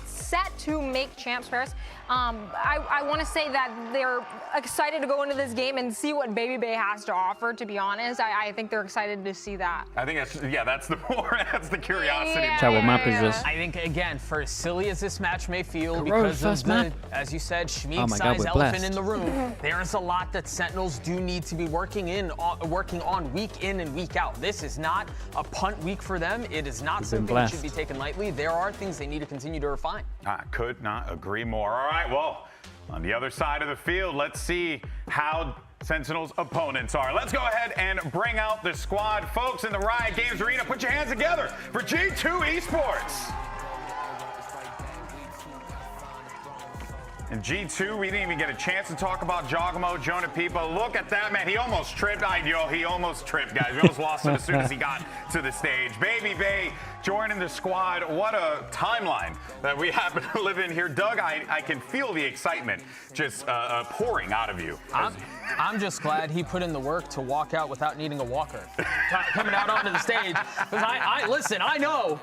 set to make champs first. I want to say that they're excited to go into this game and see what Baby Bay has to offer, to be honest. I think they're excited to see that. I think that's the curiosity. Yeah, what map is this? I think, again, for as silly as this match may feel, because of the, as you said, Schmeek-sized elephant in the room, there is a lot that Sentinels do need to be working on week in and week out. This is not a punt week for them. It is not something that should be taken lightly. There are things they need to continue to refine. I could not agree more. All right, well, on the other side of the field, let's see how Sentinels' opponents are. Let's go ahead and bring out the squad. Folks in the Riot Games Arena, put your hands together for G2 ESPORTS. In G2, we didn't even get a chance to talk about Jogamo, Jonah Pipa. Look at that, man. He almost tripped. He almost tripped, guys. We almost lost him as soon as he got to the stage. Baby Bay joining the squad. What a timeline that we happen to live in here. Doug, I can feel the excitement just pouring out of you. I'm just glad he put in the work to walk out without needing a walker. Coming out onto the stage. Because listen, I know.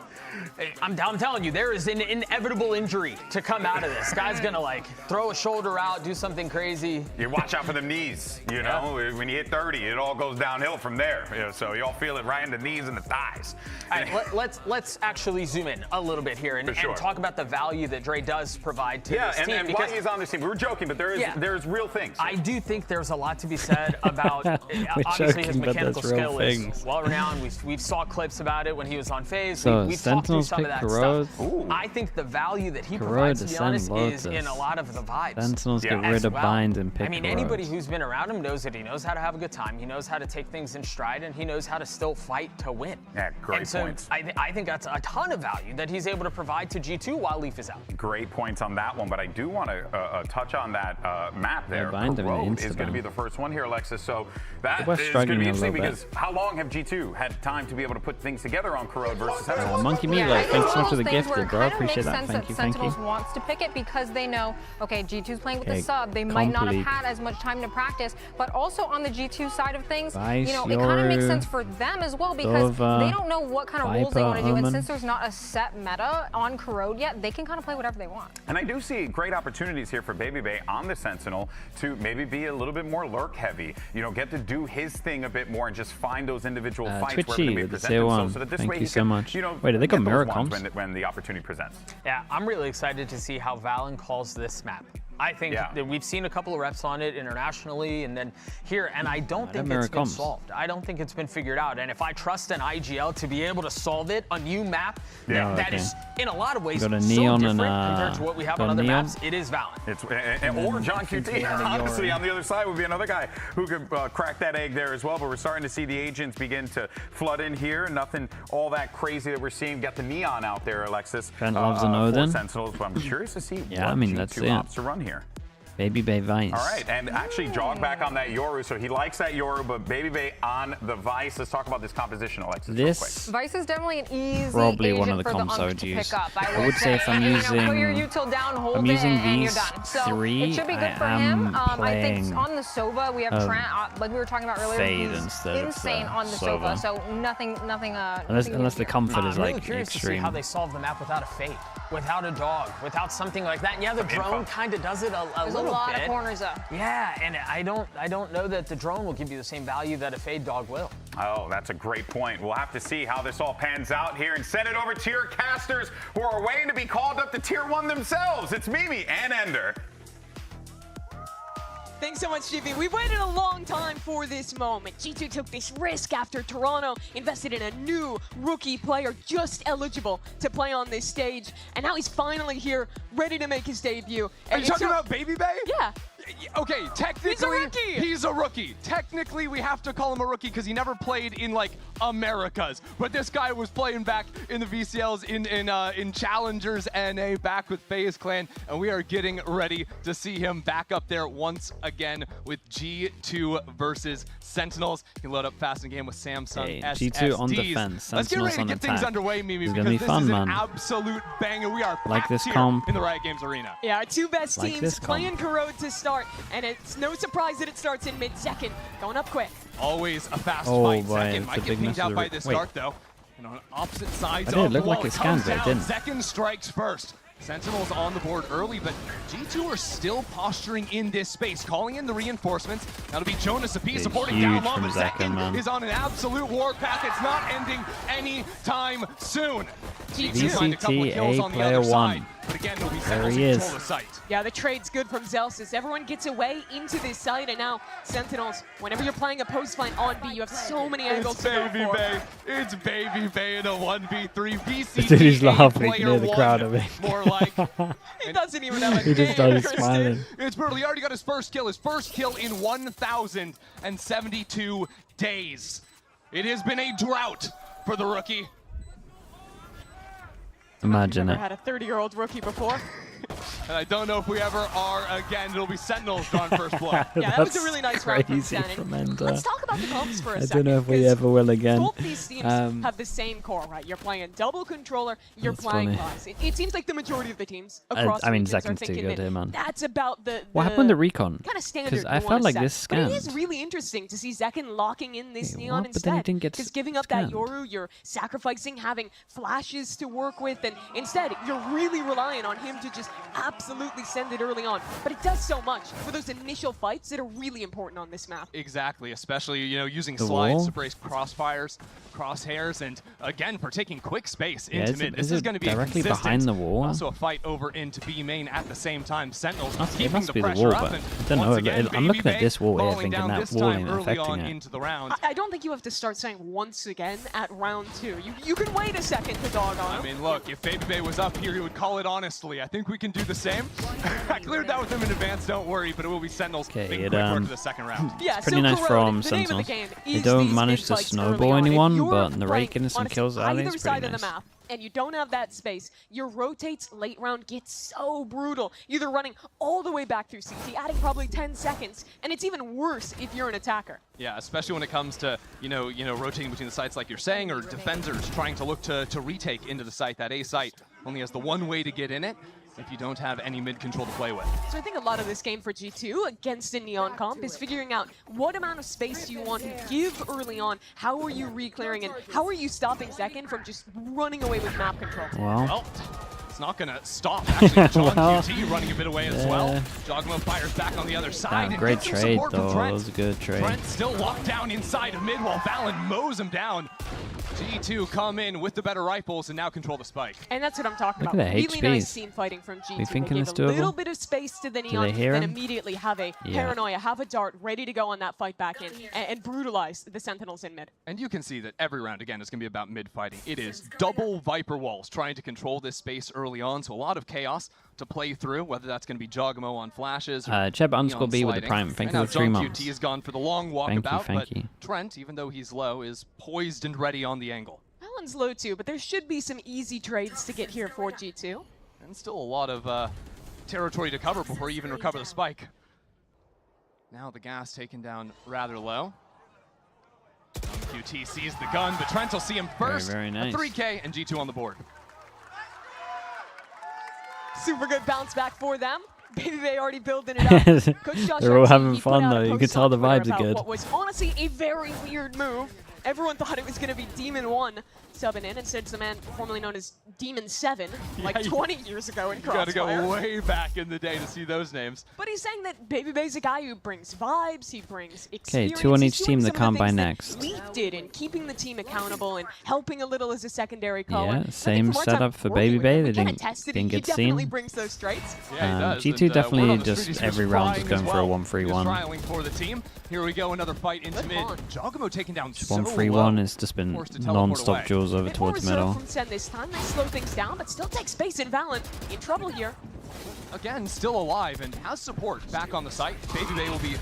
I'm telling you, there is an inevitable injury to come out of this. Guy's gonna like throw a shoulder out, do something crazy. You watch out for them knees. You know, when you hit 30, it all goes downhill from there. You know, so y'all feel it right in the knees and the thighs. All right, let's let's actually zoom in a little bit here and talk about the value that Dre does provide to this team. And why he's on this team. We were joking, but there's real things. I do think there's a lot to be said about, obviously, his mechanical skill is well-renowned. We saw clips about it when he was on FaZe. So we've talked through some of that stuff. Ooh. I think the value that he provides, to be honest, is in a lot of the vibes. Sentinels get rid of bind and pick. I mean, anybody who's been around him knows that he knows how to have a good time. He knows how to take things in stride, and he knows how to still fight to win. Yeah, great points. I think that's a ton of value that he's able to provide to G2 while Leaf is out. Great points on that one, but I do want to touch on that map there. Corrode is going to be the first one here, Alexis. So that is going to be interesting because how long have G2 had time to be able to put things together on Corrode versus Sentinels? Monkey Milo, thanks so much for the gifted, bro. Appreciate that. Thank you, thank you. Sentinels wants to pick it because they know, okay, G2's playing with the sub. They might not have had as much time to practice, but also on the G2 side of things, you know, it kind of makes sense for them as well because they don't know what kind of rules they want to do, and since there's not a set meta on Corrode yet, they can kind of play whatever they want. And I do see great opportunities here for Baby Bay on the Sentinel to maybe be a little bit more lurk heavy, you know, get to do his thing a bit more and just find those individual fights where they may present themselves so that this way he can, you know, wait, they got mirror comps when the opportunity presents. Yeah, I'm really excited to see how Valen calls this map. I think that we've seen a couple of reps on it internationally and then here, and I don't think it's been solved. I don't think it's been figured out. And if I trust an IGL to be able to solve it, a new map that is in a lot of ways so different compared to what we have on other maps, it is Valen. Or John QT, honestly, on the other side would be another guy who could crack that egg there as well. But we're starting to see the agents begin to flood in here. Nothing all that crazy that we're seeing. Got the neon out there, Alexis. Trent loves an Odin. Sentinels, but I'm curious to see what that's G2 opts to run here. Baby Bay Vice. All right, and actually jog back on that Yoru. So he likes that Yoru, but Baby Bay on the Vice. Let's talk about this composition, Alexis, real quick. Vice is definitely an easy probably one of the for comps I would to use. Pick up, I would say if I'm using, put your util down, hold these and you're done. So three, it should be good for him. I think on the Sova we have Trent, like we were talking about earlier. He's insane on the Sova. So nothing. Unless the comfort is like really curious extreme. To see how they solve the map without a fade, without a dog, without something like that. And yeah, the drone kind of does it a little bit. There's a lot of corners up. Yeah, and I don't know that the drone will give you the same value that a fade dog will. Oh, that's a great point. We'll have to see how this all pans out here and send it over to your casters who are waiting to be called up to Tier 1 themselves. It's Mimi and Ender. Thanks so much, GV. We've waited a long time for this moment. G2 took this risk after Toronto invested in a new rookie player just eligible to play on this stage. And now he's finally here, ready to make his debut. Are you talking about Baby Bay? Yeah. Okay, technically, he's a rookie. Technically, we have to call him a rookie because he never played in, like, Americas. But this guy was playing back in the VCLs in Challengers NA back with FaZe Clan, and we are getting ready to see him back up there once again with G2 versus Sentinels. He can load up fast in game with Samsung SSDs. G2 on defense, Let's get ready to get things underway, Mimi, because this is an absolute banger. We are packed here in the Riot Games arena. Yeah, our two best teams playing Corrode to start. And it's no surprise that it starts in mid-second. Going up quick. Always a fast fight. Boy, Second might get pinged out by this start, though. And on opposite sides of the wall, like it comes down. Second strikes first. Sentinels on the board early, but G2 are still posturing in this space, calling in the reinforcements. That'll be Jonas Api supporting down low, but Second is on an absolute warpath. It's not ending anytime soon. G2 find a couple of kills on the other side. But again, it'll be Sentinels in control of the site. Yeah, the trade's good from Zelsis. Everyone gets away into this site, and now Sentinels, whenever you're playing a post fight on B, you have so many angles to go for. Bay. It's Baby Bay in a 1v3. VCT Dude, he's laughing near the crowd of it. More like. He doesn't even have a He just started smiling. It's brutal. He already got his first kill in 1,072 days. It has been a drought for the rookie. Imagine it. Never had a 30-year-old rookie before. And I don't know if we ever are again. It'll be Sentinels gone first blood. Yeah, that was a really nice round from Standing. Let's talk about the comps for a second. I don't know if we ever will again. Both these teams have the same core, right? You're playing a double controller, you're playing Vice. It seems like the majority of the teams across Second's too good here, man. That's about the what happened to Recon? Kind of standard. Because I felt like this scanned. But it is really interesting to see Zekken locking in this Neon instead. But then he didn't get because giving up that Yoru, you're sacrificing having flashes to work with, and instead you're really relying on him to just absolutely send it early on. But it does so much for those initial fights that are really important on this map. Exactly, especially using slides to brace crossfires. Crosshairs, and again, for taking quick space into mid. This is going to be directly behind the wall. Also a fight over into B main at the same time. Sentinels it must be the wall, but I don't know. I'm looking at this wall here, thinking that wall ain't affecting it. I don't think you have to start saying once again at round 2. You can wait a second to dog on him. I mean, look, if Baby Bay was up here, he would call it honestly. I think we can do the same. I cleared that with him in advance, don't worry, but it will be Sentinels making quick work of the second round. Yeah, it's pretty nice from Sentinels. They don't manage to snowball anyone, but the rate getting some kills early is pretty nice. And you don't have that space, your rotates late round gets so brutal. Either running all the way back through CT, adding probably 10 seconds, and it's even worse if you're an attacker. Yeah, especially when it comes to, you know, rotating between the sites like you're saying, or defenders trying to look to retake into the site. That A site only has the one way to get in it if you don't have any mid control to play with. So I think a lot of this game for G2 against a Neon comp is figuring out what amount of space do you want to give early on, how are you re-clearing, and how are you stopping Zekken from just running away with map control. Well, it's not going to stop, actually. John QT running a bit away as well. Jogmo fires back on the other side. Great trade, though. That was a good trade. Trent still locked down inside of mid while Valen mows him down. G2 come in with the better rifles and now control the spike. And that's what I'm talking about. Look at the really nice scene fighting from G2. You thinking they gave a little bit of space to the Neon, then immediately have a paranoia, have a dart ready to go on that fight back in and brutalize the Sentinels in mid. And you can see that every round, again, is going to be about mid fighting. It is double Viper walls trying to control this space early on, so a lot of chaos to play through, whether that's going to be Jogmo on flashes or Cheb_B with the prime. Thank you for 3 months. QT has gone for the long walkabout, but Trent, even though he's low, is poised and ready on the angle. Alan's low too, but there should be some easy trades to get here for G2. And still a lot of territory to cover before you even recover the spike. Now the gas taken down rather low. QT sees the gun, but Trent will see him first. Very nice. A 3K and G2 on the board. Super good bounce back for them. Baby Bay already building it up. They're all having fun though. You can tell the vibes are good. What was honestly a very weird move. Everyone thought it was going to be Demon 1 subbing in. Instead, it's the man formerly known as Demon 7, like 20 years ago in Crossfire. You gotta go way back in the day to see those names. But he's saying that Baby Bay's a guy who brings vibes, he brings experience. Okay, 2 on each team that come by next. Leaf did in keeping the team accountable and helping a little as a secondary caller. Yeah, same setup for Baby Bay. They didn't get seen. He definitely brings those traits. Yeah, he does. G2 definitely just every round is going for a 1-3-1. Trialing for the team. Here we go, another fight into mid. Jogmo taking down 1-3-1 has just been non-stop duels over towards middle. From Sen this time, they slow things down, but still take space in Valen. In trouble here. Again, still alive and has support back on the site. Baby Bay will be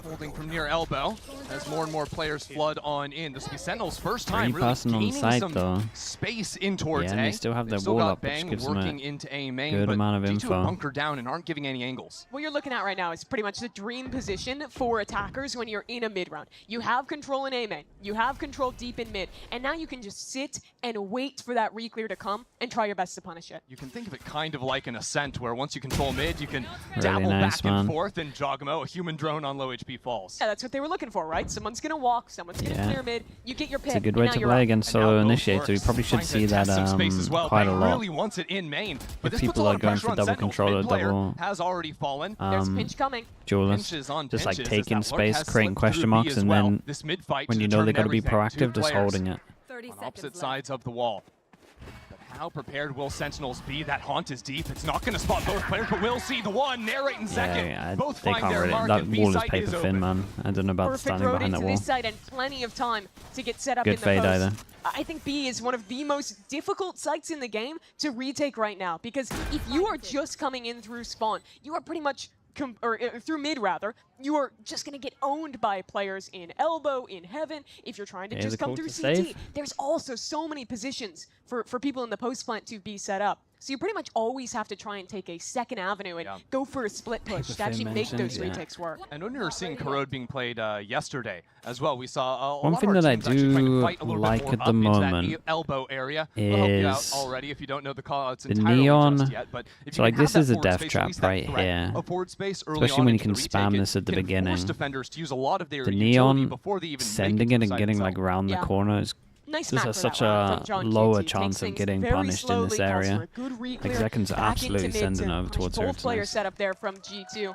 holding from near elbow as more and more players flood on in. This will be Sentinel's first time really gaining some space in towards A. They still have their wall up, which gives them a into A main, good amount of G2 info. bunker down and aren't giving any angles. What you're looking at right now is pretty much the dream position for attackers when you're in a mid round. You have control in A main, you have control deep in mid, and now you can just sit and wait for that re-clear to come and try your best to punish it. You can think of it kind of like an Ascent, where once you control mid, you can dabble back and forth, and Jogmo, a human drone on low HP, falls. Yeah, that's what they were looking for, right? Someone's gonna walk, someone's gonna clear mid, you get your pick. It's a good way to play against solo initiator. We probably should see that quite a lot. Really wants it in main, but if people are going for double controller, double has already fallen. There's a pinch coming. Duelists, just like taking space, creating question marks, and then when you know they got to be proactive, just holding it. On opposite sides of the wall. How prepared will Sentinels be? That haunt is deep. It's not going to spot both players, but we'll see the one. Narrate in second. Yeah, both they find can't their really. mark, That wall is paper thin, man. I don't know about standing behind that wall. This side and plenty of time to get set up Good in the fade post. either. I think B is one of the most difficult sites in the game to retake right now, because if you are just coming in through spawn, you are pretty much through mid rather, you are just going to get owned by players in elbow, in heaven. If you're trying to just come through CT, there's also so many positions for people in the post plant to be set up. So you pretty much always have to try and take a second avenue and go for a split push to actually make those retakes work. And when we were seeing Corrode being played yesterday as well, we saw one thing that I do like at the moment elbow area. is already if you don't know the call outs the neon. Yet, but so like this is a death trap right here, especially when you can spam this at the beginning. The neon sending it and getting like around the corner is Nice this has such a lower chance of getting punished in this area. Like Zekken's absolutely sending over towards her. Both players set up there from G2.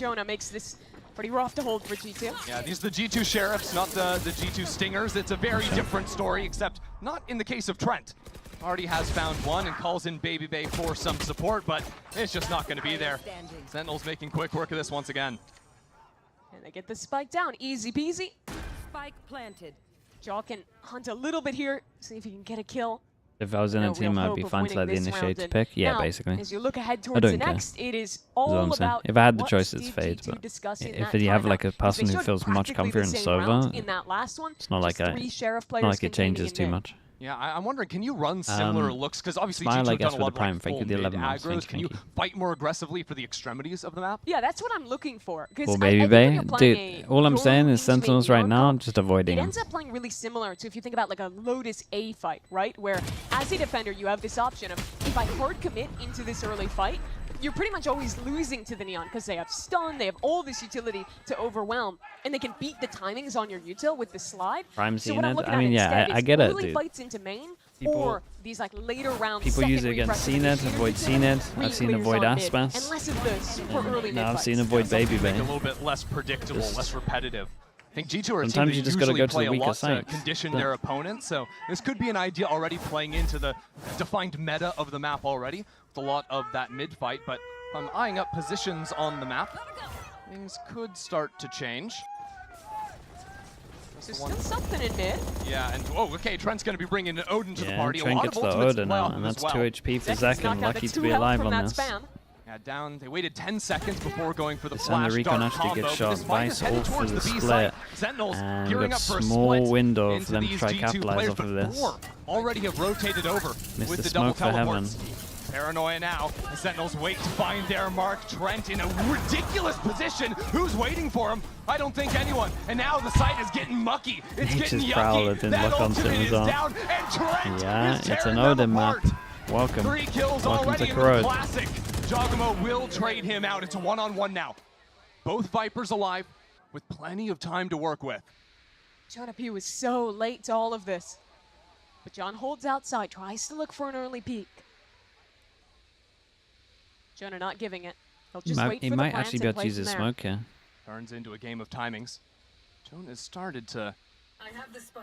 Jonah makes this pretty rough to hold for G2. Yeah, these are the G2 Sheriffs, not the G2 Stingers. It's a very different story, except not in the case of Trent. Already has found one and calls in Baby Bay for some support, but it's just not going to be there. Sentinels making quick work of this once again. And they get the spike down. Easy peasy. Spike planted. Jaw can hunt a little bit here, see if he can get a kill. If I was in a team, I'd be fine to let the initiator pick. Yeah, basically. As you look ahead towards the next, it is all about if I had the choice, it's Fade. But if you have like a person who feels much comfier in Sova, it's not like it changes too much. Yeah, I'm wondering, can you run similar looks? Because obviously G2 Smile, have done a lot of Prime. like Thank full you, the 11 mid months. aggros. Can you fight more aggressively for the extremities of the map? Yeah, that's what I'm looking for. Well, Baby Bay, dude, all I'm saying is Sentinels right now, just avoiding It them. ends up playing really similar to if you think about like a Lotus A fight, right? Where as a defender, you have this option of if I hard commit into this early fight, you're pretty much always losing to the Neon because they have stun, they have all this utility to overwhelm, and they can beat the timings on your util with the slide. Prime so what I'm looking I mean, yeah, I get it, early dude. fights into main, or these like later round People use it against CNET, avoid CNET. I've seen avoid Aspas. And less of the super early Now I've seen avoid Baby Bay. A little bit less predictable, less repetitive. I think G2 are a team Sometimes that you just gotta usually go to play the a weaker lot side. to condition their opponents, so this could be an idea already playing into the defined meta of the map already, with a lot of that mid fight, but if I'm eyeing up positions on the map, things could start to change. There's still something in mid. Yeah, and oh, okay, Trent's going to be bringing an Odin to the party. Trent gets the Odin now, and that's 2 HP for Zek, and lucky to be alive on this. Yeah, down. They waited 10 seconds before going for the And flash the Recon dart actually combo. gets shot Vice all through the split, Sentinels and gearing we've up got for a a small split window into for them to these try G2 capitalize players, off of but this. 4 already have rotated over Missed with the the double smoke for Heaven. teleports. Paranoia now. The Sentinels wait to find their mark. Trent in a ridiculous position. Who's waiting for him? I don't think anyone. And now the site is getting mucky. It's getting yucky. That ultimate is down, and Trent is It's an tearing Odin them map. apart. Welcome. 3 kills Welcome already to into the Corrode. Classic. Jogamo will trade him out. It's a one-on-one now. Both Vipers alive with plenty of time to work with. Jonah P was so late to all of this. But John holds outside, tries to look for an early peek. Jonah not giving it. He'll just wait for He the might plants actually be and able to use play his from there. smoke here. Turns into a game of timings. Jonah has started to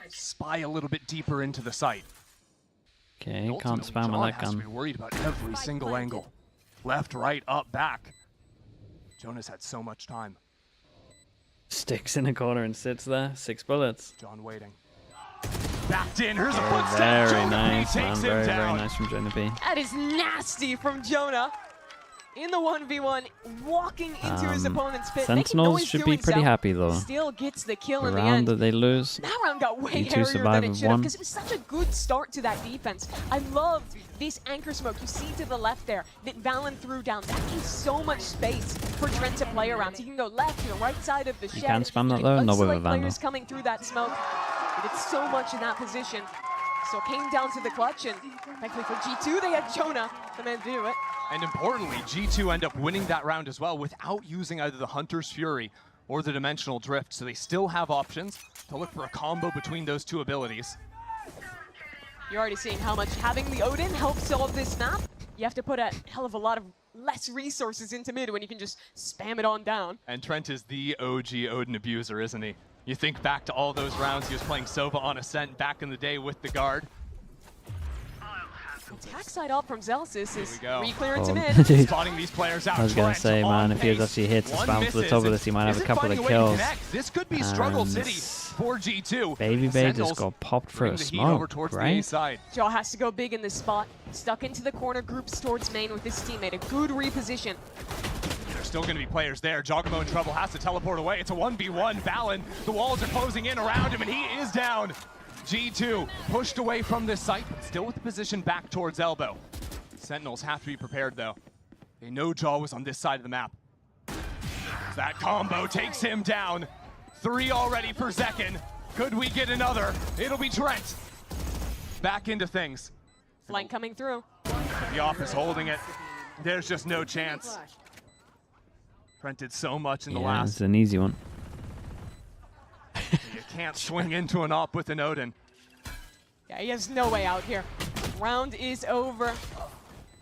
spy a little bit deeper into the site. Okay, can't spam on that Has to be gun. worried about every single angle. Left, right, up, back. Jonah's had so much time. Sticks in a corner and sits there. 6 bullets. John waiting. Backed in. Here's a Oh, footstep. very Jonah P nice, man. takes him Very, very down. nice from Jonah P. That is nasty from Jonah. In the 1v1, walking into his opponent's pit. Sentinels should be pretty happy though. Still gets the kill The in the round end. that they lose. That round got way G2 hairier survive than it with should have one. because it was such a good start to that defense. I loved this anchor smoke you see to the left there that Valen threw down. That gives so much space for Trent to play around. So he can go left to the right side of the shed. can spam that He though, can not with a isolate Vandal. players coming through that smoke. He did so much in that position. So it came down to the clutch, and thankfully for G2, they had Jonah, the man to do it. And importantly, G2 end up winning that round as well without using either the Hunter's Fury or the Dimensional Drift. So they still have options to look for a combo between those two abilities. You're already seeing how much having the Odin helps solve this map. You have to put a hell of a lot of less resources into mid when you can just spam it on down. And Trent is the OG Odin abuser, isn't he? You think back to all those rounds he was playing Sova on Ascent back in the day with the guard. Attack side up from Zelsis is re-clear Oh, into mid. dude. Spotting these players out. I was gonna Trent say, man, if he was pace. actually hit to One spam to the top of misses. this, he might have a Isn't couple finding of a way to kills. connect. This could be struggle And city for G2. Baby Bay Sentinels just got popped for bring a the heat over smoke, towards the A right? side. Jaw has to go big in this spot. Stuck into the corner, groups towards main with his teammate. A good reposition. There's still going to be players there. Jogamo in trouble, has to teleport away. It's a 1v1. Valen, the walls are closing in around him, and he is down. G2 pushed away from this site, but still with the position back towards elbow. Sentinels have to be prepared, though. They know Jaw was on this side of the map. That combo takes him down. 3 already for Zekin. Could we get another? It'll be Trent. Back into things. Flank coming through. The off is holding it. There's just no chance. Trent did so much in the Yeah, last. it's an easy one. You can't swing into an op with an Odin. Yeah, he has no way out here. Round is over.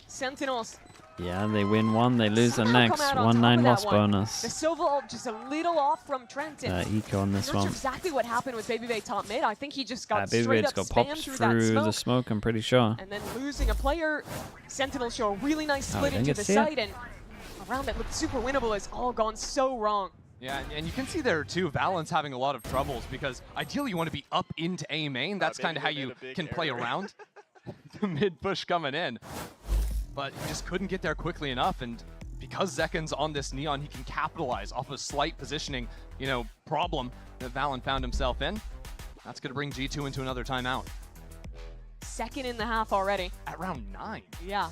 Sentinels. Yeah, they win one, they lose the somehow next. come out on top 1-9 of that loss one. bonus. The Sova ult just a little off from Trent. Eco on this I'm not sure one. exactly what happened with Baby Bay top mid. I think he just got Baby straight Bay's up got spammed popped through that through smoke. the smoke, I'm pretty sure. And then losing a player. Sentinels show a really nice split didn't into get the to see it. site, and a round that looked super winnable has all gone so wrong. Yeah, and you can see there too, Valorant's having a lot of troubles because ideally you want to be up into A main. That's kind of how you can play around the mid push coming in. But he just couldn't get there quickly enough, and because Zekin's on this Neon, he can capitalize off a slight positioning, problem that Valen found himself in. That's going to bring G2 into another timeout. Second in the half already. At round 9. Yeah,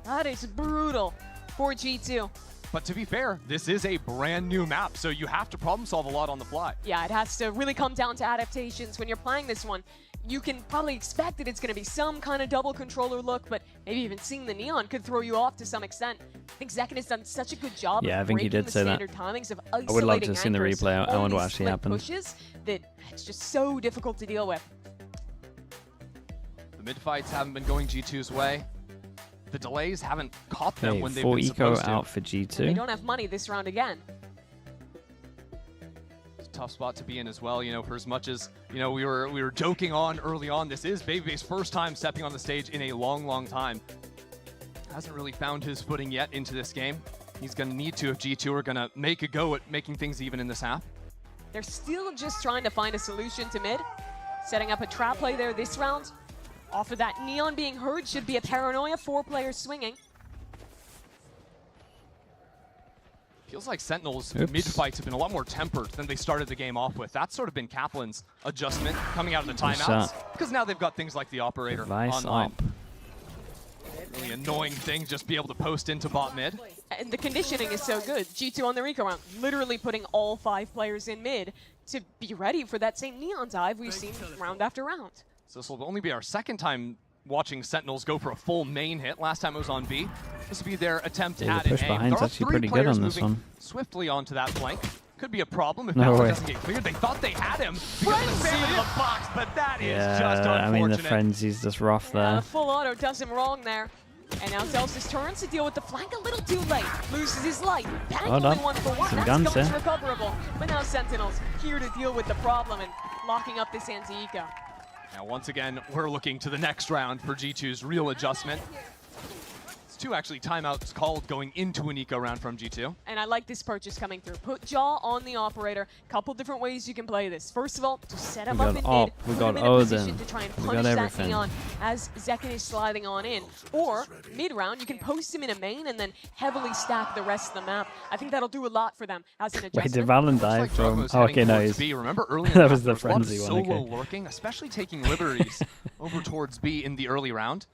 that is brutal for G2. But to be fair, this is a brand new map, so you have to problem solve a lot on the fly. Yeah, it has to really come down to adaptations. When you're playing this one, you can probably expect that it's going to be some kind of double controller look, but maybe even seeing the Neon could throw you off to some extent. I think Zekin has done such a good job I of think he breaking did the say that. standard timings of I would love to have seen the anchors replay. I on wonder what these actually split happened. pushes that it's just so difficult to deal with. The mid fights haven't been going G2's way. The delays haven't caught them when they've 4 been eco supposed to. out for G2. They don't have money this round again. It's a tough spot to be in as well, for as much as, we were joking on early on, this is Baby's first time stepping on the stage in a long, long time. Hasn't really found his footing yet into this game. He's going to need to if G2 are going to make a go at making things even in this half. They're still just trying to find a solution to mid. Setting up a trap play there this round. Off of that, Neon being heard should be a paranoia. 4 players swinging. Feels like Sentinels mid-fights have been a lot more tempered than they started the game off with. That's sort of been Kaplan's adjustment coming out of the timeouts. Because now they've got things like the operator online. Really annoying thing, just be able to post into bot mid. And the conditioning is so good. G2 on the Rico round, literally putting all 5 players in mid to be ready for that same Neon dive we've seen round after round. So this will only be our second time watching Sentinels go for a full main hit. Last time it was on B. This will be their attempt at the push an aim. behind's actually pretty good on this one. Swiftly onto that flank. Could be a problem if No that way. doesn't get cleared. They thought they had him because of the seed in the box, but that is just unfortunate. I mean, the frenzy's just rough there. The full auto does him wrong there. And now Zelsis turns to deal with the flank a little too late. Loses his light. Bang only 1 for 1. That's guns guns here. recoverable. But now Sentinels here to deal with the problem and locking up this anti-eco. Now, once again, we're looking to the next round for G2's real adjustment. It's 2 actually timeouts called going into an eco round from G2. And I like this purchase coming through. Put Jaw on the operator. Couple different ways you can play this. First of all, to set him up in mid, we put got him in a position Odin, to try and we punish got that everything. Neon as Zekin is sliding on in. Or, mid-round, you can post him in a main and then heavily stack the rest of the map. I think that'll do a lot for them as an adjustment. Wait, did Valen die from? Like Oh, okay, no, he's. B. Remember early in that was the there was frenzy a lot of one. solo Okay. lurking, especially taking liberties over towards B in the early round.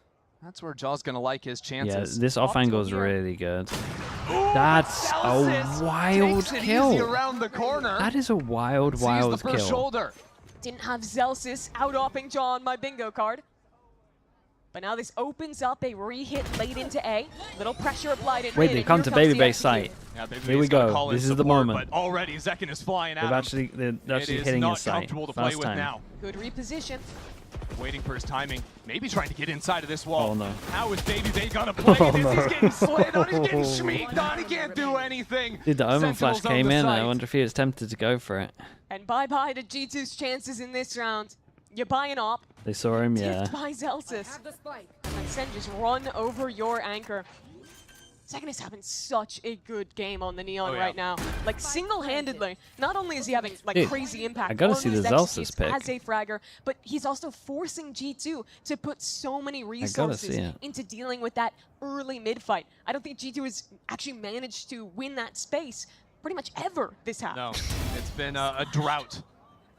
That's where Jaw's gonna like his chances. Yeah, this off angle is really good. That's a wild kill. Around the corner. That is a wild the first kill. shoulder. Didn't have Zelsis out-opping Jaw on my bingo card. But now this opens up a re-hit late into A. Little pressure applied at Wait, mid, they've and come here to comes Baby the Base execute. site. Yeah, Baby Here we Base's gonna go. call in This is the support, moment. But already Zekin is flying at They're actually it hitting is his site. not comfortable to play First with time. now. Good reposition. Waiting for his timing. Maybe trying to get inside of this wall. Oh, no. How is Baby Bay gonna play Oh, this? no. He's getting slid on. He's getting schmeeked on. He can't do anything. Dude, the Omen Sentinels flash on came the in. site. I wonder if he was tempted to go for it. And bye-bye to G2's chances in this round. You're buying op. They saw him, yeah. Tipped by Zelsis. And then Sen just run over your anchor. Zekin is having such a good game on the Neon right now. Like, single-handedly, not only is he having, like, Dude, crazy impact I gotta on see these the Zelsis executes pick. as a fragger, but he's also forcing G2 to put so many see resources it. into dealing with that early mid-fight. I don't think G2 has actually managed to win that space pretty much ever this half. No, it's been a drought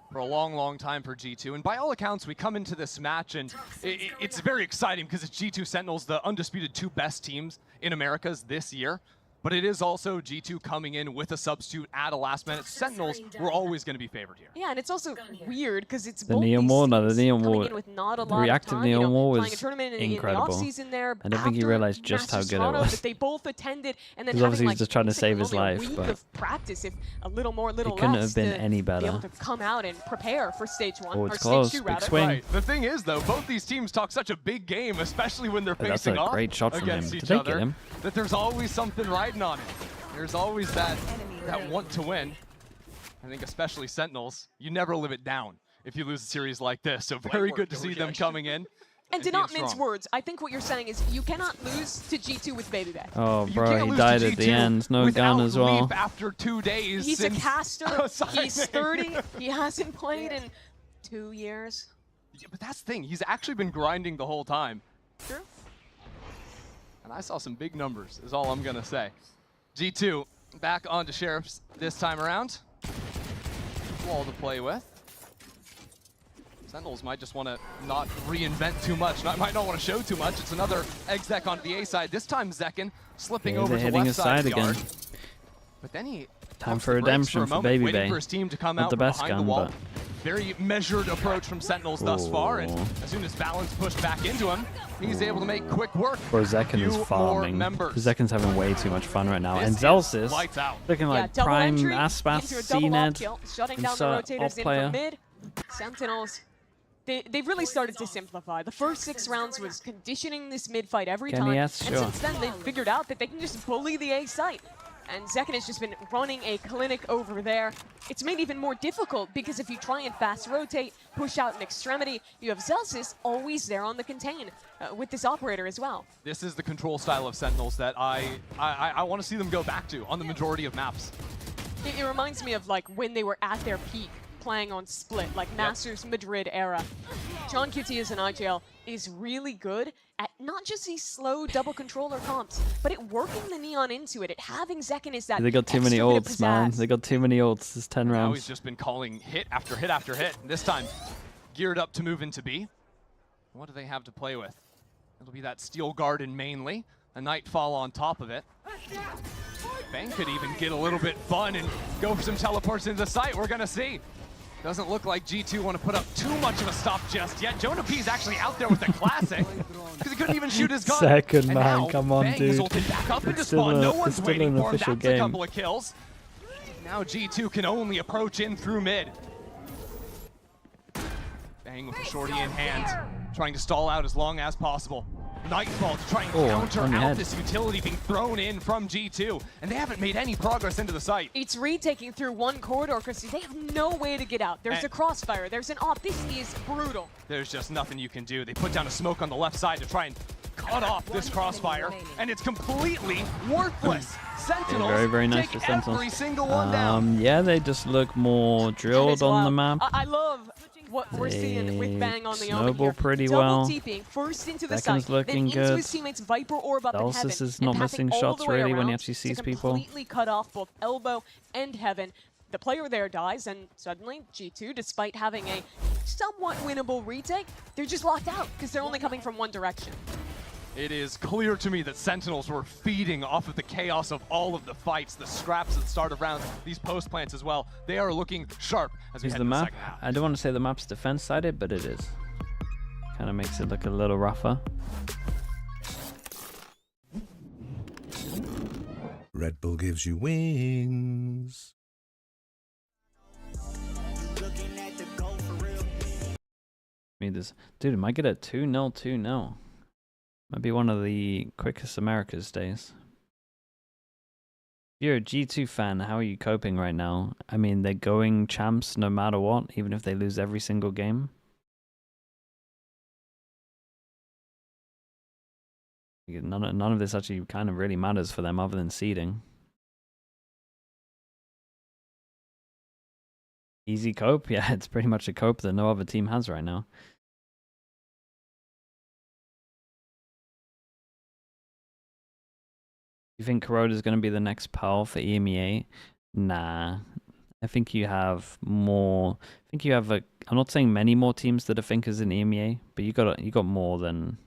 for a long, long time for G2. And by all accounts, we come into this match, and it's very exciting because it's G2 Sentinels, the undisputed 2 best teams in Americas this year. But it is also G2 coming in with a substitute at a last minute. Sentinels were always going to be favored here. Yeah, and it's also weird because it's The both Neon these Wall, no, the teams Neon coming Wall, in with not a the lot of reactive time, Neon Wall playing a was tournament incredible. in the off-season there. I don't think he after realized just how Masters good it Toronto was. That they both attended, and then Because having, obviously he's like, just trying to it's like save his only a life, week but of practice, if a little more, little it couldn't less, have been to any be able better. to come out and prepare for stage 1 Oh, or it's stage close. 2 Big rather. swing. Right. The thing is, though, both these teams talk such a big game, especially when they're But that's facing a off great shot from him. against Did each they other, get him? that there's always something riding on it. There's always that want to win. I think especially Sentinels, you never live it down if you lose a series like this. So very good to see them coming in And to not mince words, I think what you're saying is you cannot lose to G2 with Baby Bay. Oh, bro, he died at the end. No gun as well. After 2 days. He's a caster. He's 30. He hasn't played in 2 years. Yeah, but that's the thing. He's actually been grinding the whole time. True. And I saw some big numbers, is all I'm going to say. G2 back onto Sheriffs this time around. Wall to play with. Sentinels might just want to not reinvent too much. Might not want to show too much. It's another exec onto the A side. This time Zekken slipping over to left side of the yard. But then he time for redemption for Baby Bay. Waiting for his team to come Not out the best behind gun, the wall. but Very measured approach from Sentinels thus far, and as soon as Balance pushed back into him, he's able to make quick work. Bro, Zekken is farming. Zekken's having way too much fun right now. And Zelsis looking like prime Aspas, CNED, shutting down the rotators in from mid. Sentinels, they've really started to simplify. The first 6 rounds was conditioning this mid fight every time, and since then they've figured out that they can just bully the A site. And Zekken has just been running a clinic over there. It's made even more difficult because if you try and fast rotate, push out an extremity, you have Zelsis always there on the contain with this operator as well. This is the control style of Sentinels that I want to see them go back to on the majority of maps. It reminds me of like when they were at their peak playing on Split, like Masters Madrid era. John QT as an IGL is really good at not just these slow double controller comps, but at working the Neon into it, at having Zekken is that they got too many ults, man. They got too many ults. It's 10 rounds. Now he's just been calling hit after hit after hit. And this time, geared up to move into B. What do they have to play with? It'll be that Steel Garden mainly. A Nightfall on top of it. Bang could even get a little bit fun and go for some teleports into the site. We're going to see. Doesn't look like G2 want to put up too much of a stop just yet. Jonah P's actually out there with the classic because he couldn't even shoot his gun. Second, man, come on, Bang dude. Back up It's still no one's waiting an for him. official That's game. a couple of kills. Now G2 can only approach in through mid. Bang with a shorty in hand, trying to stall out as long as possible. Nightfall to try and counter out this utility being thrown in from G2, and they haven't made any progress into the site. It's retaking through one corridor, Christy. They have no way to get out. There's a crossfire, there's an op. This is brutal. There's just nothing you can do. They put down a smoke on the left side to try and cut off this crossfire, and it's completely worthless. Sentinels very, very nice take for Sentinels. every single one down. Yeah, they just look more drilled on the map. I love what we're seeing with Bang on the omen snowball here. pretty Double well. TPing first into the Zekken's site, looking then into good. his teammates Viper Orb up in Heaven, Zelsis is not and missing passing all shots the way really when he around actually sees to people. completely cut off both Elbow and Heaven. The player there dies, and suddenly G2, despite having a somewhat winnable retake, they're just locked out because they're only coming from one direction. It is clear to me that Sentinels were feeding off of the chaos of all of the fights, the scraps at the start of rounds, these post plants as well. They are looking sharp as we head the into the map. second half. I don't want to say the map's defense-sided, but it is. Kind of makes it look a little rougher. Red Bull gives you wings. Dude, it might get a 2-0, 2-0. Might be one of the quickest Americas days. If you're a G2 fan, how are you coping right now? I mean, they're going champs no matter what, even if they lose every single game. None of this actually kind of really matters for them other than seeding. Easy cope? Yeah, it's pretty much a cope that no other team has right now. You think Kuroda is going to be the next PAL for EMEA? Nah. I think you have more. I think you have I'm not saying many more teams that are thinkers in EMEA, but you got more than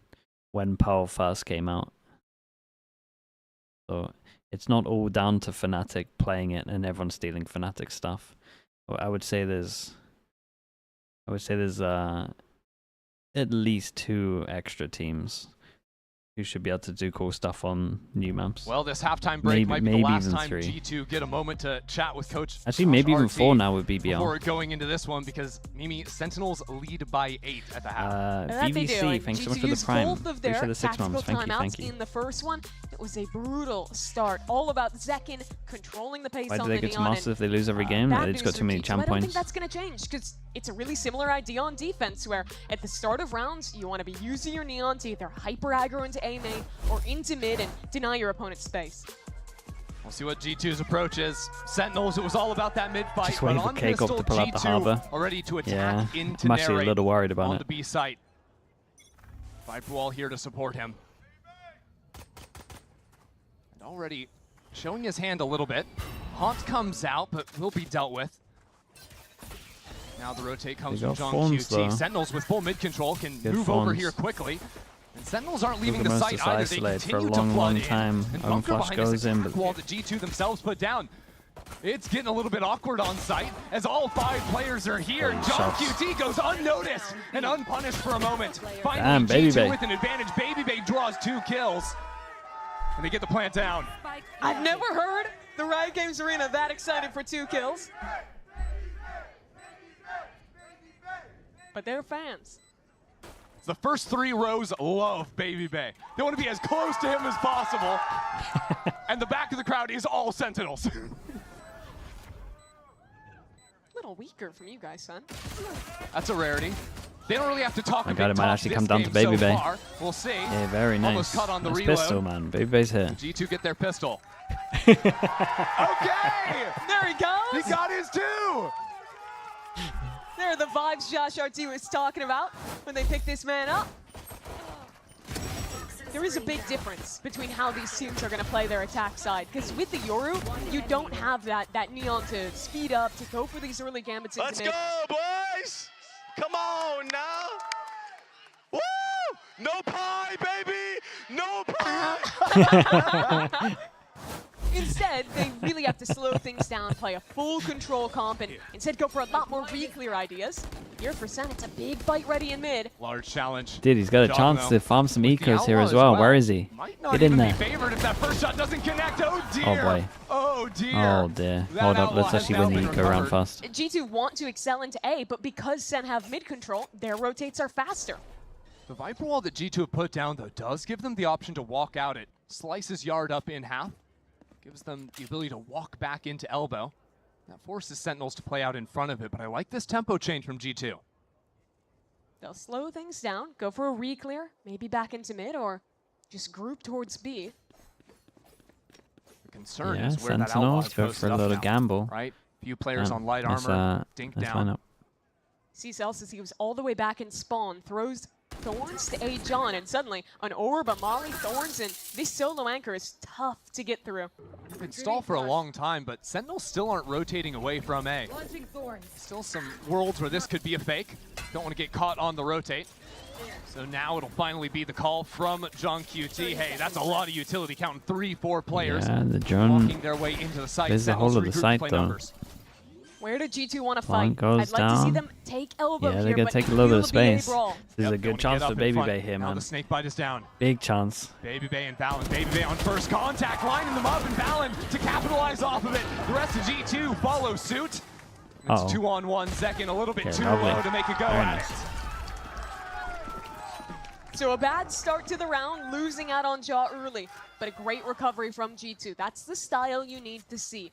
when PAL first came out. So it's not all down to Fnatic playing it and everyone stealing Fnatic stuff. I would say there's at least 2 extra teams who should be able to do cool stuff on new maps. Well, this halftime break might be the last time 3. G2 get a moment to chat with Coach. Actually, maybe even 4 now with BBL. Before going into this one, because Mimi, Sentinels lead by 8 at the half. VVC, thanks so much for the prime. Both of their for the 6 months. Thank you. In the first one, it was a brutal start. All about Zekin controlling the pace Why on do the they get to Neon. master if they lose every game? They just got too many champ I don't think points. that's going to change, because it's a really similar idea on defense, where at the start of rounds, you want to be using your Neon to either hyper aggro into A main or into mid and deny your opponent's space. We'll see what G2's approach is. Sentinels, it was all about that mid fight. Just waiting for Cake Off to pull out the harbor. Already to attack into I'm actually a little worried about on it. the B site. Viper Wall here to support him. And already showing his hand a little bit. Haunt comes out, but will be dealt with. Now the rotate comes from John QT. Sentinels with full mid control can move over here quickly. And Sentinels aren't leaving the site either. They continue to flood in. And bunker behind this attack wall that G2 themselves put down. It's getting a little bit awkward on site as all 5 players are here. John QT goes unnoticed and unpunished for a moment. Finally, G2 with an advantage. Baby Bay draws 2 kills. And they get the plant down. I've never heard the Riot Games Arena that excited for 2 kills. But they're fans. The first 3 rows love Baby Bay. They want to be as close to him as possible. And the back of the crowd is all Sentinels. A little weaker from you guys, son. That's a rarity. They don't really have to talk. I got it. Might actually come down to Baby Bay. We'll see. Yeah, very nice. Almost cut on the nice reload. pistol, man. Baby Bay's here. G2 get their pistol. Okay. There he goes. He got his 2. There are the vibes Josh RT was talking about when they picked this man up. There is a big difference between how these teams are going to play their attack side, because with the Yoru, you don't have that Neon to speed up, to go for these early gambits into Let's mid. go, boys! Come on now! Woo! No pie, baby! No pie! Instead, they really have to slow things down, play a full control comp, and instead go for a lot more re-clear ideas. Here for Sen, it's a big fight ready in mid. Large challenge. Dude, he's got a chance to farm some ecos here as well. Where is he? Get in there. Favored if that first shot doesn't connect. Oh dear. Oh boy. Oh dear. Oh dear. Hold up, let's actually win the eco round fast. G2 want to excel into A, but because Sen have mid control, their rotates are faster. The Viper Wall that G2 have put down, though, does give them the option to walk out it. Slices Yard up in half. Gives them the ability to walk back into elbow. That forces Sentinels to play out in front of it, but I like this tempo change from G2. They'll slow things down, go for a re-clear, maybe back into mid, or just group towards B. The concern Yeah, is where that Sentinels outlaw go is for a posted little up now, gamble. right? Few players on light armor, dink down. See Celsius, he was all the way back in spawn, throws Thorns to A John, and suddenly an orb, a molly, Thorns, and this solo anchor is tough to get through. It's been stalled for a long time, but Sentinels still aren't rotating away from A. Thorns. Still some worlds where this could be a fake. Don't want to get caught on the rotate. So now it'll finally be the call from John QT. Hey, that's a lot of utility, counting 3-4 players. Yeah, the drone walking their way into the site. There's the whole of the site, though. Numbers. Where do G2 want to One fight? goes I'd like to see down. them take elbow Yeah, here, they're gonna but take a little bit of it will be a space. brawl. This is a good chance for Baby Bay here, Now man. the snake bite is down. Big chance. Baby Bay and Valen. Baby Bay on first contact, lining them up, and Valen to capitalize off of it. The rest of G2 follow suit. It's 2-on-1 second, a little bit too low to make a go at it. So a bad start to the round, losing out on Jaw early, but a great recovery from G2. That's the style you need to see.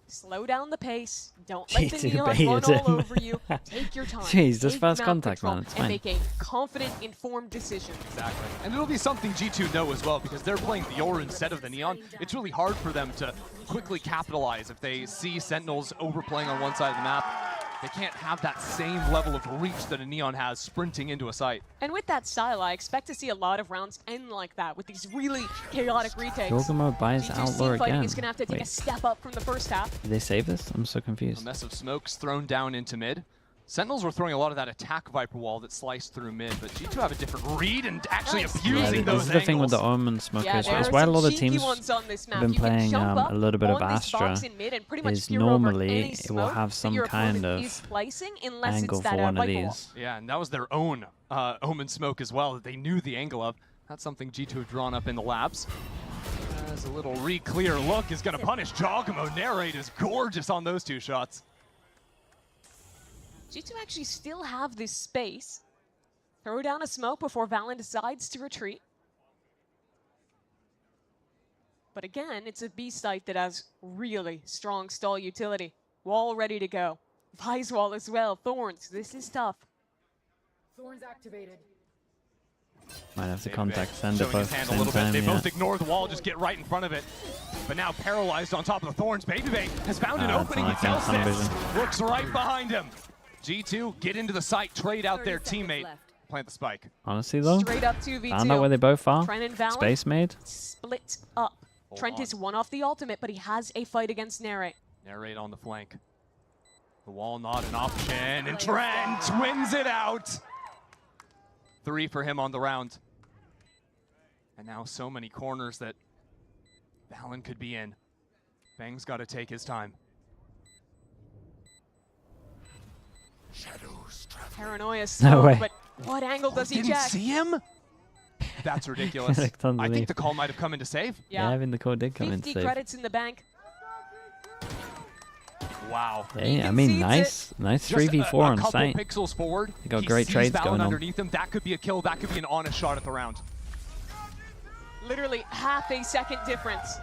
Slow down the pace. Don't let the Neon run all over you. Take your time. Jeez, this take first map contact, control, man. It's and fine. make a confident, informed decision. Exactly. And it'll be something G2 know as well, because they're playing the Yoru instead of the Neon. It's really hard for them to quickly capitalize if they see Sentinels overplaying on one side of the map. They can't have that same level of reach that a Neon has sprinting into a site. And with that style, I expect to see a lot of rounds end like that, with these really chaotic retakes. Giorgamo buys G2's Outlaw team fighting again. is going to have to take a Wait, step up from the first half. did they save this? I'm so A confused. mess of smokes thrown down into mid. Sentinels were throwing a lot of that attack Viper Wall that sliced through mid, but G2 have a different read and actually abusing Yeah, those this is the thing with the angles. Omen Smoke Yeah, is there are why a some lot of cheeky teams ones on this map. have been You can playing jump up a little bit of on this Astra box in mid and pretty much is fear over normally any it will smoke have that some your kind opponent of is placing, unless angle it's that for one of Viper Wall. these. Yeah, and that was their own Omen Smoke as well that they knew the angle of. That's something G2 have drawn up in the labs. As a little re-clear look is going to punish Giacomo. Narrate is gorgeous on those 2 shots. G2 actually still have this space. Throw down a smoke before Valen decides to retreat. But again, it's a B site that has really strong stall utility. Wall ready to go. Vice wall as well. Thorns, this is tough. Thorns activated. Might have to contact Sender both at the same a little time, bit. They both ignore the wall, just get right in front of it. But now paralyzed on top of the Thorns. Baby has found an opening. He tells this. Looks right behind him. G2 get into the site, trade out their teammate. Plant the spike. Honestly though, Straight up 2v2. Found out where they both are. Trent and Valen Space made. split up. Trent is one off the ultimate, but he has a fight against Narrate. Narrate on the flank. The wall not an option, and Trent wins it out. 3 for him on the round. And now so many corners that Valen could be in. Bang's got to take his time. Shadows. Paranoia slow, but what angle does he didn't check? See him? That's ridiculous. I think the call might have come in to save. Yeah, I think the call did come in to 50 save. credits in the bank. Wow. Hey, I mean, nice 3v4 on site. Pixels forward. They got great trades going on. Underneath him. That could be a kill. That could be an honest shot at the round. Literally half a second difference.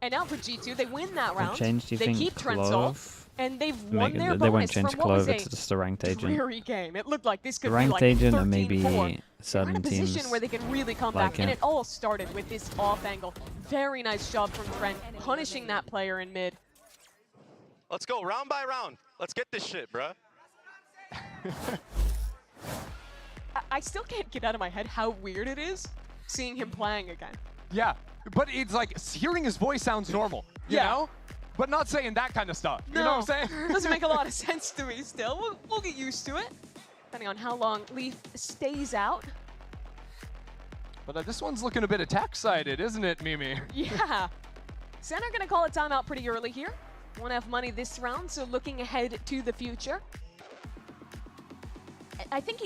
And now for G2, they win that round. They keep Trent's off, and they've won their bonus. They won't change from what was Clover to just a ranked agent. Dreary game. It looked like this could The ranked be like agent 13-4. or maybe certain They're in a position teams where they can really come like back, and it all started with this off angle. Very nice job from Trent, punishing that player in mid. Let's go round by round. Let's get this shit, bruh. I still can't get out of my head how weird it is seeing him playing again. Yeah, but it's like hearing his voice sounds normal, you know? But not saying that kind of stuff. No, you know what I'm saying? Doesn't make a lot of sense to me still. We'll get used to it, depending on how long Leaf stays out. But this one's looking a bit attack-sided, isn't it, Mimi? Yeah. Sen are going to call a timeout pretty early here. Won't have money this round, so looking ahead to the future. I think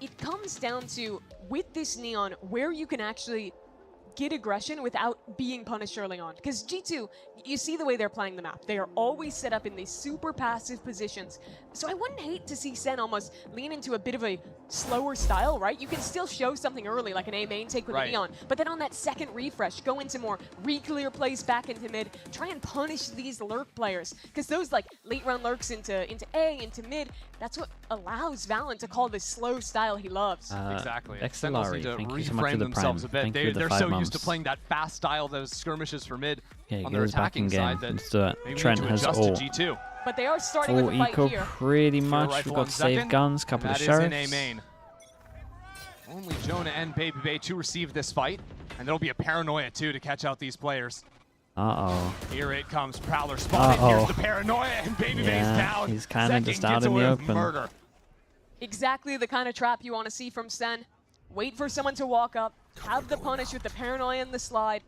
it comes down to, with this Neon, where you can actually get aggression without being punished early on. Because G2, you see the way they're playing the map. They are always set up in these super passive positions. So I wouldn't hate to see Sen almost lean into a bit of a slower style, right? You can still show something early, like an A main take with a Neon, but then on that second refresh, go into more re-clear plays back into mid, try and punish these lurk players. Because those like late round lurks into A, into mid, that's what allows Valen to call this slow style he loves. Exactly. Excelari, thank you so much for the themselves prime. a bit. Thank you for the They're 5 so months. used to playing that fast style, those skirmishes for mid Yeah, on he their goes back in attacking game. side that Let's do it. maybe Trent need to has adjust all. to G2. But they are starting Full with a fight eco here. pretty much. We've got save guns, couple of sheriffs. That is in A main. Only Jonah and Baby Bay to receive this fight, and there'll be a paranoia too to catch out these players. Uh-oh. Here it comes, Prowler spotted. Here's the paranoia, and Baby Bay's down. He's kind of just out gets in the away with open. murder. Exactly the kind of trap you want to see from Sen. Wait for someone to walk up, have the punish with the paranoia and the slide,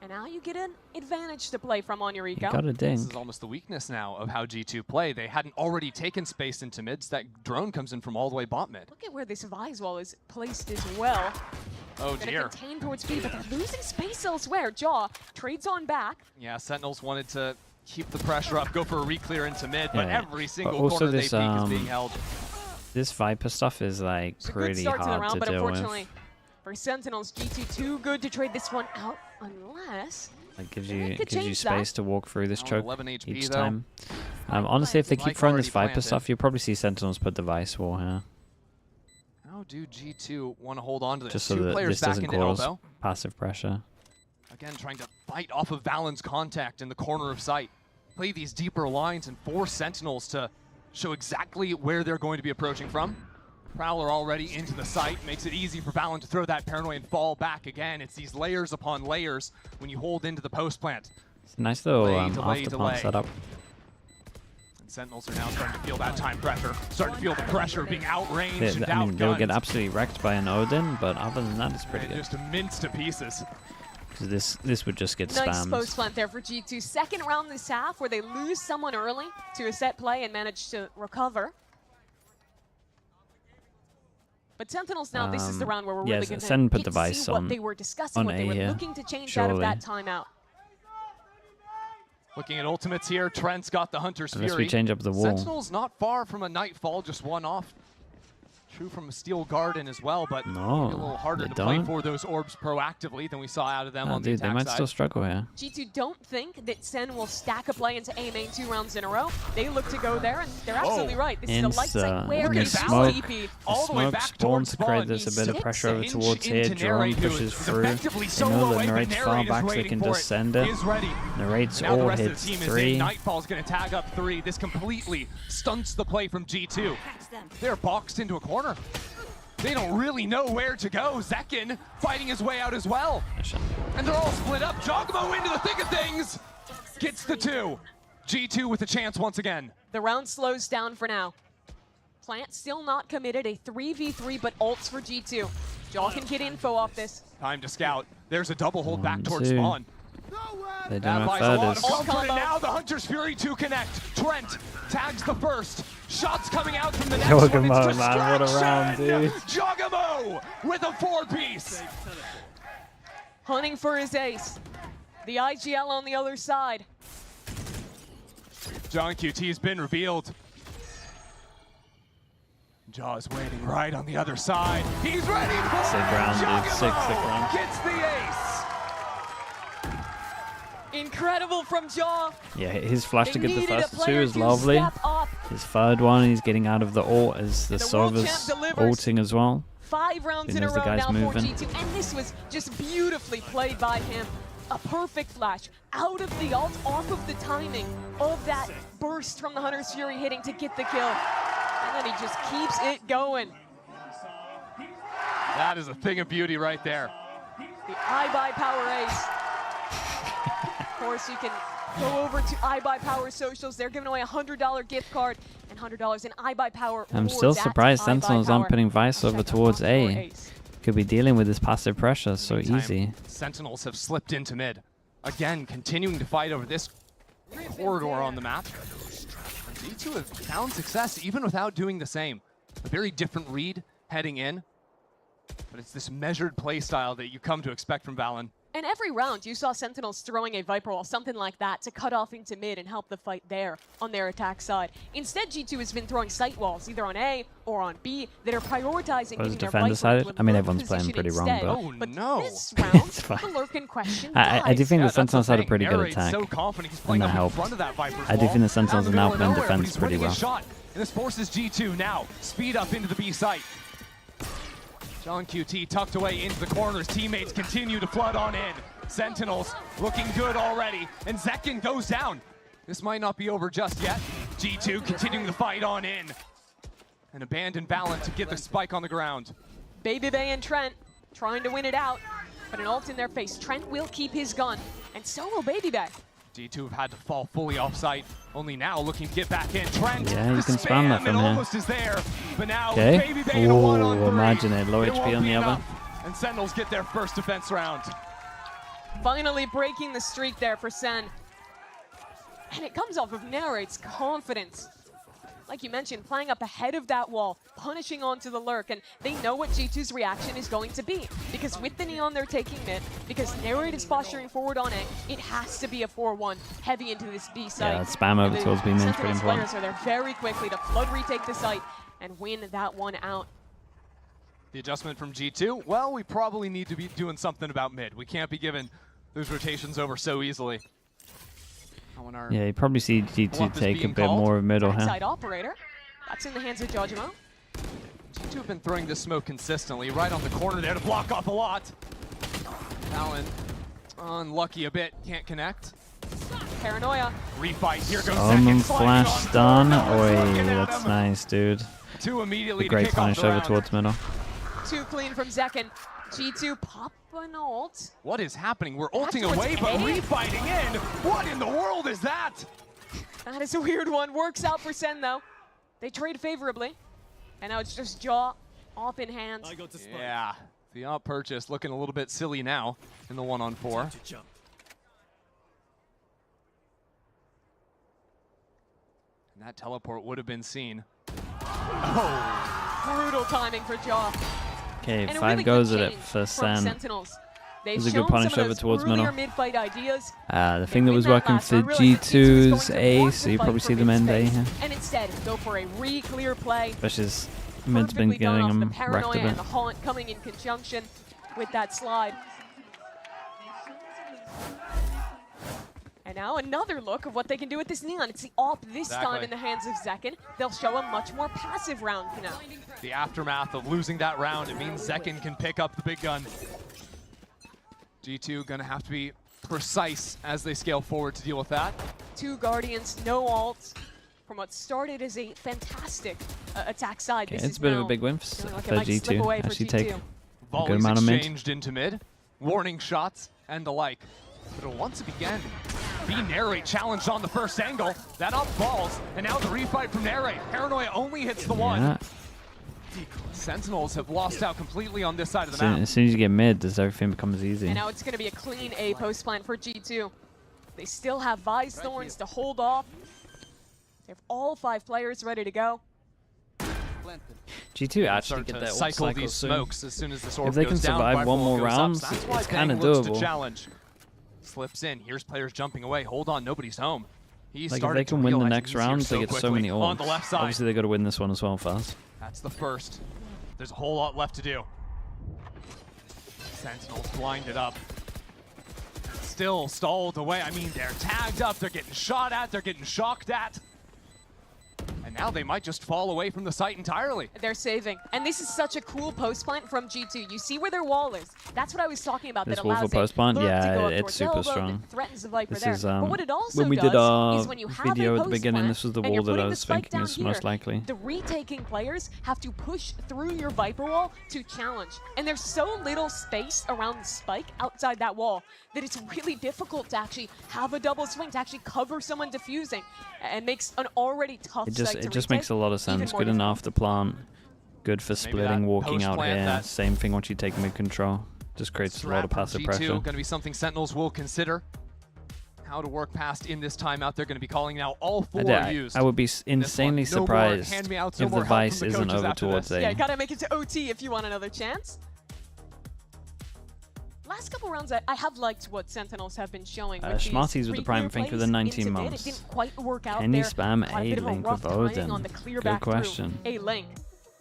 and now you get an advantage to play from on your eco. Got a ding. This is almost the weakness now of how G2 play. They hadn't already taken space into mids. That drone comes in from all the way bot mid. Look at where this Vise wall is placed as well. Oh Gonna dear. contain towards B, but they're losing space elsewhere. Jaw trades on back. Yeah, Sentinels wanted to keep the pressure up, go for a re-clear into mid, but Yeah. every single Also corner this, they peek is being held. This Viper stuff is like It's a good pretty start to the hard round, to but deal unfortunately with. for Sentinels, G2 too good to trade this one out unless Like gives they you could change space to walk through this Now choke 11 HP each though. time. Honestly, if they keep Like throwing this already Viper planted. stuff, you'll probably see Sentinels put the Vice wall here, How do G2 want to hold on to this? just so Two that players this back doesn't into cause elbow. passive pressure. Again, trying to bite off of Valen's contact in the corner of sight. Play these deeper lines and force Sentinels to show exactly where they're going to be approaching from. Prowler already into the site, makes it easy for Valen to throw that paranoia and fall back again. It's these layers upon layers when you hold into the post plant. It's a nice little Delay. after plant setup. And Sentinels are now starting to feel that time pressure, starting to feel the pressure of being outranged and I mean, they'll get outgunned. absolutely wrecked by an Odin, but other than that, it's pretty And good. just minced to pieces. 'Cause this would just get nice spammed. post plant there for G2. Second round this half where they lose someone early to a set play and manage to recover. But Sentinels now, this is the round where we're really going to see what they were discussing, what they were looking to change out of that timeout. Looking at ultimates here, Trent's got the Hunter's Unless Fury. we change up the wall. Sentinels not far from a Nightfall, just one off. True from a Steel Garden as well, but maybe a little harder to play for those orbs proactively than we saw out of them on the attack they might side. still struggle here. G2 don't think that Sen will stack a play into A main 2 rounds in a row. They look to go there, and they're absolutely right. This is a light site. Where is TP? All the way back spawn to create this a bit of pressure over towards here. Drone pushes through. They know that Narrate's far back, so they can just send it. Narrate's all hits 3. Nightfall's going to tag up 3. This completely stunts the play from G2. They're boxed into a corner. They don't really know where to go. Zekin fighting his way out as well. And they're all split up. Jogamo into the thick of things. Gets the 2. G2 with a chance once again. The round slows down for now. Plant still not committed. A 3v3, but ults for G2. Jaw can get info off this. Time to scout. There's a double hold back towards spawn. They don't know if that is. And now the Hunter's Fury to connect. Trent tags the first. Shots coming out from the next Jogamo, one. It's man, what a round, dude. Jogamo with a 4-piece. Hunting for his ace. The IGL on the other side. John QT's been revealed. Jaw's waiting right on the other side. He's ready for sick round, dude. Sick round. Gets the ace. Incredible from Jaw. Yeah, his flash to get the first 2 is lovely. His third one, he's getting out of the ult as the Sova's ulting as well. 5 rounds in a row now for G2, and this was just beautifully played by him. A perfect flash out of the ult, off of the timing of that burst from the Hunter's Fury hitting to get the kill. And then he just keeps it going. That is a thing of beauty right there. The iBuy Power ace. Of course, you can go over to iBuy Power socials. They're giving away a $100 gift card and $100 in iBuy Power. I'm still surprised Sentinels aren't putting Vice over towards A. Could be dealing with this passive pressure so easy. Sentinels have slipped into mid. Again, continuing to fight over this corridor on the map. G2 have found success even without doing the same. A very different read heading in, but it's this measured play style that you come to expect from Valen. And every round, you saw Sentinels throwing a Viper Wall, something like that, to cut off into mid and help the fight there on their attack side. Instead, G2 has been throwing sight walls, either on A or on B, that are prioritizing getting their defender side. I mean, everyone's playing pretty instead. wrong, but this round, it's fine. the lurk in question I do think the Sentinels had a pretty good attack, so and that helped. I do think the Sentinels are now playing defense pretty well. And this forces G2 now speed up into the B site. John QT tucked away into the corners. Teammates continue to flood on in. Sentinels looking good already, and Zekin goes down. This might not be over just yet. G2 continuing the fight on in. And abandon Valen to get the spike on the ground. Baby Bay and Trent trying to win it out, but an ult in their face. Trent will keep his gun, and so will Baby Bay. G2 have had to fall fully off site, only now looking to get back in. Trent, yeah, you can spam that from here. Almost is there, but now Baby Bay in a 1-on-3. Imagine it, low HP on the other. And Sentinels get their first defense round. Finally breaking the streak there for Sen. And it comes off of Narrate's confidence. Like you mentioned, playing up ahead of that wall, punishing onto the lurk, and they know what G2's reaction is going to be. Because with the Neon, they're taking mid. Because Narrate is posturing forward on A, it has to be a 4-1 heavy into this B site. Yeah, spam over towards B main is pretty important. Players are there very quickly to flood retake the site and win that one out. The adjustment from G2, well, we probably need to be doing something about mid. We can't be giving those rotations over so easily. Yeah, you probably see G2 take a bit more of middle here. Side operator, that's in the hands of Jojimo. G2 have been throwing this smoke consistently, right on the corner there to block off a lot. Valen, unlucky a bit, can't connect. Paranoia. Refight, here goes Zekin. Flash stun. Oi, that's nice, dude. Two immediately a great punish over towards middle. Too clean from Zekin. G2 pop an ult. What is happening? We're ulting away, but refighting in. What in the world is that? That is a weird one. Works out for Sen, though. They trade favorably. And now it's just Jaw off in hand. Yeah, the up purchase looking a little bit silly now in the 1-on-4. And that teleport would have been seen. Oh, Brutal timing for Jaw. Okay, 5 goes at it for Sen. There's a good punish over towards middle. The thing that was working for G2's A, so you probably see them end A here. And instead, go for a re-clear play. Especially as mid's been getting them wrecked a bit. And the Haunt coming in conjunction with that slide. And now another look of what they can do with this Neon. It's the AWP this time in the hands of Zekken. They'll show a much more passive round now. The aftermath of losing that round, it means Zekken can pick up the big gun. G2 gonna have to be precise as they scale forward to deal with that. 2 Guardians, no ults. From what started as a fantastic attack side, okay, it's a bit of a big win for G2. Actually take a good amount of mid. Exchanged into mid, warning shots and the like. But once again, Nere challenged on the first angle. That up falls, and now the refight from Nere. Paranoia only hits the one. Sentinels have lost out completely on this side of the map. As soon as you get mid, everything becomes easy. And now it's going to be a clean A post plan for G2. They still have Vi's Thorns to hold off. They have all 5 players ready to go. G2 actually get that cycle these smokes as soon as this orb if they can survive one more round, it's kind of doable. Challenge. Slips in. Here's players jumping away. Hold on, nobody's home. He's like if they can win the next round, they get so many ults. On the left side. Obviously, they got to win this one as well fast. That's the first. There's a whole lot left to do. Sentinels blinded up. Still stalled away. I mean, they're tagged up. They're getting shot at. They're getting shocked at. And now they might just fall away from the site entirely. They're saving. And this is such a cool post plant from G2. You see where their wall is. That's what I was talking about. This that allows post plant, yeah, it's super strong. Threatens the Viper this there. is but what it also when we did our video at the beginning, plant, this was the wall that I was thinking is most likely. The retaking players have to push through your Viper wall to challenge. And there's so little space around the spike outside that wall that it's really difficult to actually have a double swing, to actually cover someone defusing. And makes an already tough site to It just makes a lot of sense. Good enough to plant. Good for splitting, walking out here. Same thing once you take mid control. Just creates a lot of passive pressure. Going to be something Sentinels will consider. How to work past in this timeout. They're going to be calling now all 4 used. I would be insanely surprised if the Vice isn't over towards A. Yeah, gotta make it to OT if you want another chance. Last couple rounds, I have liked what Sentinels have been showing. Schmarty's with the prime think within 19 months. It didn't quite work out Can he there. spam A-Link with Odin? Good question. A-Link.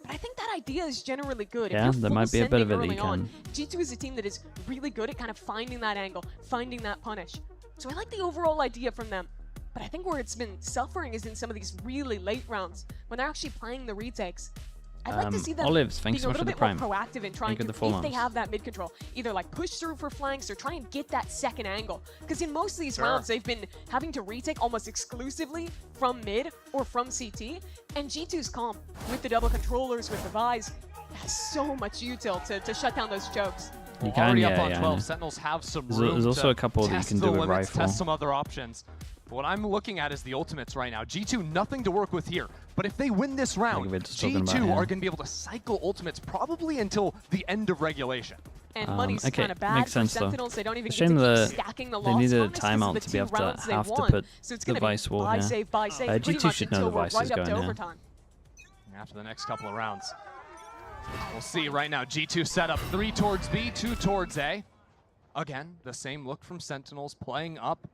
But I think that idea is generally good. Yeah, there might be a bit of it that you can. G2 is a team that is really good at kind of finding that angle, finding that punish. So I like the overall idea from them. But I think where it's been suffering is in some of these really late rounds, when they're actually playing the retakes. I'd like to see them Olives, being so a much little for the bit prime. more proactive in trying to, if they have that mid control, either like push through for flanks or try and get that second angle. Because in most of these rounds, they've been having to retake almost exclusively from mid or from CT. And G2's comp with the double controllers, with the Vise, has so much util to shut down those chokes. You can, up on 12. Sentinels have some room. There's also a couple that you can do with rifle. Test some other options. But what I'm looking at is the ultimates right now. G2, nothing to work with here. But if they win this round, G2 are going to be able to cycle ultimates probably until the end of regulation. And money's kind of bad makes sense, for Sentinels. They don't even shame get to that keep stacking the they needed a timeout to be able to have to put the Vice wall here. G2 should know the Vice is going here. After the next couple of rounds. We'll see right now. G2 set up 3 towards B, 2 towards A. Again, the same look from Sentinels, playing up,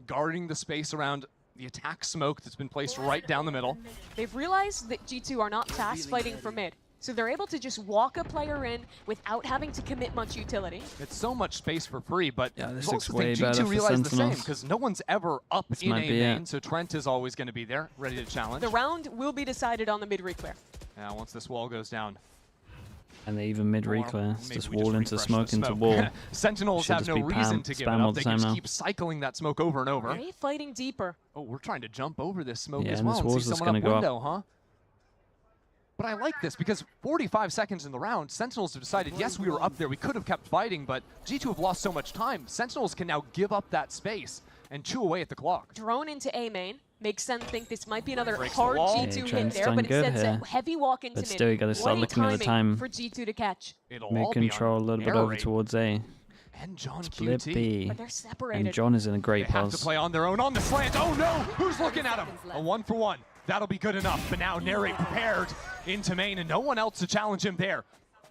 guarding the space around the attack smoke that's been placed right down the middle. They've realized that G2 are not fast fighting for mid, so they're able to just walk a player in without having to commit much utility. It's so much space for free, but this looks way better G2 for realized the same, Sentinels. because no one's ever up in A main, so Trent is always going to be there, ready to challenge. The round will be decided on the mid reclear. Now, once this wall goes down. And they even mid reclear, just wall into smoke into wall. Sentinels have no reason to give it up. They can just keep cycling that smoke over and over. They're fighting deeper. Oh, we're trying to jump over this smoke Yeah, as and well this and wall's see just someone gonna up go window, huh? But I like this because 45 seconds in the round, Sentinels have decided, yes, we were up there, we could have kept fighting, but G2 have lost so much time. Sentinels can now give up that space and chew away at the clock. Drone into A main. Makes Sen think this might be another Breaks hard the wall. G2 hit there, but instead it's a heavy walk into mid. But still, you gotta start looking at the time. For G2 to catch. Mid control a little bit over towards A. And John Split QT. B. But they're separated. And John is in a great They have pose. to play on their own on the slant. Oh no! Who's looking at him? A 1-for-1. That'll be good enough, but now Narrate prepared into main, and no one else to challenge him there.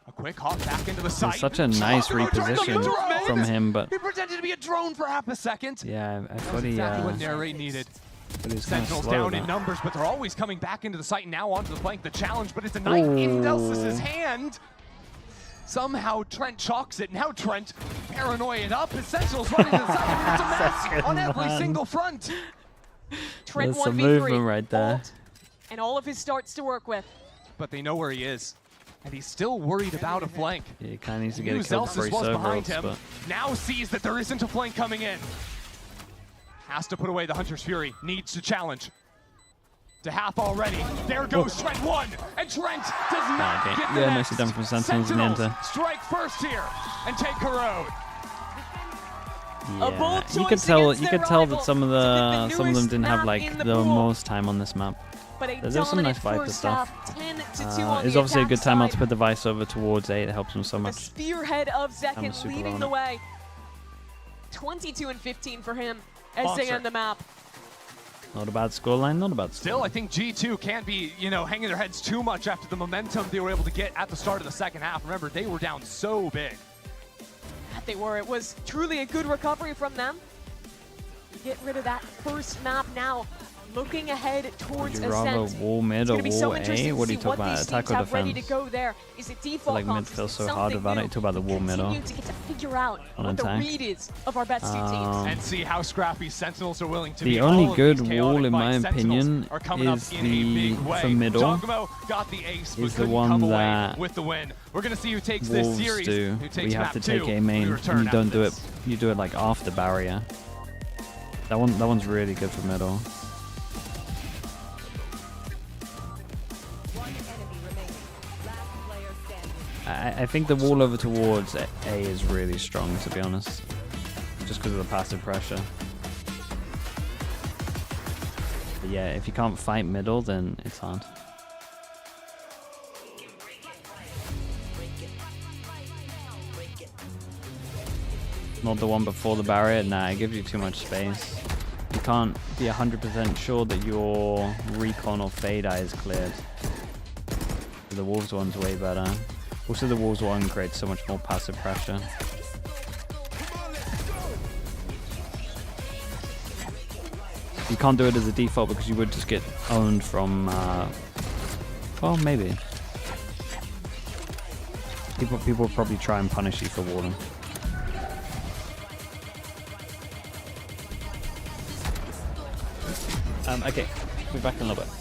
A quick hop back into the site. It's such a nice reposition from him, but he pretended to be a drone for half a second. Yeah, I thought he. Exactly what Narrate needed. Sentinels down in numbers, but they're always coming back into the site and now onto the flank. The challenge, but it's a knife in Delsis' hand. Somehow Trent chalks it. Now Trent paranoia it up. His Sentinels running to the side. It's a mess on every single front. Trent There's some movement right there. And all of his starts to work with. But they know where he is. And he's still worried about a flank. Yeah, he kind of needs to get a kill before he server but now sees that there isn't a flank coming in. Has to put away the Hunter's Fury. Needs to challenge. To half already. There goes Trent 1. And Trent does not get the next. Nicely done from Sentinels in the enter. Strike first here and take her out. Yeah, you could tell that some of them didn't have like the most time on this map. There's some nice Viper stuff. It's obviously a good timeout to put the Vice over towards 8. It helps him so much. The spearhead of Zekin leading the way. 22 and 15 for him as they end the map. Not a bad scoreline, not a bad scoreline. Still, I think G2 can't be, hanging their heads too much after the momentum they were able to get at the start of the second half. Remember, they were down so big. They were. It was truly a good recovery from them. Get rid of that first map now. Looking ahead towards Ascent. Wall mid or wall A? What are you talking about? Attack or defense? Ready to go there. Is it default? I feel like mid feels so hard about it. You talk about the wall mid or to get to figure out what the read is of our best two teams and see how scrappy Sentinels are willing to be. The only good wall, in my opinion, is the for middle. Got the ace, is the one that with the win. We're gonna see who takes Wolves this series. do. Who takes we have to take two. A main, and you don't do it. You do it like after barrier. That one's really good for middle. I think the wall over towards A is really strong, to be honest, just because of the passive pressure. But yeah, if you can't fight middle, then it's hard. Not the one before the barrier. Nah, it gives you too much space. You can't be 100% sure that your recon or fade eye is cleared. The Wolves one's way better. Also, the Wolves one creates so much more passive pressure. You can't do it as a default because you would just get owned from. Well, maybe. People will probably try and punish you for walling. Okay, we'll be back in a little bit.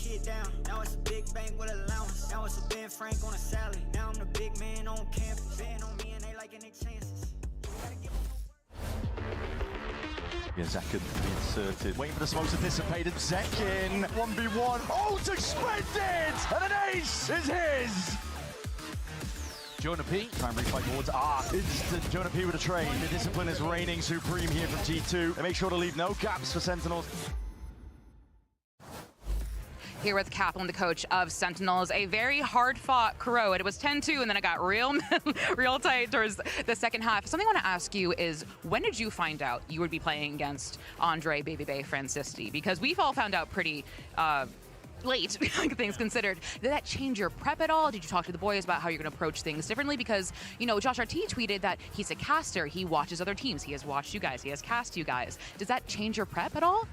get down. Now it's a big bank with allowance. Now it's a Ben Frank on a salad. Now I'm the big man on campus. Betting on me and they liking their chances. Zekin inserted, waiting for the smoke to dissipate, and Zekin 1v1. Oh, suspended! And an ace is his! Jonah P. Try and refight towards instant Jonah P with a trade. The discipline is reigning supreme here from G2. They make sure to leave no gaps for Sentinels. Here with Kaplan, the coach of Sentinels, a very hard-fought Crow. It was 10-2, and then it got real tight towards the second half. Something I want to ask you is, when did you find out you would be playing against Andre Baby Bay Francisti? Because we've all found out pretty late, things considered. Did that change your prep at all? Did you talk to the boys about how you're going to approach things differently? Because, you know, Josh RT tweeted that he's a caster. He watches other teams. He has watched you guys. He has cast you guys. Does that change your prep at all?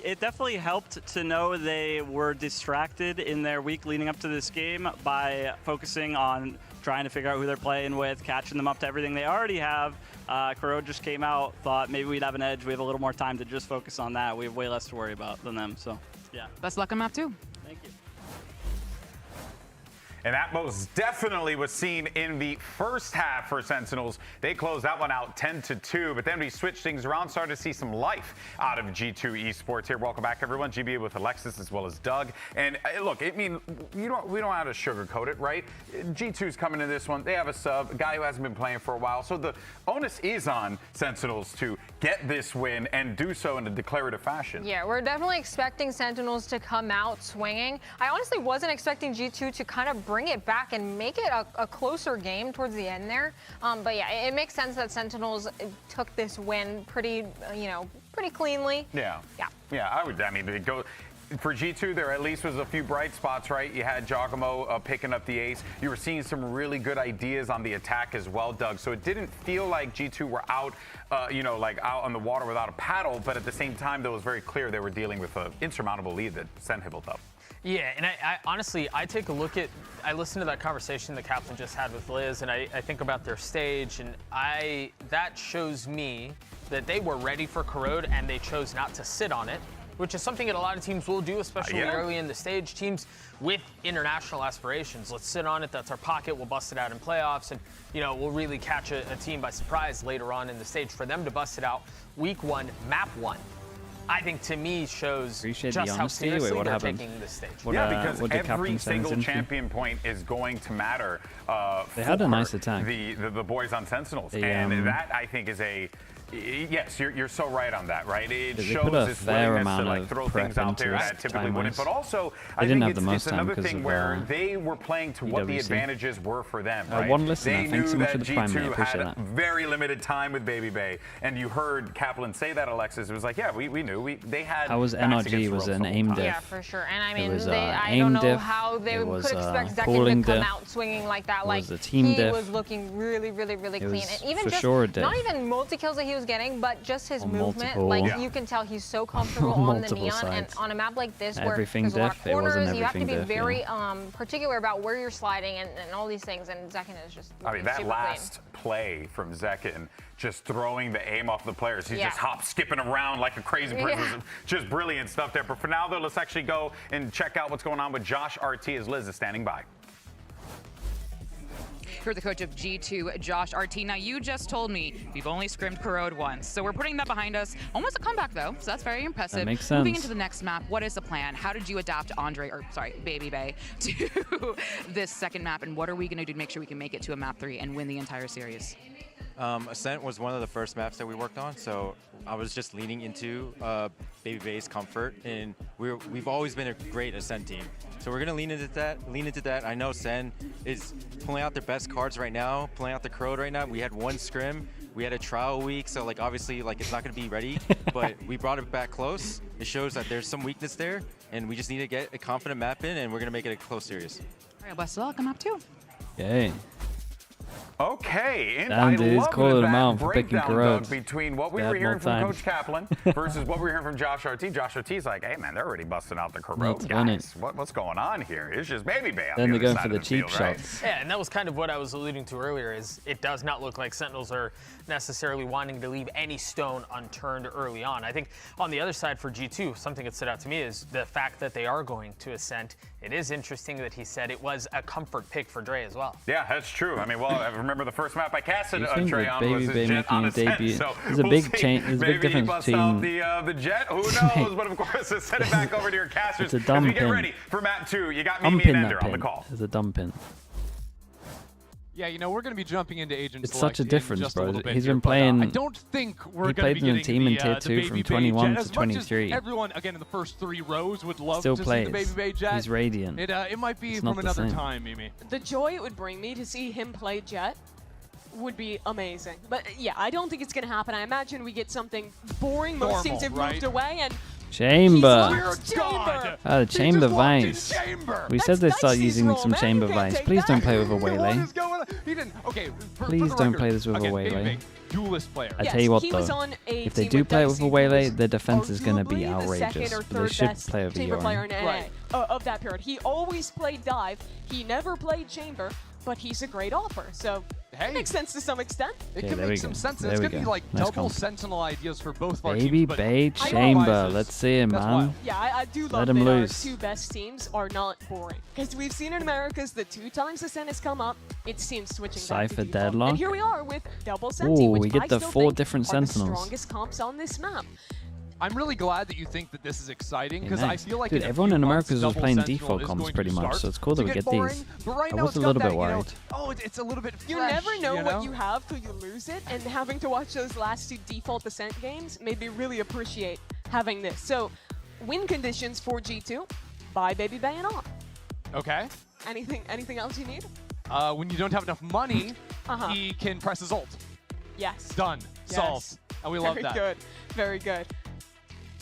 It definitely helped to know they were distracted in their week leading up to this game by focusing on trying to figure out who they're playing with, catching them up to everything they already have. Kuro just came out, thought maybe we'd have an edge. We have a little more time to just focus on that. We have way less to worry about than them, so yeah. Best luck on map 2. Thank you. And that most definitely was seen in the first half for Sentinels. They closed that one out 10-2, but then we switched things around, started to see some life out of G2 Esports here. Welcome back, everyone. GBA with Alexis as well as Doug. And look, I mean, we don't have to sugarcoat it, right? G2's coming to this one. They have a sub, a guy who hasn't been playing for a while. So the onus is on Sentinels to get this win and do so in a declarative fashion. Yeah, we're definitely expecting Sentinels to come out swinging. I honestly wasn't expecting G2 to kind of bring it back and make it a closer game towards the end there. But yeah, it makes sense that Sentinels took this win pretty cleanly. Yeah. I mean, they go. For G2, there at least was a few bright spots, right? You had Giacomo picking up the ace. You were seeing some really good ideas on the attack as well, Doug. So it didn't feel like G2 were out, like out on the water without a paddle. But at the same time, that was very clear they were dealing with an insurmountable lead that Sen had built up. Yeah, and I honestly, I take a look at, I listened to that conversation that Kaplan just had with Liz, and I think about their stage, and that shows me that they were ready for Corrode and they chose not to sit on it, which is something that a lot of teams will do, especially early in the stage. Teams with international aspirations, let's sit on it, that's our pocket, we'll bust it out in playoffs, and we'll really catch a team by surprise later on in the stage. For them to bust it out week 1, map 1, I think to me shows just how seriously they're taking this stage. Because every single champion point is going to matter. They had a nice attack. The boys on Sentinels, and that I think is a. Yes, you're so right on that, right? It shows this willingness to like throw things out there that typically wouldn't. But also, I think it's another thing where they were playing to what the advantages were for them, right? One listener, they knew so much that for the Prime, G2 had very limited time with Baby Bay, and you heard Kaplan say that, Alexis. It was like, yeah, we knew. They had. How was NRG? Was an aim diff? Yeah, for sure. And I mean, I don't know how they could expect Zekin to come out swinging like that. Like he was looking really clean, and even just not even multi-kills that he was getting, but just his movement. Like you can tell he's so comfortable on the neon, and on a map like this where there's a lot of corners, you have to be very particular about where you're sliding and all these things. And Zekin is just. I mean, that last play from Zekin, just throwing the aim off the players. He's just skipping around like a crazy person. Just brilliant stuff there. But for now, though, let's actually go and check out what's going on with Josh RT as Liz is standing by. You're the coach of G2, Josh RT. Now, you just told me we've only scrimmed Corrode once, so we're putting that behind us. Almost a comeback, though, so that's very impressive. That makes sense. Moving into the next map, what is the plan? How did you adapt Baby Bay to this second map, and what are we going to do to make sure we can make it to a map 3 and win the entire series? Ascent was one of the first maps that we worked on, so I was just leaning into Baby Bay's comfort, and we've always been a great Ascent team. So we're gonna lean into that. I know Sen is pulling out their best cards right now, pulling out the Corrode right now. We had one scrim, we had a trial week, so like obviously like it's not gonna be ready, but we brought it back close. It shows that there's some weakness there, and we just need to get a confident map in, and we're gonna make it a close series. All right, best of luck on map 2. Yay. Okay, Damn, dude, he's calling him out for picking corrupt. Between what we were hearing from Coach Kaplan versus what we were hearing from Josh RT. Josh RT's like, hey man, they're already busting out the corrupt guys. What's going on here? It's just Baby Bay. Then they're going for the cheap shots. Yeah, and that was kind of what I was alluding to earlier. Is it does not look like Sentinels are necessarily wanting to leave any stone unturned early on. I think on the other side for G2, something that stood out to me is the fact that they are going to Ascent. It is interesting that he said it was a comfort pick for Dre as well. Yeah, that's true. I mean, well, I remember the first map I casted Trey on Baby was Bay his Jet on making a Ascent. debut. So There's a big change. There's a big difference between the Jet. Who knows? But of course, send it back over to your casters. It's a dumb as we get pin. ready for map 2. You got Mimi and Ender on the call. It's a dumb pin. Yeah, you know, we're going to be jumping into agent It's select such a difference, bro. He's been playing. I don't think we're he going to be played in the getting team in Tier 2 from 21 to 23. Everyone, again, in the first 3 rows would love Still to plays. see the Baby Bay Jet. He's radiant. It might be It's from not the another same. time, Mimi. The joy it would bring me to see him play Jet would be amazing. But yeah, I don't think it's going to happen. I imagine we get something boring. Most teams have moved away, and Chamber. Chamber. The chamber vines. We said they start using some chamber vines. Please don't play with a waylay. Please don't play this with a waylay. Duelist player. I tell you what though, if they do play it with a waylay, their defense is going to be outrageous. But they should play with a chamber player in Yorin. NA of that period. He always played dive. He never played chamber, but he's a great offer. So it makes sense to some extent. It could make some sense. It's going to be like double Sentinel ideas for both of our Baby teams. Bay chamber. Let's see it, man. Yeah, I do love Let that him our loose. 2 best teams are not boring. Because we've seen in Americas the 2 times the Sen has come up, it seems switching back to Cypher default. deadlock. And here we are with double Senti, Ooh, which we get I the still 4 think different are the Sentinels. strongest comps on this map. I'm really glad that you think that this is exciting because I feel like dude, everyone in Americas was playing default comps pretty much, so it's cool that we get these. Right I was a little bit worried. It's a little bit fresh, You never know what you have till you lose it, and having to watch those last 2 default Ascent games made me really appreciate having this. So, win conditions for G2, buy Baby Bay and on. Okay. Anything else you need? When you don't have enough money, he can press his ult. Yes. Done. Yes. Solved. And we love that. Very good. Very good.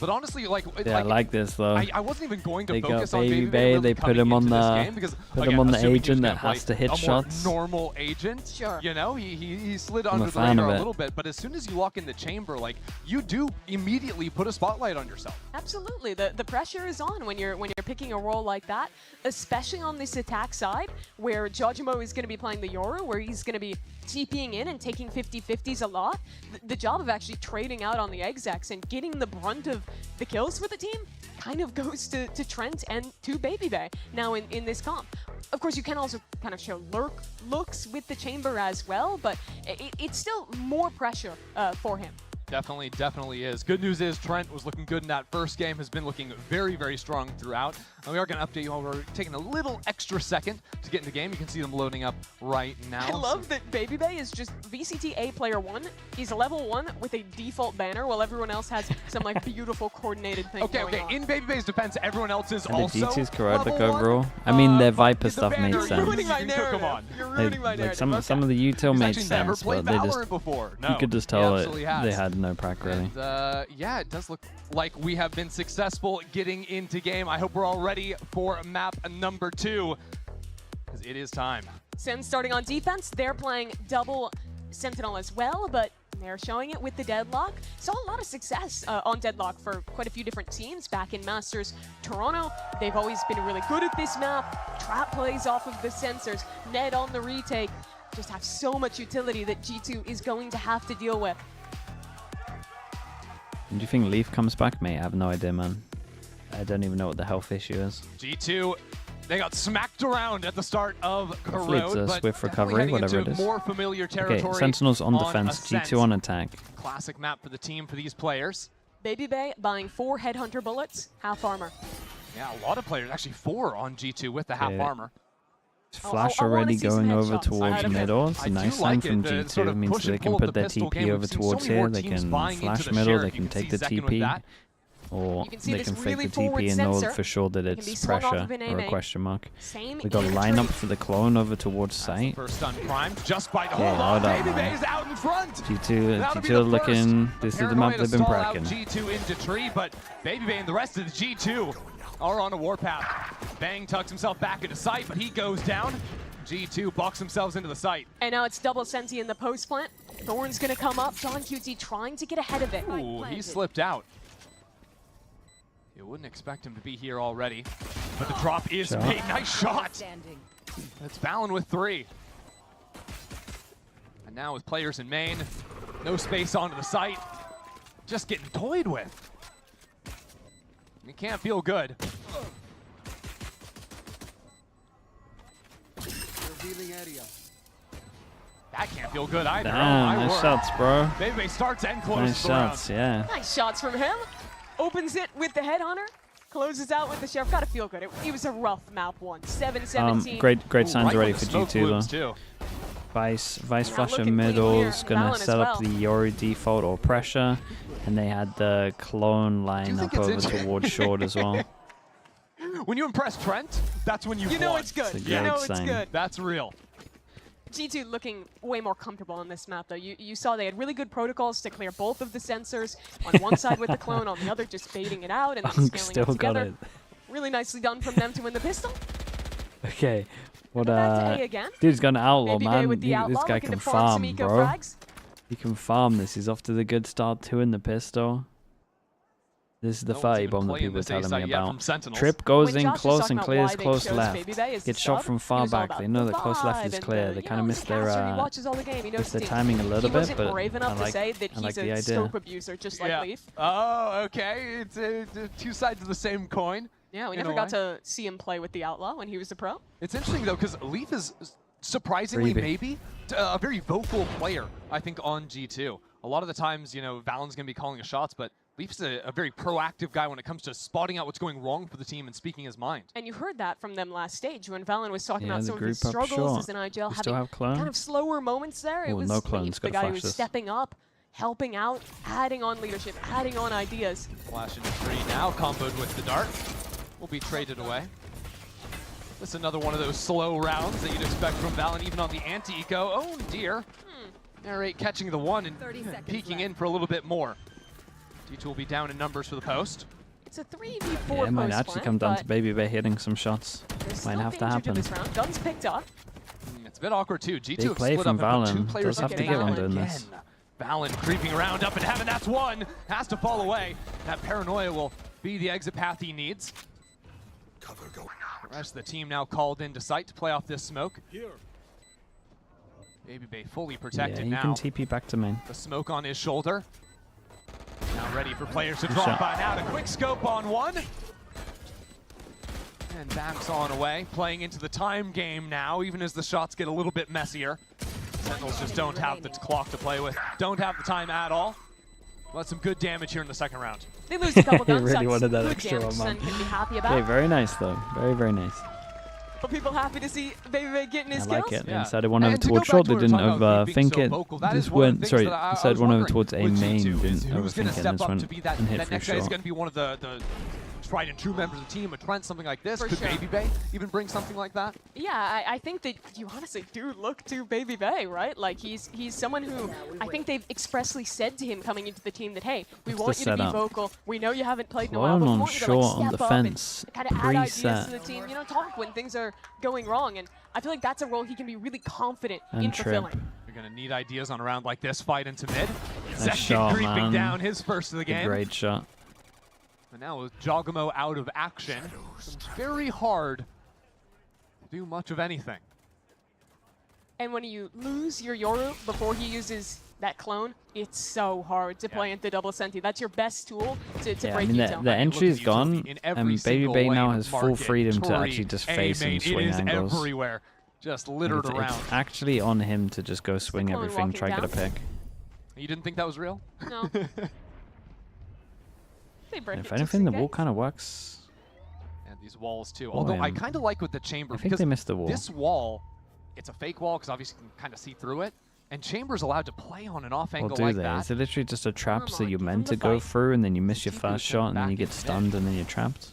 But honestly, like, Yeah, I like this though. I wasn't even going to They focus got on Baby Bay. Bay. They put him on the agent that has to hit shots. Normal agent. Sure. You know, he slid I'm a under the fan of radar a it. little bit, but as soon as you walk in the chamber, like, you do immediately put a spotlight on yourself. Absolutely. The pressure is on when you're picking a role like that, especially on this attack side where Jojimo is going to be playing the Yoru, where he's going to be TPing in and taking 50-50s a lot. The job of actually trading out on the execs and getting the brunt of the kills for the team kind of goes to Trent and to Baby Bay now in this comp. Of course, you can also kind of show lurk looks with the chamber as well, but it's still more pressure for him. Definitely is. Good news is Trent was looking good in that first game, has been looking very, very strong throughout. And we are going to update you while we're taking a little extra second to get in the game. You can see them loading up right now. I love that Baby Bay is just VCT A player 1. He's level 1 with a default banner while everyone else has some like beautiful coordinated thing going on. In Baby Bay's defense, everyone else is And also the G2's correct level 1. overall. I mean, their Viper stuff made You're sense. ruining my narrative. You're ruining my narrative. Like some of the util made actually never sense, played but they Valorant just before. No, you could just he tell absolutely has. they had no prac really. And, yeah, it does look like we have been successful getting into game. I hope we're all ready for map number 2, because it is time. Sen starting on defense. They're playing double Sentinel as well, but they're showing it with the Deadlock. Saw a lot of success on Deadlock for quite a few different teams back in Masters Toronto. They've always been really good at this map. Trap plays off of the sensors. Ned on the retake. Just have so much utility that G2 is going to have to deal with. Do you think Leaf comes back, mate? I have no idea, man. I don't even know what the health issue is. G2, they got smacked around at the start of Hopefully it's Corrode, a but swift recovery, whatever it is. more familiar territory. Okay, Sentinels on defense, Ascent. G2 on attack. Classic map for the team for these players. Baby Bay buying 4 Headhunter bullets, half armor. Yeah, a lot of players, actually 4 on G2 with the half armor. Flash already going over towards middle. It's a nice line from G2. It means they can put their TP over towards here. They can flash middle. They can take the TP. Or they can fake the TP and know for sure that it's pressure or a question mark. We got lineup for the clone over towards site. First stun prime, just by Yeah, hold up, Baby man. Bay's out in front. G2 are looking. This is the map they've been bracking. G2 into tree, but Baby Bay and the rest of the G2 are on a warpath. Bang tucks himself back into sight, but he goes down. G2 box themselves into the site. And now it's double Senti in the post plant. Thorn's gonna come up. John QT trying to get ahead of it. Ooh, he slipped out. You wouldn't expect him to be here already. But the drop is made. Nice shot. It's Valen with 3. And now with players in main, no space onto the site. Just getting toyed with. It can't feel good. That can't feel good either. Damn, nice shots, bro. Baby starts and closes nice shots, yeah. Nice shots from him. Opens it with the headhunter. Closes out with the sheriff. Gotta feel good. It was a rough map one. 7-17. Great signs already for G2 though. Vice flasher middle's gonna set up the Yori default or pressure, and they had the clone line up over towards short as well. When you impress Trent, that's when you know it's good. You know it's good. That's real. G2 looking way more comfortable on this map, though. You saw they had really good protocols to clear both of the sensors. On one side with the clone, on the other just baiting it out and then scaling it together. It. Really nicely done from them to win the pistol. Okay. What again. Dude's got an outlaw, man. This guy can farm, bro. He can farm this. He's off to the good start 2 in the pistol. This is the 30 bomb that people were telling me about. Trip goes in close and clears close left. Gets shot from far back. They know that close left is clear. They kind of missed their timing a little bit, but I like the idea. Oh, okay. It's two sides of the same coin. Yeah, we never got to see him play with the Outlaw when he was a pro. It's interesting, though, because Leaf is surprisingly maybe a very vocal player, I think, on G2. A lot of the times, you know, Valen's going to be calling the shots, but Leaf's a very proactive guy when it comes to spotting out what's going wrong for the team and speaking his mind. And you heard that from them last stage when Valen was talking about some of his struggles as an IGL, having kind of slower moments there. It was Leaf, the guy who was stepping up, helping out, adding on leadership, adding on ideas. Flash into 3 now, comboed with the dart. Will be traded away. This is another one of those slow rounds that you'd expect from Valen, even on the anti-eco. Oh dear. Narrate catching the 1 and peeking in for a little bit more. G2 will be down in numbers for the post. It's a 3v4 yeah, it might actually come down to Baby Bay hitting some shots. Might have to happen. This round. Guns picked up. It's a bit awkward too. G2 big play from Valen. Does have to get one doing this. Valen creeping around up in heaven. That's 1. Has to fall away. That paranoia will be the exit path he needs. Cover going out. The rest of the team now called into sight to play off this smoke. Baby Bay fully protected now. Yeah, you can TP back to main. The smoke on his shoulder. Now ready for players to drop by now. A quick scope on 1. And backs on away. Playing into the time game now, even as the shots get a little bit messier. Sentinels just don't have the clock to play with. Don't have the time at all. Well, some good damage here in the second round. They lose a couple guns. Really wanted that extra one, man. Okay, very nice though. Very nice. Are people happy to see Baby Bay getting his kills? I like it. Yeah. Inside one over towards short, they didn't overthink it. Just went, sorry, inside one over towards A main, didn't overthink it, and just went and hit for next guy is short. going to be one of the tried and true members of the team. A Trent, something like this. Could Baby Bay even bring something like that? Yeah, I think that you honestly do look to Baby Bay, right? Like he's someone who I think they've expressly said to him coming into the team that, hey, we want you to be vocal. We know you haven't played in a while, but we want you to like step up and kind of add ideas to the team. You know, talk when things are going wrong. And I feel like that's a role he can be really confident in fulfilling. You're going to need ideas on a round like this. Fight into mid. Nice shot, creeping down his first of the game. Great shot. And now with Jogamo out of action, it's very hard to do much of anything. And when you lose your Yoru before he uses that clone, it's so hard to play into double Senti. That's your best tool to break you down. The entry is gone, and Baby Bay now has full freedom to actually just face and swing angles. Everywhere, just littered around. It's actually on him to just go swing everything, try to get a pick. You didn't think that was real? No. If anything, the wall kind of works. And these walls too. Although I kind of like with the chamber. I think they missed the wall. This wall, it's a fake wall because obviously you can kind of see through it. And Chamber's allowed to play on an off angle like that. Is it literally just a trap so you're meant to go through and then you miss your first shot and then you get stunned and then you're trapped?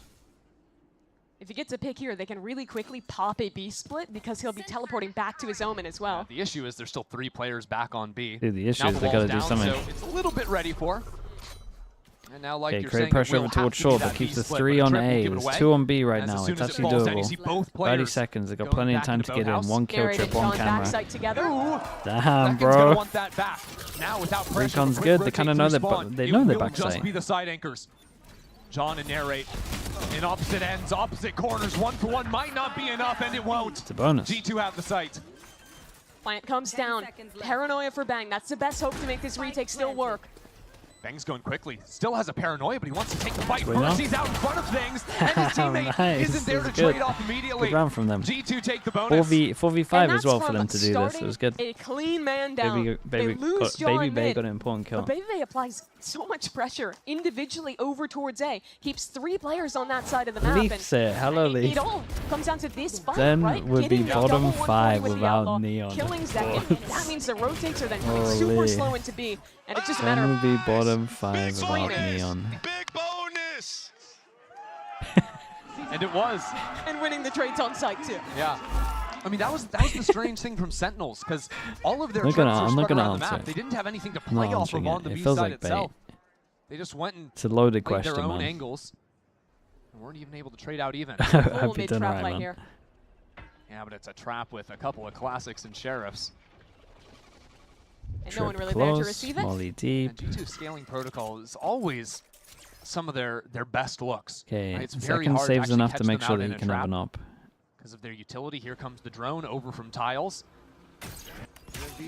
If he gets a pick here, they can really quickly pop a B split because he'll be teleporting back to his Omen as well. The issue is there's still 3 players back on B. Dude, the issue is they got to do something. So it's a little bit ready for. And now, like you're create saying, pressure over towards short, but keeps the 3 on A. It's 2 on B right now. It's actually doable. 30 seconds. They've got plenty of time to get in. 1 kill trip, 1 camera. Damn, bro. Recon's good. They kind of know their backside. Just be the side anchors. John and Narrate in opposite ends, opposite corners. 1-for-1 might not be enough, and it won't. It's a bonus. G2 have the site. Plant comes down. Paranoia for Bang. That's the best hope to make this retake still work. Bang's going quickly. Still has a paranoia, but he wants to take the fight first. He's out in front of things, and his teammate isn't there to trade off immediately. Good round from them. G2 take the bonus. 4v5 as well for them to do this. It was good. A clean man down. Baby Bay got an important kill. But Baby Bay applies so much pressure individually over towards A. Keeps 3 players on that side of the map. Leaf said, hello Leaf. It all comes down to this fight, Then right? would be bottom 5 without Neon. Killing Zekin. That means the rotates are then coming super slow into B. And it's just a matter of... Then would be bottom 5 without Neon. Big bonus! And it was. And winning the trades on site too. Yeah. I mean, that was the strange thing from Sentinels, because all of their troops were spread around the map. They didn't have anything to play off of on the B side itself. They just went and it's a loaded played question, their own man. angles. And weren't even able to trade out even. I've been done right, man. Here. Yeah, but it's a trap with a couple of classics and sheriffs. And no one really there to receive it. Molly deep. And G2 scaling protocol is always some of their best looks. Okay, right? It's very second hard saves to enough catch to make them sure out that in you a can have trap. an op. Because of their utility, here comes the drone over from Tiles.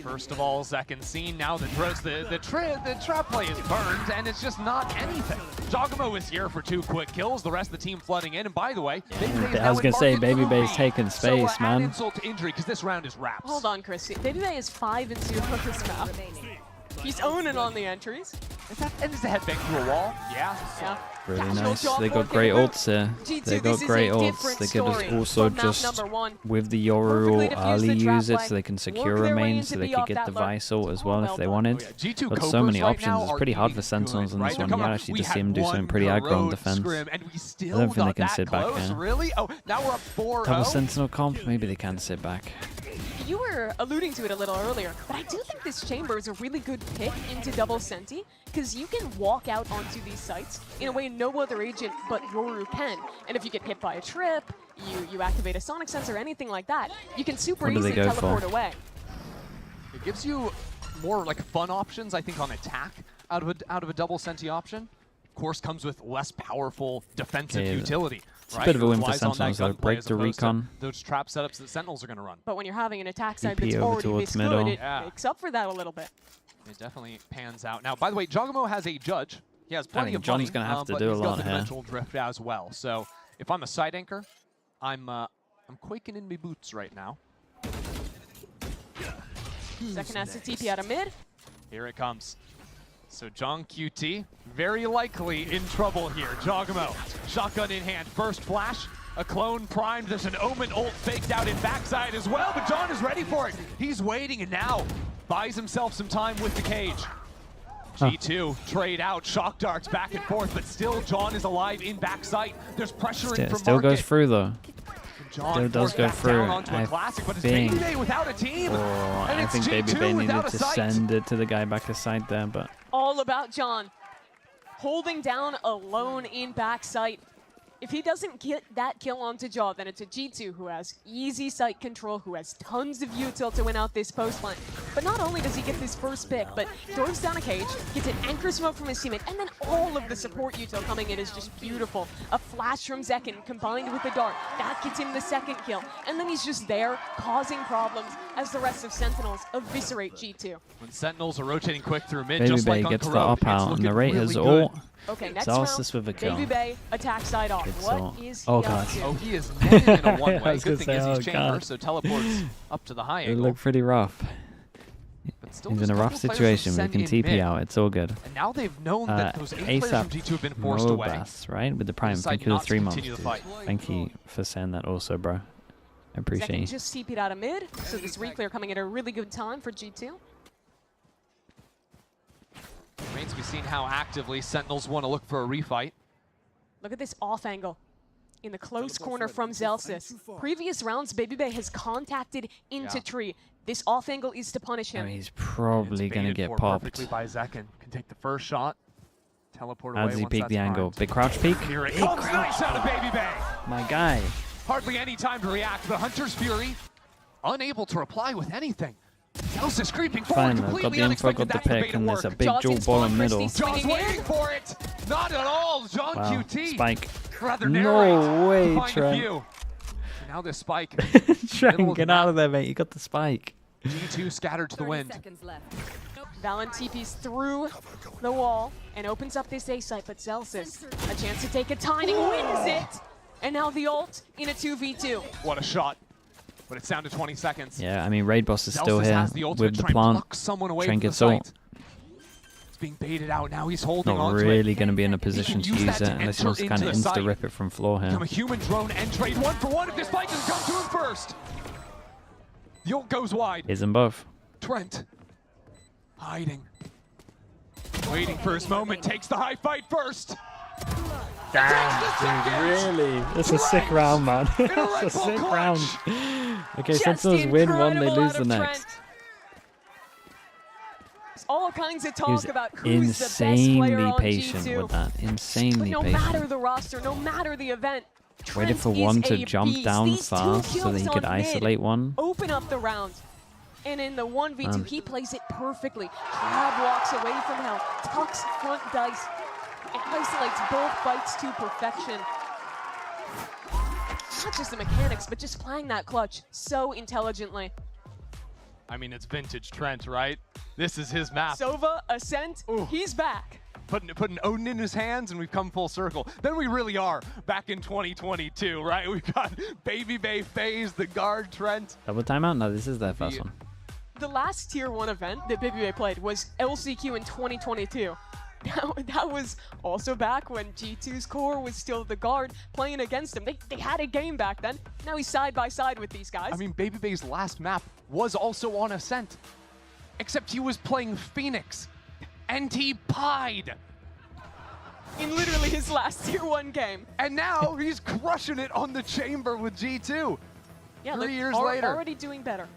First of all, second scene. Now the trap play is burned, and it's just not anything. Jogamo is here for 2 quick kills. The rest of the team flooding in, and by the way, I was gonna say Baby Bay's taking space, so, man. Insult to injury, because this round is wraps. Hold on, Chris. Baby Bay is 5-0 on this map. He's owning on the entries. And is the headbang through a wall? Yeah. Really nice. They got great ults here. They got great ults. They could also just, with the Yoru Ali, use it so they can secure remain, so they could get the Vice ult as well if they wanted. Got so many options. It's pretty hard for Sentinels in this one. You can actually just see them do something pretty aggro on defense. I don't think they can sit back here. Really? Oh, now we're up 4-0. Double Sentinel comp? Maybe they can sit back. You were alluding to it a little earlier, but I do think this chamber is a really good pick into double Senti, because you can walk out onto these sites in a way no other agent but Yoru can. And if you get hit by a trip, you activate a sonic sensor, anything like that, you can super easily teleport away. It gives you more like fun options, I think, on attack out of a double Senti option. Of course, comes with less powerful defensive utility. It's a bit of a win for Sentinels, though. Break the recon. Those trap setups that Sentinels are going to run. But when you're having an attack side that's already this good, it makes up for that a little bit. It definitely pans out. Now, by the way, Jogamo has a judge. He has plenty of John's going to have to do a lot here. Dimensional drift as well. So if I'm a side anchor, I'm quaking in my boots right now. Second has to TP out of mid. Here it comes. So John QT, very likely in trouble here. Jogamo, shotgun in hand, first flash, a clone primed. There's an Omen ult faked out in backside as well, but John is ready for it. He's waiting and now buys himself some time with the cage. G2 trade out, shock darts back and forth, but still John is alive in backside. There's pressure in from Still goes through though. John does go through. I think Baby Bay needed to send it to the guy back aside there, but all about John holding down alone in backside. If he doesn't get that kill onto Jaw, then it's a G2 who has easy site control, who has tons of util to win out this post line. But not only does he get this first pick, but Dorf's down a cage, gets an anchor smoke from his teammate, and then all of the support util coming in is just beautiful. A flash from Zekin combined with the dart, that gets him the second kill. And then he's just there, causing problems as the rest of Sentinels eviscerate G2. When Sentinels are rotating quick through mid, Baby just Bay like gets on the Corrode, up out, and the rate has really all. Okay, next Zalsis round, with a kill. Baby Bay attack side off. What is he oh up god. to? Oh, he is netted in a one-way. Good thing is he's chamber, so teleports up to the high It angle. looked pretty rough. He's in a rough situation, but he can TP out. It's all good. And now they've known that those 8 players from G2 have been forced away. Mobas, right? With the Prime. Thank you for the 3 months. Thank you for saying that also, bro. I appreciate Zekin you. just TP'd out of mid, so this reclear coming at a really good time for G2. Remains to be seen how actively Sentinels want to look for a refight. Look at this off angle in the close corner from Zelsis. Previous rounds, Baby Bay has contacted into tree. This off angle is to punish him. He's probably going to get popped. Perfectly by Zekin. Can take the first shot. Teleport How away does he once peek that's the angle? primed. Big crouch peek? Here it Big comes, crouch nice out of Baby Bay. My guy. Hardly any time to react, but Hunter's Fury unable to reply with anything. Celsius creeping forward, Fine, though. Got completely the info, unexpected. got the That pick, and there's a work. big dual ball in middle. John's waiting for it. Not at all. John Wow. QT. Spike. Rather No way, to find a Trent. few. Now this spike. Trent, get out of there, mate. You got the spike. G2 scattered to the wind. Valen TP's through the wall and opens up this A site, but Celsius, a chance to take a timing, wins it! And now the ult in a 2v2. What a shot. But it's down to 20 seconds. Yeah, I mean, Raid Boss is still Celsius here has the ultimate with to the try and plant. pluck someone away Trent from the gets ult. site. It's being baited out. Now he's holding Not on to really it. going to be in a position to use use that it to unless he wants to enter kind of into the site. insta-rip it from floor here. Become a human drone and trade 1-for-1 if this fight doesn't come to him first. The ult goes wide. Is them both. Trent hiding. Waiting for his moment. Takes the high fight first. Damn, dude, really? That's a sick round, man. That's a sick round. Okay, Sentinels win one, they lose the next. All kinds of He talk was about who's the best player insanely on patient G2. with that. Insanely But no matter patient. the roster, no matter the event, Waited for Trent one is to a jump beast. down These two fast so that he kills could on mid isolate one. Open up the round. And in the 1v2, he plays it perfectly. Crab walks away from hell, tucks front dice, and isolates both fights to perfection. Not just the mechanics, but just playing that clutch so intelligently. I mean, it's vintage Trent, right? This is his map. Sova, Ascent, he's back. Putting Odin in his hands, and we've come full circle. Then we really are back in 2022, right? We've got Baby Bay FaZe, the guard Trent. Double timeout? No, this is their first one. The last Tier 1 event that Baby Bay played was LCQ in 2022. That was also back when G2's core was still the guard playing against him. They had a game back then. Now he's side by side with these guys. I mean, Baby Bay's last map was also on Ascent, except he was playing Phoenix, and he pied. In literally his last Tier 1 game. And now he's crushing it on the Chamber with G2. Yeah, 3 years later. Already doing better.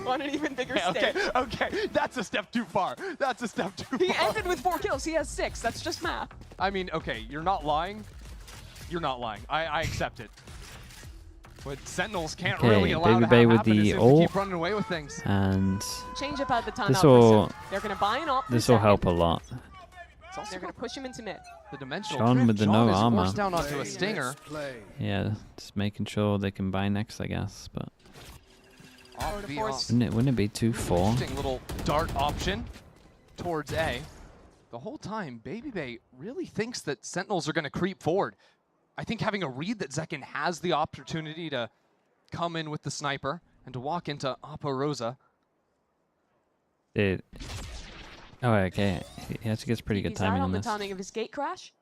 On an even bigger stage. Okay, that's a step too far. That's a step too far. He ended with 4 kills. He has 6. That's just math. I mean, okay, you're not lying. You're not lying. I accept it. But Sentinels can't really allow Baby to Bay have with happen the if ult. they keep running away with things. And Change up at the timeout. They're going to buy an op. this will help a lot. They're going to push him into mid. The dimensional John drift. with the John no is armor. forced down onto a stinger. Yeah, just making sure they can buy next, I guess. But Off wouldn't it be 2-4? Interesting little dart option towards A. The whole time, Baby Bay really thinks that Sentinels are going to creep forward. I think having a read that Zekin has the opportunity to come in with the sniper and to walk into Oppo Rosa. Dude. Oh, okay. He actually gets pretty good He's timing out on on the this. timing of his gate crash.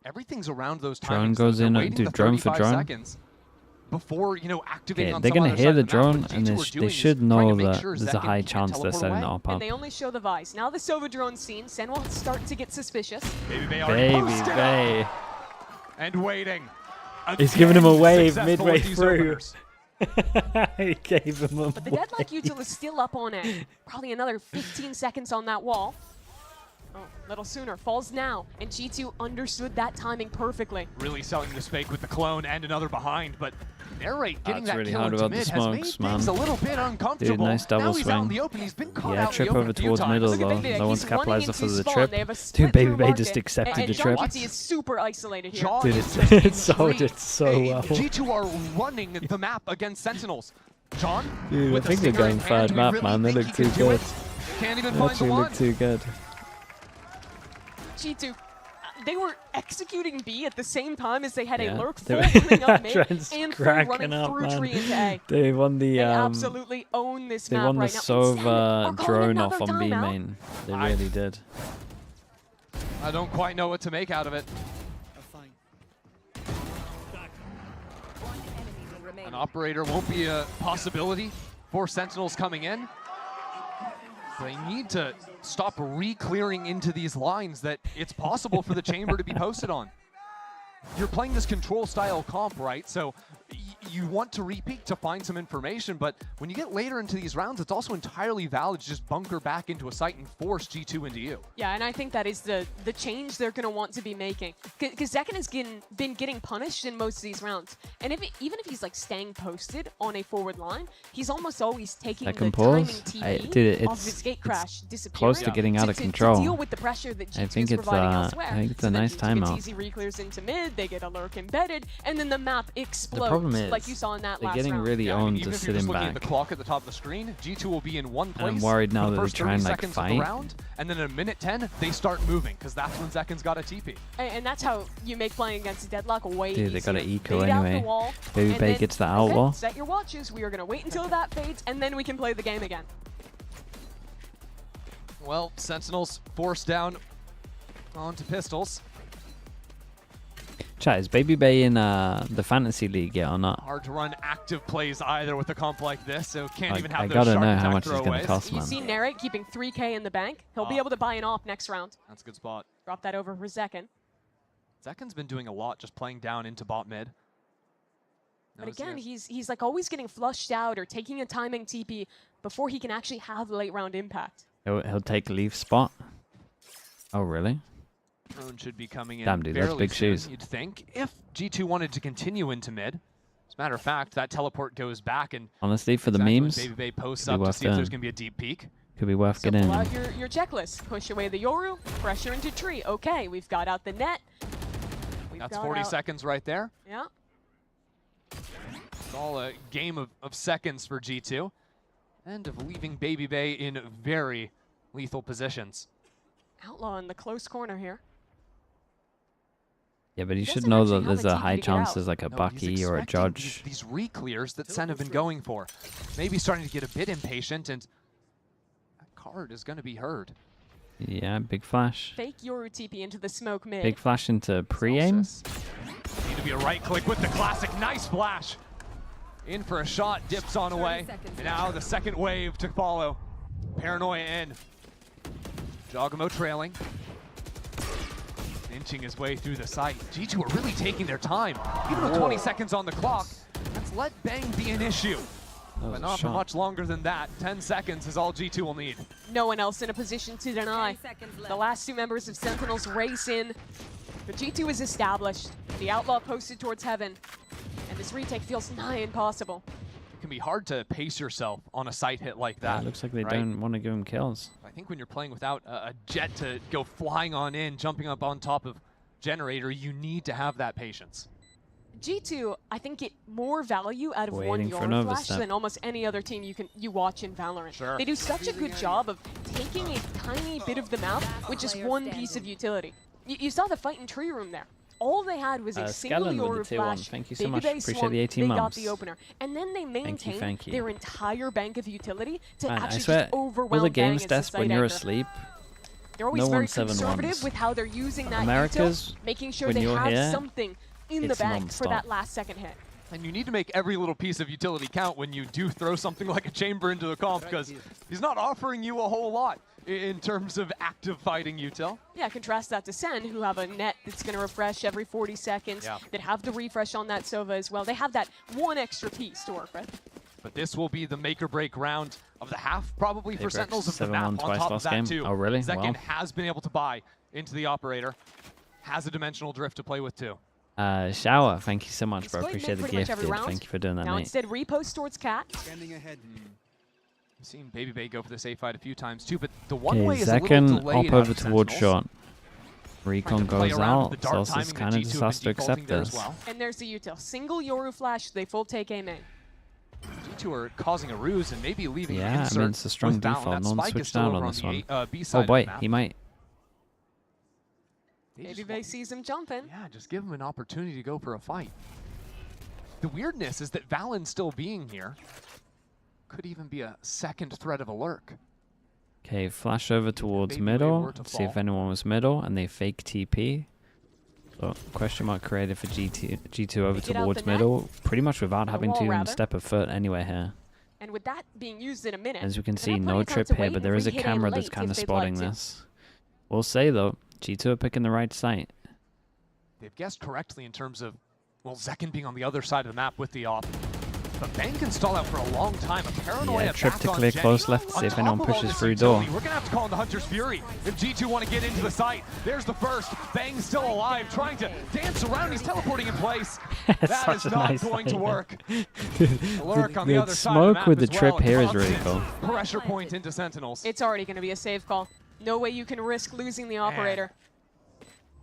Everything's around those timings. Drone goes in, dude, drone for drone. Seconds before, activating on they're some going other to hear side the of the map. drone, What and G2 are they doing should is trying know to make that sure there's a Zekin high can't chance they're teleport setting away. it up. And they only show the Vice. Now the Sova drone seen. Sen will start to get suspicious. Baby Bay already posted up Bay. and waiting. He's giving him a wave Successful midway with these through. openers. He gave him a But the deadlock util is still up on it. Probably another 15 seconds on that wall. Oh, little sooner. Falls now. And G2 understood that timing perfectly. Really selling the spake with the clone and another behind, but Narrate getting That's that really kill hard into about the mid has made smokes, man. things a little bit uncomfortable. Dude, nice double now he's out in swing. the open. He's been caught Yeah, out trip in the over open a few towards times. middle Look at though. Baby Bay. No one's He's running capitalized off into of the spawn. trip. They have a Dude, split Baby through Bay market. just accepted And the trip. John GT is super isolated here. John Dude, is it setting sold free. it so well. G2 are running the map against Sentinels. John, Dude, I with a think they're stinger going in hand, third do we map, really man. They think look he too can do good. it? Can't even They find the actually one. look too good. G2, they were executing B at the same time as they had Yeah. a lurk They full were- coming up mid Trent's and full cracking running up, through man. tree into A. They won the They absolutely own this they map won the right now. Instead, Sova we're calling drone another off on B timeout. main. They really did. I don't quite know what to make out of it. An operator won't be a possibility for Sentinels coming in. They need to stop re-clearing into these lines that it's possible for the chamber to be posted on. You're playing this control style comp, right? So you want to repeat to find some information, but when you get later into these rounds, it's also entirely valid to just bunker back into a site and force G2 into you. Yeah, and I think that is the change they're going to want to be making. Because Zekken has been getting punished in most of these rounds. And even if he's like staying posted on a forward line, he's almost always taking the timing TV off his gate crash, close to getting out of control. To deal with the pressure that G2 I think is providing it's elsewhere. I think it's a nice timeout. Easy reclears into mid, they get a lurk embedded, and then the map explodes. The problem is, like you saw in that they're last getting round. really owned to Even if sit you're just him looking at back. the clock at the top of the screen, G2 will be in one place. I'm worried now for the that they're first trying 30 like seconds fight. of the round, and then in a minute 10, they start moving because that's when Zekken's got a TP. And that's how you make playing against Deadlock way easier. Dude, they got an eco Bait out the anyway. wall, Baby and Bay then, gets the outlaw. Okay, set your watches. We are going to wait until that fades, and then we can play the game again. Well, Sentinels forced down onto pistols. Chat, is Baby Bay in the fantasy league yet or not? Hard to run active plays either with a comp like this, so can't even have I those gotta sharp know how attack much it's gonna throwaways. cost, You man. see Narek keeping 3K in the bank. He'll be able to buy an op next round. That's a good spot. Drop that over for Zekken. Zekken's been doing a lot just playing down into bot mid. But again, he's like always getting flushed out or taking a timing TP before he can actually have late round impact. He'll take Leaf spot. Oh, really? Drone should be coming in. Damn, dude, that's big soon, shoes. You'd think if G2 wanted to continue into mid. As a matter of fact, that teleport goes back and Honestly, for the exactly when memes, Baby Bay posts could be up to worth see if there's doing. going to be a deep peek. Could be worth So getting. pull out your checklist. Push away the Yoru, pressure into tree. Okay, we've got out the net. That's 40 seconds right there. Yeah. It's all a game of seconds for G2. And of leaving Baby Bay in very lethal positions. Outlaw in the close corner here. Yeah, but you should doesn't know actually that have there's a a high TP to get chance out. there's like a No, Bucky he's or a expecting Judge. These re-clears that Sen have been going for. Maybe starting to get a bit impatient, and that card is going to be heard. Yeah, big flash. Fake Yoru TP into the smoke mid. Big flash into pre-aim. Need to be a right click with the classic. Nice flash. In for a shot, dips on away. And now the second wave to follow. Paranoia in. Jogamo trailing. Inching his way through the site. G2 are really taking their time. Even with 20 seconds on the clock, let's let Bang be an issue. But not for much longer than that. 10 seconds is all G2 will need. No one else in a position to deny. The last two members of Sentinels race in. But G2 is established. The Outlaw posted towards heaven. And this retake feels nigh impossible. It can be hard to pace yourself on a site hit like that. Yeah, it looks like they right? don't want to give him kills. I think when you're playing without a jet to go flying on in, jumping up on top of Generator, you need to have that patience. G2, I think, get more value out of Waiting one for Yoru Nova flash Step. than almost any other team you watch in Valorant. Sure. They do such a good job of taking a tiny bit of the map with just one piece of utility. You saw the fight in Tree Room there. All they had was a single Scallon with Yoru the tier 1. flash. Thank you so Baby much. Bay Appreciate swung, the 18 they got months. the opener. And then they maintained thank you. their entire bank of utility to Man, I actually swear, just overwhelm all the Bang games as the desk when site you're anchor. asleep. They're always no very 1-7-1s. conservative with how they're using that Americas, util, making sure when they you're have here, something in the it's bank for non-stop. that last second hit. And you need to make every little piece of utility count when you do throw something like a chamber into the comp, because he's not offering you a whole lot in terms of active fighting util. Yeah, contrast that to Sen, who have a net that's going to refresh every 40 seconds, that have the refresh on that Sova as well. They have that one extra piece to work with. But this will be the make or break round of the half, probably for They Sentinels of the 7-1 map. On twice top of last that game. too, Oh, really? Zekken Wow. has been able to buy into the operator, has a dimensional drift to play with too. Shower, thank you so much, bro. Split Appreciate the mid pretty much gift, every dude. round. Thank you for doing that, Now mate. instead repost towards Cat. Standing ahead. I've seen Baby Bay go for the safe fight a few times too, but the one Okay, way is a little Zekken delayed up out over of towards Sentinels. short. Recon play goes around out. with the dark Celsius timing kind that of G2 just have has to been defaulting accept there as this. well. And there's the util. Single Yoru flash, they full take A main. G2 are causing a ruse and maybe leaving an Yeah, I insert mean, it's a strong with Valen. default. That No one spike is switched still out over on on this the one. B side Oh, of the boy, map. he might. Baby Bay sees him jumping. Yeah, just give him an opportunity to go for a fight. The weirdness is that Valen still being here could even be a second threat of a lurk. Okay, flash over towards Baby Bay middle. were to See if fall. anyone was middle, and they fake TP. So, question mark created for G2 over Get out towards the net. middle, pretty much without The having wall, to even rather. step a foot anywhere here. And with that being used in a minute, As we can they see, have plenty no of time trip to here, wait but and there is a re-hit camera A that's late kind if of they'd spotting like to. this. We'll say, though, G2 are picking the right site. They've guessed correctly in terms of Well, Zekken being on the other side of the map with the op. But Bang can stall out for a long time. A paranoia yeah, trip back to on clear Jenny. close left, see if anyone pushes through door. We're gonna have to call in the Hunter's Fury if G2 want to get into the site. There's the first. Bang's still alive, trying to dance around. He's teleporting in place. That is not going to work. Lurk on the other side of the map with the as trip well. here is really cool. Pressure point into Sentinels. It's already going to be a save call. No way you can risk losing the operator.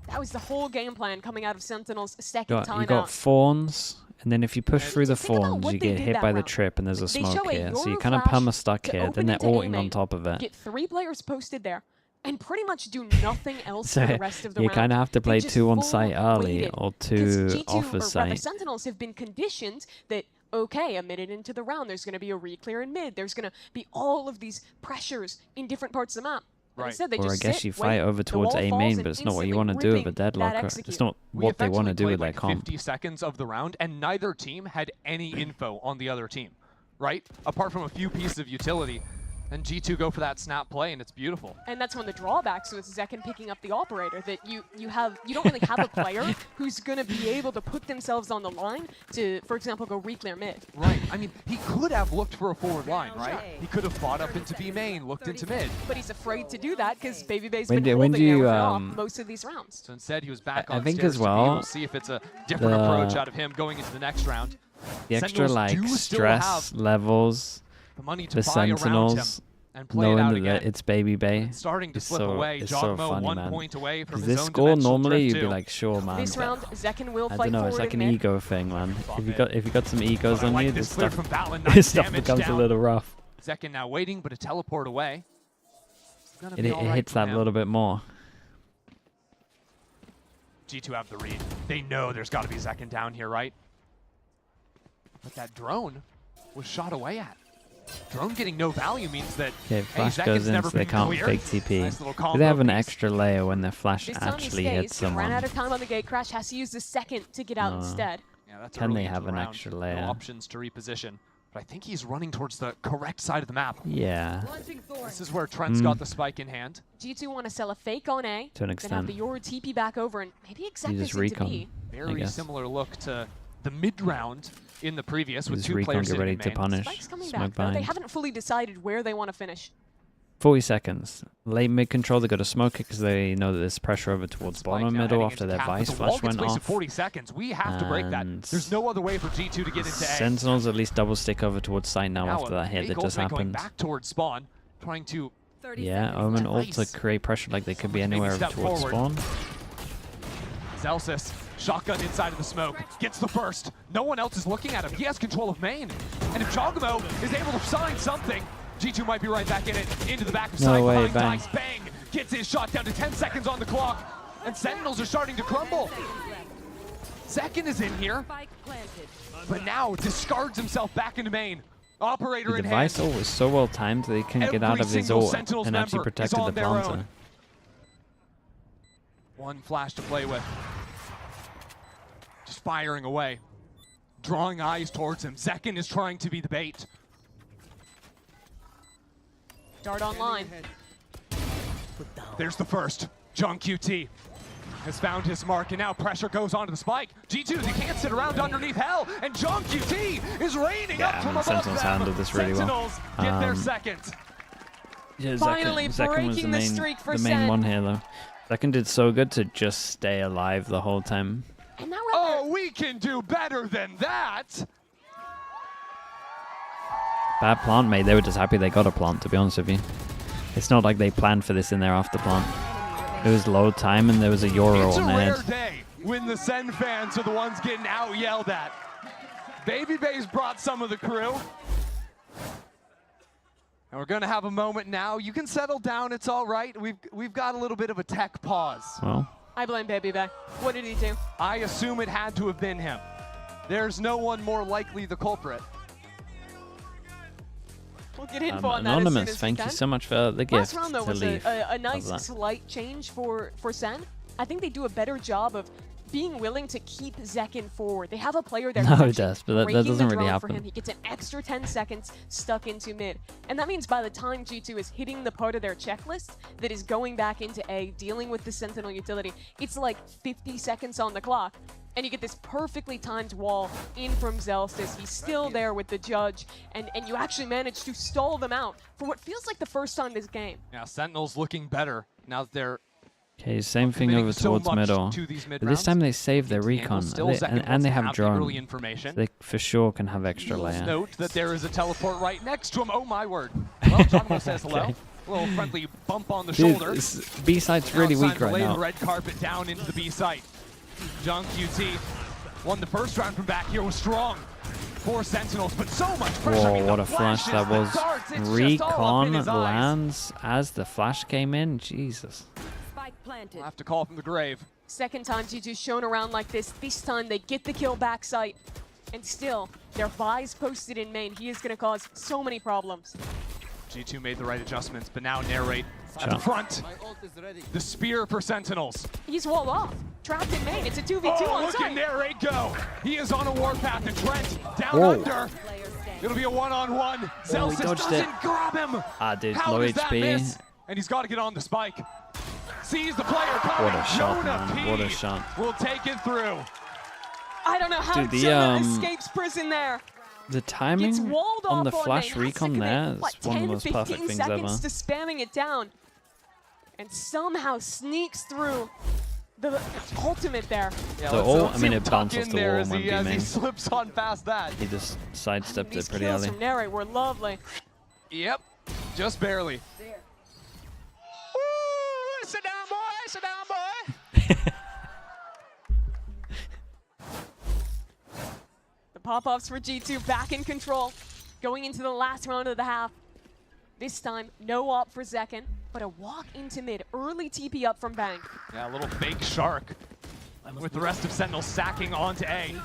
That was the whole game plan coming out of Sentinels' second timeout. You got fawns, and then if you push through the fawns, you get hit by the trip, and there's a smoke here. So you kind of perma-stuck here, then they're ulting on top of it. Get 3 players posted there, and pretty much do nothing else So for the rest of the you round. kind of have to play They just 2 on full site early waited. or 2 G2, off the or rather, site. Sentinels have been conditioned that, okay, a minute into the round, there's going to be a re-clear in mid. There's going to be all of these pressures in different parts of the map. Right. Instead, they Or I just guess sit, you fight wait, over the towards wall A falls, main, and but it's not what you instantly want to do with a ripping deadlock. that It's execute. not what they want to do with like that comp. 50 seconds of the round, and neither team had any info on the other team, right? Apart from a few pieces of utility. And G2 go for that snap play, and it's beautiful. And that's one of the drawbacks with Zekken picking up the operator, that you don't really have a player who's going to be able to put themselves on the line to, for example, go re-clear mid. Right. I mean, he could have looked for a forward line, right? He could have fought up into B main, looked into mid. But he's afraid to do that because Baby Bay's When been do holding you, there with off most of these rounds. So instead, he was back on I think stairs as to be well, able to see if it's a different approach out of him going into the next round. The extra Sentinels like do still stress have levels, the money to the buy around him Sentinels, and play it out knowing again. that it's Baby Bay, Starting to it's slip so, away. it's so Jogmo funny, 1 man. point away from his This own score dimensional normally drift you'd be too. like, sure, man. This round, Zekken will I fight don't know. forward It's like in an mid. ego thing, man. If you got some egos But I on like you, this this clear stuff, from Battlein, this nice stuff damage becomes a down. little rough. Zekken now waiting, but a teleport away. It hits that a little bit more. G2 have the read. They know there's got to be Zekken down here, right? But that drone was shot away at. Drone getting no value means that Okay, flash goes in, so they can't fake TP. Nice little Do they have an combo piece. extra layer when their flash This time he actually stays, hits ran someone? out of time on the gate crash, has to use the second to get out No. instead. Yeah, that's Can early they into have the an round. extra No layer? options to reposition. But I think he's running towards the correct side of the map. Yeah. This is where Trent's got the spike in hand. G2 want to sell a fake on A, To an then have extent. the Yoru TP back over, and maybe exact just this into recon. B. Very guess. similar look to the mid-round in the previous with Just 2 recon, players get sitting ready in to main. punish. Spike's coming Smoke back, though. They behind. haven't fully decided where they want to finish. 40 seconds. Late mid control, they got to smoke it because they know that there's pressure over towards bottom Now middle heading after into their cap, but Vice the flash wall gets went placed at off. 40 seconds. We have to break that. And There's no other way for G2 to get into A. Sentinels at least double stick over towards site now after that hit that just Going happened. back towards spawn, trying to Yeah, Omen ult to create pressure like they could be anywhere step towards forward. spawn. Zelsis, shotgun inside of the smoke, gets the first. No one else is looking at him. He has control of main. And if Jogmo is able to sign something, G2 might be right back in it. Into the back of No side way, behind bang. Dice. Bang! Gets his shot down to 10 seconds on the clock. And Sentinels are starting to crumble. Zekken is in here. But now discards himself back into main. Operator The in hand. Vice ult was so well timed that he couldn't get out Every of his single ult Sentinels and actually member is protected the on their own. planter. One flash to play with. Just firing away. Drawing eyes towards him. Zekken is trying to be the bait. Dart online. There's the first. John QT has found his mark, and now pressure goes onto the spike. G2, they can't sit around underneath hell, and John QT is raining up from above Sentinels them. handled this really well. Sentinels get their second. Yeah, Finally Zekken was breaking the streak for the main Sen. one here though. Zekken did so good to just stay alive the whole time. And now Oh, we can do better than that. Bad plant made. They were just happy they got a plant, to be honest with you. It's not like they planned for this in their after plant. It was low time and there was a Euro It's a on their rare head. day when the Sen fans are the ones getting out yelled at. Baby Bay's brought some of the crew. And we're gonna have a moment now. You can settle down, it's all right. We've got a little bit of a tech pause. Well, I blame Baby Bay. What did he do? I assume it had to have been him. There's no one more likely the culprit. We'll get info on that as soon Anonymous, as we thank can. you so much for the Last gift round, though, to was leave. a nice Love that. slight change for Sen. I think they do a better job of being willing to keep Zekken forward. They have a player there. No, who's it actually does, but that breaking doesn't the really drone for happen. him. He gets an extra 10 seconds stuck into mid. And that means by the time G2 is hitting the part of their checklist that is going back into A, dealing with the Sentinel utility, it's like 50 seconds on the clock. and you get this perfectly timed wall in from Zelstis. He's still there with the judge, and you actually manage to stall them out for what feels like the first time this game. Yeah, Sentinels looking better now that they're Okay, same thing over towards middle. But this time they save their recon, and they have drone. So they for sure can have extra layer. Note that there is a teleport right next to him. Oh my word. Well, John says hello. Okay. A little friendly bump on the Dude, shoulder. B-side's really weak right lay now. the red carpet down into the B site. John QT won the first round from back here, was strong. 4 Sentinels, but so much pressure. Whoa, I mean, what a flash that was. Recon lands lands as the flash came in. Jesus. We'll have to call from the grave. Second time G2's shown around like this. This time they get the kill backside. And still, their buys posted in main. He is going to cause so many problems. G2 made the right adjustments, but now Narrate at the front. The spear for Sentinels. He's walled off. Trapped in main. It's a 2v2 on look site. at Narrate go. He is on a warpath, and Trent down under. It'll be a one-on-one. Zelstis doesn't grab him. Dude, How low does that HP. miss? And he's got to get on the spike. Sees the player coming. What a shot, Jonah man. P What a shot. will take it through. I don't know how Dude, Jonah escapes prison there. The timing Gets walled on the off flash main. recon Has to there commit, is what, one of the 10, most perfect 15 things seconds ever. to spamming it down. And somehow sneaks through the ultimate there. Yeah, The ult, I mean, it bounced off the wall as when he beaming. slips on past that. He just sidestepped These it pretty kills early. from Narrate were lovely. Yep, just barely. Sit down, boy. Sit down, boy. The pop-offs for G2 back in control. Going into the last round of the half. This time, no op for Zekken, but a walk into mid. Early TP up from Bang. Yeah, a little fake shark. With the rest of Sentinels sacking onto A.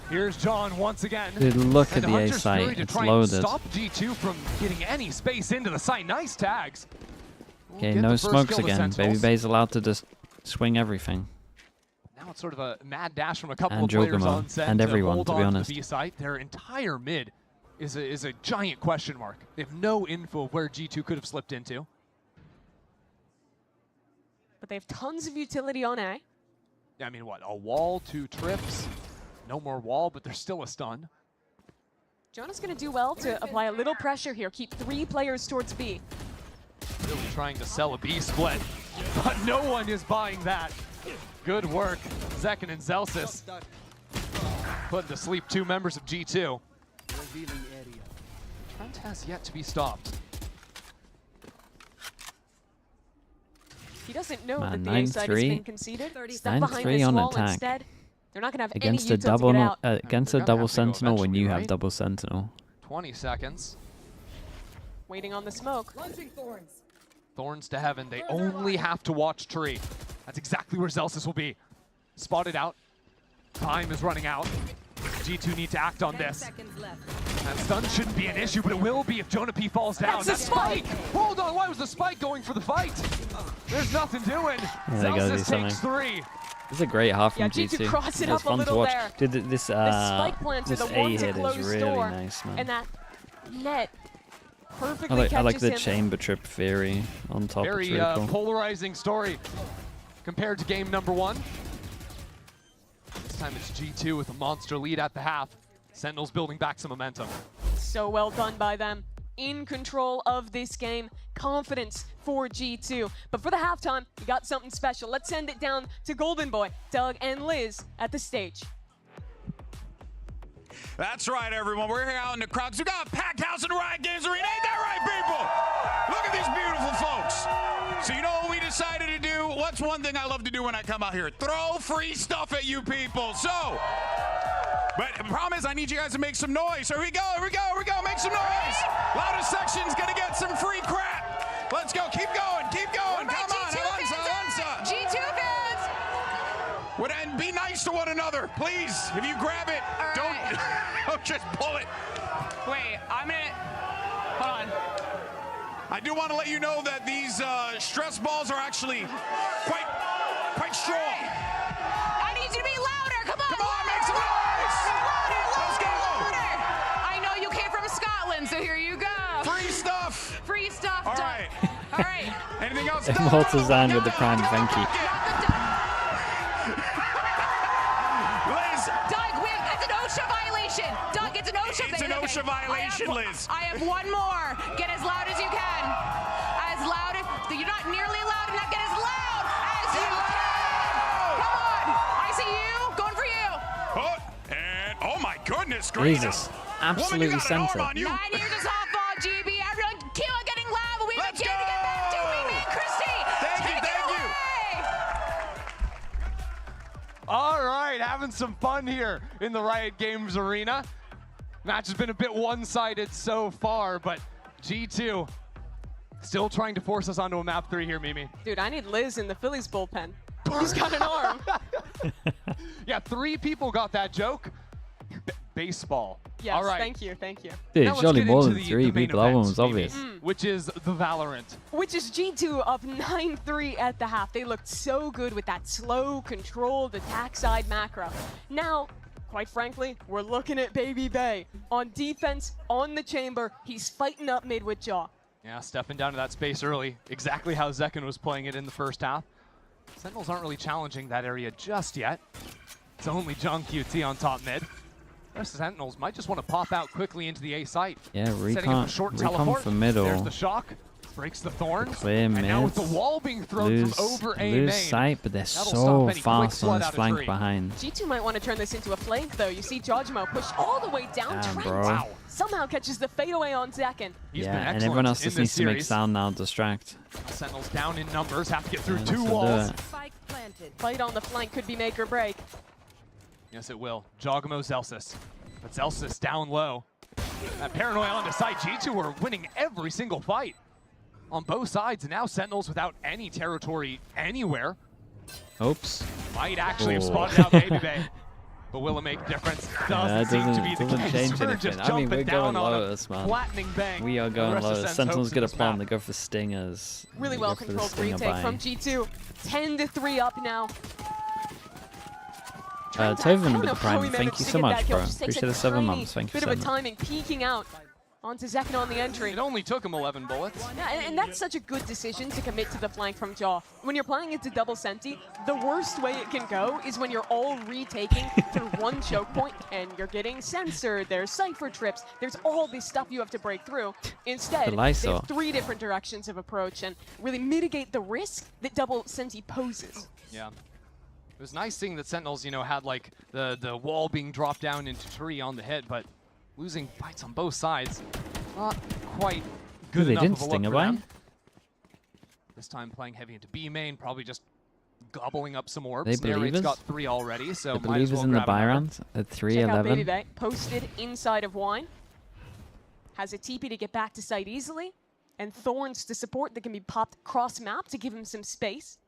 Here's John once again. Dude, look at And the A Hunter's Fury site. to It's try and loaded. Stop G2 from getting any space into the site. Nice tags. Okay, Get no the first smokes kill to again. Sentinels. Baby Bay's allowed to just swing everything. Now it's sort of a mad dash from a couple And of players Jogamo, on set and to everyone, hold to be on honest. the B site. Their entire mid is a giant question mark. They have no info of where G2 could have slipped into. But they have tons of utility on A. I mean, what, a wall, 2 trips? No more wall, but there's still a stun. Jonah's going to do well to apply a little pressure here. Keep 3 players towards B. Really trying to sell a B split, but no one is buying that. Good work, Zekken and Zelstis. Putting to sleep 2 members of G2. Trent has yet to be stopped. He doesn't know Man, that the A side has 9-3. been conceded. Stuck behind 9-3 this on wall attack. instead. They're not going to have Against any a util double to get out. against a They're gonna double have to go sentinel when you eventually, have right? double sentinel. 20 seconds. Waiting on the smoke. Thorns to heaven. They only have to watch tree. That's exactly where Zelstis will be. Spotted out. Time is running out. G2 need to act on this. That stun shouldn't be an issue, but it will be if Jonah P falls down. That's the spike! Hold on, why was the spike going for the fight? There's nothing doing. Yeah, they gotta do Zelstis something. takes 3. This is a great half from G2 G2. cross it It was up a fun to little watch. there. Dude, The spike plants are this the A ones that hit is close really door. nice, man. And that net perfectly I like catches the him. chamber trip theory on top. Very it's really cool. polarizing story compared to game number 1. This time it's G2 with a monster lead at the half. Sentinels building back some momentum. So well done by them. In control of this game. Confidence for G2. But for the halftime, we got something special. Let's send it down to Golden Boy, Doug, and Liz at the stage. That's right, everyone. We're here out in the crowds. We got a packed house in the Riot Games Arena. Ain't that right, people? Look at these beautiful folks. So you know what we decided to do? What's one thing I love to do when I come out here? Throw free stuff at you people. So, but the problem is I need you guys to make some noise. So here we go, here we go, here we go. Make some noise. Loudest section's gonna get some free crap. Let's go. Keep going. Keep going. Come on. Avanza. G2 fans! And be nice to one another, please. If you grab it, don't just pull it. Wait, I'm gonna... Hold on. I do want to let you know that these stress balls are actually quite strong. I need you to be louder. Come on. Come on, make some noise. Let's go. I know you came from Scotland, so here you go. Free stuff. Free stuff. All right. All right. Anything else? Multizan with the prime thank you. Ladies OSHA violation, Liz. I have one more. Get as loud as you can. As loud as you're not nearly loud enough. Get as loud as you can. Come on. I see you. Going for you. Oh, and oh my goodness gracious. Jesus. Absolutely center. 9 years of softball, GB. Everyone keep on getting loud, but we have a chance to get back to Mimi and Christy. Thank you. All right, having some fun here in the Riot Games arena. Match has been a bit one-sided so far, but G2 still trying to force us onto a map 3 here, Mimi. Dude, I need Liz in the Phillies bullpen. He's got an arm. Yeah, 3 people got that joke. Baseball. Yes, all right. thank you. Dude, surely more than 3 people. That one was obvious. Which is the Valorant. Which is G2 up 9-3 at the half. They looked so good with that slow, controlled attack side macro. Now, quite frankly, we're looking at Baby Bay. On defense, on the chamber, he's fighting up mid with Jaw. Yeah, stepping down to that space early. Exactly how Zekken was playing it in the first half. Sentinels aren't really challenging that area just yet. It's only John QT on top mid. The rest of Sentinels might just want to pop out quickly into the A site. Yeah, setting up a short teleport. for middle. There's the shock. Breaks the thorns. Clear and mid. now with the wall being thrown from over A main. Lose sight, but they're so fast on this flank behind. G2 might want to turn this into a flank, though. You see Jojimo push all the way down. Trent Wow. somehow catches the fadeaway on Zekken. Yeah, and everyone else just needs to make sound now, distract. Sentinels down in numbers, have to get through 2 walls. Fight on the flank could be make or break. Yes, it will. Jogamo Zelsis. But Zelsis down low. That paranoia on the side. G2 are winning every single fight on both sides, and now Sentinels without any territory anywhere. Oops. Might actually have spotted out Baby Bay. But will it make a difference? Doesn't seem to be the case. Change We're anything. just I mean, we're jumping down going on Lotus, man. flattening bang. We are going Lotus. Sentinels get a plan. plan. They go for stingers. Really They well go for the controlled stinger retake buy. from G2. 10-3 up now. Tovan with the prime. Thank you so much, bro. Appreciate the 7 months. Thank you Bit so of a much. timing, peeking out onto Zekken on the entry. It only took him 11 bullets. Yeah, and that's such a good decision to commit to the flank from Jaw. When you're playing into double Senti, the worst way it can go is when you're all retaking through one choke point and you're getting censored, there's Cypher trips, there's all this stuff you have to break through. Instead, they have 3 different directions of approach and really mitigate the risk that double Senti poses. Yeah. It was nice seeing that Sentinels, you know, had like the wall being dropped down into tree on the hit, but losing fights on both sides, not quite good enough of a look for them. This time playing heavy into B main, probably just gobbling up some orbs. Narrate's got 3 already, so might as well in the grab buy another. round at Check out Baby 3-11. Bay, posted inside of Wine. Has a TP to get back to site easily, and Thorns to support that can be popped cross map to give him some space.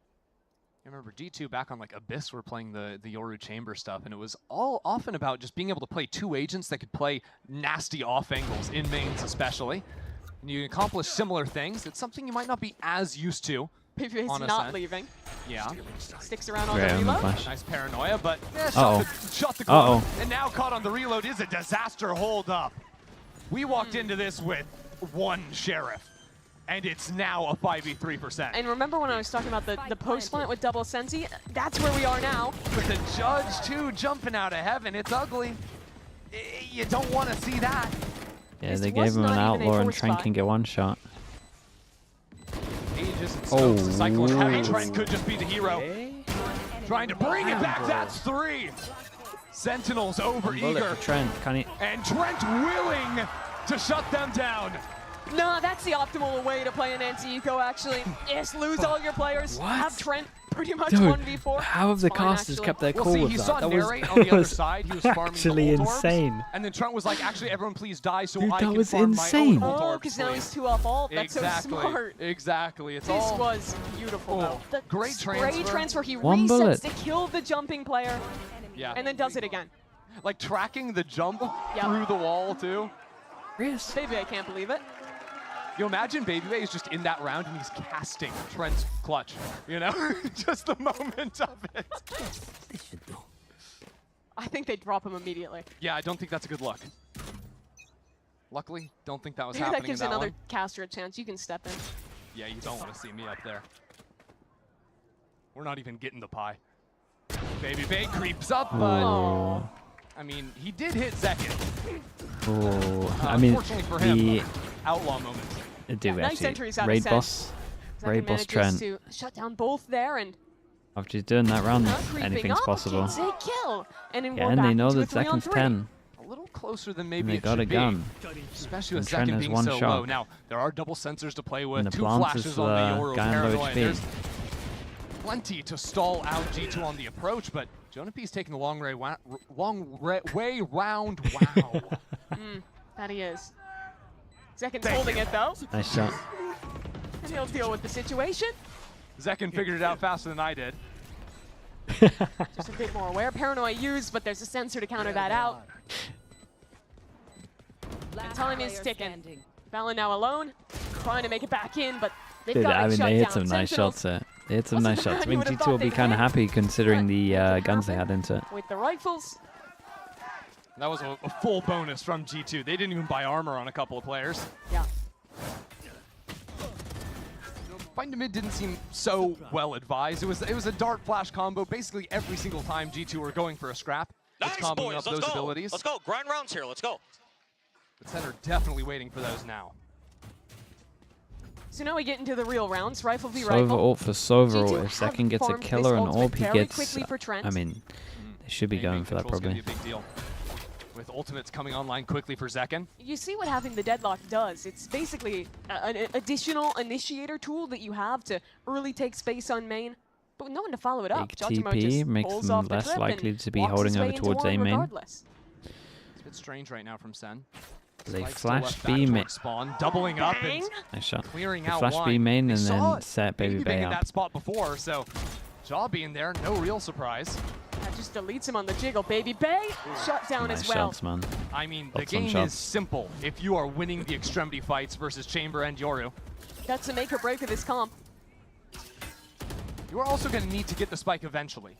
I remember G2 back on like Abyss were playing the Yoru Chamber stuff, and it was all often about just being able to play 2 agents that could play nasty off angles, in mains especially. And you accomplish similar things. It's something you might not be as used to. Baby's on not Ascent. leaving. Yeah. Sticks around on the reload. Nice paranoia, but yeah, shot the Uh-oh. goal. And now caught on the reload is a disaster hold up. We walked into this with 1 sheriff. And it's now a 5v3%. And remember when I was talking about the post plant with double Senti? That's where we are now. With the judge, too, jumping out of heaven. It's ugly. You don't want to see that. Yeah, they gave him an outlaw and Trent can get 1 shot. Aegis and Stokes, the Cyclone heavy. Trent could just be the hero. Trying to bring it back. That's 3. Sentinels over eager. Trent, can he? And Trent willing to shut them down. No, that's the optimal way to play an anti-eco, actually. Yes, lose all your players. What? Have Trent pretty much Dude, 1v4. how have the Fine, casters actually. kept their cool See, with he that? saw That was, Narrate on the other was side. He was farming actually the ult orbs, insane. and then Trent was like, actually, everyone please die so Dude, I that can was farm insane. my own ult Oh, orbs, because now please. he's 2 off alt. That's Exactly. so smart. Exactly. It's This all was beautiful, though. The great spray transfer. He 1 resets bullet. to kill the jumping player, yeah. and then does it again. Like tracking the jump through the wall, too. Baby, I can't believe it. You imagine Baby Bay is just in that round and he's casting Trent's clutch, you know? Just the moment of it. I think they drop him immediately. Yeah, I don't think that's a good look. Luckily, don't think that was Maybe happening that gives in that another one. caster a chance. You can step in. Yeah, you don't want to see me up there. We're not even getting the pie. Baby Bay creeps up, but I mean, he did hit Zekin. Oh, I mean, for him, outlaw moment. Nice entries out Raid of Sen. boss Trent. To shut down both there, and after he's doing that run, anything's possible. Kill. And Yeah, and they know that Zekin's 10. A little closer than maybe they got a gun. Especially with Trent Zekin has being one so shot. low. Now, there are double sensors to play with, And the 2 plant flashes is on the Yoru guy on low Paranoid. HP. There's plenty to stall out G2 on the approach, but Jonah P's taking the long way round. Wow. That he is. Zekin's holding it though. Nice shot. And he'll deal with the situation. Zekin figured it out faster than I did. Just a bit more aware. Paranoid used, but there's a sensor to counter that out. And time is ticking. Valen now alone, trying to make it back in, but they've got I it mean, shut they hit down. some nice Sentinels shots there. They hit some nice shots. I mean, you would have G2 will thought be they kind of would. happy considering the guns they had into it. With the rifles. That was a full bonus from G2. They didn't even buy armor on a couple of players. Yeah. Find to mid didn't seem so well advised. It was a dart flash combo basically every single time G2 were going for a scrap. Nice, comboing boys. up Let's those go. abilities. Let's go. Grind rounds here. Let's go. But Sen are definitely waiting for those now. So now we get into the real rounds. Rifle v Sova rifle. ult for Sova. G2 If Zekin gets a farmed killer this and ultimate orb, he very gets. quickly for Trent. I mean, they should be going for that Control's gonna probably. be a big deal. With ultimates coming online quickly for Zekin. You see what having the deadlock does. It's basically an additional initiator tool that you have to early take space on main, but with no one to follow it up. Big Judgment TP just makes pulls them off the less trip likely and to be walks holding his way over into towards one A main. regardless. It's a bit strange right now from Sen. They Spike's flash still left back B main. towards spawn, doubling up and Nice shot. clearing They out flash one. B main They and saw then set Baby Bay Bay in up. that spot before, so Jaw being there, no real surprise. That just deletes him on the jiggle. Baby Bay shut down Nice as well. shots, man. I mean, Lots the of game shots. is simple if you are winning the extremity fights versus Chamber and Yoru. That's a make or break of this comp. You are also going to need to get the spike eventually,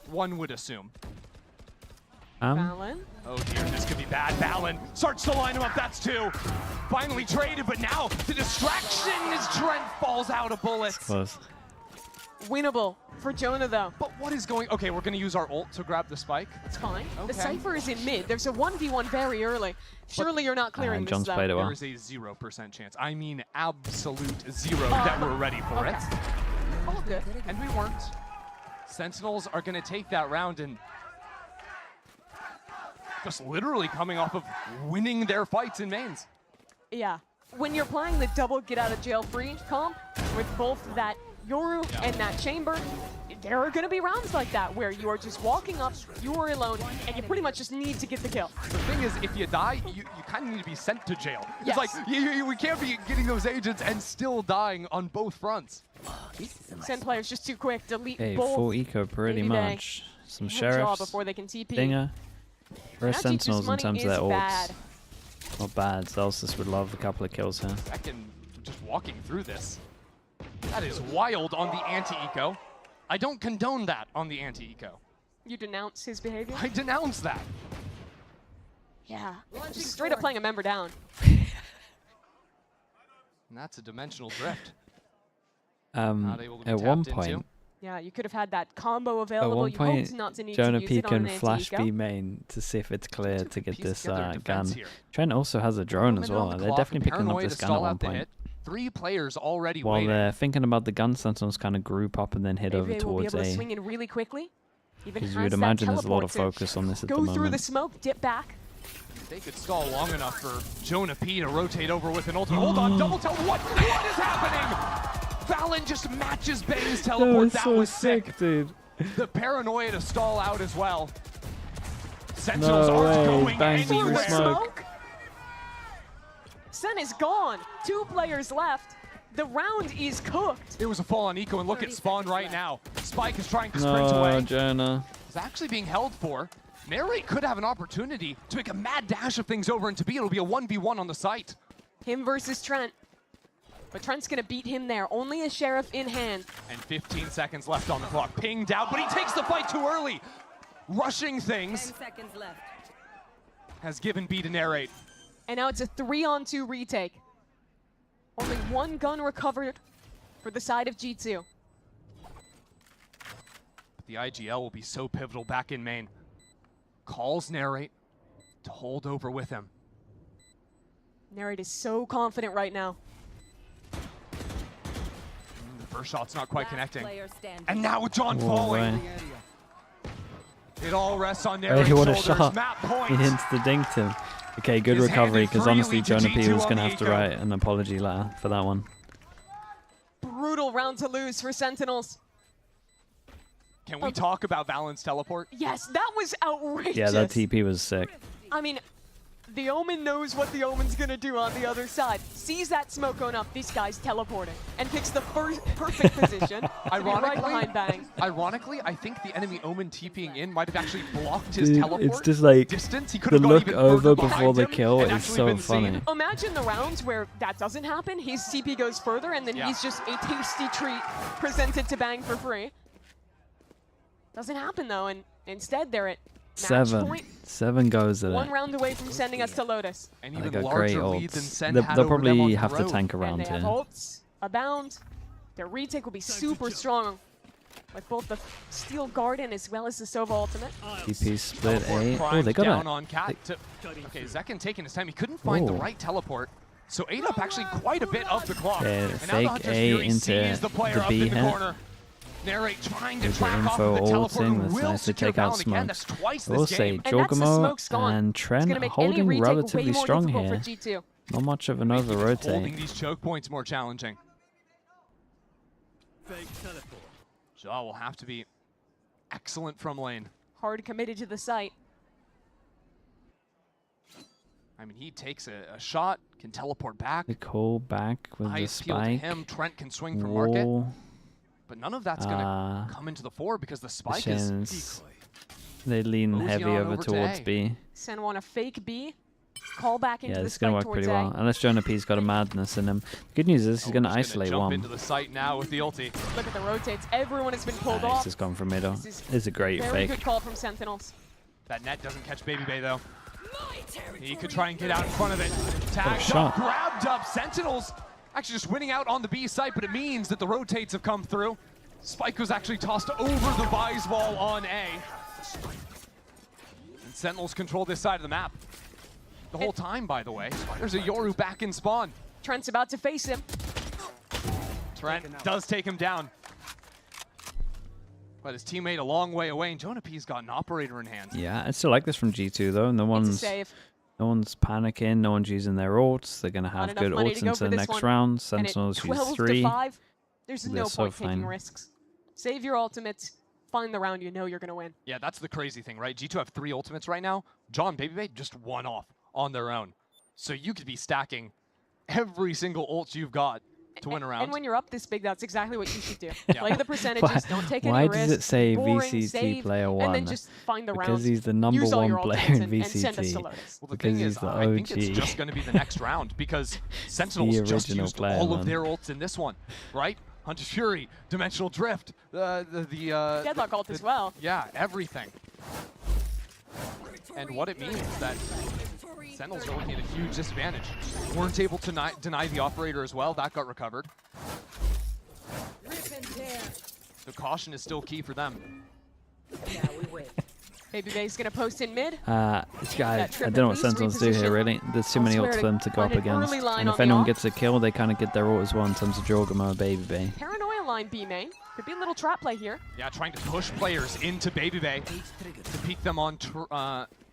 one would assume. Valen. Oh dear, this could be bad. Valen starts to line him up, that's 2. Finally traded, but now the distraction as Trent falls out of bullets. Close. Winnable for Jonah though. But what is going, okay, we're gonna use our ult to grab the spike. It's fine. Okay. The Cypher is in mid. There's a 1v1 very early. Surely you're not clearing this John's though. played it well. There is a 0% chance. I mean absolute 0 that we're ready for it. All good. And we weren't. Sentinels are gonna take that round and just literally coming off of winning their fights in mains. Yeah. When you're playing the double get out of jail free comp with both that Yoru and that Chamber, there are going to be rounds like that where you are just walking up, you are alone, and you pretty much just need to get the kill. The thing is, if you die, you kind of need to be sent to jail. Yes. It's like, we can't be getting those agents and still dying on both fronts. Sen players just too quick, delete Hey, both. full eco pretty Baby Bay. much. Some Good job sheriffs. before they can TP. Dinger. First Now G2's Sentinels in money terms of is their ults. bad. Not bad. Celsius would love a couple of kills here. Second, just walking through this. That is wild on the anti-eco. I don't condone that on the anti-eco. You denounce his behavior? I denounce that. Yeah. Just straight up playing a member down. And that's a dimensional drift. Not able to be At one tapped point, into. Yeah, you could have had that combo at available. one You point, hoped not to need Jonah to use P it on can an flash anti-eco. B main to see if it's clear to get piece this together defense gun. here. Trent also has a drone as Minute on well. the They're clock, definitely picking up Paranoid this to gun at stall one out the point. hit. 3 players already While waiting. they're thinking about the gun, Sentinels kind of group up and then head Maybe over they will be towards able to A. swing in really quickly. Even Because has you would that imagine there's a lot of teleport to focus on this at the go through the moment. smoke, dip back. They could stall long enough for Jonah P to rotate over with an ultimate. Hold on, double tell. What is happening? Valen just matches Bane's teleport. That was sick. Dude. The paranoia to stall out as well. Sentinels No aren't way, going bangs through anywhere. smoke. Sen is gone. 2 players left. The round is cooked. It was a fall on Eco, and look at Spawn right now. Spike is trying to sprint No, away. Jonah. It's actually being held for. Narrate could have an opportunity to make a mad dash of things over, and to be, it'll be a 1v1 on the site. Him versus Trent. But Trent's going to beat him there. Only a Sheriff in hand. And 15 seconds left on the clock. Pinged out, but he takes the fight too early. Rushing things 10 seconds left. has given B to Narrate. And now it's a 3-on-2 retake. Only 1 gun recovered for the side of G2. But the IGL will be so pivotal back in main. calls Narrate to hold over with him. Narrate is so confident right now. The first shot's not quite connecting. And now John falling. It all rests on Narrate's what a shoulders. shot. Map point. He insta'd him. Okay, good recovery, because honestly, Jonah P was going to have to write an apology letter for that one. Brutal round to lose for Sentinels. Can we talk about Valorant's teleport? Yes, that was outrageous. Yeah, that TP was sick. I mean, the Omen knows what the Omen's going to do on the other side. Sees that smoke going up, this guy's teleporting, and picks the perfect position right behind Bang. Ironically, I think the enemy Omen TPing in might have actually blocked his teleport. It's just like distance. He the look over before the kill is so funny. Imagine the rounds where that doesn't happen. His TP goes further, and then he's just a tasty treat presented to Bang for free. Doesn't happen though, and instead they're at match point. 7 goes at it. 1 round away from sending us to Lotus. And They even got great larger lead than ults. Sen They'll had over them probably on have the to road. tank And around they have here. ults abound. Their retake will be super strong with both the Steel Garden as well as the Sova ultimate. TP split A. Prime Oh, they got down it. on Cat. Okay, Zekken taking his time. He couldn't find the right teleport. So ate up actually quite a bit of the clock. Okay, And now the fake Hunter's A Fury into sees the player the up B in the hit. corner. Narrate trying to Good track off info of the teleport. ulting. That's Will nice to secure take out Valorant again. That's smokes. twice I will this say game. Jorgamo and Trent holding relatively strong here. G2. Not much of an over Holding rotate. these choke points more challenging. Jaw will have to be excellent from lane. Hard committed to the site. I mean, he takes a shot, can teleport back. The call back with the Eyes peeled to spike. him. Trent can swing from market. Wall. But none of that's going to come into the fore because the spike is... They lean Mosey heavy on over over to towards A. B. Sen want a fake B. Call back into Yeah, the this is going to spike work towards pretty well. A. Unless Jonah P's got a madness in him. Good news is he's going to isolate jump one. into the site now with the ulti. Look at the rotates. Everyone has been pulled He's off. just gone for middle. This It's a great Very fake. good call from Sentinels. That net doesn't catch Baby Bay though. He could try and get out in front of it. Tagged shot. up, grabbed up. Sentinels actually just winning out on the B site, but it means that the rotates have come through. Spike was actually tossed over the Vise wall on A. And Sentinels control this side of the map. The whole time, by the way. There's a Yoru back in spawn. Trent's about to face him. Trent does take him down. But his teammate a long way away, and Jonah P's got an operator in hand. Yeah, I still like this from G2 though. No one's panicking. No one's using their ults. They're going to have good ults into the next round. Sentinels use 3. 5, there's no so point taking fine. risks. Save your ultimates. Find the round you know you're going to win. Yeah, that's the crazy thing, right? G2 have 3 ultimates right now. John, Baby Bay just 1 off on their own. So you could be stacking every single ult you've got to win a round. And when you're up this big, that's exactly what you should do. Play the percentages, don't take any Why risks. does it say boring, VCT save, player 1? And then just find the because rounds. he's the number Use all 1 your player in ultimates and send us to VCT. Lotus. Well, the Because thing he's is, the I think OG. it's just going to be the next round because Sentinels just original used player, all of man. their ults in this one, right? Hunter's Fury, Dimensional Drift, Deadlock ult as well. Yeah, everything. And what it means is that Sentinels are looking at a huge disadvantage. Weren't able to deny the operator as well. That got recovered. The caution is still key for them. Baby Bay's going to post in mid. This guy, I don't know what Sentinels do here, really. There's too many ults for them to go up against. And if anyone gets a kill, they kind of get their ult as well in terms of Jorgamo and Baby Bay. Paranoia line B main. Could be a little trap play here. Yeah, trying to push players into Baby Bay to peek them on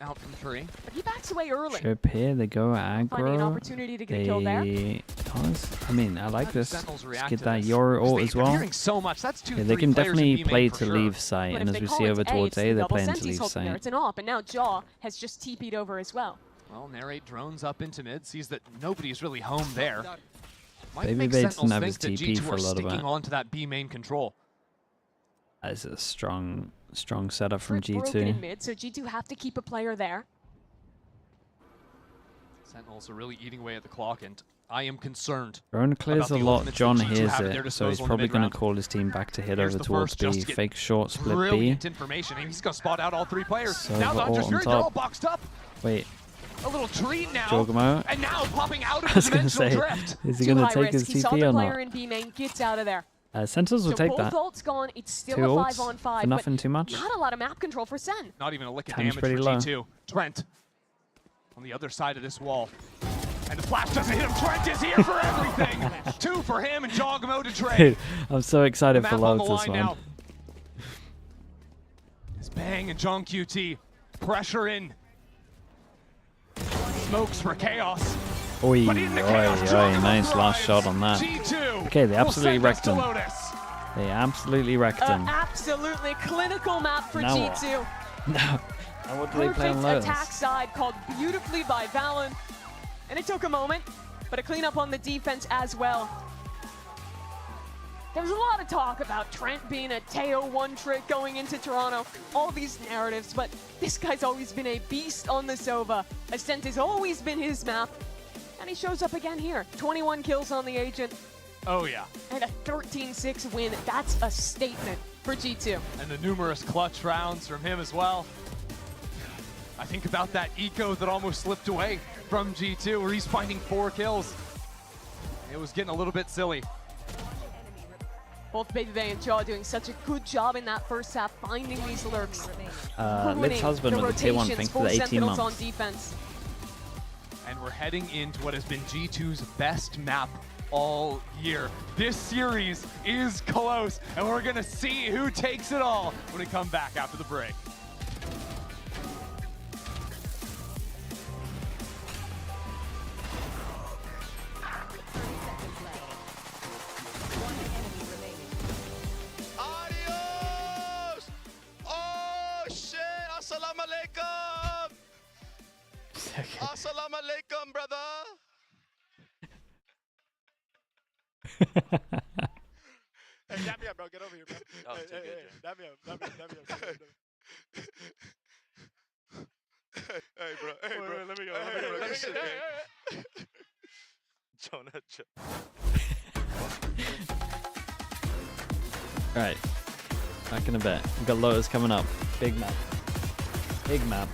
out from tree. But he backs away early. Trip here, they go aggro. Finding an opportunity to get a kill there. I mean, I like this. Sentinels Let's react get to that this. Yoru ult as They're well. hearing so much. That's 2, Yeah, 3 they can players in definitely B main play for to sure. leave site, But and if as they we call see it over A, towards it's A, the they're double playing to Sentinels leave hook there. site. It's an op, and now Jaw has just TP'd over as well. Well, Narrate drones up into mid, sees that nobody's really home there. Might Baby make Bay Sentinels doesn't have think his that TP G2 for a are lot of sticking it. onto that B main control. That is a strong setup from Brick broken in G2. mid, so G2 have to keep a player there. Sentinels are really eating away at the clock, and I am concerned. Drone clears about a the lot. ultimates John that G2 hears have at their it, so he's disposal in the probably going to mid-round. call his team back to hit Here's over the towards first, just B. to get Fake short split B. Brilliant information, and he's going to spot out all 3 players. So now the ult Hunter's on Fury, they're all top. boxed up. Wait, A little treat now. Jorgamo. And now popping out I of was the going to Dimensional say, Drift. is he Too going high to take risk. his He saw TP the or player not? in B main, gets out of there. Sentinels will take that. Both ults gone. It's still Two a ults 5-on-5. for nothing too much. Not a lot of map control for Sen. Not even a lick of Time's damage for pretty G2. Trent on the other side of this wall. And the flash doesn't hit him. Trent is here for everything. 2 for him and Jogamo to trade. Dude, I'm so excited for loads this one. Now. It's Bang and John QT. Pressure in. Smokes for Chaos. Oi, nice last shot on that. G2 Okay, they absolutely wrecked him. They absolutely wrecked him. Absolutely clinical map for Now G2. No. And what do they play on Lotus? Attack side called beautifully by Valen. And it took a moment, but a cleanup on the defense as well. There was a lot of talk about Trent being a Teo one-trick going into Toronto, all these narratives, but this guy's always been a beast on the Sova. Ascent has always been his map, and he shows up again here. 21 kills on the Agent. Oh yeah. And a 13-6 win. That's a statement for G2. And the numerous clutch rounds from him as well. I think about that eco that almost slipped away from G2, where he's finding 4 kills. It was getting a little bit silly. Both Baby Bay and Jaw doing such a good job in that first half, finding these lurks. Liv's husband with the tier 1 thing for the 18 months. On defense. And we're heading into what has been G2's best map all year. This series is close, and we're gonna see who takes it all when we come back after the break. Assalamu alaikum, brother. Hey, dab me up, bro. Get over here, bro. Oh, hey, dab me up. Hey, bro. Hey, bro. Wait, let me go. Let me go. Jonah. Alright. Back in a bit. We've got Lotus coming up. Big map. Big map.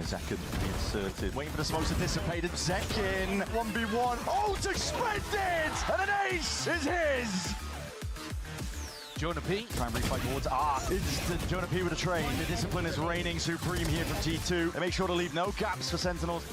Zek can be inserted. Waiting for the smokes to dissipate. And Zekin 1v1. Oh, suspended! And an ace is his! Jonah P. Try and refight towards instant Jonah P with a trade. The discipline is reigning supreme here from G2. They make sure to leave no gaps for Sentinels.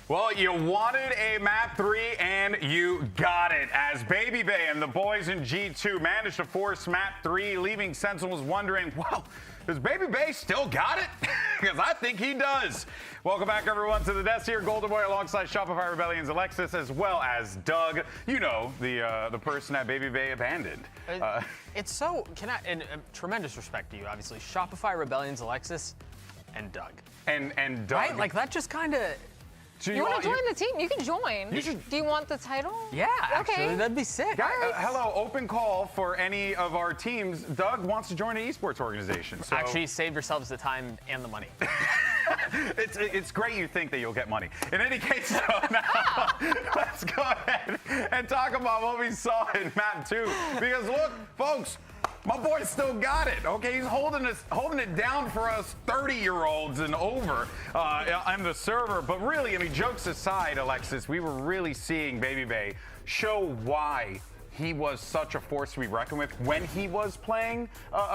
Well, you wanted a map 3 and you got it, as Baby Bay and the boys in G2 managed to force map 3, leaving Sentinels wondering, well, does Baby Bay still got it? Because I think he does. Welcome back, everyone, to the desk here. Golden Boy alongside Shopify Rebellion's Alexis, as well as Doug. You know, the person that Baby Bay abandoned. It's so, and tremendous respect to you, obviously. Shopify Rebellion's Alexis and Doug. And Doug. Right? Like, that just kind of... You want to join the team? You can join. Do you want the title? Yeah, actually, that'd be sick. Right. Hello, open call for any of our teams. Doug wants to join an esports organization. So. Actually, save yourselves the time and the money. It's great you think that you'll get money. In any case, so now, let's go ahead and talk about what we saw in map 2. Because look, folks, my boy still got it, okay? He's holding it down for us 30-year-olds and over on the server. But really, I mean, jokes aside, Alexis, we were really seeing Baby Bay show why he was such a force to be reckoned with when he was playing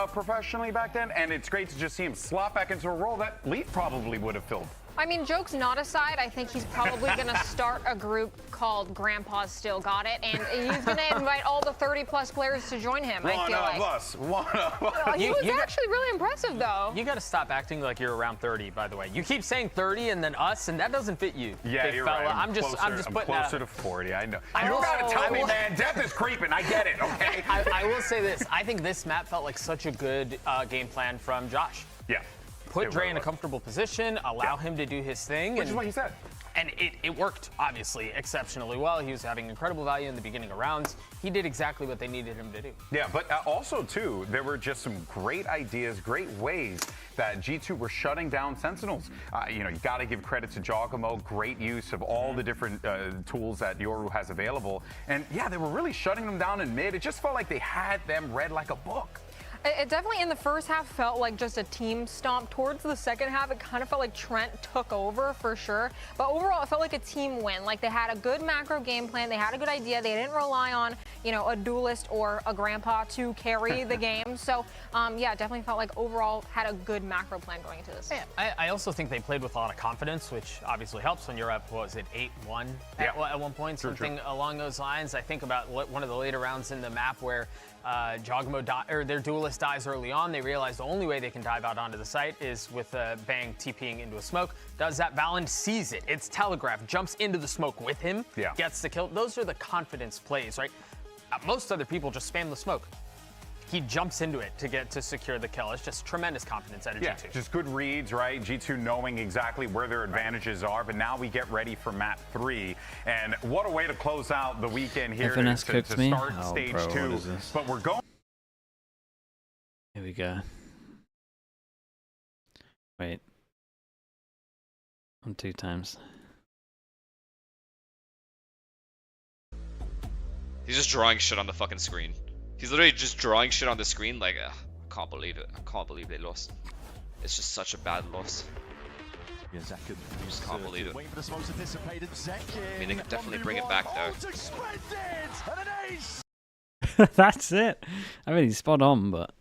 professionally back then. And it's great to just see him slot back into a role that Leaf probably would have filled. I mean, jokes not aside, I think he's probably going to start a group called Grandpa's Still Got It, and he's going to invite all the 30-plus players to join him, I feel like. One of us. He was actually really impressive, though. You got to stop acting like you're around 30, by the way. You keep saying 30 and then us, and that doesn't fit you. Yeah, big you're fella. right. I'm just putting that closer to 40, I know. You got to tell me, man, death is creeping. I get it, okay? I will say this. I think this map felt like such a good game plan from Josh. Yeah. Put Dre in a comfortable position, allow him to do his thing. Which is what he said. And it worked, obviously, exceptionally well. He was having incredible value in the beginning of rounds. He did exactly what they needed him to do. Yeah, but also, too, there were just some great ideas, great ways that G2 were shutting down Sentinels. You know, you got to give credit to Giacomo. Great use of all the different tools that Yoru has available. And, yeah, they were really shutting them down in mid. It just felt like they had them read like a book. It definitely, in the first half, felt like just a team stomp. Towards the second half, it kind of felt like Trent took over, for sure. But overall, it felt like a team win. Like, they had a good macro game plan. They had a good idea. They didn't rely on, you know, a duelist or a grandpa to carry the game. So, yeah, it definitely felt like overall had a good macro plan going into this. Yeah, I also think they played with a lot of confidence, which obviously helps when you're up, what was it, 8-1 at one point? Something along those lines. I think about one of the later rounds in the map where Giacomo their duelist dies early on. They realize the only way they can dive out onto the site is with Bang TPing into a smoke. Does that? Valen sees it. It's telegraphed, jumps into the smoke with him, gets the kill. Those are the confidence plays, right? Most other people just spam the smoke. He jumps into it to secure the kill. It's just tremendous confidence out of G2. Just good reads, right? G2 knowing exactly where their advantages are, but now we get ready for map 3. And what a way to close out the weekend here to start stage 2. But we're going. Here we go. Wait. On 2 times. He's just drawing shit on the fucking screen. He's literally just drawing shit on the screen like, I can't believe it. I can't believe they lost. It's just such a bad loss. Yeah, Zek could just can't believe it. Waiting for the smokes to dissipate. I mean, they could definitely bring it back though. That's it. I mean, he's spot on, but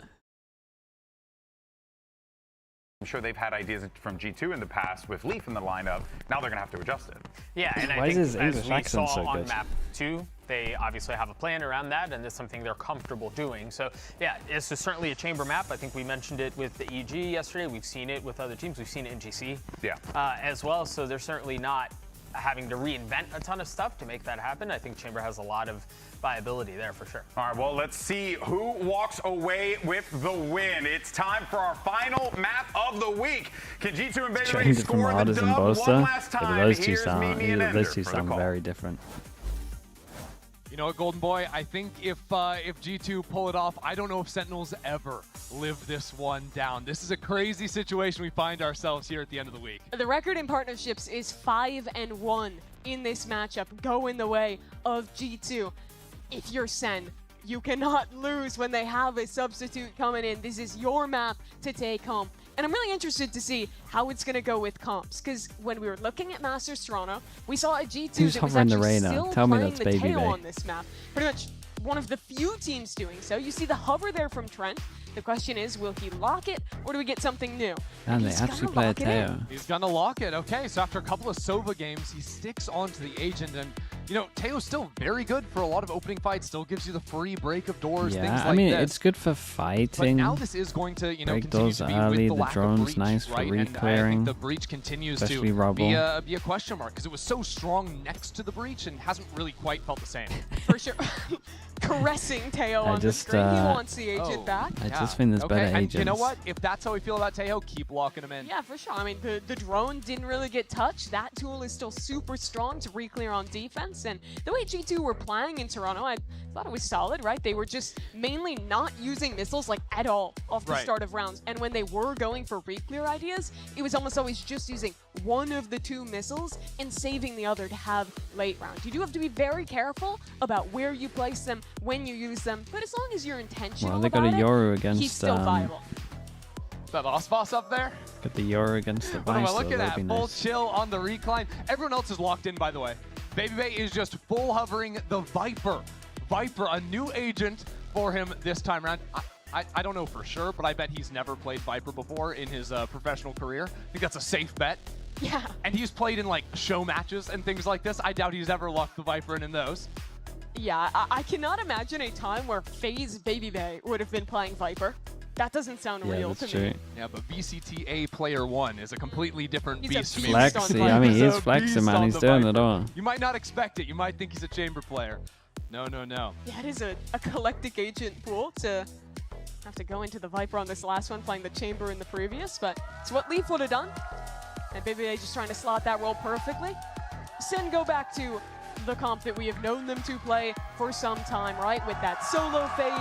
I'm sure they've had ideas from G2 in the past with Leaf in the lineup. Now they're going to have to adjust it. Yeah, and I think as we saw on map 2, they obviously have a plan around that, and it's something they're comfortable doing. So, yeah, this is certainly a chamber map. I think we mentioned it with the EG yesterday. We've seen it with other teams. We've seen it in GC as well. So they're certainly not having to reinvent a ton of stuff to make that happen. I think Chamber has a lot of viability there for sure. All right, well, let's see who walks away with the win. It's time for our final map of the week. Can G2 and Baby score the dub one last time? Those two sound very different. You know what, Golden Boy? I think if G2 pull it off, I don't know if Sentinels ever live this one down. This is a crazy situation we find ourselves here at the end of the week. The record in partnerships is 5-1 in this matchup, going the way of G2. If you're Sen, You cannot lose when they have a substitute coming in. This is your map to take home. And I'm really interested to see how it's going to go with comps, because when we were looking at Masters Toronto, we saw a G2 Who's that was hovering the actually Reyna? still Tell me playing that's the Baby tail Bay. on this map. Pretty much one of the few teams doing so. You see the hover there from Trent. The question is, will he lock it, or do we get something new? And they actually play a Teo. He's gonna lock it. Okay, so after a couple of Sova games, he sticks onto the agent, and you know, Teo's still very good for a lot of opening fights. Still gives you the free break of doors, things like I mean, this. it's good for fighting. But now this is going to, you know, break continue doors to be early. with the lack drone's of breach, nice for right? And I re-clearing. think the breach continues especially to Rubble. be a question mark, because it was so strong next to the breach and hasn't really quite felt the same. For sure. Caressing Teo on the screen. He wants the agent back. I just think there's better agents. And you know what? If that's how we feel about Teo, keep locking him in. Yeah, for sure. I mean, the drone didn't really get touched. That tool is still super strong to re-clear on defense. And the way G2 were playing in Toronto, I thought it was solid, right? They were just mainly not using missiles like at all off the start of rounds. And when they were going for re-clear ideas, it was almost always just using one of the two missiles and saving the other to have late rounds. You do have to be very careful about where you place them, when you use them, but as long as you're intentional Well, they got a Yoru against he's still viable. Is that Lost Boss up there? Got the Yoru against the What am I Vice. looking at? Be Full nice. chill on the recline. Everyone else is locked in, by the way. Baby Bay is just full hovering the Viper. Viper, a new agent for him this time around. I don't know for sure, but I bet he's never played Viper before in his professional career. I think that's a safe bet. Yeah. And he's played in like show matches and things like this. I doubt he's ever locked the Viper in those. Yeah, I cannot imagine a time where FaZe Baby Bay would have been playing Viper. That doesn't sound real to me. Yeah, but VCT A player 1 is a completely different beast to me. Flexy, I mean, he's flexing, man. He's doing it all. You might not expect it. You might think he's a chamber player. No, no, no. Yeah, it is a collectic agent pool to have to go into the Viper on this last one, playing the chamber in the previous, but it's what Leaf would have done. And Baby Bay just trying to slot that role perfectly. Sen go back to the comp that we have known them to play for some time, right? With that solo fade.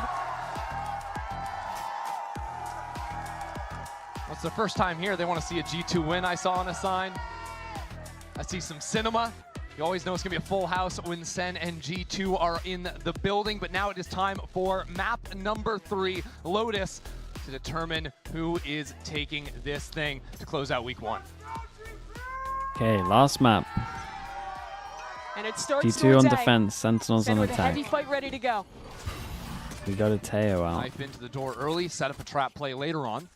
It's the first time here they want to see a G2 win, I saw on a sign. I see some cinema. You always know it's going to be a full house when Sen and G2 are in the building, but now it is time for map number 3, Lotus, to determine who is taking this thing to close out week 1. Okay, last map. And it starts G2 on defense, Sentinels on with a attack. heavy fight ready to go. We got a Teo out. Knife into the door early, set up a trap play later on,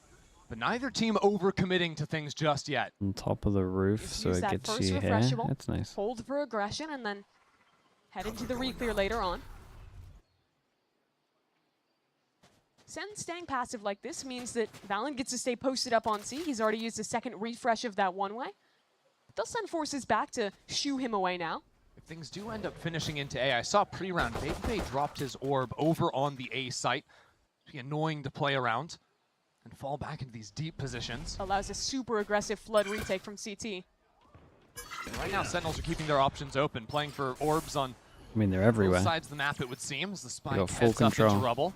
but neither team overcommitting to things just yet. On top of the roof, so it gets you here. That's nice. Hold for aggression and then head into the re-clear later on. Sen staying passive like this means that Valen gets to stay posted up on C. He's already used a second refresh of that one-way. They'll send forces back to shoo him away now. If things do end up finishing into A, I saw pre-round, Baby Bay dropped his orb over on the A site. It'd be annoying to play around and fall back into these deep positions. Allows a super aggressive flood retake from CT. And right now, Sentinels are keeping their options open, playing for orbs on I mean, they're everywhere. both sides of the map, it would seem, as the spike got full heads up control. into rubble.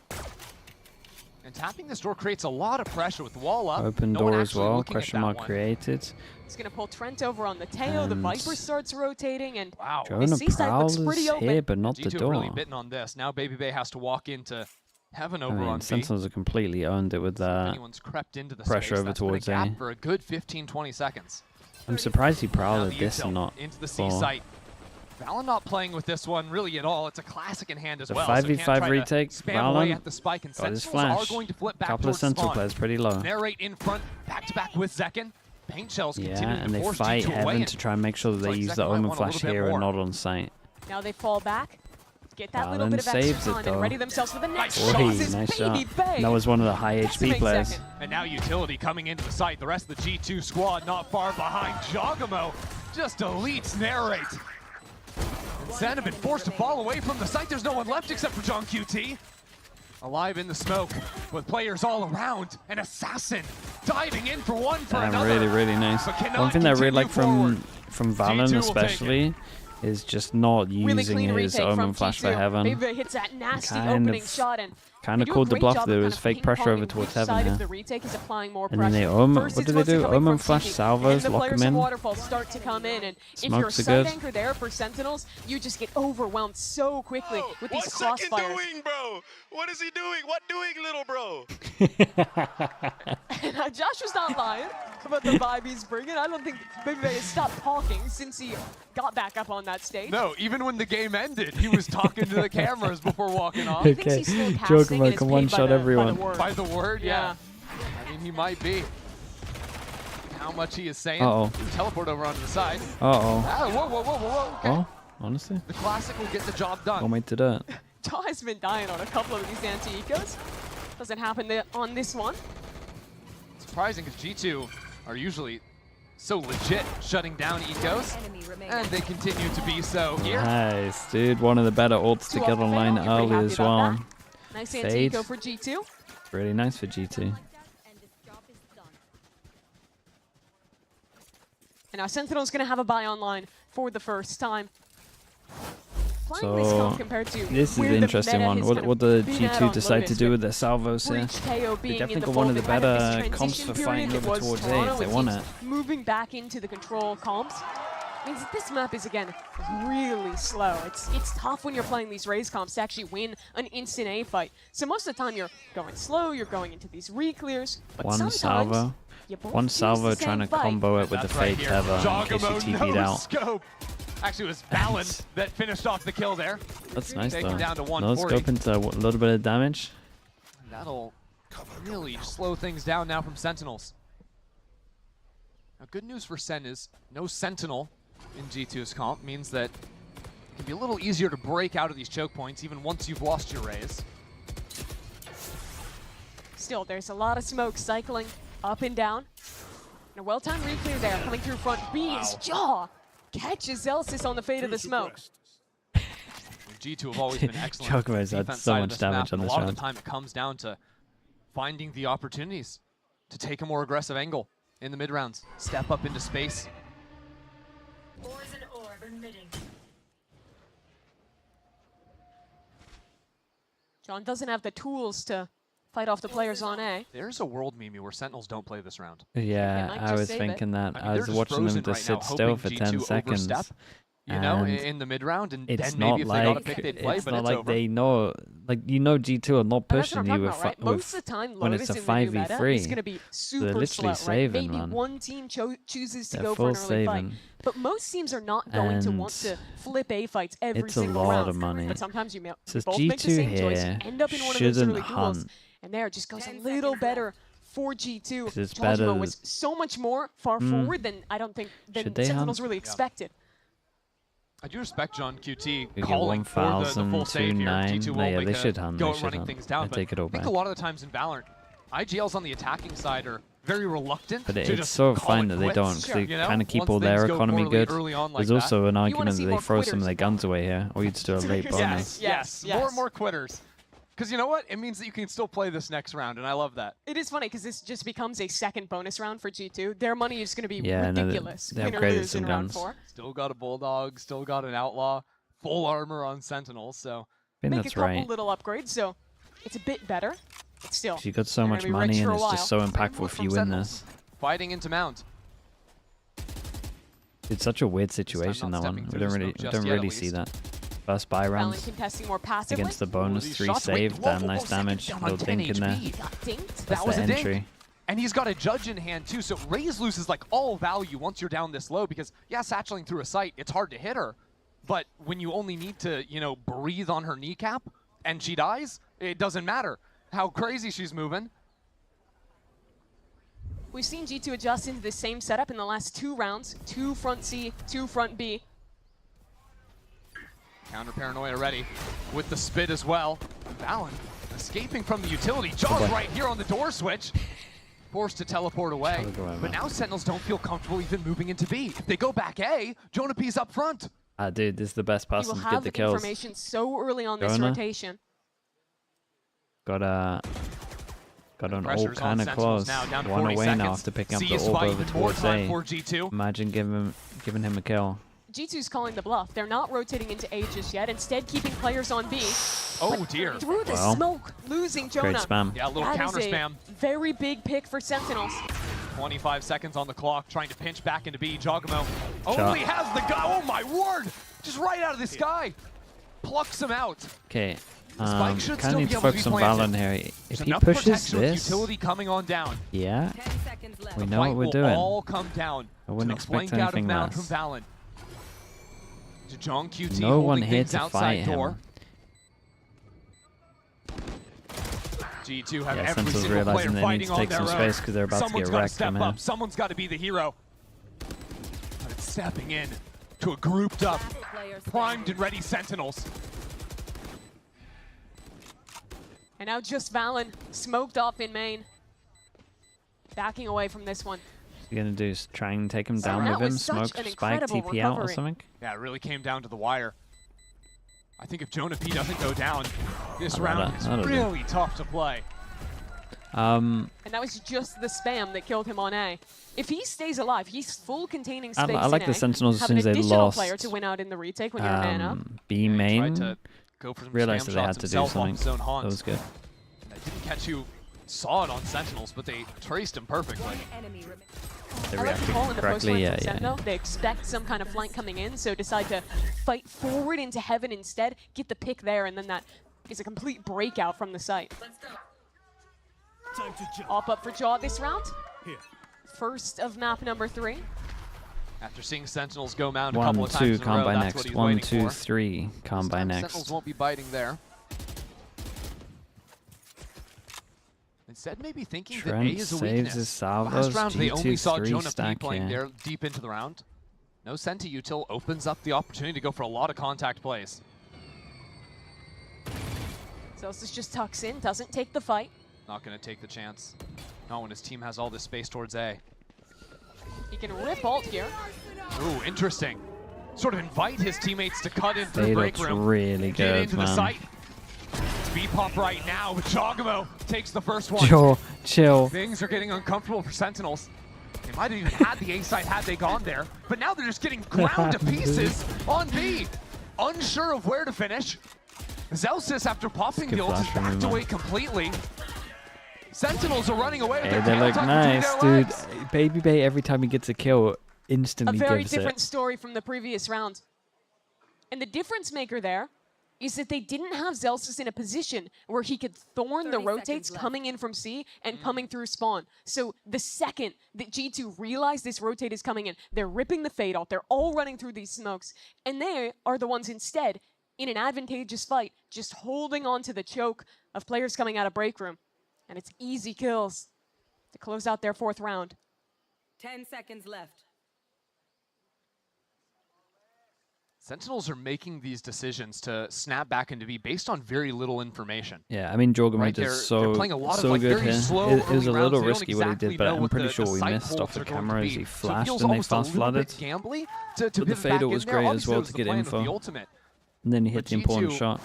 And tapping this door creates a lot of pressure with wall up. Open No one door as actually well, looking at question that mark one. created. He's going to pull Trent over on the Teo. The And Viper starts rotating, and Drone the and C side looks pretty Prowler's open. here, but not the G2 door. really bitten on this. Now Baby Bay has to walk into heaven I over on mean, B. Sentinels have completely owned it with that Anyone's crept into the pressure space. over That's been a towards gap A. for a good 15-20 seconds. I'm surprised he Now Prowler the this intel and not into the C for site. Valen not playing with this one really at all. It's a classic in hand as the well. so can't 5v5 try to retake. spam away Valen at the spike, and got his Sentinels flash. are going to flip back Couple of towards Sentinel spawn. players pretty low. Narrate in front, back to back with Zekken. Paint shells Yeah, continuing and to they force fight G2 away, Heaven and to try and make sure that they like use Zekken the might Omen want a flash little bit here and more. not on site. Now they fall back. Get that little Valen bit of extra saves it, time though. and ready themselves for the next Oi, shot. This is nice shot. Baby Bay. That was one of the high HP Decimate players. second. And now Utility coming into the site. The rest of the G2 squad not far behind. Jogamo just deletes Narrate. And Zen have been forced to fall away from the site. There's no one left except for John QT. Alive in the smoke with players all around. An Assassin diving in for one for Damn, another. really, really nice. But cannot One thing that I really like continue from Valen G2 will especially is just not using his Omen Flash for Heaven. Baby hits that nasty opening shot and kind of called the bluff. There was fake pressure over towards Heaven here. And then they Omen, what do they do? Omen Flash salvos, lock him in. Waterfalls start to come in, and if you're a side anchor there for Sentinels, you just get overwhelmed so quickly with these crossfires. What's doing, bro? What is he doing? What doing, little bro? And Josh was not lying about the vibe he's bringing. I don't think Baby Bay has stopped talking since he got back up on that stage. No, even when the game ended, he was talking to the cameras before walking off. Okay, Joker can one-shot everyone. By the word, yeah. I mean, he might be. How much he is saying. Teleport over onto the side. Ah, whoa, whoa, whoa, whoa, okay. Oh, honestly? The classic will get the job done. Don't wait to do it. Jaw has been dying on a couple of these anti-ecos. Doesn't happen on this one. Surprising, because G2 are usually so legit shutting down ecos, and they continue to be so here. Nice, dude. One of the better ults to get online early as well. Nice anti-eco for G2. Really nice for G2. And now Sentinel's going to have a buy online for the first time. So this is the interesting one. What the G2 decide to do with their salvos here? They definitely got one of the better comps for fighting over towards A if they want it. Moving back into the control comps means that this map is, again, really slow. It's tough when you're playing these raise comps to actually win an instant A fight. So most of the time you're going slow, you're going into these re-clears, but one salvo trying to combo it with the fake Heather in case you TP'd out. Scope. Actually, it was Balance that finished off the kill there. That's nice though. Down to no scope into a little bit of damage. That'll really slow things down now from Sentinels. Now, good news for Sen is no Sentinel in G2's comp means that it can be a little easier to break out of these choke points even once you've lost your raise. Still, there's a lot of smoke cycling up and down. And a well-timed re-clear there coming through front. B's Jaw catches Zelsis on the fade of the smoke. G2 have always been excellent. Chocobo's had so much damage on this round. A lot of the time it comes down to finding the opportunities to take a more aggressive angle in the mid rounds. Step up into space. John doesn't have the tools to fight off the players on A. There's a world meme where Sentinels don't play this round. Yeah, I was thinking that. I was watching them just sit still for 10 seconds. You know, in the mid round, and it's then maybe if they got a like pick, they'd play, it's but not it's like over. they know, like G2 are not pushing you with, Most of the time, when it's a 5v3. It's going to be super they're literally slow, right? saving, Maybe man. one team chooses to They're go for an full early fight, saving. but most teams are not going to want to flip A fights every It's a single lot round. of money. But sometimes you So both make the G2 same choice, here you end up in one of those shouldn't early duels, hunt. and there it just goes a little better for G2. It's Jojima better- was so much more far forward than I don't think Should they Sentinels hunt? really expected. I do respect John QT You get calling for the full save here. 1,029. G2 No, will yeah, make they a should hunt. go They at should running hunt. things down. I But take it all I think back. a lot of the times in Valorant, IGLs on the attacking side are very reluctant But to it's just so call fine it that they quits, don't, because they you know? kind of keep Once all their things go economy poorly good. early on like There's that. also an wanna argument see that they more throw some of quitters. their guns away here, or you just do a late bonus. Yes. More quitters. Because you know what? It means that you can still play this next round, and I love that. It is funny because this just becomes a second bonus round for G2. Their money is going to be Yeah, no, ridiculous. they win or upgraded lose some in round guns. 4. Still got a Bulldog, still got an Outlaw, full armor on Sentinels, so... I think Make that's a couple right. little upgrades, so it's a bit better. But still, You got so they're much gonna be money, rich and for a it's just while. so impactful if you win this. Fighting into Mount. It's such a weird situation, that one. We don't really see that. First buy Valen rounds contesting more passively. against the bonus these 3 shots- wait, save, whoa, damn whoa, nice whoa, second damage. down on Little 10 dink in there. HP. Got dinked. That's That was the a dink. entry. And he's got a judge in hand too, so Raze loses like all value once you're down this low because, yeah, satcheling through a sight, it's hard to hit her. But when you only need to, you know, breathe on her kneecap and she dies, it doesn't matter how crazy she's moving. We've seen G2 adjust into the same setup in the last 2 rounds. 2 front C, 2 front B. Counter paranoia ready with the spit as well. Valen escaping from the utility. Jaws right here on the door switch. Forced to teleport away. But now Sentinels don't feel comfortable even moving into B. If they go back A, Jonah P's up front. Dude, this is the best You person will to get have the kills. information so early on this Jonah? rotation. Got an ult Pressure's on kind of Sentinels close. now, down to 1 40 away now seconds. after picking up C the is orb fighting over more towards time A. for G2. Imagine giving him a kill. G2's calling the bluff. They're not rotating into A just yet, instead keeping players on B. Oh dear. Through the smoke, losing Jonah. Great spam. Yeah, a little counter spam. Very big pick for Sentinels. 25 seconds on the clock, trying to pinch back into B. Jogamo only has the guy. Oh my word! Just right out of the sky. Plucks him out. Okay. Spike Kind should of still need be to able to focus be on planted. VALORANT here. If There's he enough pushes protection with this, utility coming on down. yeah, we The know what fight we're will doing. all come down. I wouldn't to the expect flank out of anything Mount less. from Valen. To John QT No one holding here things to outside fight door. him. G2 have Yeah, every Sentinels single realizing player they need fighting to on take their some own. space because they're about to Someone's get gotta wrecked. step man. up. Someone's got to be the hero. But it's stepping in to a grouped up, primed and ready Sentinels. And now just Valen, smoked off in main. Backing away from this one. What you're going to do is try and take him down that with him, was such smoke, an spike, incredible TP out or recovery. something. Yeah, it really came down to the wire. I think if Jonah P doesn't go down, this round is that'll do. really tough to play. And that was just the spam that killed him on A. If he stays alive, he's full containing space I like in the A. Sentinels as Have soon as an they additional lost player to win out in the retake when you're a man up. B main, tried to go for some realized spam that they had shots to do himself off something. his own That haunt. was good. I didn't catch who saw it on Sentinels, but they traced him perfectly. They I like the reacted call in the post correctly, line from yeah. Sen, though. They expect some kind of flank coming in, so decide to fight forward into heaven instead, get the pick there, and then that is a complete breakout from the site. Op up for Jaw this round. First of map number 3. After seeing Sentinels go mound a 1, couple of 2, times in a row, combine that's next. what he's 1, waiting 2, for. 3, combine next. Sentinels won't be biting there. Instead, maybe thinking that A Trent is a saves weakness. his salvos. Last round, they only G2 saw 3 Jonah P stack playing here. there deep into the round. No Senti util opens up the opportunity to go for a lot of contact plays. Celsius just tucks in, doesn't take the fight. Not going to take the chance. Not when his team has all this space towards A. He can rip ult here. Ooh, interesting. Sort of invite his teammates to cut in through They break looks room. really Get good, into the man. site. It's B-pop right now, but Jogamo takes the first one. Chill. Things are getting uncomfortable for Sentinels. They might have even had the A site had they gone there, but now they're just getting ground to pieces on B. Unsure of where to finish. Zelsis, after popping the ult, is backed away completely. Sentinels are running away with Hey, their they look tail tucked between nice, their dude. legs. Baby Bay, every time he gets a kill, A instantly very gives different it. story from the previous round. And the difference maker there is that they didn't have Zelsis in a position where he could thorn the rotates coming in from C and coming through spawn. So the second that G2 realize this rotate is coming in, they're ripping the fade out, they're all running through these smokes, and they are the ones instead, in an advantageous fight, just holding on to the choke of players coming out of break room. And it's easy kills to close out their 4th round. 10 seconds left. Sentinels are making these decisions to snap back into B based on very little information. Yeah, I mean, Jorgemite Right, is they're playing a lot of, so like, good very here. slow It was a early little rounds. They don't risky what he exactly did, but know I'm what pretty the sure we site missed holds off the are going to camera as be. he So it flashed feels and they almost a fast little bit flooded. gambly to But the pivot back fader in was there. great as Obviously, well it was to the get plan with info. the ultimate. And then he hit But the important G2 shot.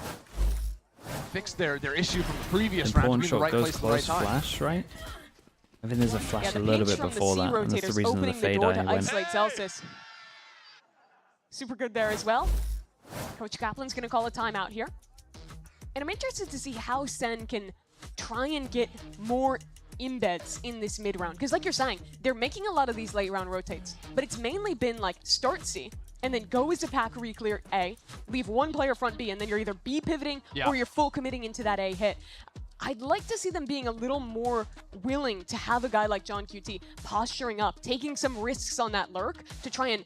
Fixed their issue from the previous The round, important to be in the shot right goes place at the right close, time. flash, right? I think there's a flash the a little pinch bit from the before C that, and that's the rotators reason the opening the fade door eye to went. isolate Zelsis. Super good there as well. Coach Kaplan's going to call a timeout here. And I'm interested to see how Sen can try and get more embeds in this mid round. Because like you're saying, they're making a lot of these late round rotates. But it's mainly been like start C, and then go as a pack re-clear A, leave one player front B, and then you're either B pivoting or you're full committing into that A hit. I'd like to see them being a little more willing to have a guy like John QT posturing up, taking some risks on that lurk to try and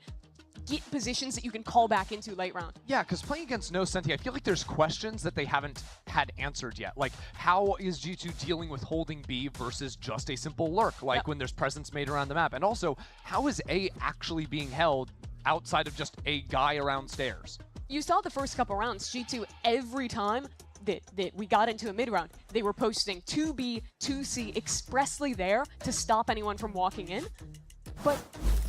get positions that you can call back into late round. Yeah, because playing against no Senti, I feel like there's questions that they haven't had answered yet. Like, how is G2 dealing with holding B versus just a simple lurk, like when there's presence made around the map? And also, how is A actually being held outside of just a guy around stairs? You saw the first couple rounds, G2, every time that we got into a mid-round, they were posting 2B, 2C expressly there to stop anyone from walking in. But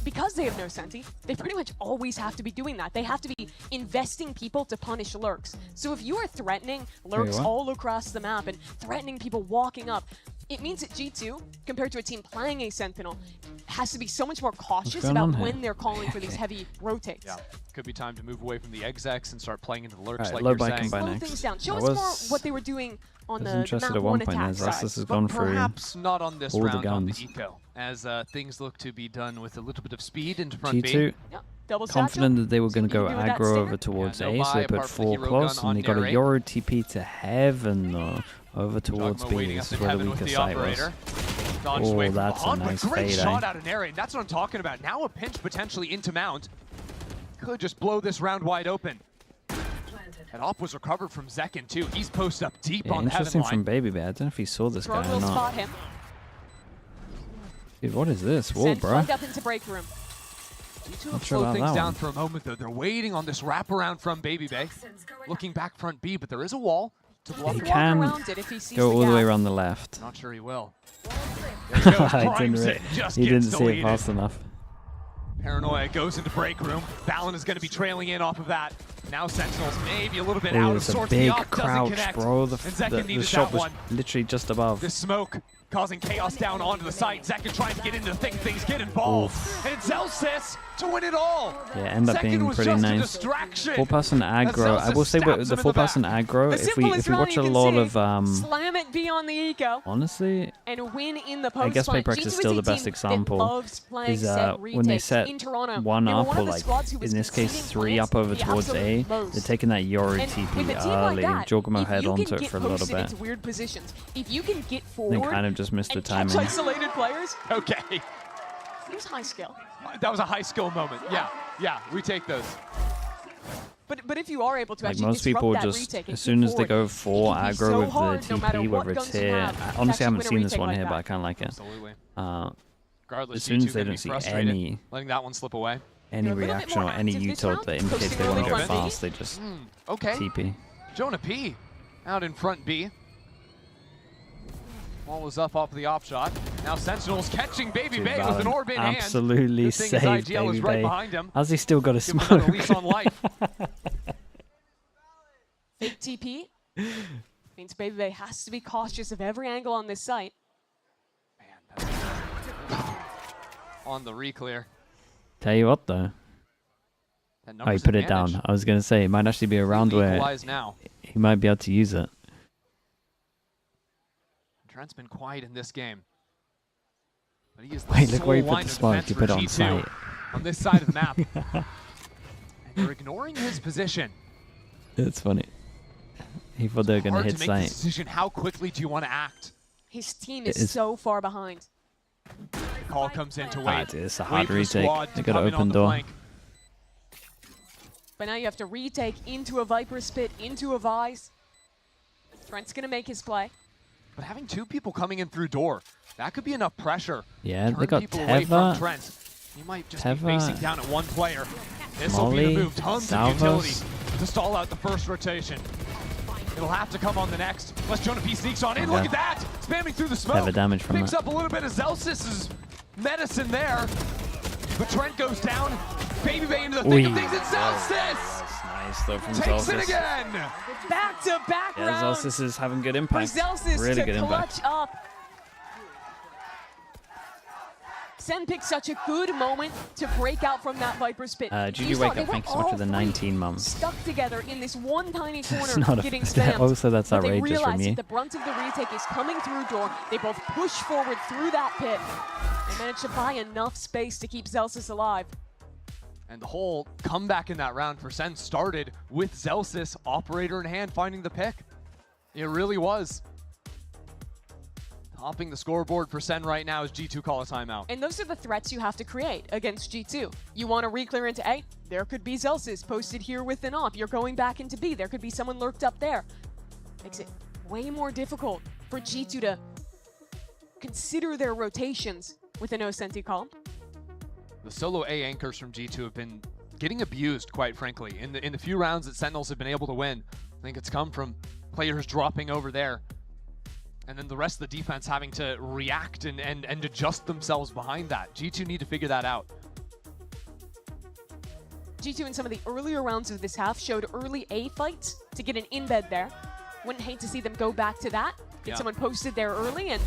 because they have no Senti, they pretty much always have to be doing that. They have to be investing people to punish lurks. So if you are threatening lurks all across the map and threatening people walking up, it means that G2, compared to a team playing a Sentinel, has to be so much more cautious about when they're calling for these heavy rotates. Yeah, could be time to move away from the execs and start playing into the lurks like low you're by saying. combine Slow next. things down. Show us more what they were doing on the interested map at one one point attack as side. this has gone through Perhaps not on this all the round on the guns. eco, as things look to be done with a little bit of speed into front G2 B. confident that they were going to go do with that aggro stinger? over towards no A, so buy they put apart from the 4 hero close, gun and on they got a near A. Yoru TP to heaven over towards Dogma B. waiting This up is in where the heaven with weakest the site was. operator. Dodged away Oh, from that's a behind, nice but great fade, shot eh? out in area. That's what I'm talking about. Now a pinch potentially into Mount. Could just blow this round wide open. And op was recovered from Zekin too. He's posted up deep Yeah, on the heaven interesting line. from Baby Bear. I don't know if he saw this guy or will not. spot him. Dude, what is this? Whoa, Send bro. plugged up into break room. G2 Not sure slow about things that down one. for a moment though. They're waiting on this wraparound from Baby Bay. Looking back front B, but there is a wall to block He it. can go all the way around the left. Not sure he will. I didn't he didn't see it deleted. fast enough. Paranoia goes into break room. Valen is going to be trailing in off of that. Now Sentinels maybe a little bit out Oh, of it's a sorts. big The op doesn't crouch, connect. bro. And Zekin The needed shot that was one. literally just above. This smoke causing chaos down onto the site. Zekin trying to get into the thick of things, get involved. And it's Zelsis to win it all. Yeah, end up Zekin being was pretty just a nice. distraction. 4-person aggro. I will say with the 4-person aggro, if we watch a lot of slam it B on the eco. honestly, And win in the post I guess fight. Playprex is still the best example. Is when they set one up, or like in this case 3 up over towards A, they're taking that Yoru TP early, Jorgamo head onto it for a little bit. Weird positions. If you can get Then forward kind of just missed the and catch timing. isolated players, Okay. it was high skill. That was a high skill moment. Yeah, we take those. But if you are able to Like actually most disrupt people that just, retake and as soon get as they forward, go full it can be aggro so with hard, the no matter TP, what whether it's guns you here. have, to Honestly, I actually haven't win a seen this retake one like here, that. but I kind of like it. Absolutely. As Regardless, soon as G2 they gonna don't be see frustrated, any letting that one slip away. reaction or any U-tilt that indicates they want to go fast, they just Okay. TP. Jonah P out in front B. Wall is up off the off shot. Now Sentinels catching Baby Dude, Bay with an orb in hand. absolutely Good thing his saved IGL Baby is right Bay. behind him. How's he still got a Give him another smoke? lease on life. Fake TP means Baby Bay has to be cautious of every angle on this site. On the reclear. Tell you what though. That Oh, he numbers put it advantage. down. I was gonna say it might actually be a round where Equalize now. he might be able to use it. Trent's been quiet in this game. But he is the Wait, look where he sole put line the of smoke. defense He for put it on G2 site. on this side of the map. And they're ignoring his position. It's funny. He thought they were gonna Hard hit to make site. this decision. How quickly do you want to act? His team It is is- so far behind. Call comes in to Ah, wait. dude, it's a Wait hard for the retake. squad They to got come an in on open the door. flank. But now you have to retake into a Viper Spit, into a Vise. Trent's going to make his play. But having 2 people coming in through door, that could be enough pressure. Yeah, Turn they got people away from Teva, Trent. He might just be Teva, facing down at one player. This will be the Molly, move. Tons of Salvos. utility to stall out the first rotation. It'll have to come on the next. Unless Jonah P sneaks on in. Yeah. Look at that! Spamming through the smoke. Teva damage from Picks that. up a little bit of Zelsis's medicine there. But Trent goes down. Baby Bay into the thick of things. It's Zelsis! Nice though from Takes it Zelsis. again! Back-to-back Yeah, rounds Zelsis is having good for impact. Zelsis Really to good impact. clutch up. Sen picked such a good moment to break out from that Viper Spit. GG You saw Wake they Up, were thank you so much all for the three 19 months. stuck together in this one tiny It's corner not a- getting spammed. also, that's but they outrageous from realized you. that the brunt of the retake is coming through door. They both push forward through that pit. They managed to buy enough space to keep Zelsis alive. And the whole comeback in that round for Sen started with Zelsis, operator in hand, finding the pick. It really was. Topping the scoreboard for Sen right now is G2 call a timeout. And those are the threats you have to create against G2. You want to re-clear into A? There could be Zelsis posted here with an op. You're going back into B. There could be someone lurked up there. Makes it way more difficult for G2 to consider their rotations with a no senti call. The solo A anchors from G2 have been getting abused, quite frankly. In the few rounds that Sentinels have been able to win, I think it's come from players dropping over there. And then the rest of the defense having to react and adjust themselves behind that. G2 need to figure that out. G2 in some of the earlier rounds of this half showed early A fights to get an in-bed there. Wouldn't hate to see them go back to that. Get someone posted there early and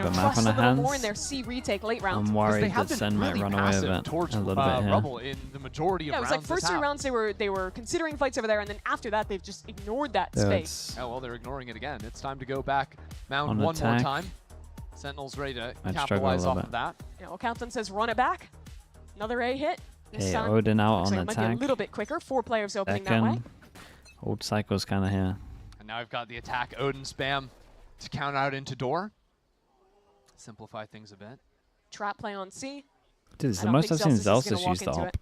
have a map trust on a our little hands. more in their C retake late round. I'm worried that Sen might run away with it towards a little bit here. Rubble in the majority of Yeah, it was like first 2 rounds they were considering fights over there, and then after that they've just ignored that space. Oh well, they're ignoring it again. It's time to go back mound On one more attack. time. Sentinels ready to I'd capitalize off bit. of that. Yeah, well, Captain says run it back. Another A hit. This Hey, time, Odin out looks on like it might be attack. a little bit quicker. 4 players opening that way. Second. Old Cycle's kind of here. And now I've got the attack Odin spam to count out into door. Simplify things a bit. Trap play on C. Dude, it's the most I've seen Zelsis use the op.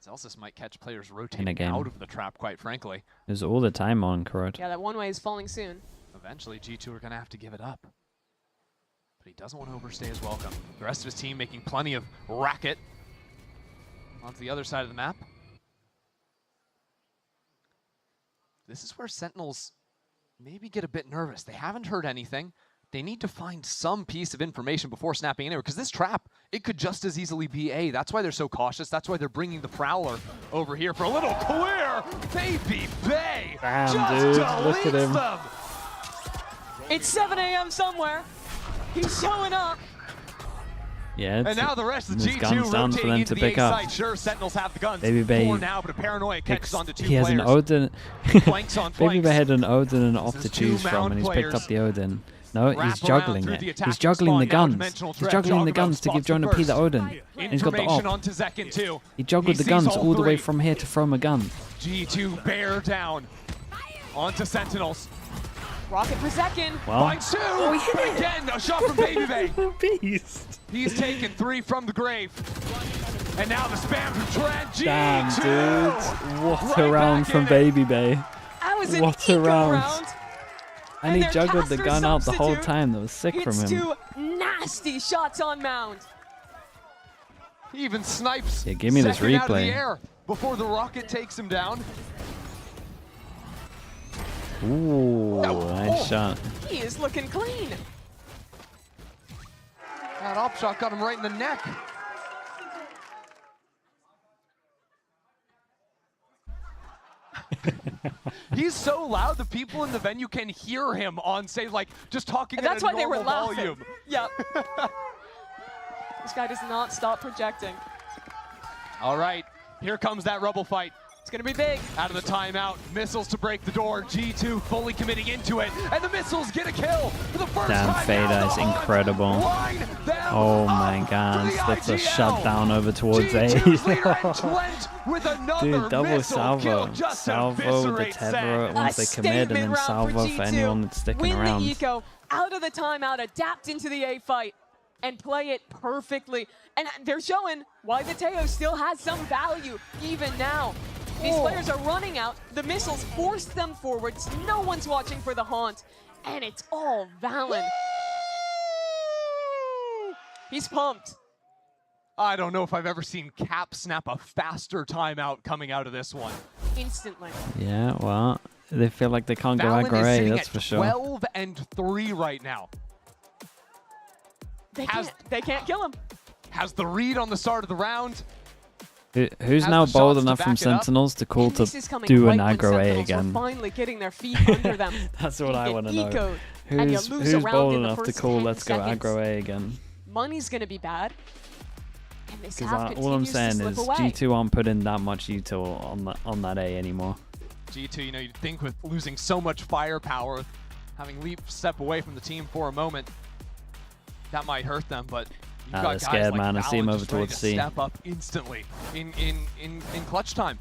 Zelsis might catch players In a rotating game. out of the trap, quite frankly. There's all the time on Karot. Yeah, that one way is falling soon. Eventually, G2 are going to have to give it up. But he doesn't want to overstay his welcome. The rest of his team making plenty of racket onto the other side of the map. This is where Sentinels maybe get a bit nervous. They haven't heard anything. They need to find some piece of information before snapping anywhere, because this trap, it could just as easily be A. That's why they're so cautious. That's why they're bringing the Prowler over here for a little clear. Baby Bay Damn, dude, look at him. them. It's 7 a.m. somewhere. He's showing up. Yeah, And now the rest of there's G2 guns down for rotating them into to the pick A up. side. Sure, Sentinels have the guns. Baby Bay 4 now, but a paranoia catches onto 2 he has players. an Odin. Flanks on Baby flanks. Bay had an Odin and an op This to is 2 choose from, mound and he's picked up players. the Odin. No, he's Wrap juggling around it. through the He's attacking juggling the spawn, now guns. dimensional He's threat. juggling the Joggernaut guns to give spots Jonah the P the first. Odin. And he's got the Information op. onto Zekin too. He juggled the sees guns all all the way 3. from here to throw him a gun. G2 bear down onto Sentinels. Rocket for Zekin. Well. Finds 2. Oh, he hit it. Again, a shot from Baby Bay. Beast. He's taken 3 from the grave. And now the spam from Trent. G2. Damn, dude. What Right a round back from in it. Baby Bay. That was an What a eco round. And he their juggled the caster gun out the whole substitute time. That was sick from hits him. 2 nasty shots on mound. He even snipes. Yeah, give me this Zekin out of the replay. air before the rocket takes him down. Ooh, nice shot. He is looking clean. That op shot got him right in the neck. He's so loud, the people in the venue can hear him on stage, like just talking And that's at a why they were normal laughing. volume. Yep. This guy does not stop projecting. All right, here comes that Rebel fight. It's gonna be big. Out of the timeout, missiles to break the door. G2 fully committing into it, and the missiles get a kill for the first Damn, time. Fader now is the Hawks incredible. line them Oh up my god, for the that's a IGL. shutdown over towards G2's leader A. entrenched with another Dude, double missile salvo. kill just to Salvo, the eviscerate Tevra Sen. once they commit, and then Statement round salvo for for G2. anyone that's sticking Win around. the eco, out of the timeout, adapt into the A fight, and play it perfectly. And they're showing why the Teo still has some value, even now. These players are running out. The missiles force them forwards. No one's watching for the haunt. And it's all Valen. He's pumped. I don't know if I've ever seen Cap snap a faster timeout coming out of this one. Instantly. Yeah, well, they feel like they can't go Valen aggro is A, sitting that's at for sure. 12 and 3 right now. They can't kill him. Has the read on the start of the round. Who's Has now the bold shots to enough from back it up. Sentinels to call This to is coming do an right when aggro A Sentinels were again? finally getting their feet under them. That's what I You want to get know. ecoed, and you lose a Who's round bold in the enough to first call 10 let's go seconds. aggro A again? Money's going to be bad. And this Because half all I'm continues to saying slip is away. G2 aren't putting that much util on that A anymore. G2, you know, you'd think with losing so much firepower, having Leap step away from the team for a moment, that might hurt them, but you've Nah, got they're guys scared, like man. I see Valen him over just ready towards to C. step up instantly in clutch time.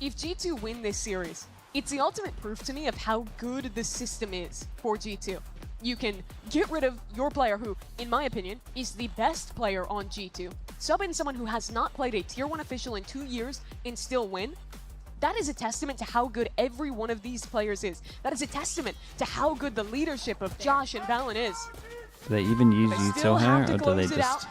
If G2 win this series, it's the ultimate proof to me of how good the system is for G2. You can get rid of your player who, in my opinion, is the best player on G2, sub in someone who has not played a Tier 1 official in 2 years and still win. That is a testament to how good every one of these players is. That is a testament to how good the leadership of Josh and Valen is. Do they even use They still util have here, to or do they close it out. just...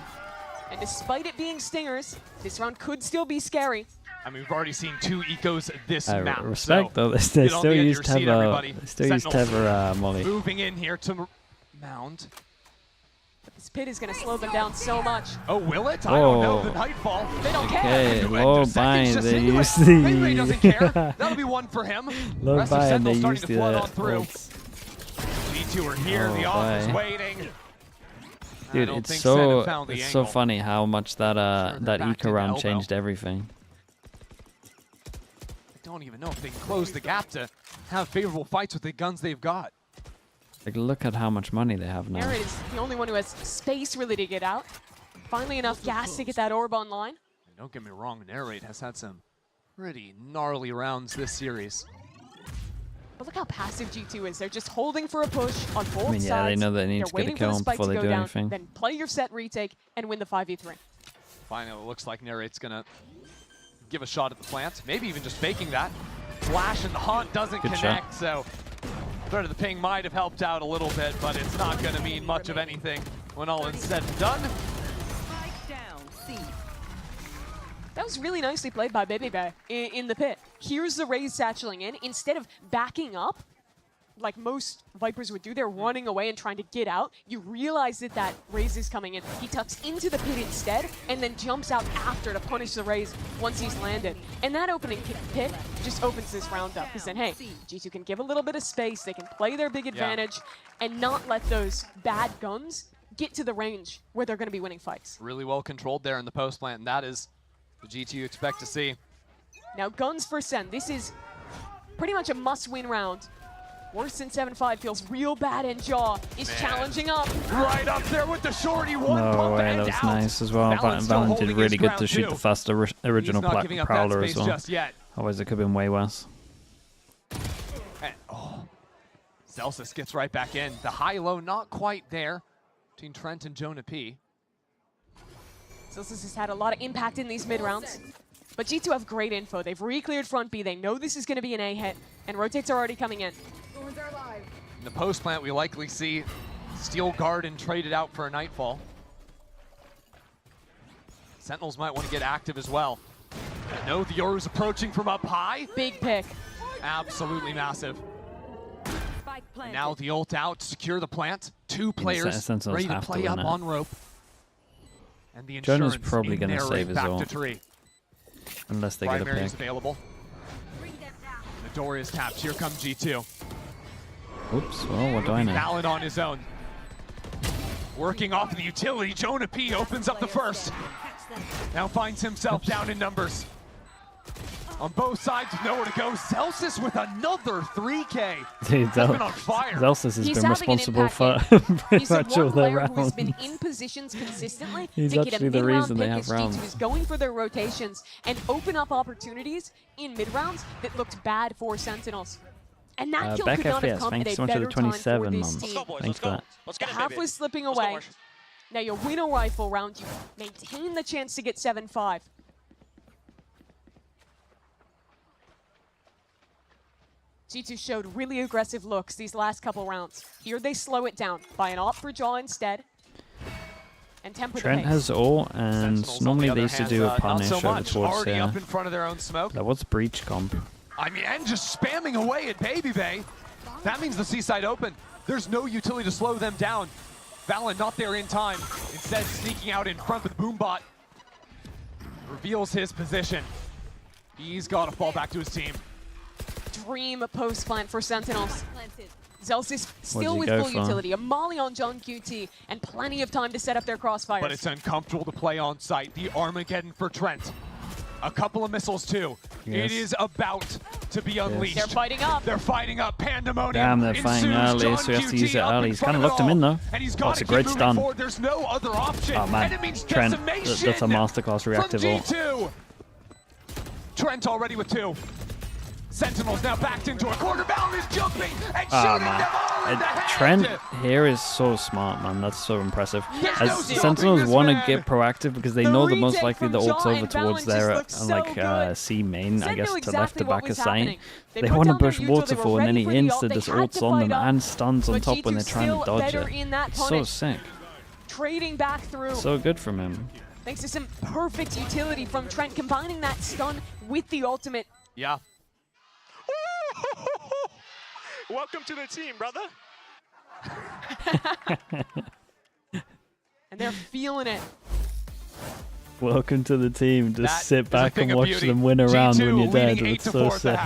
And despite it being stingers, this round could still be scary. I mean, we've already seen 2 ecos this map. respect so though, they get on still the edge use of your seat, Tevra. everybody. They still use Sentinels Tevra Molly. moving in here to mound. But this pit is going to slow them down so much. Oh, will it? I don't know. Oh. The Nightfall. They don't care. Okay, Into it. low Just bind, seconds they just use into it. Maybe he doesn't care. the... That'll be one for him. Low Rest of bind, they Sentinels starting use to flood on the... through. G2 are here. Oh, the off is boy. waiting. Dude, it's so funny how much that eco round changed everything. I don't even know if they can close the gap to have favorable fights with the guns they've got. Like, look at how much money they have now. Narrate is the only one who has space really to get out. Finally enough gas to get that orb online. Don't get me wrong, Narrate has had some pretty gnarly rounds this series. But look how passive G2 is. They're just holding for a push on both sides. Yeah, they know they need to get a kill before they do anything. Then play your set retake and win the 5v3. Finally, it looks like Narrate's gonna give a shot at the plant. Maybe even just faking that. Flash and the haunt doesn't connect, so threat of the ping might have helped out a little bit, but it's not gonna mean much of anything when all is said and done. That was really nicely played by Baby Bay in the pit. Here's the Raze satcheling in. Instead of backing up, like most Vipers would do, they're running away and trying to get out. You realize that that Raze is coming in. He tucks into the pit instead, and then jumps out after to punish the Raze once he's landed. And that opening pit just opens this round up, because then, hey, G2 can give a little bit of space, they can play their big advantage, and not let those bad guns get to the range where they're going to be winning fights. Really well controlled there in the post plant, and that is the G2 you expect to see. Now, guns for Sen. This is pretty much a must-win round. Worse than 7-5 feels real bad, and Jaw is challenging up. Right up there with the shorty. One no way, that was nice as well. Valen did really good to shoot the fast original Prowler as well. Otherwise, it could have been way worse. And, Celsius gets right back in. The high-low not quite there between Trent and Jonah P. Celsius has had a lot of impact in these mid-rounds. But G2 have great info. They've re-cleared front B. They know this is going to be an A hit, and rotates are already coming in. In the post plant, we likely see Steel Garden traded out for a Nightfall. Sentinels might want to get active as well. No, the Yoru's approaching from up high. Big pick. Absolutely massive. And now the ult out to secure the plant. Two players ready to play up on rope. And the Jonah's probably going to save his ult. Unless they get a pick. Available. The door is tapped. Here comes G2. Oops, well, what do I know? Valid on his own. Working off the utility, Jonah P opens up the first. Now finds himself down in numbers. On both sides, nowhere to go. Celsius with another 3K. Dude, Celsius has been responsible for pretty much all their rounds. He's been in positions consistently He's to get actually a the mid-round reason they have pick rounds. G2 is going for their rotations and open up opportunities in mid-rounds that looked bad for Sentinels. And that kill could not have come at a better time for this team. Thanks for that. The half was slipping away. Now you win a rifle round, you maintain the chance to get 7-5. G2 showed really aggressive looks these last couple rounds. Here they slow it down by an opt for Jaw instead. And temper Trent has ult, and normally they used to do a punish over towards here. Up in front of their own smoke. That was breach comp. I mean, and just spamming away at Baby Bay. That means the seaside open. There's no utility to slow them down. Valen not there in time. Instead, sneaking out in front with Boombot. Reveals his position. He's got to fall back to his team. Dream post plant for Sentinels. Celsius still with full utility. A molly on John QT and plenty of time to set up their crossfires. But it's uncomfortable to play on site. The Armageddon for Trent. A couple of missiles too. Yes. It is about to be unleashed. They're fighting up. They're fighting up. Pandemonium. Damn, they're fighting early, so we have to use it early. He's kind of locked him in though. Oh, it's a great stun. There's no other option. Oh man, Trent, that's a masterclass reactive ult. Trent already with 2. Sentinels now backed into a corner. Valen is jumping and shooting them all in the head. Trent here is so smart, man. That's so impressive. As Sentinels want to get proactive because they know the most likely the ult's over towards their C main, I guess, to left to back of site. They want to push waterfall, and then he insta just ults on them and stuns on top when they're trying to dodge it. It's so sick. Trading back through. So good from him. Thanks to some perfect utility from Trent, combining that stun with the ultimate. Yeah. Welcome to the team, brother. And they're feeling it. Welcome to the team. Just sit back and watch them win a round when you're dead. It's so sick.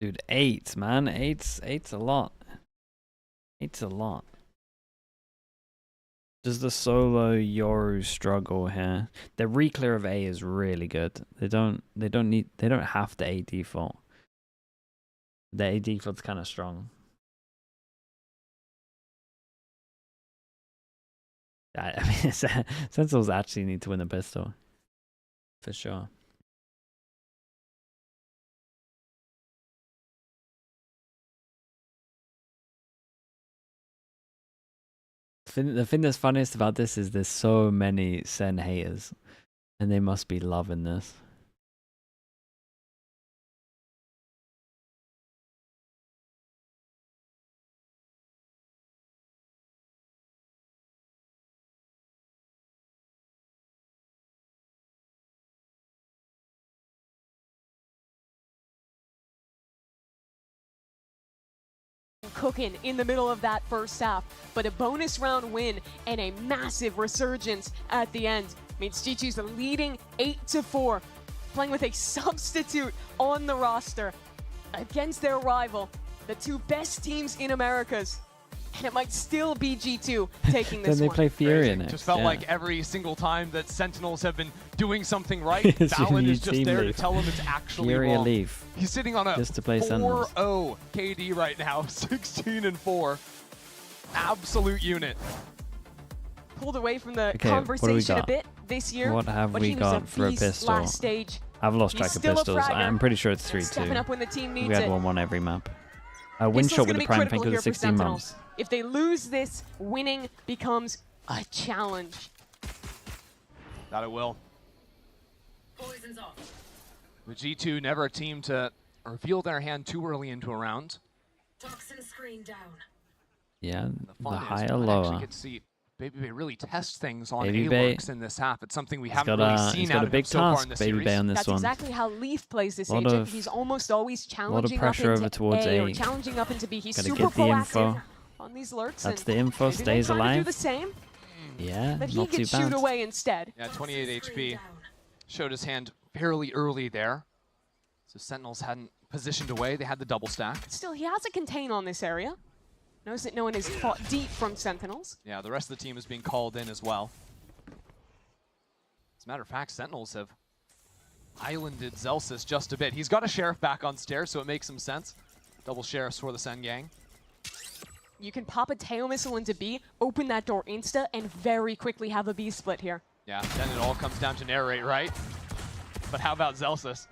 Dude, 8, man. 8's a lot. 8's a lot. Does the solo Yoru struggle here? The re-clear of A is really good. They don't have the A default. The A default's kind of strong. I mean, Sentinels actually need to win the pistol. For sure. The thing that's funniest about this is there's so many Sen haters, and they must be loving this. Cooking in the middle of that first half, but a bonus round win and a massive resurgence at the end means G2's leading 8-4, playing with a substitute on the roster against their rival, the two best teams in Americas. And it might still be G2 taking this Then they play Fury next. Just felt like every single time that Sentinels have been doing something right, Valen is just there to tell them it's actually Fury wrong. leave. He's sitting on a 4-0 KD right now, 16-4. Absolute unit. Pulled away from the conversation a bit this year. What have we got for a pistol? Last stage. I've lost track of pistols. I'm pretty sure it's 3-2. Stepping up when the team needs we had it. 1-1 every map. A win shot with the prime fink of the 16 months. If they lose this, winning becomes a challenge. That it will. Poison's off. The G2 never a team to reveal their hand too early into a round. Toxin screen down. Yeah, the high I or lower. actually get to see Baby Bay really test things on Baby A-lurks in this half. It's something we haven't really seen out of him so far in the series. Bay on this That's one. exactly how Leaf plays this agent. He's almost always challenging pressure up over into towards A, A. or challenging up into B. He's Gotta super get the info. proactive on these lurks. That's the info. Maybe Stays they'll try to do alive. the same, Yeah, but he not too could shoot bad. away instead. Yeah, 28 HP. Showed his hand fairly early there. So Sentinels hadn't positioned away. They had the double stack. Still, he has a contain on this area. Knows that no one has fought deep from Sentinels. Yeah, the rest of the team is being called in as well. As a matter of fact, Sentinels have islanded Zelsis just a bit. He's got a Sheriff back on stairs, so it makes some sense. Double Sheriffs for the Sen gang. You can pop a tail missile into B, open that door insta, and very quickly have a B split here. Yeah, then it all comes down to narrate, right? But how about Zelsis?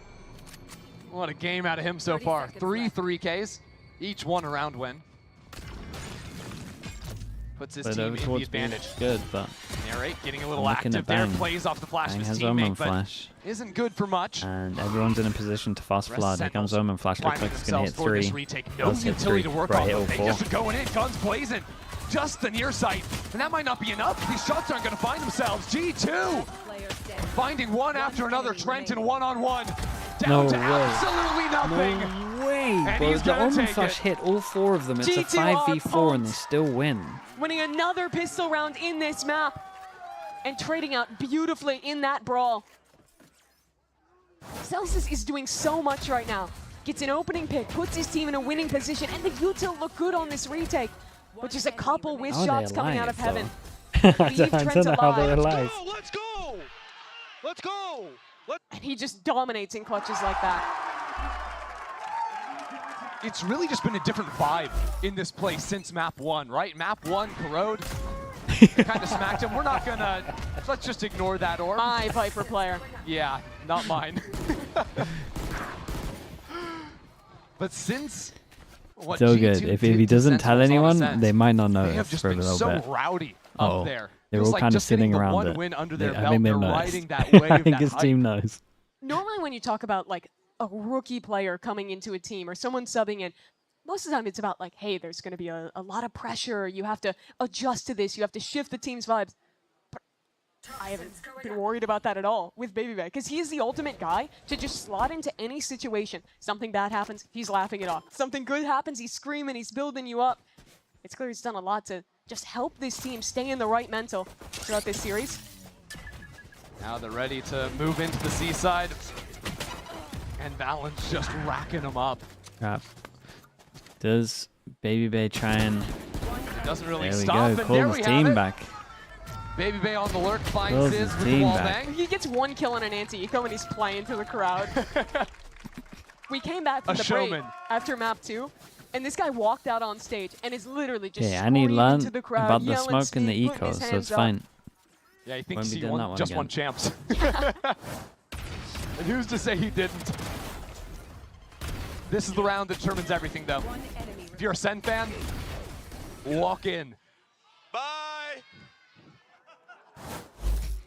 What a game out of him so far. 3-3Ks, each one a round win. Puts his team in the advantage. Good, but Narrate getting a little active there, plays off the flash of his teammate, but flash. Isn't good for much. And everyone's in a position to fast flood. Here comes Omen, flash looks like it's gonna hit 3. No Does hit utility 3. to work Right, on. hit They 4. just going in, guns blazing. Just the near sight. And that might not be enough. These shots aren't going to find themselves. G2 finding one after another. Trenton one-on-one. Down to absolutely nothing. No way, and bro. he's The gonna Omen take flash it. hit all 4 of them. It's a G2 5v4 and they still win. Winning another pistol round in this map and trading out beautifully in that brawl. Celsius is doing so much right now. Gets an opening pick, puts his team in a winning position, and the util look good on this retake. But just a couple whiz shots coming out of heaven. I don't know how they're alive. Let's go! Let's go! And he just dominates in clutches like that. It's really just been a different vibe in this place since map 1, right? Map 1, Corrode kind of smacked him. We're not gonna, let's just ignore that orb. My Viper player. Yeah, not mine. But since what So G2 good. If he did to doesn't tell Sentinels on anyone, Ascent, they might not they have notice just for a been little so bit. rowdy up there. They're Feels all like kind of just getting sitting the around one it. win under their I belt, think they've they're noticed. riding that wave, I think that his hype. team knows. Normally when you talk about like a rookie player coming into a team or someone subbing in, most of the time it's about like, hey, there's going to be a lot of pressure. You have to adjust to this. You have to shift the team's vibes. But I haven't been worried about that at all with Baby Bay because he's the ultimate guy to just slot into any situation. Something bad happens, he's laughing it off. Something good happens, he's screaming, he's building you up. It's clear he's done a lot to just help this team stay in the right mental throughout this series. Now they're ready to move into the seaside. And Valen's just racking them up. Crap. Does Baby Bay try and... It doesn't really there stop. we go. Calls his team back. Baby Bay on the lurk finds his with the wall bang. He gets 1 kill on an anti-eco and he's playing to the crowd. We came back from the break after map 2, and this guy walked out on stage and is literally just and he learned to the crowd, about the smoke and the eco, so it's fine. Yeah, he thinks he just won champs. And who's to say he didn't? This is the round that determines everything, though. If you're a Sen fan, walk in. Bye!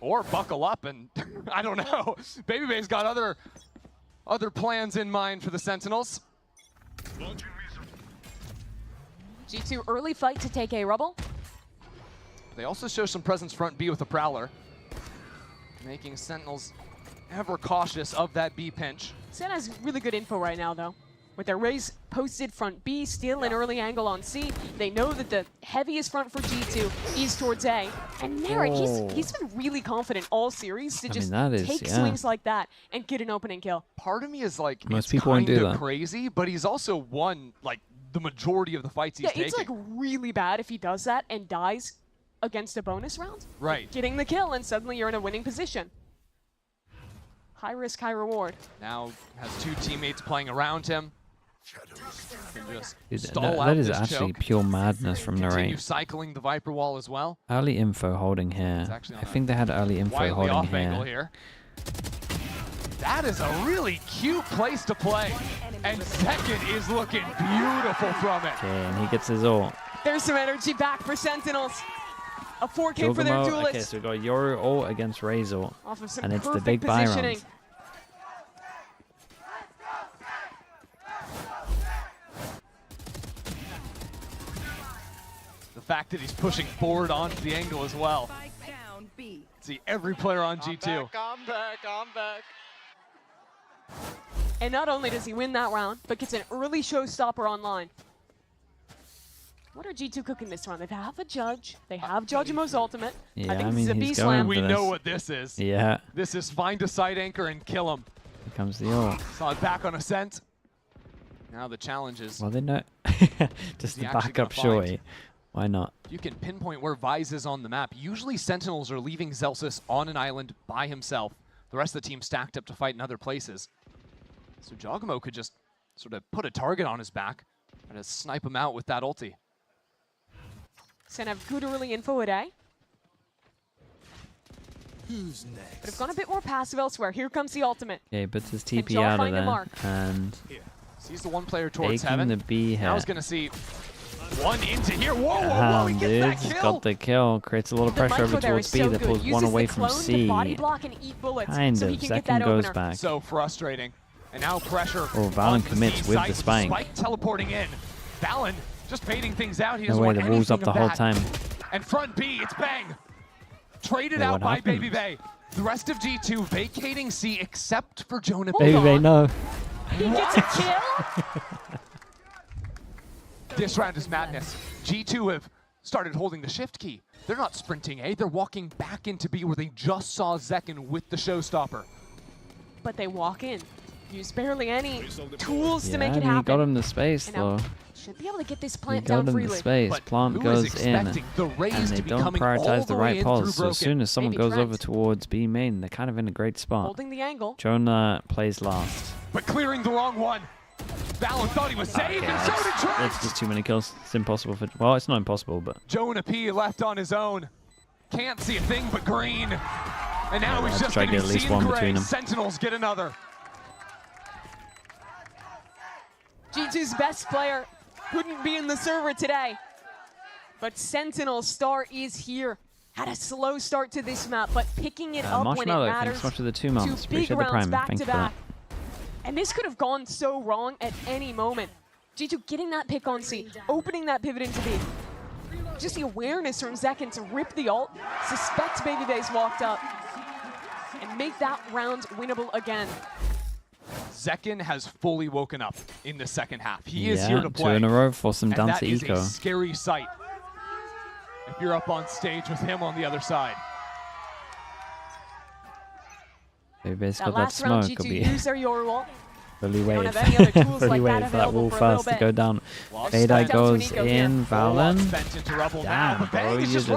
Or buckle up and, I don't know. Baby Bay's got other plans in mind for the Sentinels. G2 early fight to take A rubble. They also show some presence front B with a Prowler, making Sentinels ever cautious of that B pinch. Sen has really good info right now, though. With their raise posted front B, still an early angle on C. They know that the heaviest front for G2 is towards A. And NRG, he's been really confident all series to just take swings like that and get an opening kill. Part of me is like, most it's people won't do kind of that. Crazy, but he's also won like the majority of the fights he's taking. It's like really bad if he does that and dies against a bonus round. Right. Getting the kill and suddenly you're in a winning position. High risk, high reward. Now has 2 teammates playing around him. Just that is actually pure madness from Continue Narrate. cycling the Viper wall as well. Early info holding here. I think they had early info holding off here. Angle here. That is a really cute place to play. And second is looking beautiful from it. Okay, and he gets his ult. There's some energy back for Sentinels. A 4K for their duelists. Okay, so we got Yoru ult against Ray's ult. Off of some and it's the perfect big buy positioning. round. The fact that he's pushing forward onto the angle as well. See every player on G2. I'm back. And not only does he win that round, but gets an early showstopper online. What are G2 cooking this round? They have a Judge. They have Judgemo's ultimate. Yeah, I think I mean, this is a he's B going slam. We know what this is. Yeah. This is find a side anchor and kill him. Here comes the ult. Saw it back on Ascent. Now the challenge is... Well, they know. Just the actually backup gonna shorty. find? Why not? You can pinpoint where Vise is on the map. Usually Sentinels are leaving Zelsis on an island by himself. The rest of the team stacked up to fight in other places. So Jogamo could just sort of put a target on his back and just snipe him out with that ulti. Sen have good early info at A. Who's next? But have gone a bit more passive elsewhere. Here comes the ultimate. Yeah, he puts his TP Jaw out of find a there. mark. And Sees the one player towards taking heaven. the B hit. Now he's going to see one into here. Whoa, he gets that kill. Got the kill. Creates a lot of pressure over towards B. That pulls one away from C. Kind of. Second goes back. So frustrating. And now pressure. Oh, Valen commits with the spike. Spike teleporting in. Valen just baiting things out. He doesn't No way, want the wall's up the whole time. And front B, it's bang. Traded out by Baby Bay. The rest of G2 vacating C except for Jonah. Baby Bay, no. He gets a kill? This round is madness. G2 have started holding the shift key. They're not sprinting A, they're walking back into B where they just saw Zekken with the showstopper. But they walk in. Use barely any tools to make it he happen. got him the space, And now though. should be able to get this He plant got down him freely. the space. But Plant who is goes in, and expecting the Raze they to be don't coming all prioritize the the way right in pulse. through So as soon as someone Maybe goes Trent. over towards B main, they're kind of in a great spot. Holding the angle. Jonah plays last. But clearing the wrong one. Valen thought he was safe, and so did Trent. That's just too many kills. It's impossible for... Well, it's not impossible, but... Jonah P left on his own. Can't see a thing but green. And now he's just try going to to get be at least seeing one gray. between them. Sentinels get another. G2's best player couldn't be in the server today. But Sentinel's star is here. Had a slow start to this map, but picking it up when it Marshmallow, matters. thanks so much for the 2 months. Two big Appreciate the rounds prime. back Thank to you for that. back. And this could have gone so wrong at any moment. G2 getting that pick on C, opening that pivot into B. Just the awareness from Zekken to rip the ult, suspect Baby Bay's walked up, and make that round winnable again. Zekken has fully woken up in the second half. He is here to 2 play. in a row, force them down and to that is eco. a scary sight if you're up on stage with him on the other side. Baby Bay's That got that last round, smoke. G2 use their Yoru ult. Fully waited for that wall fast to go down. Fade goes in, Valen. Damn, bro, you're just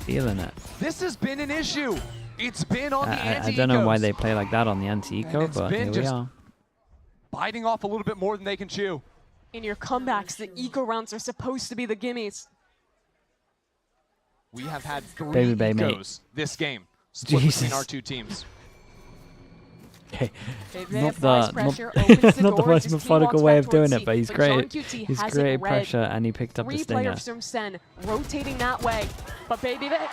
feeling it. This has been an issue. It's been on the anti-ecos. I don't know why they play like that on the anti-eco, but here we are. Biting off a little bit more than they can chew. In your comebacks, the eco rounds are supposed to be the gimmies. We have had 3 ecos this game, split between our 2 teams. Okay, not the most methodical way of doing it, but he's great. He's created pressure and he picked up the stinger. 3 players from Sen rotating that way, but Baby Bay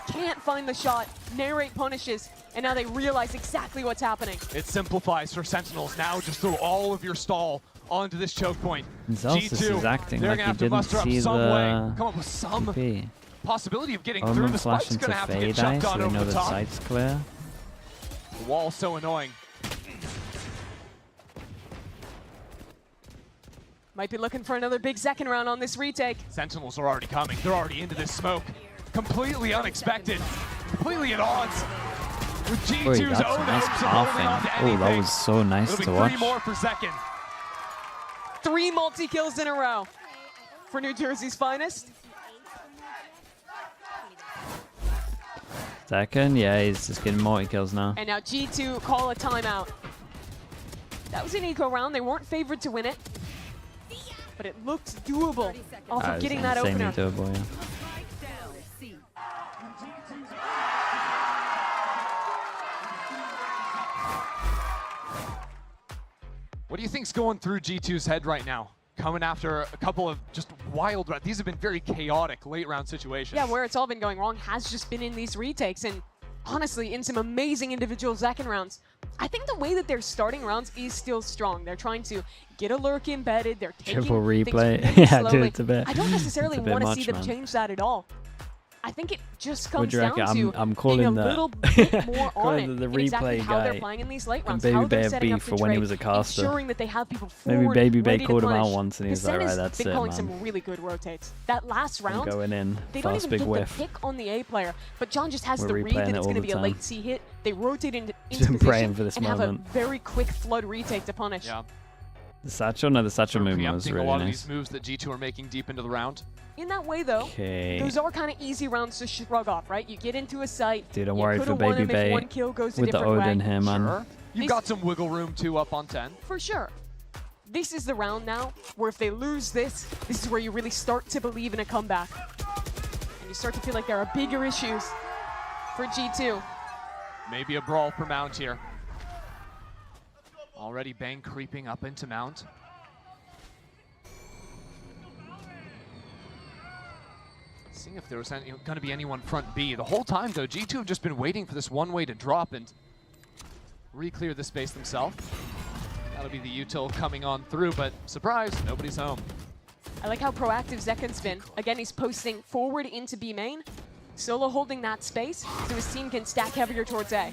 can't find the shot. Narrate punishes, and now they realize exactly what's happening. It simplifies for Sentinels. Now just throw all of your stall onto this choke point. Zelsis is acting like he didn't see the come up with some TP. possibility of getting Omen through. The flash spike's into gonna have to get Fade jumped so on we over know the the top. site's clear. The wall's so annoying. Might be looking for another big second round on this retake. Sentinels are already coming. They're already into this smoke. Completely unexpected. Completely at odds. With G2's Wait, that's nice pathing. Oh, that was so nice to watch. 3 more per second. 3 multi-kills in a row for New Jersey's finest. Second, yeah, he's just getting multi-kills now. And now G2 call a timeout. That was an eco round. They weren't favored to win it, but it looked doable off of getting that opener. Doable, yeah. What do you think's going through G2's head right now? Coming after a couple of just wild rounds. These have been very chaotic late round situations. Yeah, where it's all been going wrong has just been in these retakes, and honestly, in some amazing individual second rounds. I think the way that they're starting rounds is still strong. They're trying to get a lurk embedded. They're taking triple replay. Things really Yeah, slowly. dude, it's a bit. I don't necessarily want to see them man. change that at all. I think it just comes What do you down reckon? to I'm calling being a the little bit more on it. the in replay exactly how they're guy playing in these late rounds, and how Baby Bay they're have setting up beef the for when he trade, was a caster. ensuring that they have people Maybe forward, Baby Bay ready to called him out punish. once and he's The like, Sen right, has that's been it, calling man. some really good rotates. That last I'm round, going in. they don't Fast even big get whiff. the pick on the A player, but John just has We're the read replaying that it it's all going to the be a time. late C hit. They rotate into Been praying position for this and have a moment. very quick flood retake to punish. Yeah. The satchel? No, the satchel movement was Preempting really a lot nice. of these moves that G2 are making deep into the round. In that way, though, Okay. those are kind of easy rounds to shrug off, right? You get into a site. Dude, I'm you worried coulda for won Baby him if Bay one kill goes a with the different Odin way. here, man. Sure. You've got some wiggle room too up on 10. For sure. This is the round now where if they lose this, this is where you really start to believe in a comeback. And you start to feel like there are bigger issues for G2. Maybe a brawl for Mount here. Already Bang creeping up into Mount. Seeing if there was going to be anyone front B. The whole time, though, G2 have just been waiting for this one way to drop and re-clear the space themselves. That'll be the util coming on through, but surprise, nobody's home. I like how proactive Zekan's been. Again, he's posting forward into B main, solo holding that space so his team can stack heavier towards A.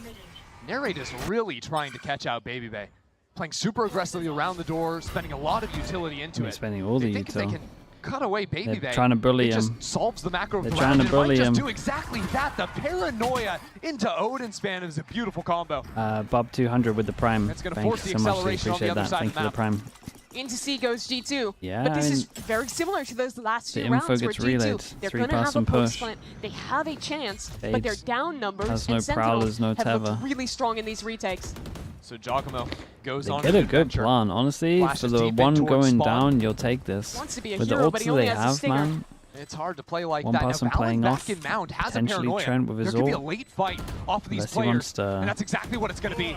Narrate is really trying to catch out Baby Bay. Playing super aggressively around the door, spending a lot of utility into it. Spending all the think if they util. can cut away Baby Bay, They're trying to bully it him. just solves the macro They're of the trying round. to bully It might him. just do exactly that. The paranoia into Odin span is a beautiful combo. Bob 200 with the prime. That's gonna Thank force you the so much. acceleration on the Appreciate other that. side Thank of you the for the prime. Into C goes G2. Yeah, but this I is mean, very similar to those last the few rounds info where gets G2, relayed. they're Three going to have pass a and post push. plant. They have a chance, but Thieves they're down numbers, has and no prowlers, Sentinels no have tether. looked really strong in these retakes. So Giacomo goes They on get to a good plan, honestly. Flashes For the deep in one towards going spawn. down, you'll take this. Wants to be a With hero, the but ults he only they has a have, stinger. man. It's hard to play like One that. person Now, Valen playing back off, in Mount has a potentially paranoia. Trent with his There could be a ult. late fight off of these Unless he wants players, to- and that's exactly what it's going to be.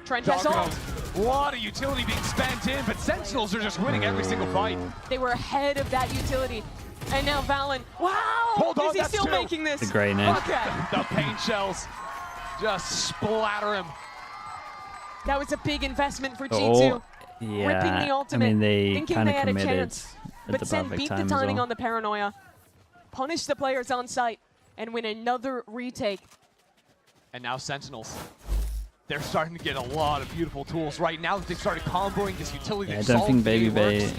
Trent has ult. A lot of utility being spent in, but Sentinels are just winning every single fight. They were ahead of that utility. And now Valen, wow! Hold on, is he that's still two. making this? It's a great name. Okay. The paint shells just splatter him. That was a big investment for Oh, G2. yeah. Ripping the ultimate, I mean, they thinking kind they of had a committed chance. at But the Sen perfect beat time the as timing well. on the paranoia, punish the players on site, and win another retake. And now Sentinels. They're starting to get a lot of beautiful tools right now that they've started comboing this utility. Yeah, I they've don't solved think Baby the Bay. works.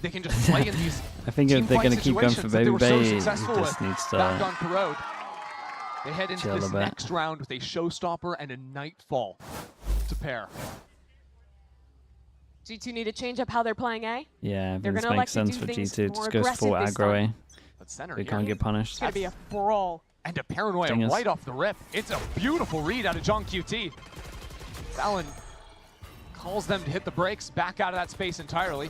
They can just play in these I think team if they're fight going to keep going for situations that they Baby were so Bay, he successful just with needs back on to Corrode. They head into chill a this bit. next round with a showstopper and a Nightfall to pair. G2 need to change up how they're playing A. Yeah, they're this gonna makes sense for G2 to just go full aggro A. They can't get punished. It's going to be a brawl. And a paranoia right off the rip. It's a beautiful read out of John QT. Valen calls them to hit the brakes, back out of that space entirely.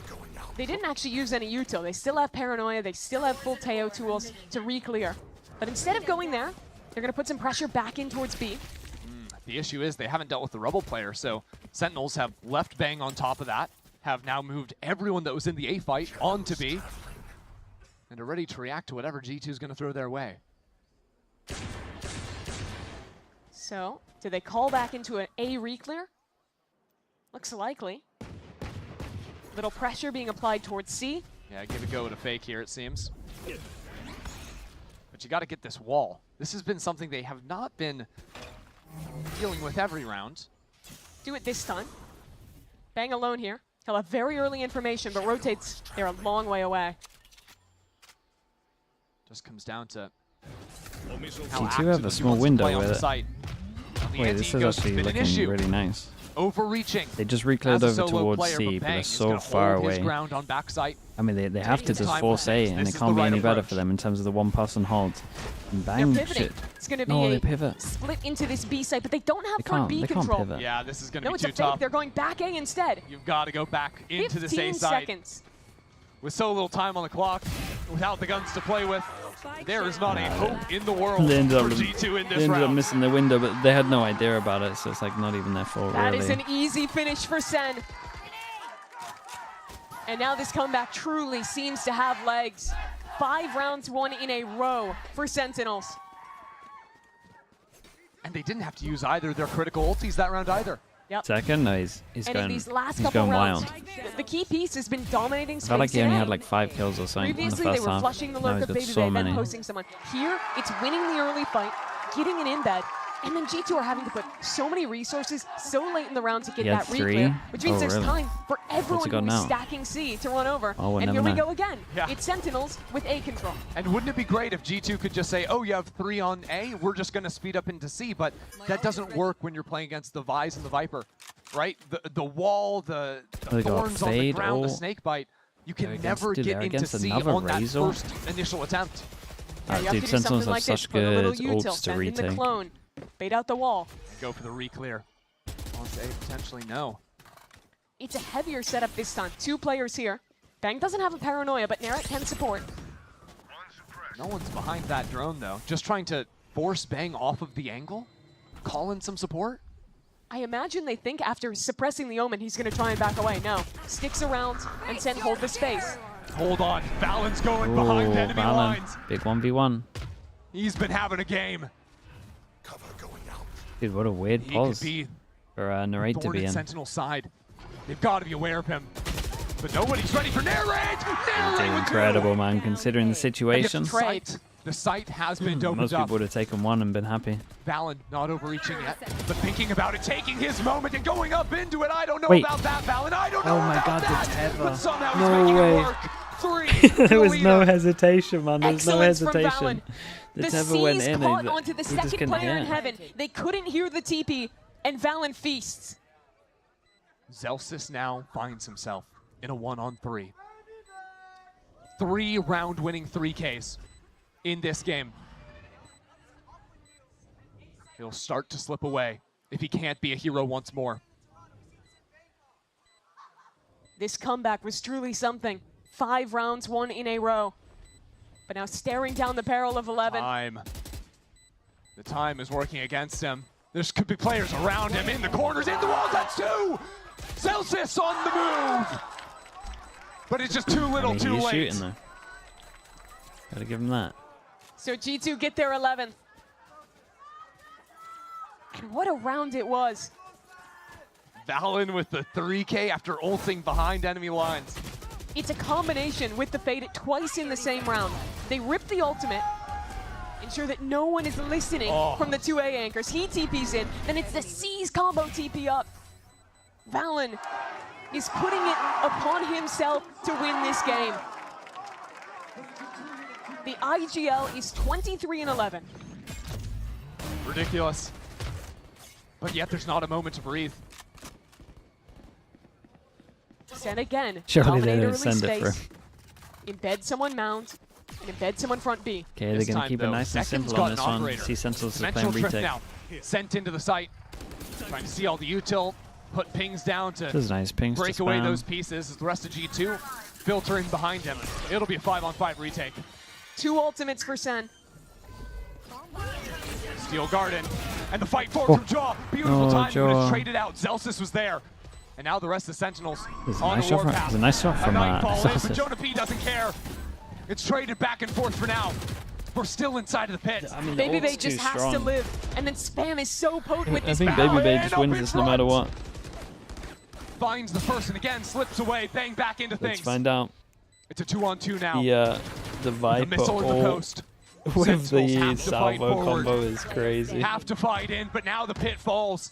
They didn't actually use any util. They still have paranoia. They still have full Teo tools to re-clear. But instead of going there, they're going to put some pressure back in towards B. The issue is they haven't dealt with the Rebel player, so Sentinels have left Bang on top of that, have now moved everyone that was in the A fight onto B, and are ready to react to whatever G2 is going to throw their way. So, do they call back into an A re-clear? Looks likely. Little pressure being applied towards C. Yeah, give a go at a fake here, it seems. But you got to get this wall. This has been something they have not been dealing with every round. Do it this time. Bang alone here. He'll have very early information, but rotates. They're a long way away. Just comes down to G2 have a small window with it. Wait, this is actually looking really nice. Overreaching. They just re-cleared over towards C, but they're so far away. I mean, they have to just force A, and it can't be any better for them in terms of the one-person hold. And Bang should... It's going to be a split into this B site, but they don't have front B control. Yeah, this is going to be too tough. tough. They're going back A instead. You've got to go back into this A 15 side. seconds. With so little time on the clock, without the guns to play with, there is not a hope in the world for G2 in this round. They ended up missing the window, but they had no idea about it, so it's like not even their fault, That really. is an easy finish for Sen. And now this comeback truly seems to have legs. 5 rounds won in a row for Sentinels. And they didn't have to use either their critical ultis that round either. Yep. Second? No, he's and going, in these last he's couple going rounds, wild. the key piece has been dominating space. I felt like he only today. had like 5 kills or something in the Previously, first they were half. flushing the Now lurk he's of got Baby so Bay, many. then posting someone. Here, it's winning the early fight, getting an embed, and then G2 are having to put so many resources so late in the round to get that re-clear, which means there's time for everyone who is stacking C to run over. Oh, and here we go again. Yeah. It's Sentinels with A control. And wouldn't it be great if G2 could just say, oh, you have 3 on A, we're just going to speed up into C, but that doesn't work when you're playing against the Vise and the Viper, right? The wall, the thorns on the ground, the snake bite, you can never get into C on that first initial attempt. Dude, Sentinels have such good ults to retake. Bait out the wall. Go for the re-clear. On A, potentially no. It's a heavier setup this time. 2 players here. Bang doesn't have a paranoia, but Naret can support. No one's behind that drone, though. Just trying to force Bang off of the angle? Call in some support? I imagine they think after suppressing the Omen, he's going to try and back away. No. Sticks around and Sen hold the space. Hold on. Valen's going behind enemy lines. Big 1v1. He's been having a game. Dude, what a weird pause for Narrate to be in. Sentinel side. They've got to be aware of him. But nobody's ready for Narrate! Doing incredible, man, considering the situation. The site has been opened up. Most people would have taken 1 and been happy. Valen not overreaching yet, but thinking about it, taking his moment and going up into it. I don't know about that, Valen. I don't know about that. But somehow he's making it work. 3. There was no hesitation, man. There's no Excellence from hesitation. The Tether went in. Caught onto the second player in heaven. They couldn't hear the TP, and Valen feasts. Zelsis now finds himself in a 1-on-3. 3 round winning 3Ks in this game. He'll start to slip away if he can't be a hero once more. This comeback was truly something. 5 rounds won in a row. But now staring down the barrel of 11. The time is working against him. There could be players around him, in the corners, in the walls. That's 2! Celsius on the move! But it's just too little, too late. Shooting, though. Gotta give him that. So G2 get their 11th. And what a round it was. Valen with the 3K after ulting behind enemy lines. It's a combination with the Fade twice in the same round. They rip the ultimate, ensure that no one is listening from the 2A anchors. He TPs in, then it's the C's combo TP up. Valen is putting it upon himself to win this game. The IGL is 23-11. Ridiculous. But yet there's not a moment to breathe. Sen again. Surely they don't send it for. Embed someone mount, and embed someone front B. Okay, they're going to keep it nice and simple on this one. See Sentinels is playing retake. Now. Sent into the site. Trying to see all the util. Put pings down to nice pings break away those pieces as the rest of G2 filtering behind him. It'll be a 5-on-5 retake. 2 ultimates for Sen. Steel Garden. And the fight forward from Jaw. Beautiful time, but it's traded out. Zelsis was there. And now the rest of the Sentinels on the warpath. There's a nice shot from Zelsis. But Jonah P doesn't care. It's traded back and forth for now. We're still inside of the pit. I mean, Baby Bay just has to live. And then Spam is so potent with this I think Baby Bay just wins this no matter what. Finds the first and again slips away, bang back into things. Let's find out. It's a 2-on-2 now. The Viper the missile in the coast. With the salvo combo is crazy. Have to fight in, but now the pit falls.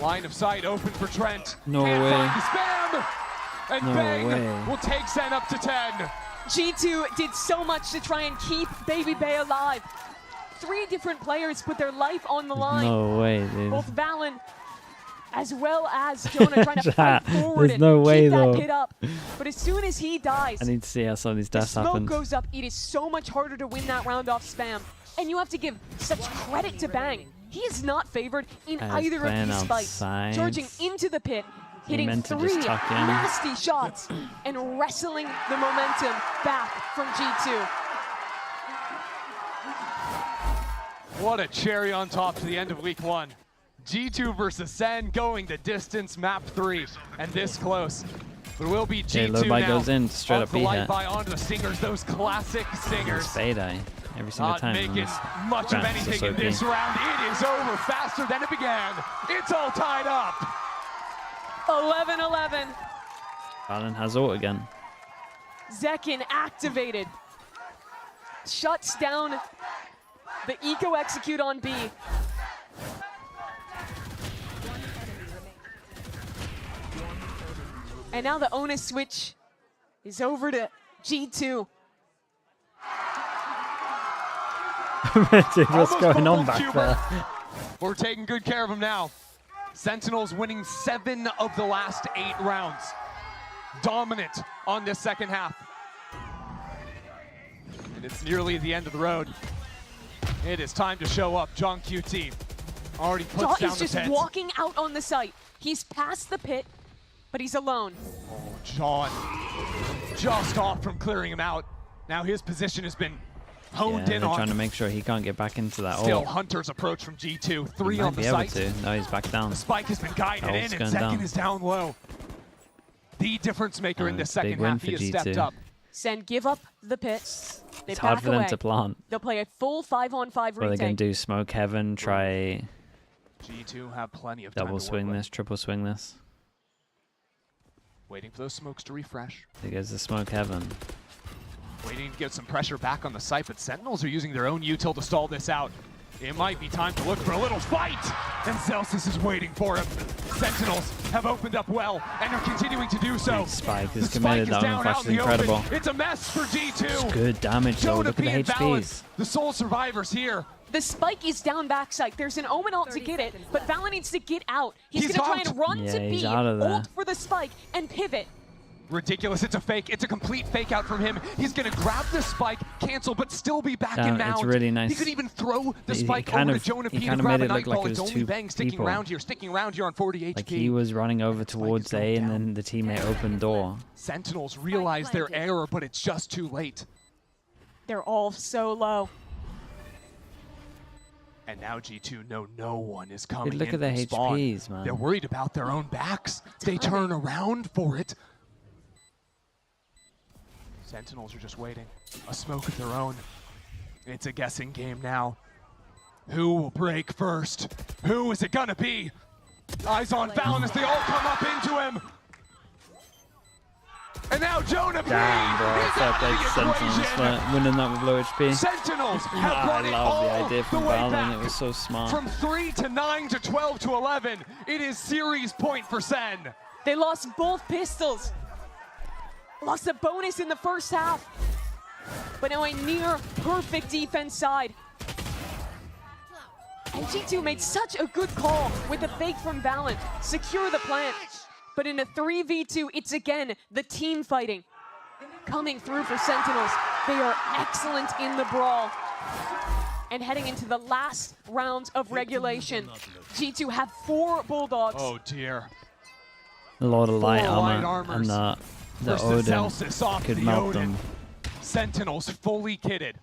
Line of sight open for Trent. No Can't way. Find the Spam! And No bang way. will take Sen up to 10. G2 did so much to try and keep Baby Bay alive. 3 different players put their life on the line. No way, dude. Both Valen as well as Jonah trying to fight forward There's and no way, keep though. that pit up. But as soon as he dies, I need to see how some of these the deaths smoke happen. goes up. It is so much harder to win that round off Spam. And you have to give such credit to Bang. He is not favored in either of these fights. Charging into the pit, hitting 3 nasty shots, and wrestling the momentum back from G2. What a cherry on top to the end of week 1. G2 versus Sen going the distance, map 3, and this close. But it will be G2 now. Goes in, straight up the light hit. by onto the Stingers, those classic Stingers. Fade every single time. Not making much of anything in this round. It is over faster than it began. It's all tied up. 11-11. Valen has ult again. Zekin activated. Shuts down the eco execute on B. And now the onus switch is over to G2. Dude, what's going on back there? We're taking good care of him now. Sentinels winning 7 of the last 8 rounds. Dominant on this second half. And it's nearly the end of the road. It is time to show up. John QT already puts down the pit. He's just walking out on the site. He's past the pit, but he's alone. Oh, John just off from clearing him out. Now his position has been honed in on. Trying to make sure he can't get back into that. Still Hunter's approach from G2. 3 on the site. No, he's back down. The spike has been guided in, and Zekin is down low. The difference maker in this second half. He has stepped up. Sen give up the pit. They it's hard for them to plant. They'll play a full 5-on-5 retake. What are they going to do? Smoke heaven, try G2 have plenty of time double swing this, triple swing this. Waiting for those smokes to refresh. There goes the smoke heaven. Waiting to get some pressure back on the site, but Sentinels are using their own util to stall this out. It might be time to look for a little fight, and Celsius is waiting for him. Sentinels have opened up well, and are continuing to do so. Spike is committed, that one flash is incredible. Open. It's a mess for G2. It's good damage though, look at the HPs. The sole survivors here. The spike is down backside. There's an Omen ult to get it, but Valen needs to get out. He's gonna try and run to B, ult for the spike, and pivot. Ridiculous, it's a fake. It's a complete fake out from him. He's gonna grab the spike, cancel, but still be back in mount. It's really nice. He could even throw the spike over to Jonah P to grab a nightfall. It's only Bang sticking around here on 40 HP. Like he was running over towards A and then the teammate opened door. Sentinels realize their error, but it's just too late. They're all so low. And now G2 know no one is coming in. Look at the HPs, man. They're worried about their own backs. They turn around for it. Sentinels are just waiting. A smoke of their own. It's a guessing game now. Who will break first? Who is it gonna be? Eyes on Valen as they all come up into him. And now Jonah P. Damn, bro. Fair play to Sentinels for winning that with low HP. Sentinels have brought it all the idea from the way Valen. back. It was so smart. From 3 to 9 to 12 to 11, it is series point for Sen. They lost both pistols. Lost a bonus in the first half. But now a near perfect defense side. And G2 made such a good call with the fake from Valen. Secure the plant. But in a 3v2, it's again the team fighting coming through for Sentinels. They are excellent in the brawl. And heading into the last round of regulation, G2 have 4 Bulldogs. Oh dear. A lot of light armor, and the Odin could melt them. Sentinels fully kitted.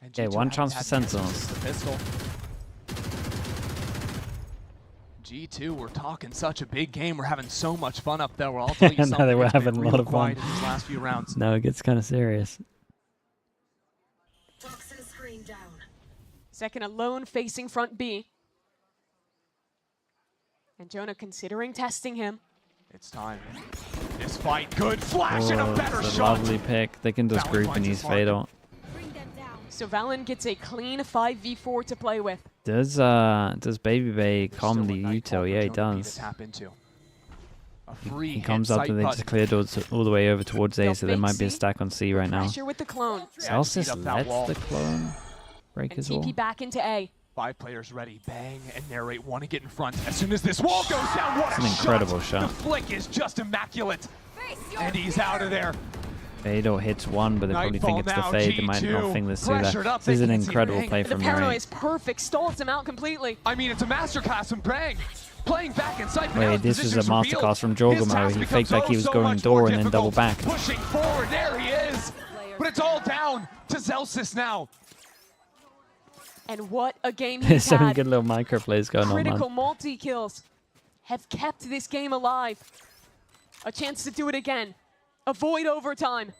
Okay, one chance for Sentinels. The pistol. G2, we're talking such a big game. We're having so much fun up there. Well, I'll tell you something. No, they were having a lot of fun. In these last few rounds. No, it gets kind of serious. Toxin screen down. Second alone facing front B. And Jonah considering testing him. It's time. This fight, good flash and a better it's a shot. Lovely pick. They can just group and use Fatal. So Valen gets a clean 5v4 to play with. Does Baby Bay calm the util? Yeah, he does. He comes up and they just cleared all the way over towards A, so there might be a stack on C right now. Pressure with the clone. Celsius lets the clone break his wall. TP back into A. 5 players ready. Bang and narrate. Want to get in front. As soon as this wall goes down, what an incredible shot. The flick is just immaculate. And he's out of there. Fatal hits one, but they probably think it's the fade. They might not think this through that. This is an incredible play from The paranoia Narrate. is perfect. Stalls him out completely. I mean, it's a masterclass from Bang. Playing back inside. Wait, this is a masterclass from Jorgamo. He faked like he was going door and then double back. Pushing forward, there he is. But it's all down to Celsius now. And what a game There's he's so many had. good little micro plays going on, Critical man. multi-kills have kept this game alive. A chance to do it again. Avoid overtime.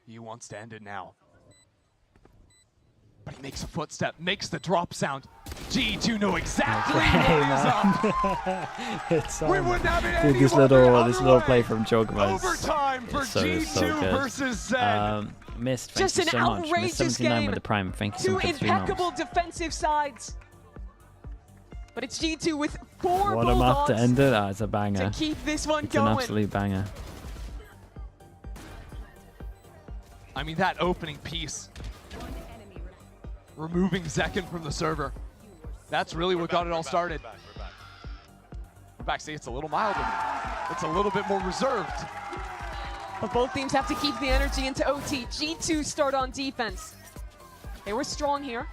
He wants to end it now. But he makes a footstep, makes the drop sound. G2 know exactly what is up. We wouldn't have it any this little play from Jorgamo overtime for G2 versus Zen. Missed, thank Just you an so much. Missed outrageous 79 game. with the prime. Thank you so much for 3 months. Impeccable defensive sides. But it's G2 with 4 What a map to Bulldogs end it. It's a banger. to keep this one It's going. an absolute banger. I mean, that opening piece. Removing Zekken from the server. That's really what got it all started. We're back. See, it's a little milder. It's a little bit more reserved. But both teams have to keep the energy into OT. G2 start on defense. They were strong here.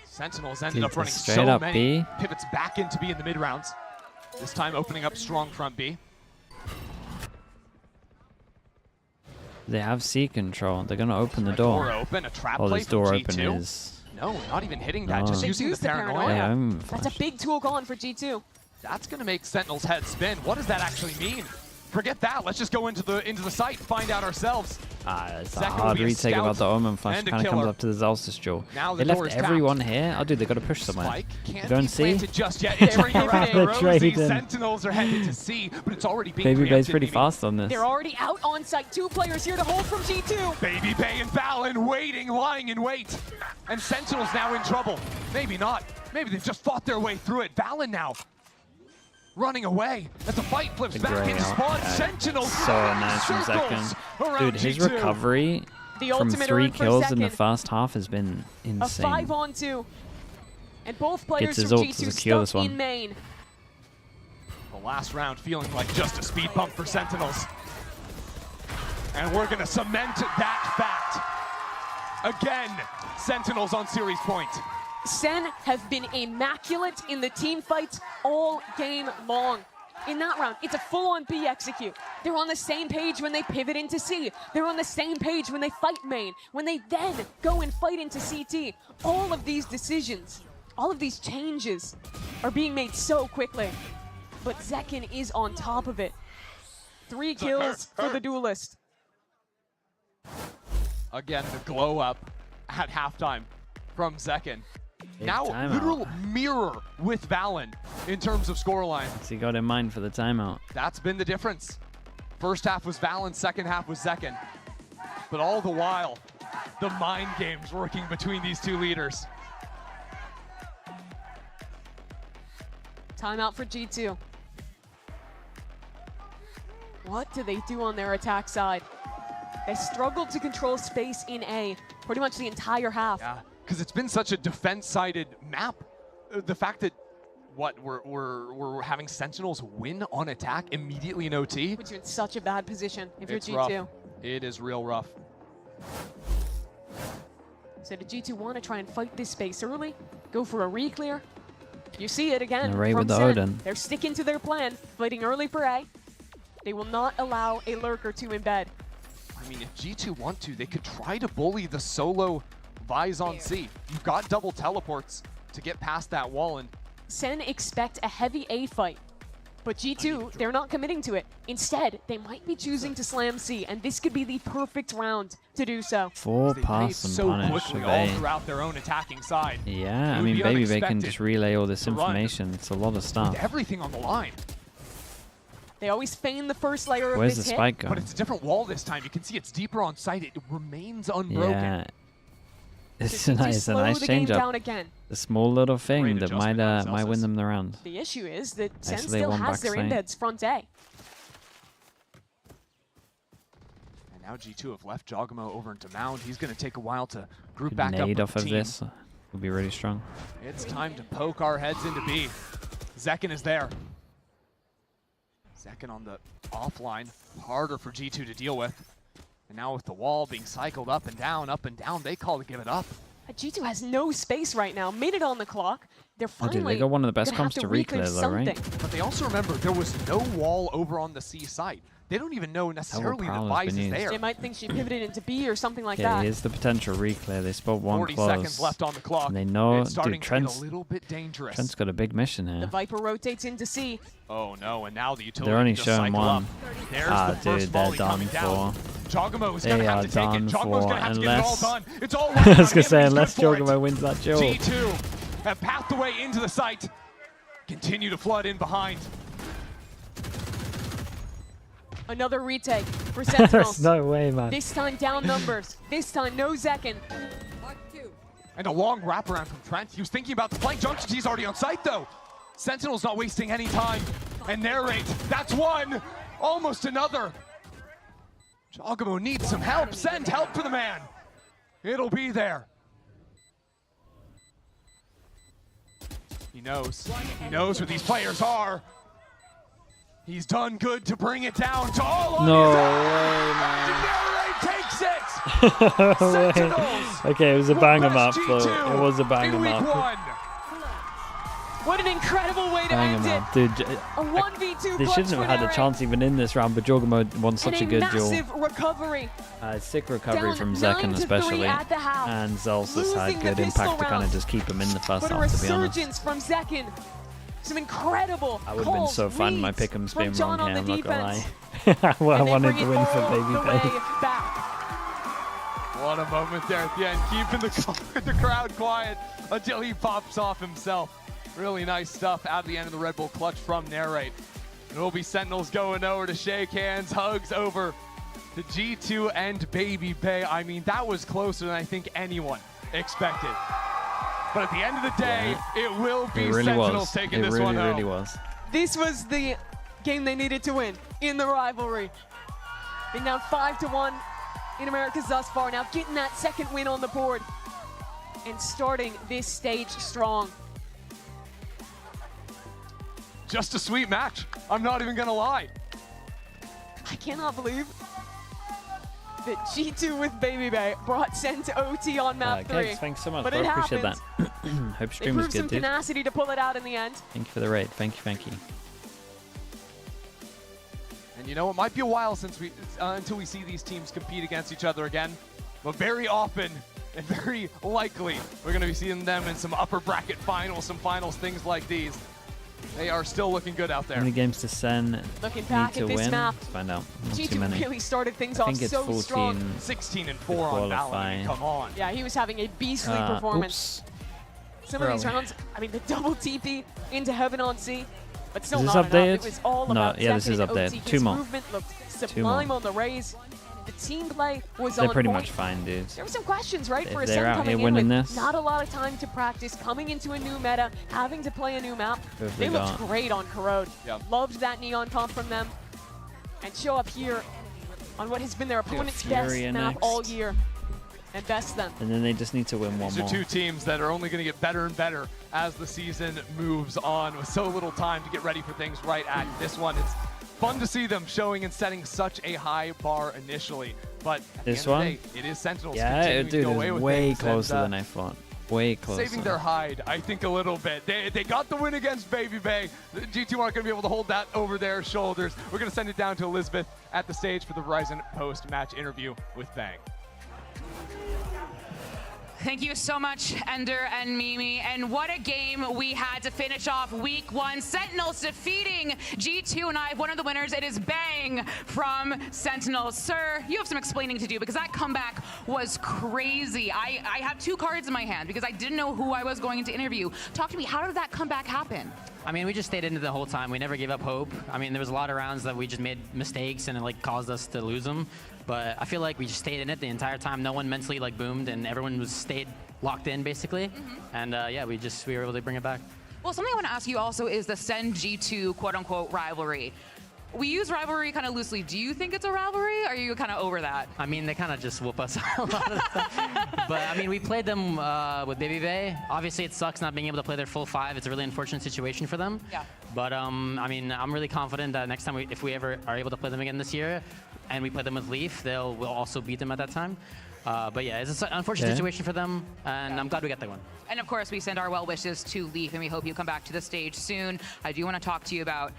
Sentinels ended up running straight so up many B. pivots back into B in the mid rounds. This time opening up strong front B. They have C control. They're going to open the door. Open, a trap Oh, play this door from open G2. is... No, not even hitting that, No. just They using the use the paranoia. paranoia. Yeah, That's a big tool gone for G2. That's gonna make Sentinel's head spin. What does that actually mean? Forget that. Let's just go into the site, find out ourselves. It's a Zekken will hard be a retake about the scout Omen flash. and a Kind of comes killer. up to the Zelstis duel. Now They the door left is everyone here. Oh, dude, they got to push somewhere. Spike You can't don't be see? planted just yet. It's right around They're Rosie. trading. Sentinels are headed to C, but it's already being Baby Bay's preempted, pretty meaning fast on this. They're already out on site. 2 players here to hold from G2. Baby Bay and Valen waiting, lying in wait. And Sentinels now in trouble. Maybe not. Maybe they've just fought their way through it. Valen now running away as the fight flips back into spawn. Sentinels so nice from circles Zekken. around Dude, his G2. recovery The from ultimate 3 earned for kills in the Zekken. first half has been A insane. 5-on-2. And both players his from ult to G2 secure this stuck one. in main. The last round feeling like just a speed bump for Sentinels. And we're gonna cement that fact. Again, Sentinels on series point. Sen have been immaculate in the team fights all game long. In that round, it's a full-on B execute. They're on the same page when they pivot into C. They're on the same page when they fight main, when they then go and fight into CT. All of these decisions, all of these changes are being made so quickly. But Zekken is on top of it. 3 kills for the duelist. Again, the glow up at halftime from Zekken. Now, timeout. literal mirror with Valen in terms of scoreline. What's he got in mind for the timeout? That's been the difference. First half was Valen, second half was Zekken. But all the while, the mind games working between these two leaders. Timeout for G2. What do they do on their attack side? They struggled to control space in A pretty much the entire half. Yeah, because it's been such a defense-sided map. The fact that we're having Sentinels win on attack immediately in OT. Puts you in such a bad position if you're G2. Rough. It is real rough. So the G2 want to try and fight this space early, go for a re-clear. You see it again Ray from with the Sen. Odin. They're sticking to their plan, fighting early for A. They will not allow a lurker to embed. I mean, if G2 want to, they could try to bully the solo Vise on C. You've got double teleports to get past that wall, and Sen expect a heavy A fight, but G2, they're not committing to it. Instead, they might be choosing to slam C, and this could be the perfect round to do so. 4 pass and so punish quickly of all A. throughout their own attacking side. Yeah, I mean, Baby Bay can just relay all this information. It's a lot of stuff. With everything on the line. They always feign the first layer Where's of this the spike hit. going? But it's a different wall this time. You can see it's deeper on site. It remains unbroken. Yeah. It's So a nice change down up. again. A small little thing that might win them the round. The issue is that Sen Actually, still one has their backside. embeds front A. And now G2 have left Jogamo over into Mound. He's going to take a while to group back up Nade with off the of team. this will be really strong. It's time to poke our heads into B. Zekken is there. Zekken on the offline, harder for G2 to deal with. And now with the wall being cycled up and down, they call to give it up. G2 has no space right now. Made it on the clock. They're Oh, dude, finally they got one of the best gonna have comps to re-clear though, right? But they also remember there was no wall over on the C side. They don't even know necessarily that Prowler's Vise been is there. They might think she pivoted into B or something like Okay, that. here's the potential re-clear. They spot one 40 close. seconds left on the clock. And they know, It's starting dude, to get Trent's, a little bit dangerous. Trent's got a big mission The here. Viper rotates into C. Oh no, and now the utility They're only just showing cycle one. up. There's Ah, the first dude, they're volley done coming down. for. Jogamo is They going to are have to take it. done Jogamo's for, going to have to get it all unless... done. It's all I was right going to on say, him, unless he's good for it. Jogamo wins that duel. G2 have pathed the way into the site. Continue to flood in behind. Another retake for Sentinels. There's no way, man. This time down numbers. This time no Zekken. And a long wraparound from Trent. He was thinking about the flank. Junction G's already on site, though. Sentinel's not wasting any time. And narrate. That's one. Almost another. Jogamo needs some help. Send help for the man. It'll be there. He knows. He knows where these players are. He's done good to bring it down to all on No his way, man. Narrate takes it. Sentinels. Okay, it was a banger map, G2 though. It was a banger in week map. 1. What an incredible way to Banger end map. it. Dude, A 1v2 they clutch shouldn't for have had a Narrate. chance even in this round, but Jogamo won such a And good duel. massive recovery. Sick recovery Down from 9 Zekken to 3 especially. at the half. And Zelsus Losing had the good pistol impact to kind round. of just keep him in the first But a half, to be honest. resurgence from Zekken. Some incredible I would have been so fun my reads pick'em's being from wrong John here, on I'm the not gonna defense. lie. Well, I And they wanted bring to it win for all Baby the Bay. way back. What a moment there at the end, keeping the crowd quiet until he pops off himself. Really nice stuff at the end of the Red Bull clutch from Narrate. It'll be Sentinels going over to shake hands, hugs over to G2 and Baby Bay. I mean, that was closer than I think anyone expected. But at the end of the day, it will be It really Sentinels was. taking It this really, one home. really was. This was the game they needed to win in the rivalry. Been down 5-1 in Americas thus far. Now getting that second win on the board and starting this stage strong. Just a sweet match. I'm not even gonna lie. I cannot believe that G2 with Baby Bay brought Sen to OT on map 3. Kegs, thanks so much, But bro. it Appreciate that. happened. Hope They stream was proved some good, dude. tenacity to pull it out in the end. Thank you for the raid. Thank you, thank you. And you know, it might be a while since until we see these teams compete against each other again, but very often and very likely we're going to be seeing them in some upper bracket finals, some finals, things like these. They are still looking good out there. How many games to Sen Looking need back to at this win? map, Let's find out. Not too G2 many. really started things I off think it's so 14 strong. 16-4 to on qualify. Valorant. Come on. Yeah, he was having a beastly performance. Some of these Early. rounds, I mean, the double TP into Heaven on C, but still Is this not enough. updated? It was all No, about yeah, this Zekken is and updated. OT. 2 His more. movement looked 2 sublime more. on the raise. The team play was They're on pretty point. much fine, dudes. There were some questions, right, If for a they're Sen out coming here in with winning this. not a lot of time to practice, coming into a new meta, having to play a new map. Who have They we looked got? great on Corrode. Yep. Loved that neon comp from them. And show up here on what has been their opponent's best map all year. And best them. And then they just need to win one more. These are two teams that are only going to get better and better as the season moves on with so little time to get ready for things right at this one. It's fun to see them showing and setting such a high bar initially. But at this the end one? of the day, it is Sentinels. Yeah, dude, it's way closer and, than I thought. Way closer. Saving their hide, I think, a little bit. They got the win against Baby Bay. The G2 aren't going to be able to hold that over their shoulders. We're going to send it down to Elizabeth at the stage for the Verizon post-match interview with Bang. Thank you so much, Ender and Mimi. And what a game we had to finish off week 1. Sentinels defeating G2, and I have one of the winners. It is Bang from Sentinels. Sir, you have some explaining to do because that comeback was crazy. I have 2 cards in my hand because I didn't know who I was going to interview. Talk to me, how did that comeback happen? I mean, we just stayed into the whole time. We never gave up hope. I mean, there was a lot of rounds that we just made mistakes and it like caused us to lose them. But I feel like we just stayed in it the entire time. No one mentally like boomed, and everyone stayed locked in basically. And yeah, we were able to bring it back. Well, something I want to ask you also is the Sen G2 quote-unquote rivalry. We use rivalry kind of loosely. Do you think it's a rivalry? Or are you kind of over that? I mean, they kind of just whoop us a lot of the time. But I mean, we played them with Baby Bay. Obviously, it sucks not being able to play their full 5. It's a really unfortunate situation for them. Yeah. But I mean, I'm really confident that next time if we ever are able to play them again this year, and we play them with Leaf, we'll also beat them at that time. But yeah, it's an unfortunate situation for them, and I'm glad we got that one. And of course, we send our well wishes to Leaf, and we hope you come back to the stage soon. I do want to talk to you about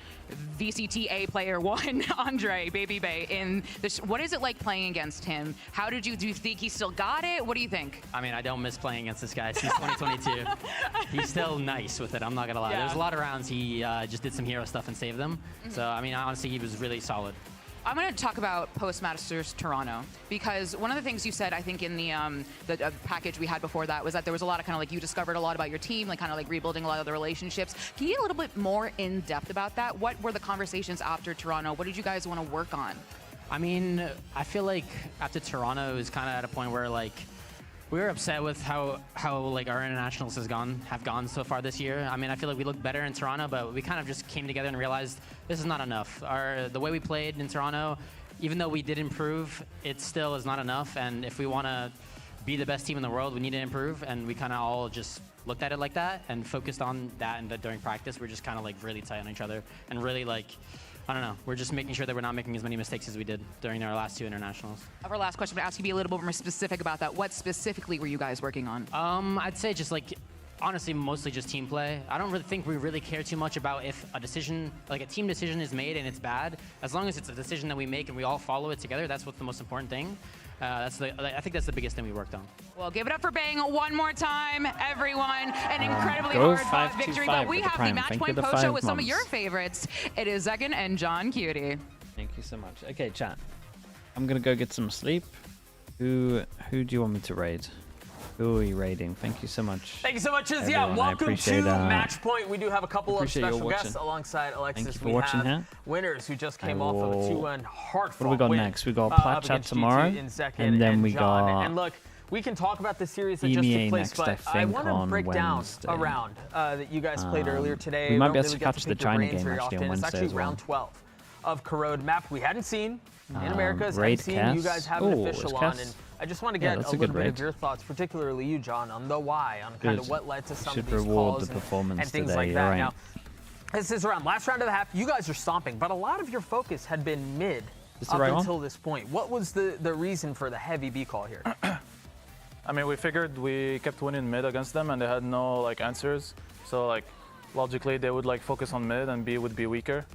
VCT A player 1, Andre, Baby Bay. What is it like playing against him? Do you think he still got it? What do you think? I mean, I don't miss playing against this guy since 2022. He's still nice with it, I'm not going to lie. There's a lot of rounds he just did some hero stuff and saved them. So, I mean, honestly, he was really solid. I'm going to talk about Postmasters Toronto, because one of the things you said, I think, in the package we had before that was that there was a lot of kind of like you discovered a lot about your team, like kind of like rebuilding a lot of the relationships. Can you get a little bit more in depth about that? What were the conversations after Toronto? What did you guys want to work on? I mean, I feel like after Toronto, it was kind of at a point where like we were upset with how like our internationals have gone so far this year. I mean, I feel like we looked better in Toronto, but we kind of just came together and realized this is not enough. The way we played in Toronto, even though we did improve, it still is not enough. And if we want to be the best team in the world, we need to improve. And we kind of all just looked at it like that and focused on that. And during practice, we're just kind of like really tight on each other and really like, I don't know, we're just making sure that we're not making as many mistakes as we did during our last 2 internationals. Our last question, but ask you to be a little bit more specific about that. What specifically were you guys working on? I'd say just like, honestly, mostly just team play. I don't really think we really care too much about if a decision, like a team decision is made and it's bad. As long as it's a decision that we make and we all follow it together, that's what's the most important thing. I think that's the biggest thing we worked on. Well, give it up for Bang one more time, everyone. An incredibly hard-fought victory, but we have the Match Point post show with some of your favorites. It is Zegan and John Cutie. Thank you so much. Okay, chat. I'm gonna go get some sleep. Who do you want me to raid? Who are you raiding? Thank you so much. Thank you so much, Izzy. Yeah, welcome to Match Point. We do have a couple of special guests alongside Alexis. Thank you for watching here. Winners who just came off of a 2-1 hard-fought win. What do we got next? We got Plat Chat tomorrow, and then we got. And look, we can talk about the series that just took place, but I want to break down a round that you guys played earlier today. We might be able to catch the China game actually on Wednesday as well. It's actually round 12 of Corrode map we hadn't seen in Americas. I've seen you guys have an official on, and I just want to get a little bit of your thoughts, particularly you, John, on the why, on kind of what led to some of these calls and things like that. Now, this is last round of the half. You guys are stomping, but a lot of your focus had been mid up until this point. What was the reason for the heavy B call here? I mean, we figured we kept winning mid against them, and they had no like answers. So like logically, they would like focus on mid, and B would be weaker.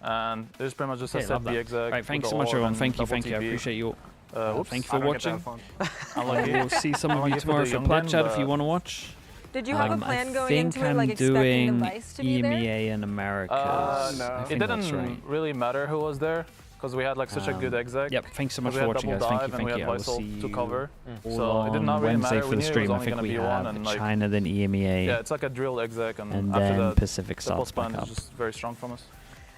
And there's pretty much just a set B exec. Right, thanks so much, everyone. Thank you. I appreciate you. Thank you for watching. We'll see some of you tomorrow for Plat Chat if you want to watch. Did you have a plan going into it, like expecting the Vice to be there? EMEA in Americas. No. It didn't really matter who was there, because we had like such a good exec. Yep, thanks so much for watching, guys. Thank you. I will see you to cover. So it did not really Wednesday matter. for the stream. I think we have China, then EMEA. Yeah, it's like a drilled exec, and then after that, Pacific starts back up. Is just very strong from us.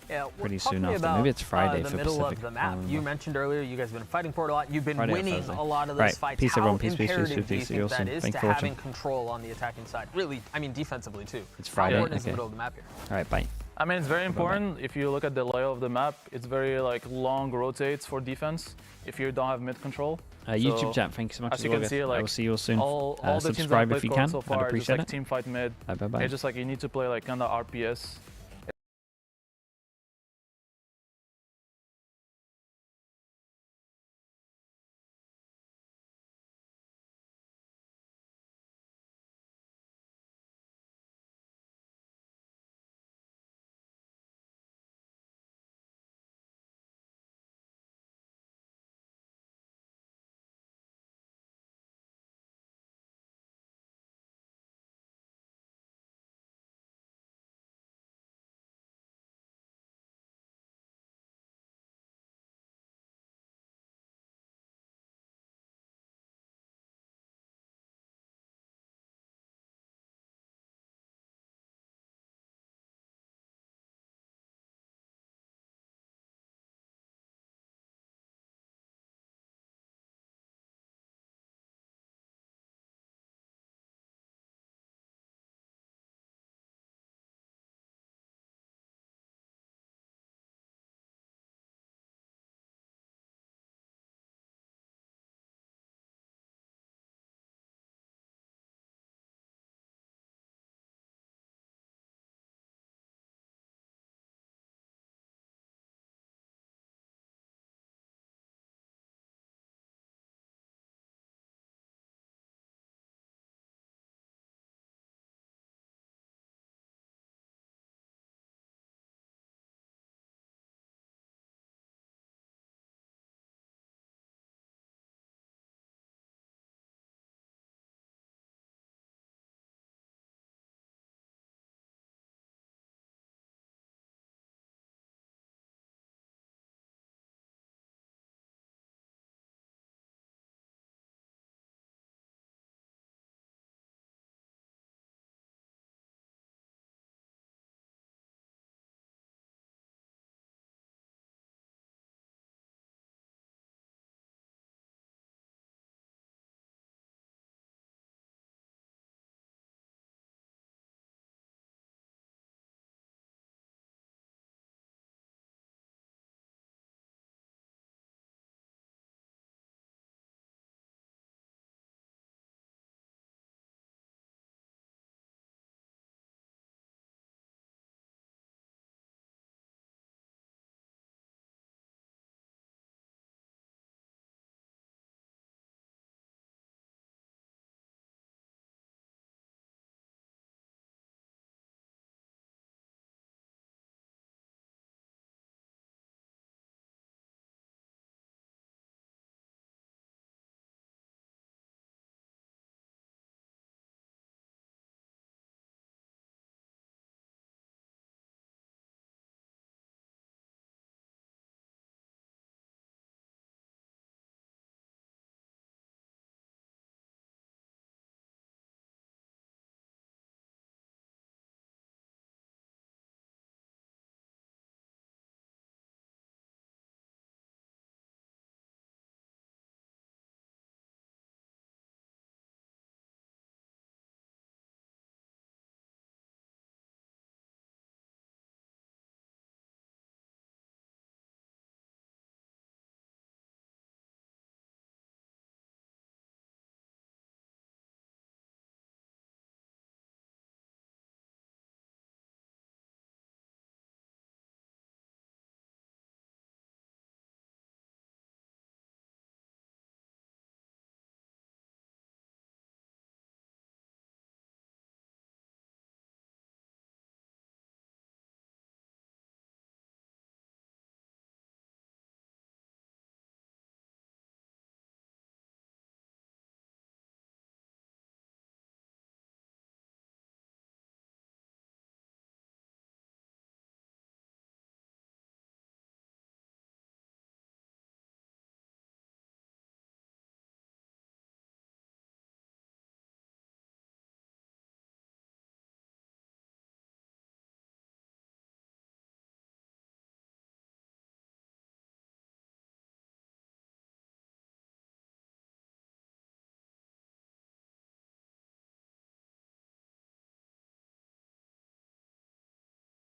Yeah, pretty soon after. Maybe it's Friday for middle Pacific. Of the map. You mentioned earlier you guys have been fighting for it a lot. You've been winning a lot of those fights. Peace, everyone. Peace, imperative do you think that is to having watching. control on the attacking side? Really, I mean defensively too. It's Friday. How important is the middle of the map here? All right, bye. I mean, it's very important. If you look at the layout of the map, it's very like long rotates for defense if you don't have mid control. YouTube chat, thank you so much. As you can see, like, I will see you all soon. All the subscribe teams if you can. so far, I'd appreciate just, like, it. team fight mid. Bye. It's just like you need to play like kind of RPS